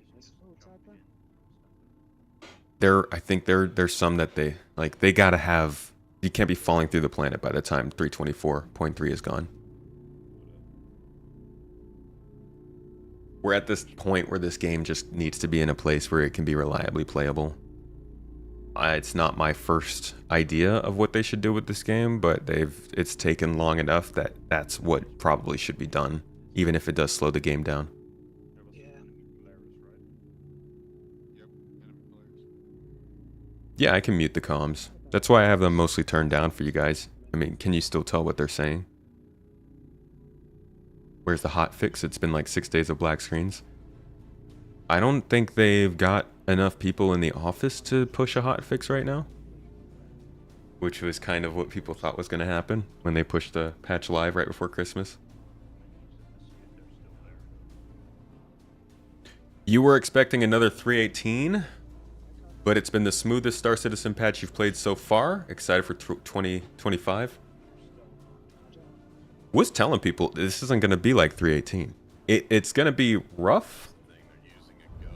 I think there's some that they gotta have. You can't be falling through the planet by the time 324.3 is gone. We're at this point where this game just needs to be in a place where it can be reliably playable. It's not my first idea of what they should do with this game, but it's taken long enough that that's what probably should be done, even if it does slow the game down. Yeah, I can mute the comms. That's why I have them mostly turned down for you guys. I mean, can you still tell what they're saying? Where's the hot fix? It's been like 6 days of black screens. I don't think they've got enough people in the office to push a hot fix right now. Which was kind of what people thought was going to happen when they pushed the patch live right before Christmas. You were expecting another 318? But it's been the smoothest Star Citizen patch you've played so far. Excited for 2025. Was telling people this isn't going to be like 318. It's going to be rough,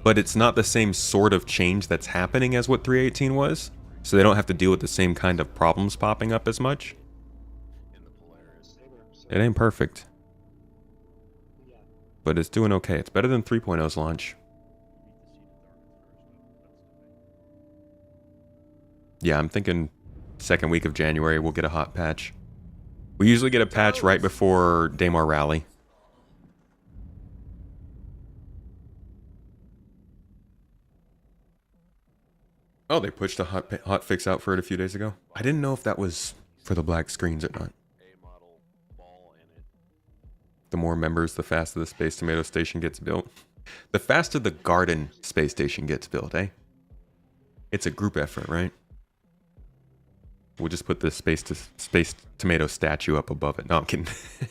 but it's not the same sort of change that's happening as what 318 was. So they don't have to deal with the same kind of problems popping up as much. It ain't perfect, but it's doing okay. It's better than 3.0's launch. Yeah, I'm thinking second week of January we'll get a hot patch. We usually get a patch right before Daymar Rally. Oh, they pushed a hot fix out for it a few days ago. I didn't know if that was for the black screens or not. The more members, the faster the Space Tomato Station gets built. The faster the Garden Space Station gets built, eh? It's a group effort, right? We'll just put the Space Tomato statue up above it. No, I'm kidding. I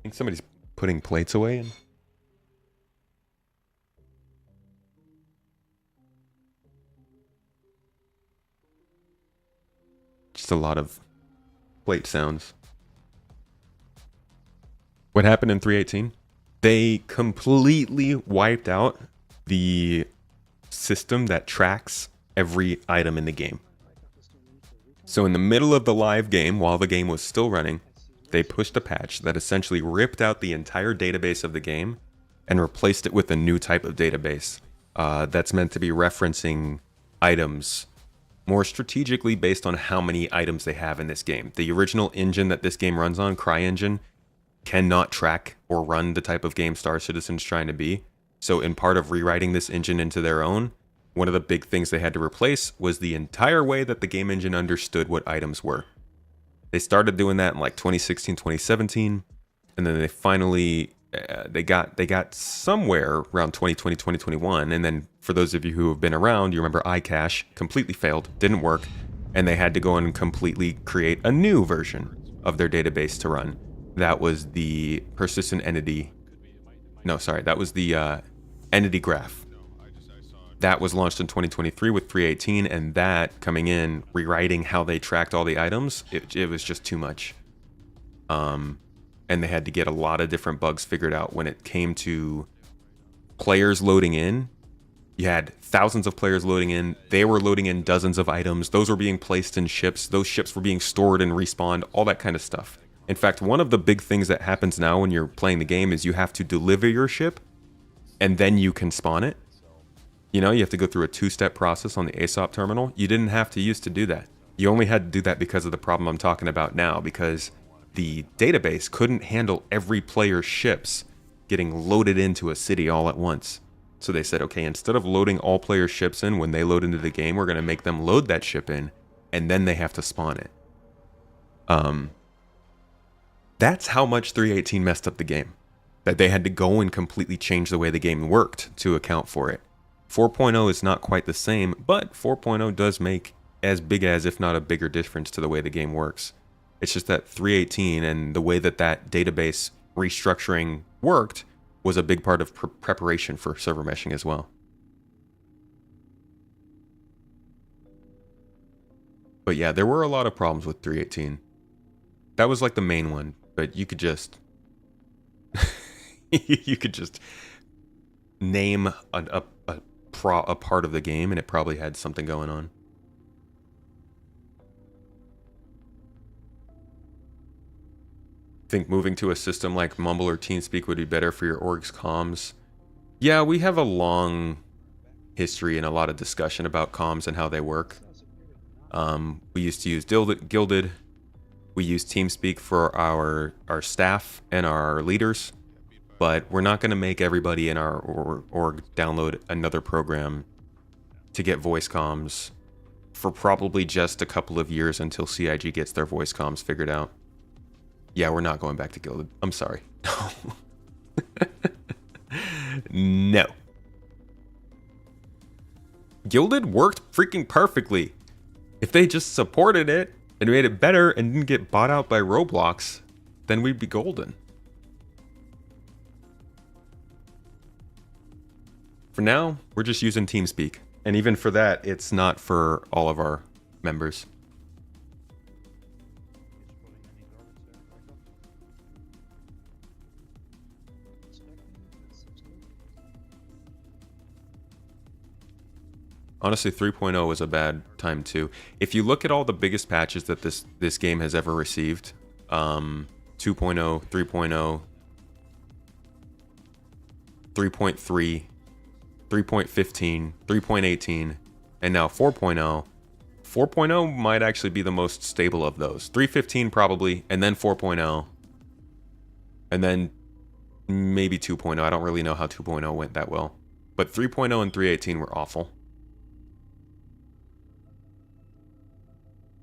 think somebody's putting plates away. Just a lot of plate sounds. What happened in 3.18? They completely wiped out the system that tracks every item in the game. So in the middle of the live game, while the game was still running, they pushed a patch that essentially ripped out the entire database of the game and replaced it with a new type of database that's meant to be referencing items more strategically based on how many items they have in this game. The original engine that this game runs on, CryEngine, cannot track or run the type of game Star Citizen's trying to be. So in part of rewriting this engine into their own, one of the big things they had to replace was the entire way that the game engine understood what items were. They started doing that in like 2016, 2017, and then they finally they got somewhere around 2020, 2021. And then for those of you who have been around, you remember iCache completely failed, didn't work, and they had to go and completely create a new version of their database to run. That was the persistent entity. No, sorry, that was the entity graph. That was launched in 2023 with 3.18, and that coming in, rewriting how they tracked all the items, it was just too much. And they had to get a lot of different bugs figured out when it came to players loading in. You had thousands of players loading in. They were loading in dozens of items. Those were being placed in ships. Those ships were being stored and respawned, all that kind of stuff. In fact, one of the big things that happens now when you're playing the game is you have to deliver your ship, and then you can spawn it. You know, you have to go through a two-step process on the ASOP terminal. You didn't have to used to do that. You only had to do that because of the problem I'm talking about now, because the database couldn't handle every player's ships getting loaded into a city all at once. So they said, okay, instead of loading all players' ships in when they load into the game, we're going to make them load that ship in, and then they have to spawn it. That's how much 3.18 messed up the game. That they had to go and completely change the way the game worked to account for it. 4.0 is not quite the same, but 4.0 does make as big as, if not a bigger difference to the way the game works. It's just that 3.18 and the way that that database restructuring worked was a big part of preparation for server meshing as well. But yeah, there were a lot of problems with 3.18. That was like the main one, but you could just you could just name a part of the game and it probably had something going on. Think moving to a system like Mumble or TeamSpeak would be better for your org's comms. Yeah, we have a long history and a lot of discussion about comms and how they work. We used to use Gilded. We use TeamSpeak for our staff and our leaders, but we're not going to make everybody in our org download another program to get voice comms for probably just a couple of years until CIG gets their voice comms figured out. Yeah, we're not going back to Gilded. I'm sorry. No. Gilded worked freaking perfectly. If they just supported it and made it better and didn't get bought out by Roblox, then we'd be golden. For now, we're just using TeamSpeak. And even for that, it's not for all of our members. Honestly, 3.0 was a bad time too. If you look at all the biggest patches that this game has ever received, 2.0, 3.0, 3.3, 3.15, 3.18, and now 4.0. 4.0 might actually be the most stable of those. 3.15 probably, and then 4.0, and then maybe 2.0. I don't really know how 2.0 went that well, but 3.0 and 3.18 were awful.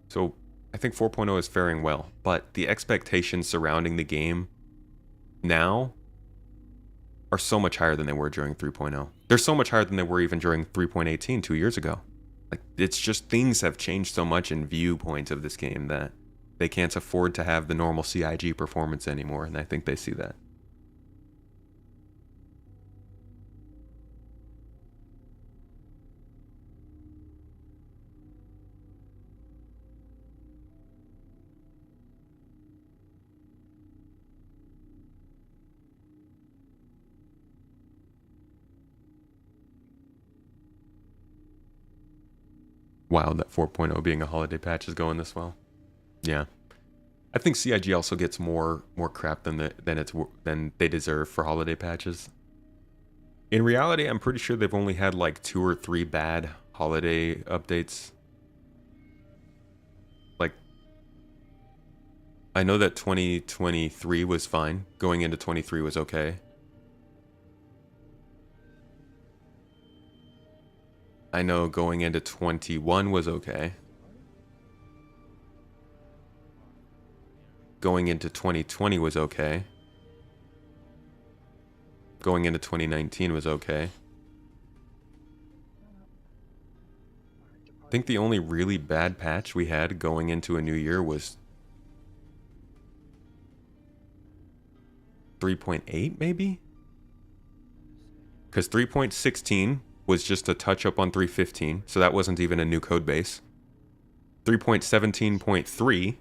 So I think 4.0 is faring well, but the expectations surrounding the game now are so much higher than they were during 3.0. They're so much higher than they were even during 3.18 2 years ago. Like, it's just things have changed so much in viewpoint of this game that they can't afford to have the normal CIG performance anymore, and I think they see that. wild that 4.0 being a holiday patch is going this well. Yeah. I think CIG also gets more crap than they deserve for holiday patches. In reality, I'm pretty sure they've only had like 2 or 3 bad holiday updates. Like, I know that 2023 was fine. Going into 23 was okay. I know going into 21 was okay. Going into 2020 was okay. Going into 2019 was okay. I think the only really bad patch we had going into a new year was 3.8 maybe? Because 3.16 was just a touch up on 3.15, so that wasn't even a new code base. 3.17.3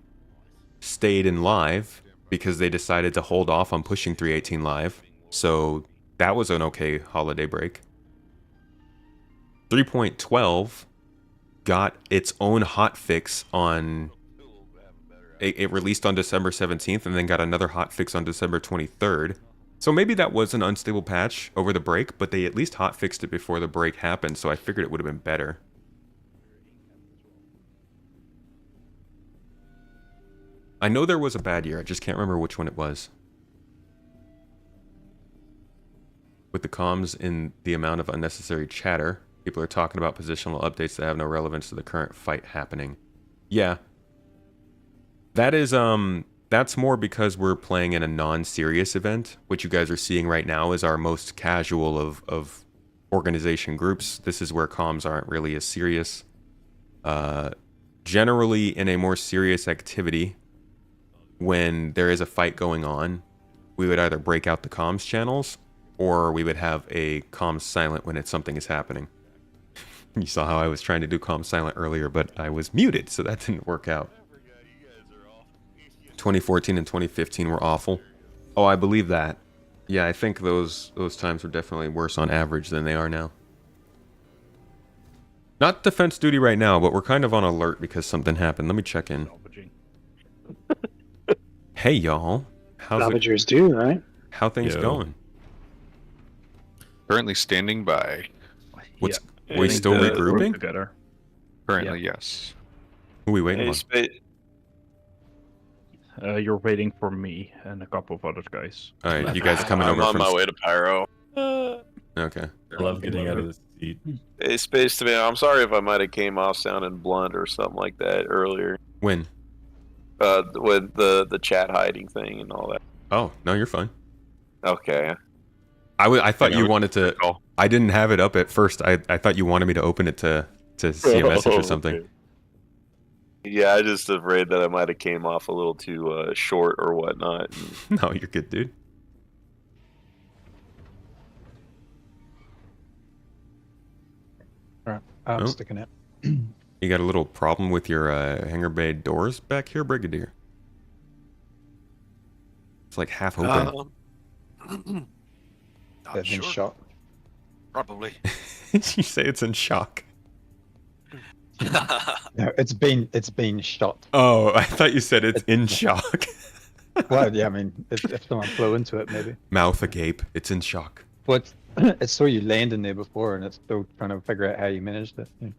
stayed in live because they decided to hold off on pushing 3.18 live, so that was an okay holiday break. 3.12 got its own hotfix on... It released on December 17th and then got another hotfix on December 23rd. So maybe that was an unstable patch over the break, but they at least hotfixed it before the break happened, so I figured it would have been better. I know there was a bad year, I just can't remember which one it was. With the comms in the amount of unnecessary chatter, people are talking about positional updates that have no relevance to the current fight happening. Yeah. That is, that's more because we're playing in a non-serious event. What you guys are seeing right now is our most casual of organization groups. This is where comms aren't really as serious. Generally, in a more serious activity, when there is a fight going on, we would either break out the comms channels, or we would have a comms silent when something is happening. You saw how I was trying to do comms silent earlier, but I was muted, so that didn't work out. 2014 and 2015 were awful. Oh, I believe that. Yeah, I think those times were definitely worse on average than they are now. Not defense duty right now, but we're kind of on alert because something happened. Let me check in. Hey, y'all. Salvagers do, right? How things going? Currently standing by. What's we still regrouping? Currently, yes. Who are we waiting on? You're waiting for me and a couple of other guys. All right, you guys are coming I'm over on from... my way to Pyro. Okay. I love getting out of this seat. Hey, Space to me. I'm sorry if I might have came off sounding blunt or something like that earlier. When? With the chat hiding thing and all that. Oh, no, you're fine. Okay. I thought you wanted to... I didn't have it up at first. I thought you wanted me to open it to see a message or something. Okay. Yeah, I just afraid that I might have came off a little too short or whatnot. No, you're good, dude. Alright, I'm sticking it. You got a little problem with your hangar bay doors back here, Brigadier? It's like half open. Not in shock. Probably. You say it's in shock. No, it's been shot. Oh, I thought you said it's in shock. Well, yeah, I mean, if someone flew into it, maybe. Mouth agape. It's in shock. But it saw you land in there before, and it's still trying to figure out how you managed it. Yeah.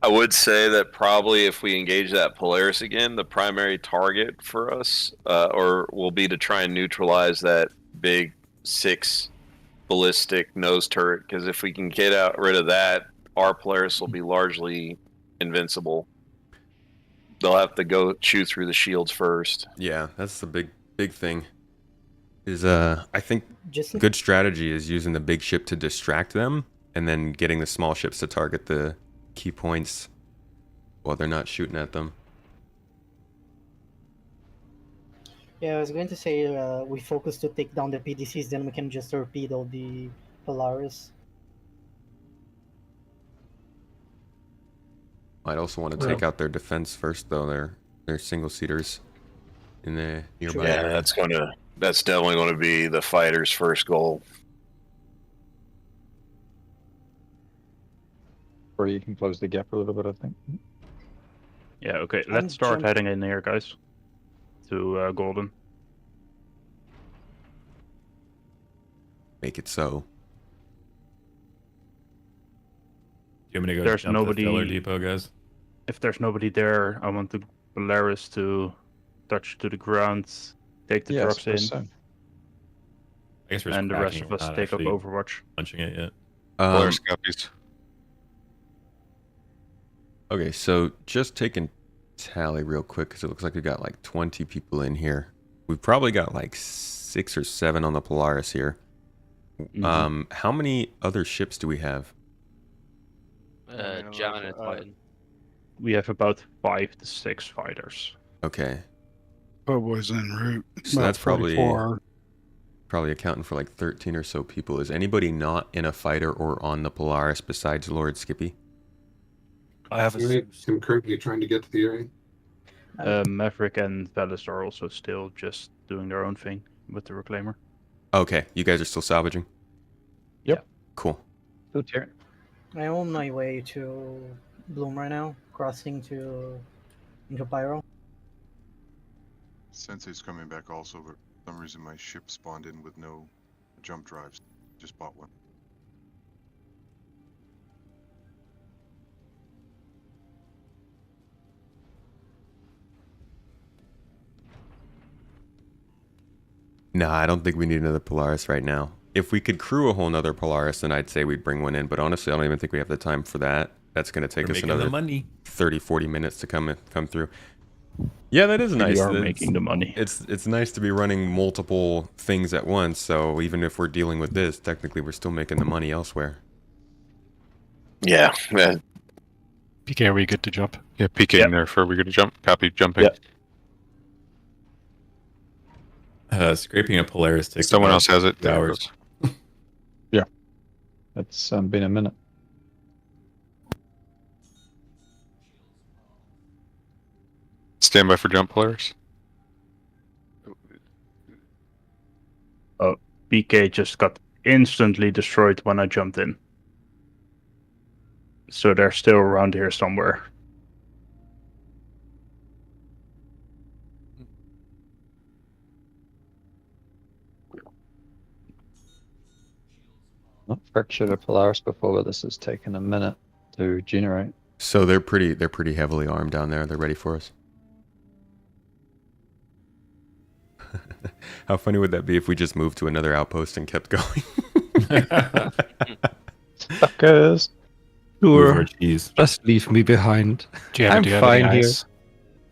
I would say that probably if we engage that Polaris again, the primary target for us will be to try and neutralize that big 6 ballistic nose turret, because if we can get rid of that, our Polaris will be largely invincible. They'll have to go chew through the shields first. Yeah, that's the big thing. Is I think good strategy is using the big ship to distract them, and then getting the small ships to target the key points while they're not shooting at them. Yeah, I was going to say we focus to take down the PDCs, then we can just torpedo the Polaris. I'd also want to take out their defense first, though. They're single seaters in the nearby. Yeah, that's definitely going to be the fighter's first goal. Or you can close the gap a little bit, I think. Yeah, okay. Let's start heading in here, guys. To Golden. Make it so. Do you want me to go There's jump nobody... the filler depot, guys? If there's nobody there, I want the Polaris to touch to the ground, take the trucks in. I guess we're and the rest cracking of it, us not take up actually Overwatch. Punching it yet. Polaris copies. Okay, so just taking tally real quick because it looks like we got like 20 people in here. We've probably got like 6 or 7 on the Polaris here. How many other ships do we have? German and Titan. We have about 5 to 6 fighters. Okay. Bobo's en route. So About that's probably 44. accounting for like 13 or so people. Is anybody not in a fighter or on the Polaris besides Lord Skippy? I have I'm currently trying to get to the area. Maverick and Velis are also still just doing their own thing with the Reclaimer. Okay, you guys are still salvaging? Yep. Cool. I'm on my way to Bloom right now, crossing into Pyro. Sensei's coming back also, but for some reason my ship spawned in with no jump drives. Just bought one. Nah, I don't think we need another Polaris right now. If we could crew a whole nother Polaris, then I'd say we'd bring one in. But honestly, I don't even think we have the time for that. That's going to take us another 30, 40 minutes to come through. Yeah, that is nice. We are making the money. It's nice to be running multiple things at once. So even if we're dealing with this, technically we're still making the money elsewhere. Yeah. PK, are we good to jump? Yeah, PK in there for we good to jump. Copy jumping. Scraping a Polaris takes Someone about else has it. 2 hours. Yeah. It's been a minute. Stand by for jump, Polaris. Oh, PK just got instantly destroyed when I jumped in. So they're still around here somewhere. Not fractured a Polaris before, but this has taken a minute to generate. So they're pretty heavily armed down there. They're ready for us. How funny would that be if we just moved to another outpost and kept going? Suckers. Sure. Just leave me behind. I'm fine here.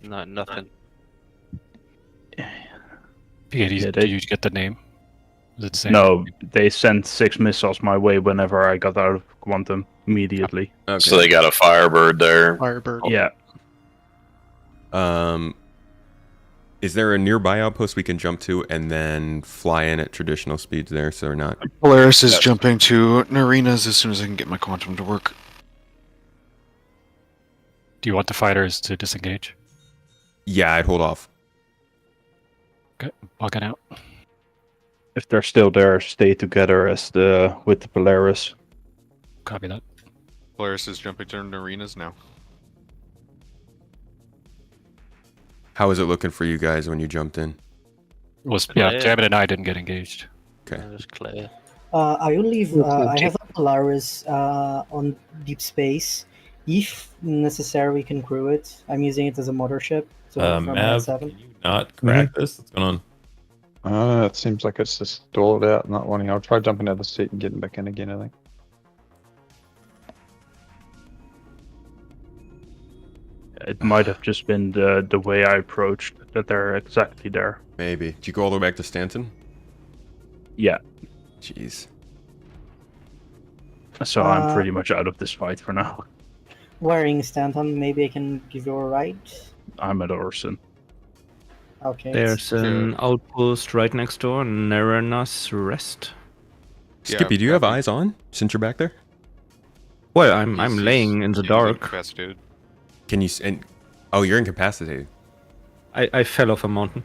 No, nothing. PK, did you get the name? Was it the same? No, they sent 6 missiles my way whenever I got out of Quantum immediately. Okay. So they got a Firebird there. Firebird. Yeah. Is there a nearby outpost we can jump to and then fly in at traditional speeds there, so we're not... Polaris is jumping to Narina's as soon as I can get my Quantum to work. Do you want the fighters to disengage? Yeah, I'd hold off. Okay, walking out. If they're still there, stay together as with the Polaris. Copy that. Polaris is jumping to arenas now. How was it looking for you guys when you jumped in? Jamin and I didn't get engaged. Okay. It was clear. I will leave. I have a Polaris on deep space. If necessary, we can crew it. I'm using it as a mothership. So Mav, can you not crack this? What's going on? It seems like it's just stalled out, not wanting. I'll try jumping out of the seat and getting back in again, I think. It might have just been the way I approached that they're exactly there. Maybe. Did you go all the way back to Stanton? Yeah. Jeez. So I'm pretty much out of this fight for now. Wearing Stanton, maybe I can give you a ride. I'm at Orson. Okay. There's an outpost right next door, Naranas Rest. Skippy, do you have eyes on since you're back there? Well, I'm laying in the dark. Incapacitated. Can you? Oh, you're incapacitated. I fell off a mountain.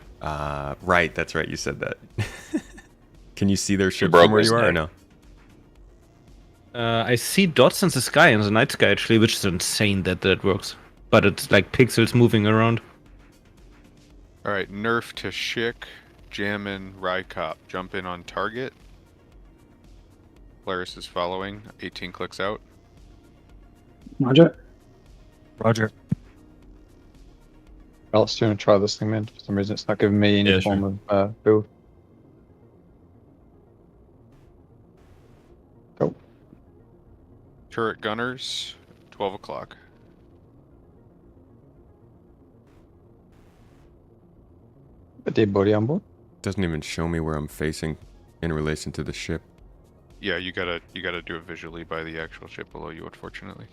Right. That's right. You said that. Can you see their ship broke from where his you are or neck. no? I see dots in the sky, in the night sky actually, which is insane that that works. But it's like pixels moving around. Alright, nerf to Schick, Jammin, Rykop. Jump in on target. Polaris is following. 18 clicks out. Roger. Roger. Well, let's try this thing, man. For some reason, it's not giving me any form of build. Go. Turret gunners, 12 o'clock. A dead body on board. Doesn't even show me where I'm facing in relation to the ship. Yeah, you gotta do it visually by the actual ship below you, unfortunately.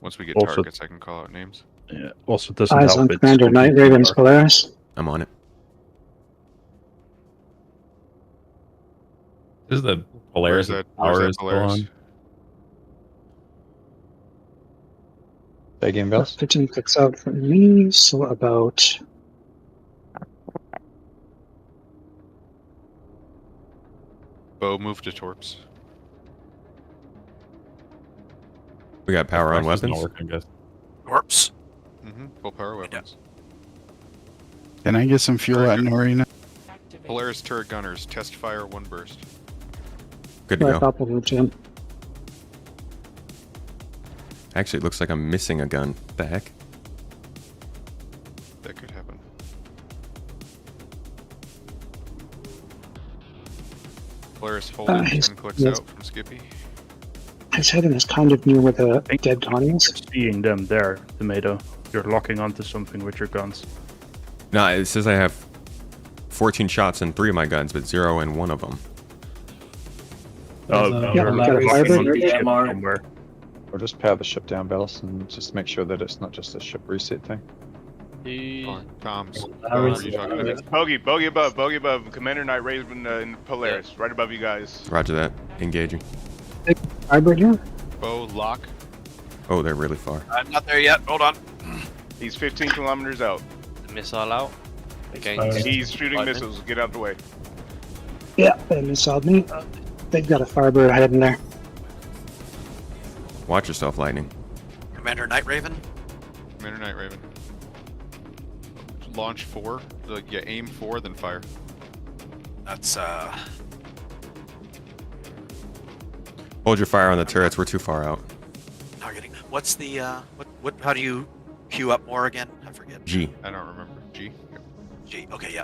Once we get Also- targets, I can call out names. Yeah. Also, doesn't Eyes help. on it's Commander Night completely Raven's dark. Polaris. I'm on it. This is the Polaris. Where's Power that is still Polaris? on. Say again, Bells. 15 clicks out for me, so about Bo, move to Torps. We got power on Flash is not weapons. working, I guess. Torps. Full power weapons. Can I get some fuel at Norina? Polaris turret gunners, test fire 1 burst. Good to go. Rykop will move to him. Actually, it looks like I'm missing a gun. What the heck? That could happen. Polaris folded, he's- 10 clicks yes. out from Skippy. His head is kind of near where the dead Connie is. Seeing them there, Tomato. You're locking onto something with your guns. No, it says I have 14 shots in 3 of my guns, but 0 in 1 of them. Oh, There's a you're Polaris locking in onto the the ship MR. somewhere. Or just power the ship down, Bells, and just make sure that it's not just a ship reset thing. Comms. Polaris What are you talking about? Bogey above. Commander Night Raven in Polaris, right above you guys. Roger that. Engaging. Hybrid here. Bo, lock. Oh, they're really far. I'm not there yet. Hold on. He's 15 kilometers out. The missile out. He's shooting missiles. Get out the way. Yeah, they missiled me. They've got a Firebird heading there. Watch yourself, Lightning. Commander Night Raven. Commander Night Raven. Launch 4. Like, yeah, aim 4, then fire. That's Hold your fire on the turrets. We're too far out. targeting. What's the what? How do you queue up more again? I forget. G. I don't remember. G. G. Okay, yeah.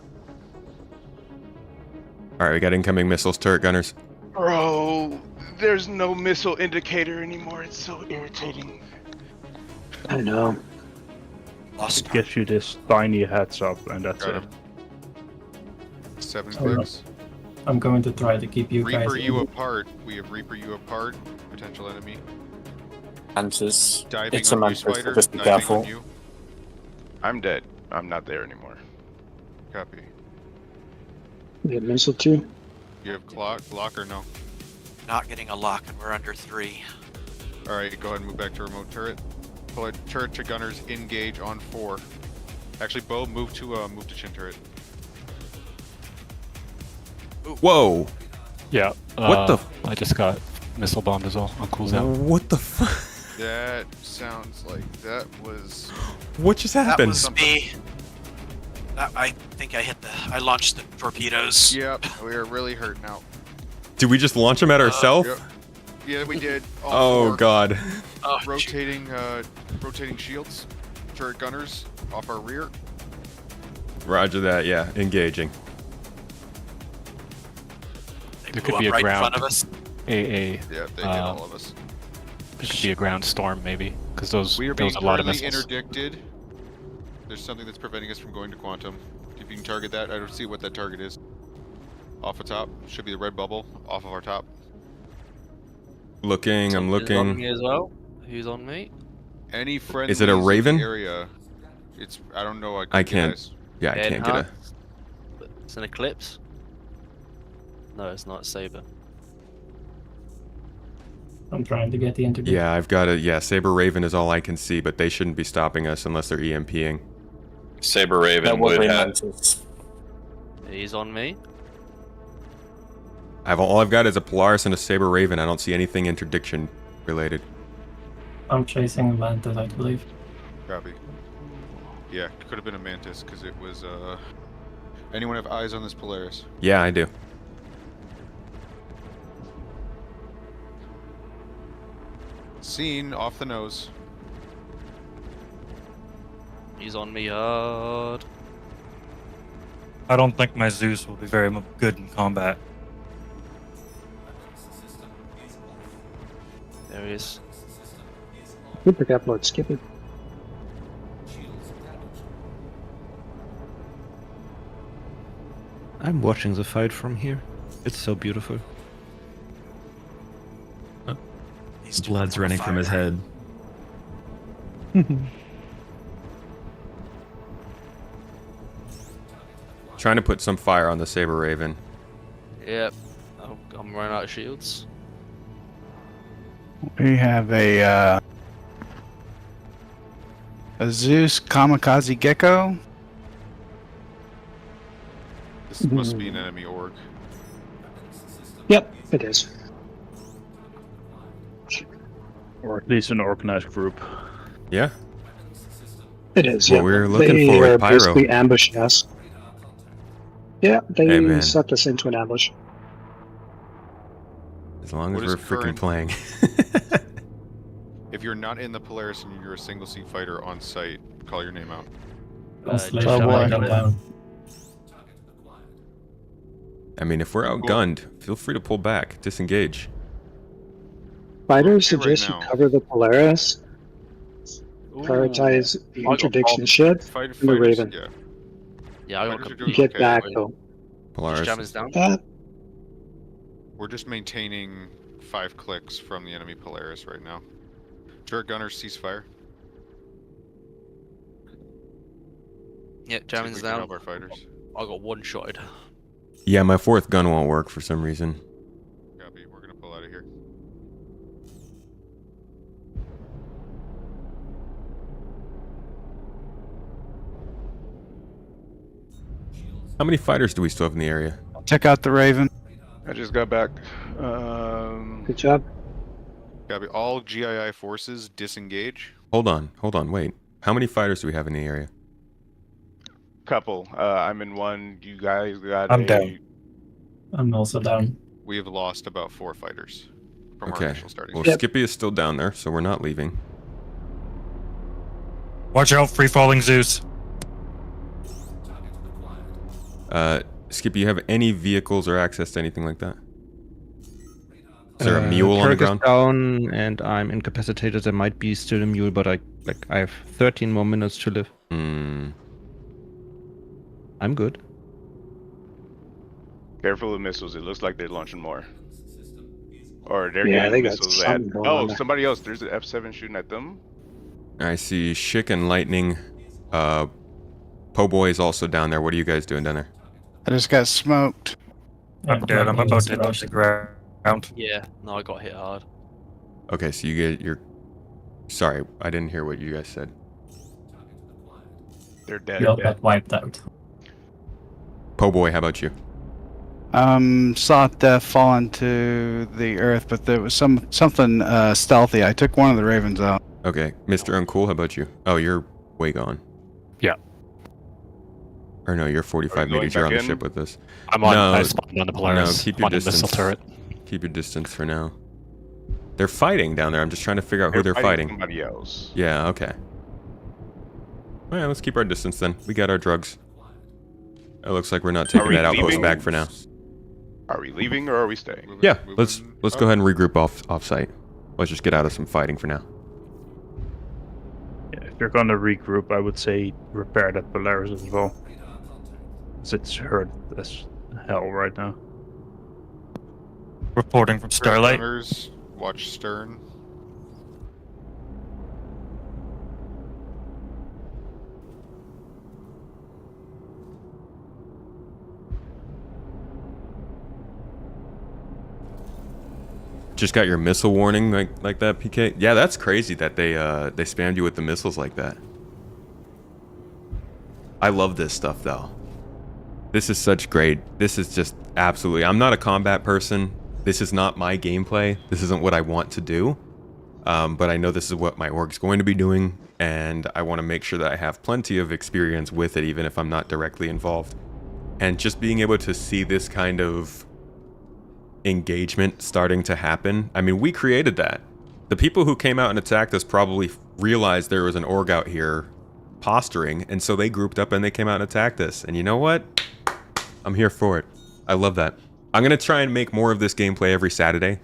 All right, we got incoming missiles, turret gunners. Bro, there's no missile indicator anymore. It's so irritating. I know. Lost. It gives you this tiny heads up, and that's Got it. him. 7 Hold clicks. I'm going to try to keep you guys. Reaper you apart. We have Reaper you apart. Potential enemy. Mantis. Diving It's a on you, Mantis, so Spider. just be Diving careful. on you. I'm dead. I'm not there anymore. Copy. We have missile too. You have lock or no? Not getting a lock, and we're under 3. Alright, go ahead and move back to remote turret. Pull it, turret to gunners, engage on 4. Actually, Bo, move to chin turret. Whoa! Yeah. What the? I just got missile bombed as well on cooldown. What the fuck? That sounds like that was... What just That happened? was me. I think I launched the torpedoes. Yep, we are really hurt now. Did we just launch them at ourselves? Yep. Yeah, we did. All Oh 4. god. Oh, Rotating shields. Turret gunners off our rear. Roger that. Yeah, engaging. They There blew could be up a right in ground front of us. Yeah, they hit all of us. There could be a ground storm maybe, because those We are there being was a lot of currently missiles. interdicted. There's something that's preventing us from going to quantum. If you can target that, I don't see what that target is. Off the top, should be the red bubble off of our top. Looking, I'm Who's on me looking. as well? Who's on me? Any friendlies Is it a in the Raven? area? It's I don't know. I can't. Yeah, I can't get a. It's an eclipse. No, it's not Saber. I'm trying to get the interview. Yeah, I've got a. Yeah, Saber Raven is all I can see, but they shouldn't be stopping us unless they're EMPing. Saber Raven would have. He's on me. All I've got is a Polaris and a Saber Raven. I don't see anything interdiction related. I'm chasing a Mantis, I believe. Copy. Yeah, could have been a Mantis because it was. Anyone have eyes on this Polaris? Yeah, I do. Seen off the nose. He's on me hard. I don't think my Zeus will be very good in combat. There he is. Good pickup, Lord Skippy. I'm watching the fight from here. It's so beautiful. Blood's running from his head. Trying to put some fire on the Saber Raven. Yep. I'm running out of shields. We have a Zeus Kamikaze Gecko. This must be an enemy org. Yep, it is. Or at least an organized group. Yeah. It is. Well, yeah. we're looking they for are Pyro. basically ambushing us. Yeah, they Hey, man. sucked us into an ambush. As long as What we're is freaking current- playing. If you're not in the Polaris and you're a single seat fighter on site, call your name out. I mean, if we're outgunned, feel free to pull back, disengage. Fighters Okay, right suggest now. you cover the Polaris, prioritize the interdiction ship, and the Raven. Yeah. Yeah, I got Fighters are complete. doing Get okay. back, though. Polaris. Jam is down. We're just maintaining 5 clicks from the enemy Polaris right now. Turret gunners ceasefire. Yeah, jamming's See if we can down. help our fighters. I got one-shotted. Yeah, my 4th gun won't work for some reason. Copy. We're gonna pull out of here. How many fighters do we still have in the area? Check out the Raven. I just got back. Good job. Copy. All GII forces disengage. Hold on, wait. How many fighters do we have in the area? Couple. I'm in one. You guys got I'm down. I'm also down. We have lost about 4 fighters from our Okay. initial starting. Well, point. Skippy is still down there, so we're not leaving. Watch out, free falling Zeus. Skippy, you have any vehicles or access to anything like that? Is there a mule on the turret is ground? down and I'm incapacitated. There might be still a mule, but I have 13 more minutes to live. I'm good. Careful with missiles. It looks like they're launching more. Or they're Yeah, getting they got missiles at. something going Oh, on there. somebody else. There's an F7 shooting at them. I see Schick and Lightning. Po Boy is also down there. What are you guys doing down there? I just got smoked. I'm dead. I'm about to touch the ground. Yeah, no, I got hit hard. Okay, so you get your... Sorry, I didn't hear what you guys said. They're dead. We all got wiped out. Po Boy, how about you? Saw death fall into the earth, but there was something stealthy. I took one of the Ravens out. Okay, Mr. Uncool, how about you? Oh, you're way gone. Yeah. Or no, you're 45 going meters. You're on back the in? ship with us. I'm on. No, I spawned on the Polaris. No, keep I'm your on a missile distance. turret. Keep your distance for now. They're fighting down there. I'm just trying to figure out who they're fighting. Somebody else. Yeah, okay. All right, let's keep our distance then. We got our drugs. It looks like we're not taking we that outpost leaving? back for now. Are we leaving or are we staying? Yeah, let's go ahead and regroup off site. Let's just get out of some fighting for now. Yeah, if you're gonna regroup, I would say repair that Polaris as well. 'Cause it's hurt as hell right now. Reporting from Starlight. Gunners, watch stern. Just got your missile warning like that, PK? Yeah, that's crazy that they spammed you with the missiles like that. I love this stuff though. This is such great. This is just absolutely... I'm not a combat person. This is not my gameplay. This isn't what I want to do. But I know this is what my org's going to be doing, and I want to make sure that I have plenty of experience with it, even if I'm not directly involved. And just being able to see this kind of engagement starting to happen. I mean, we created that. The people who came out and attacked us probably realized there was an org out here posturing, and so they grouped up and they came out and attacked us. And you know what? I'm here for it. I love that. I'm going to try and make more of this gameplay every Saturday.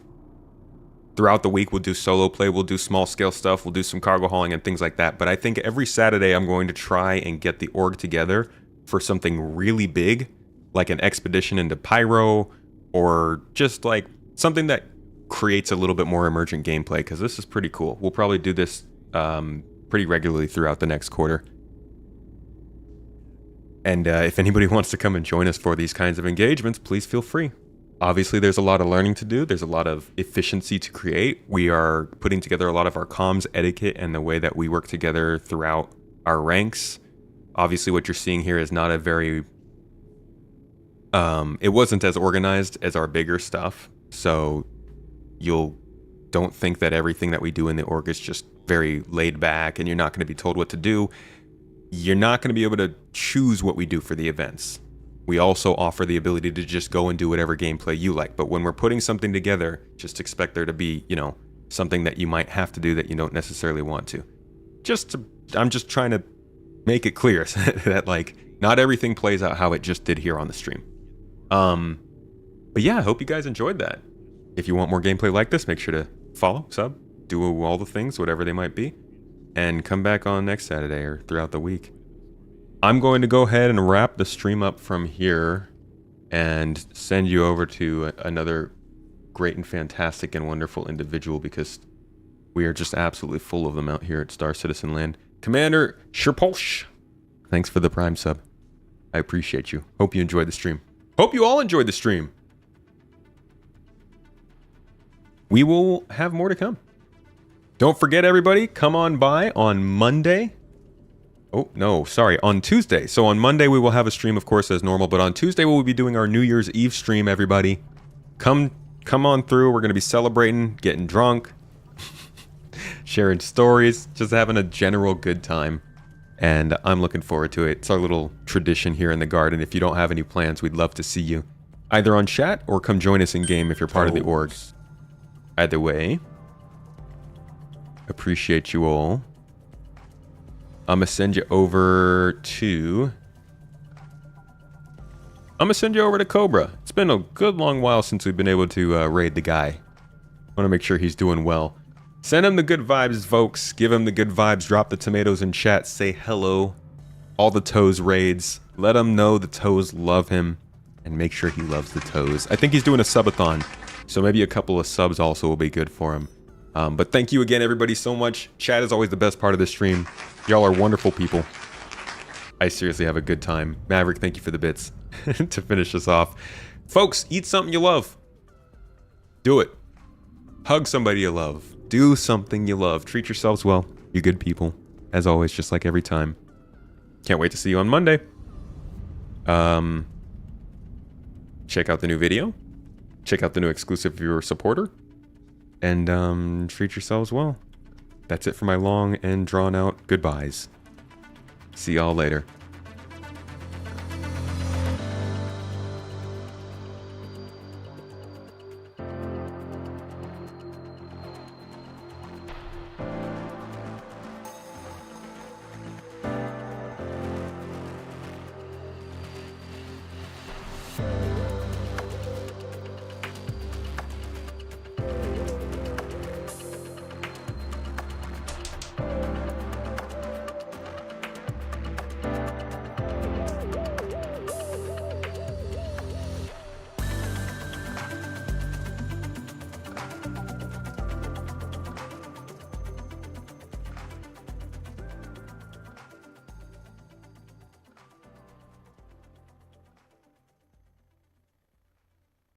Throughout the week, we'll do solo play, we'll do small scale stuff, we'll do some cargo hauling and things like that. But I think every Saturday I'm going to try and get the org together for something really big, like an expedition into Pyro, or just like something that creates a little bit more emergent gameplay, because this is pretty cool. We'll probably do this pretty regularly throughout the next quarter. And if anybody wants to come and join us for these kinds of engagements, please feel free. Obviously, there's a lot of learning to do. There's a lot of efficiency to create. We are putting together a lot of our comms etiquette and the way that we work together throughout our ranks. Obviously, what you're seeing here is not a very... it wasn't as organized as our bigger stuff. So don't think that everything that we do in the org is just very laid back and you're not going to be told what to do. You're not going to be able to choose what we do for the events. We also offer the ability to just go and do whatever gameplay you like. But when we're putting something together, just expect there to be, you know, something that you might have to do that you don't necessarily want to. I'm just trying to make it clear that, like, not everything plays out how it just did here on the stream. But yeah, I hope you guys enjoyed that. If you want more gameplay like this, make sure to follow, sub, do all the things, whatever they might be, and come back on next Saturday or throughout the week. I'm going to go ahead and wrap the stream up from here and send you over to another great and fantastic and wonderful individual, because we are just absolutely full of them out here at Star Citizen Land. Commander Sherpolsh, thanks for the Prime sub. I appreciate you. Hope you enjoyed the stream. Hope you all enjoyed the stream. We will have more to come. Don't forget, everybody, come on by on Monday. Oh, no, sorry, on Tuesday. So on Monday, we will have a stream, of course, as normal. But on Tuesday, we'll be doing our New Year's Eve stream, everybody. Come on through. We're going to be celebrating, getting drunk, sharing stories, just having a general good time. And I'm looking forward to it. It's our little tradition here in the garden. If you don't have any plans, we'd love to see you. Either on chat or come join us in-game if you're part of the org. Either way, appreciate you all. I'm going to send you over to Cobra. It's been a good long while since we've been able to raid the guy. I want to make sure he's doing well. Send him the good vibes, folks. Give him the good vibes. Drop the tomatoes in chat. Say hello. All the Toes raids. Let him know the Toes love him. And make sure he loves the Toes. I think he's doing a subathon, so maybe a couple of subs also will be good for him. But thank you again, everybody, so much. Chat is always the best part of the stream. Y'all are wonderful people. I seriously have a good time. Maverick, thank you for the bits to finish us off. Folks, eat something you love. Do it. Hug somebody you love. Do something you love. Treat yourselves well. You good people. As always, just like every time. Can't wait to see you on Monday. Check out the new video. Check out the new exclusive viewer supporter. And treat yourselves well. That's it for my long and drawn out goodbyes. See y'all later.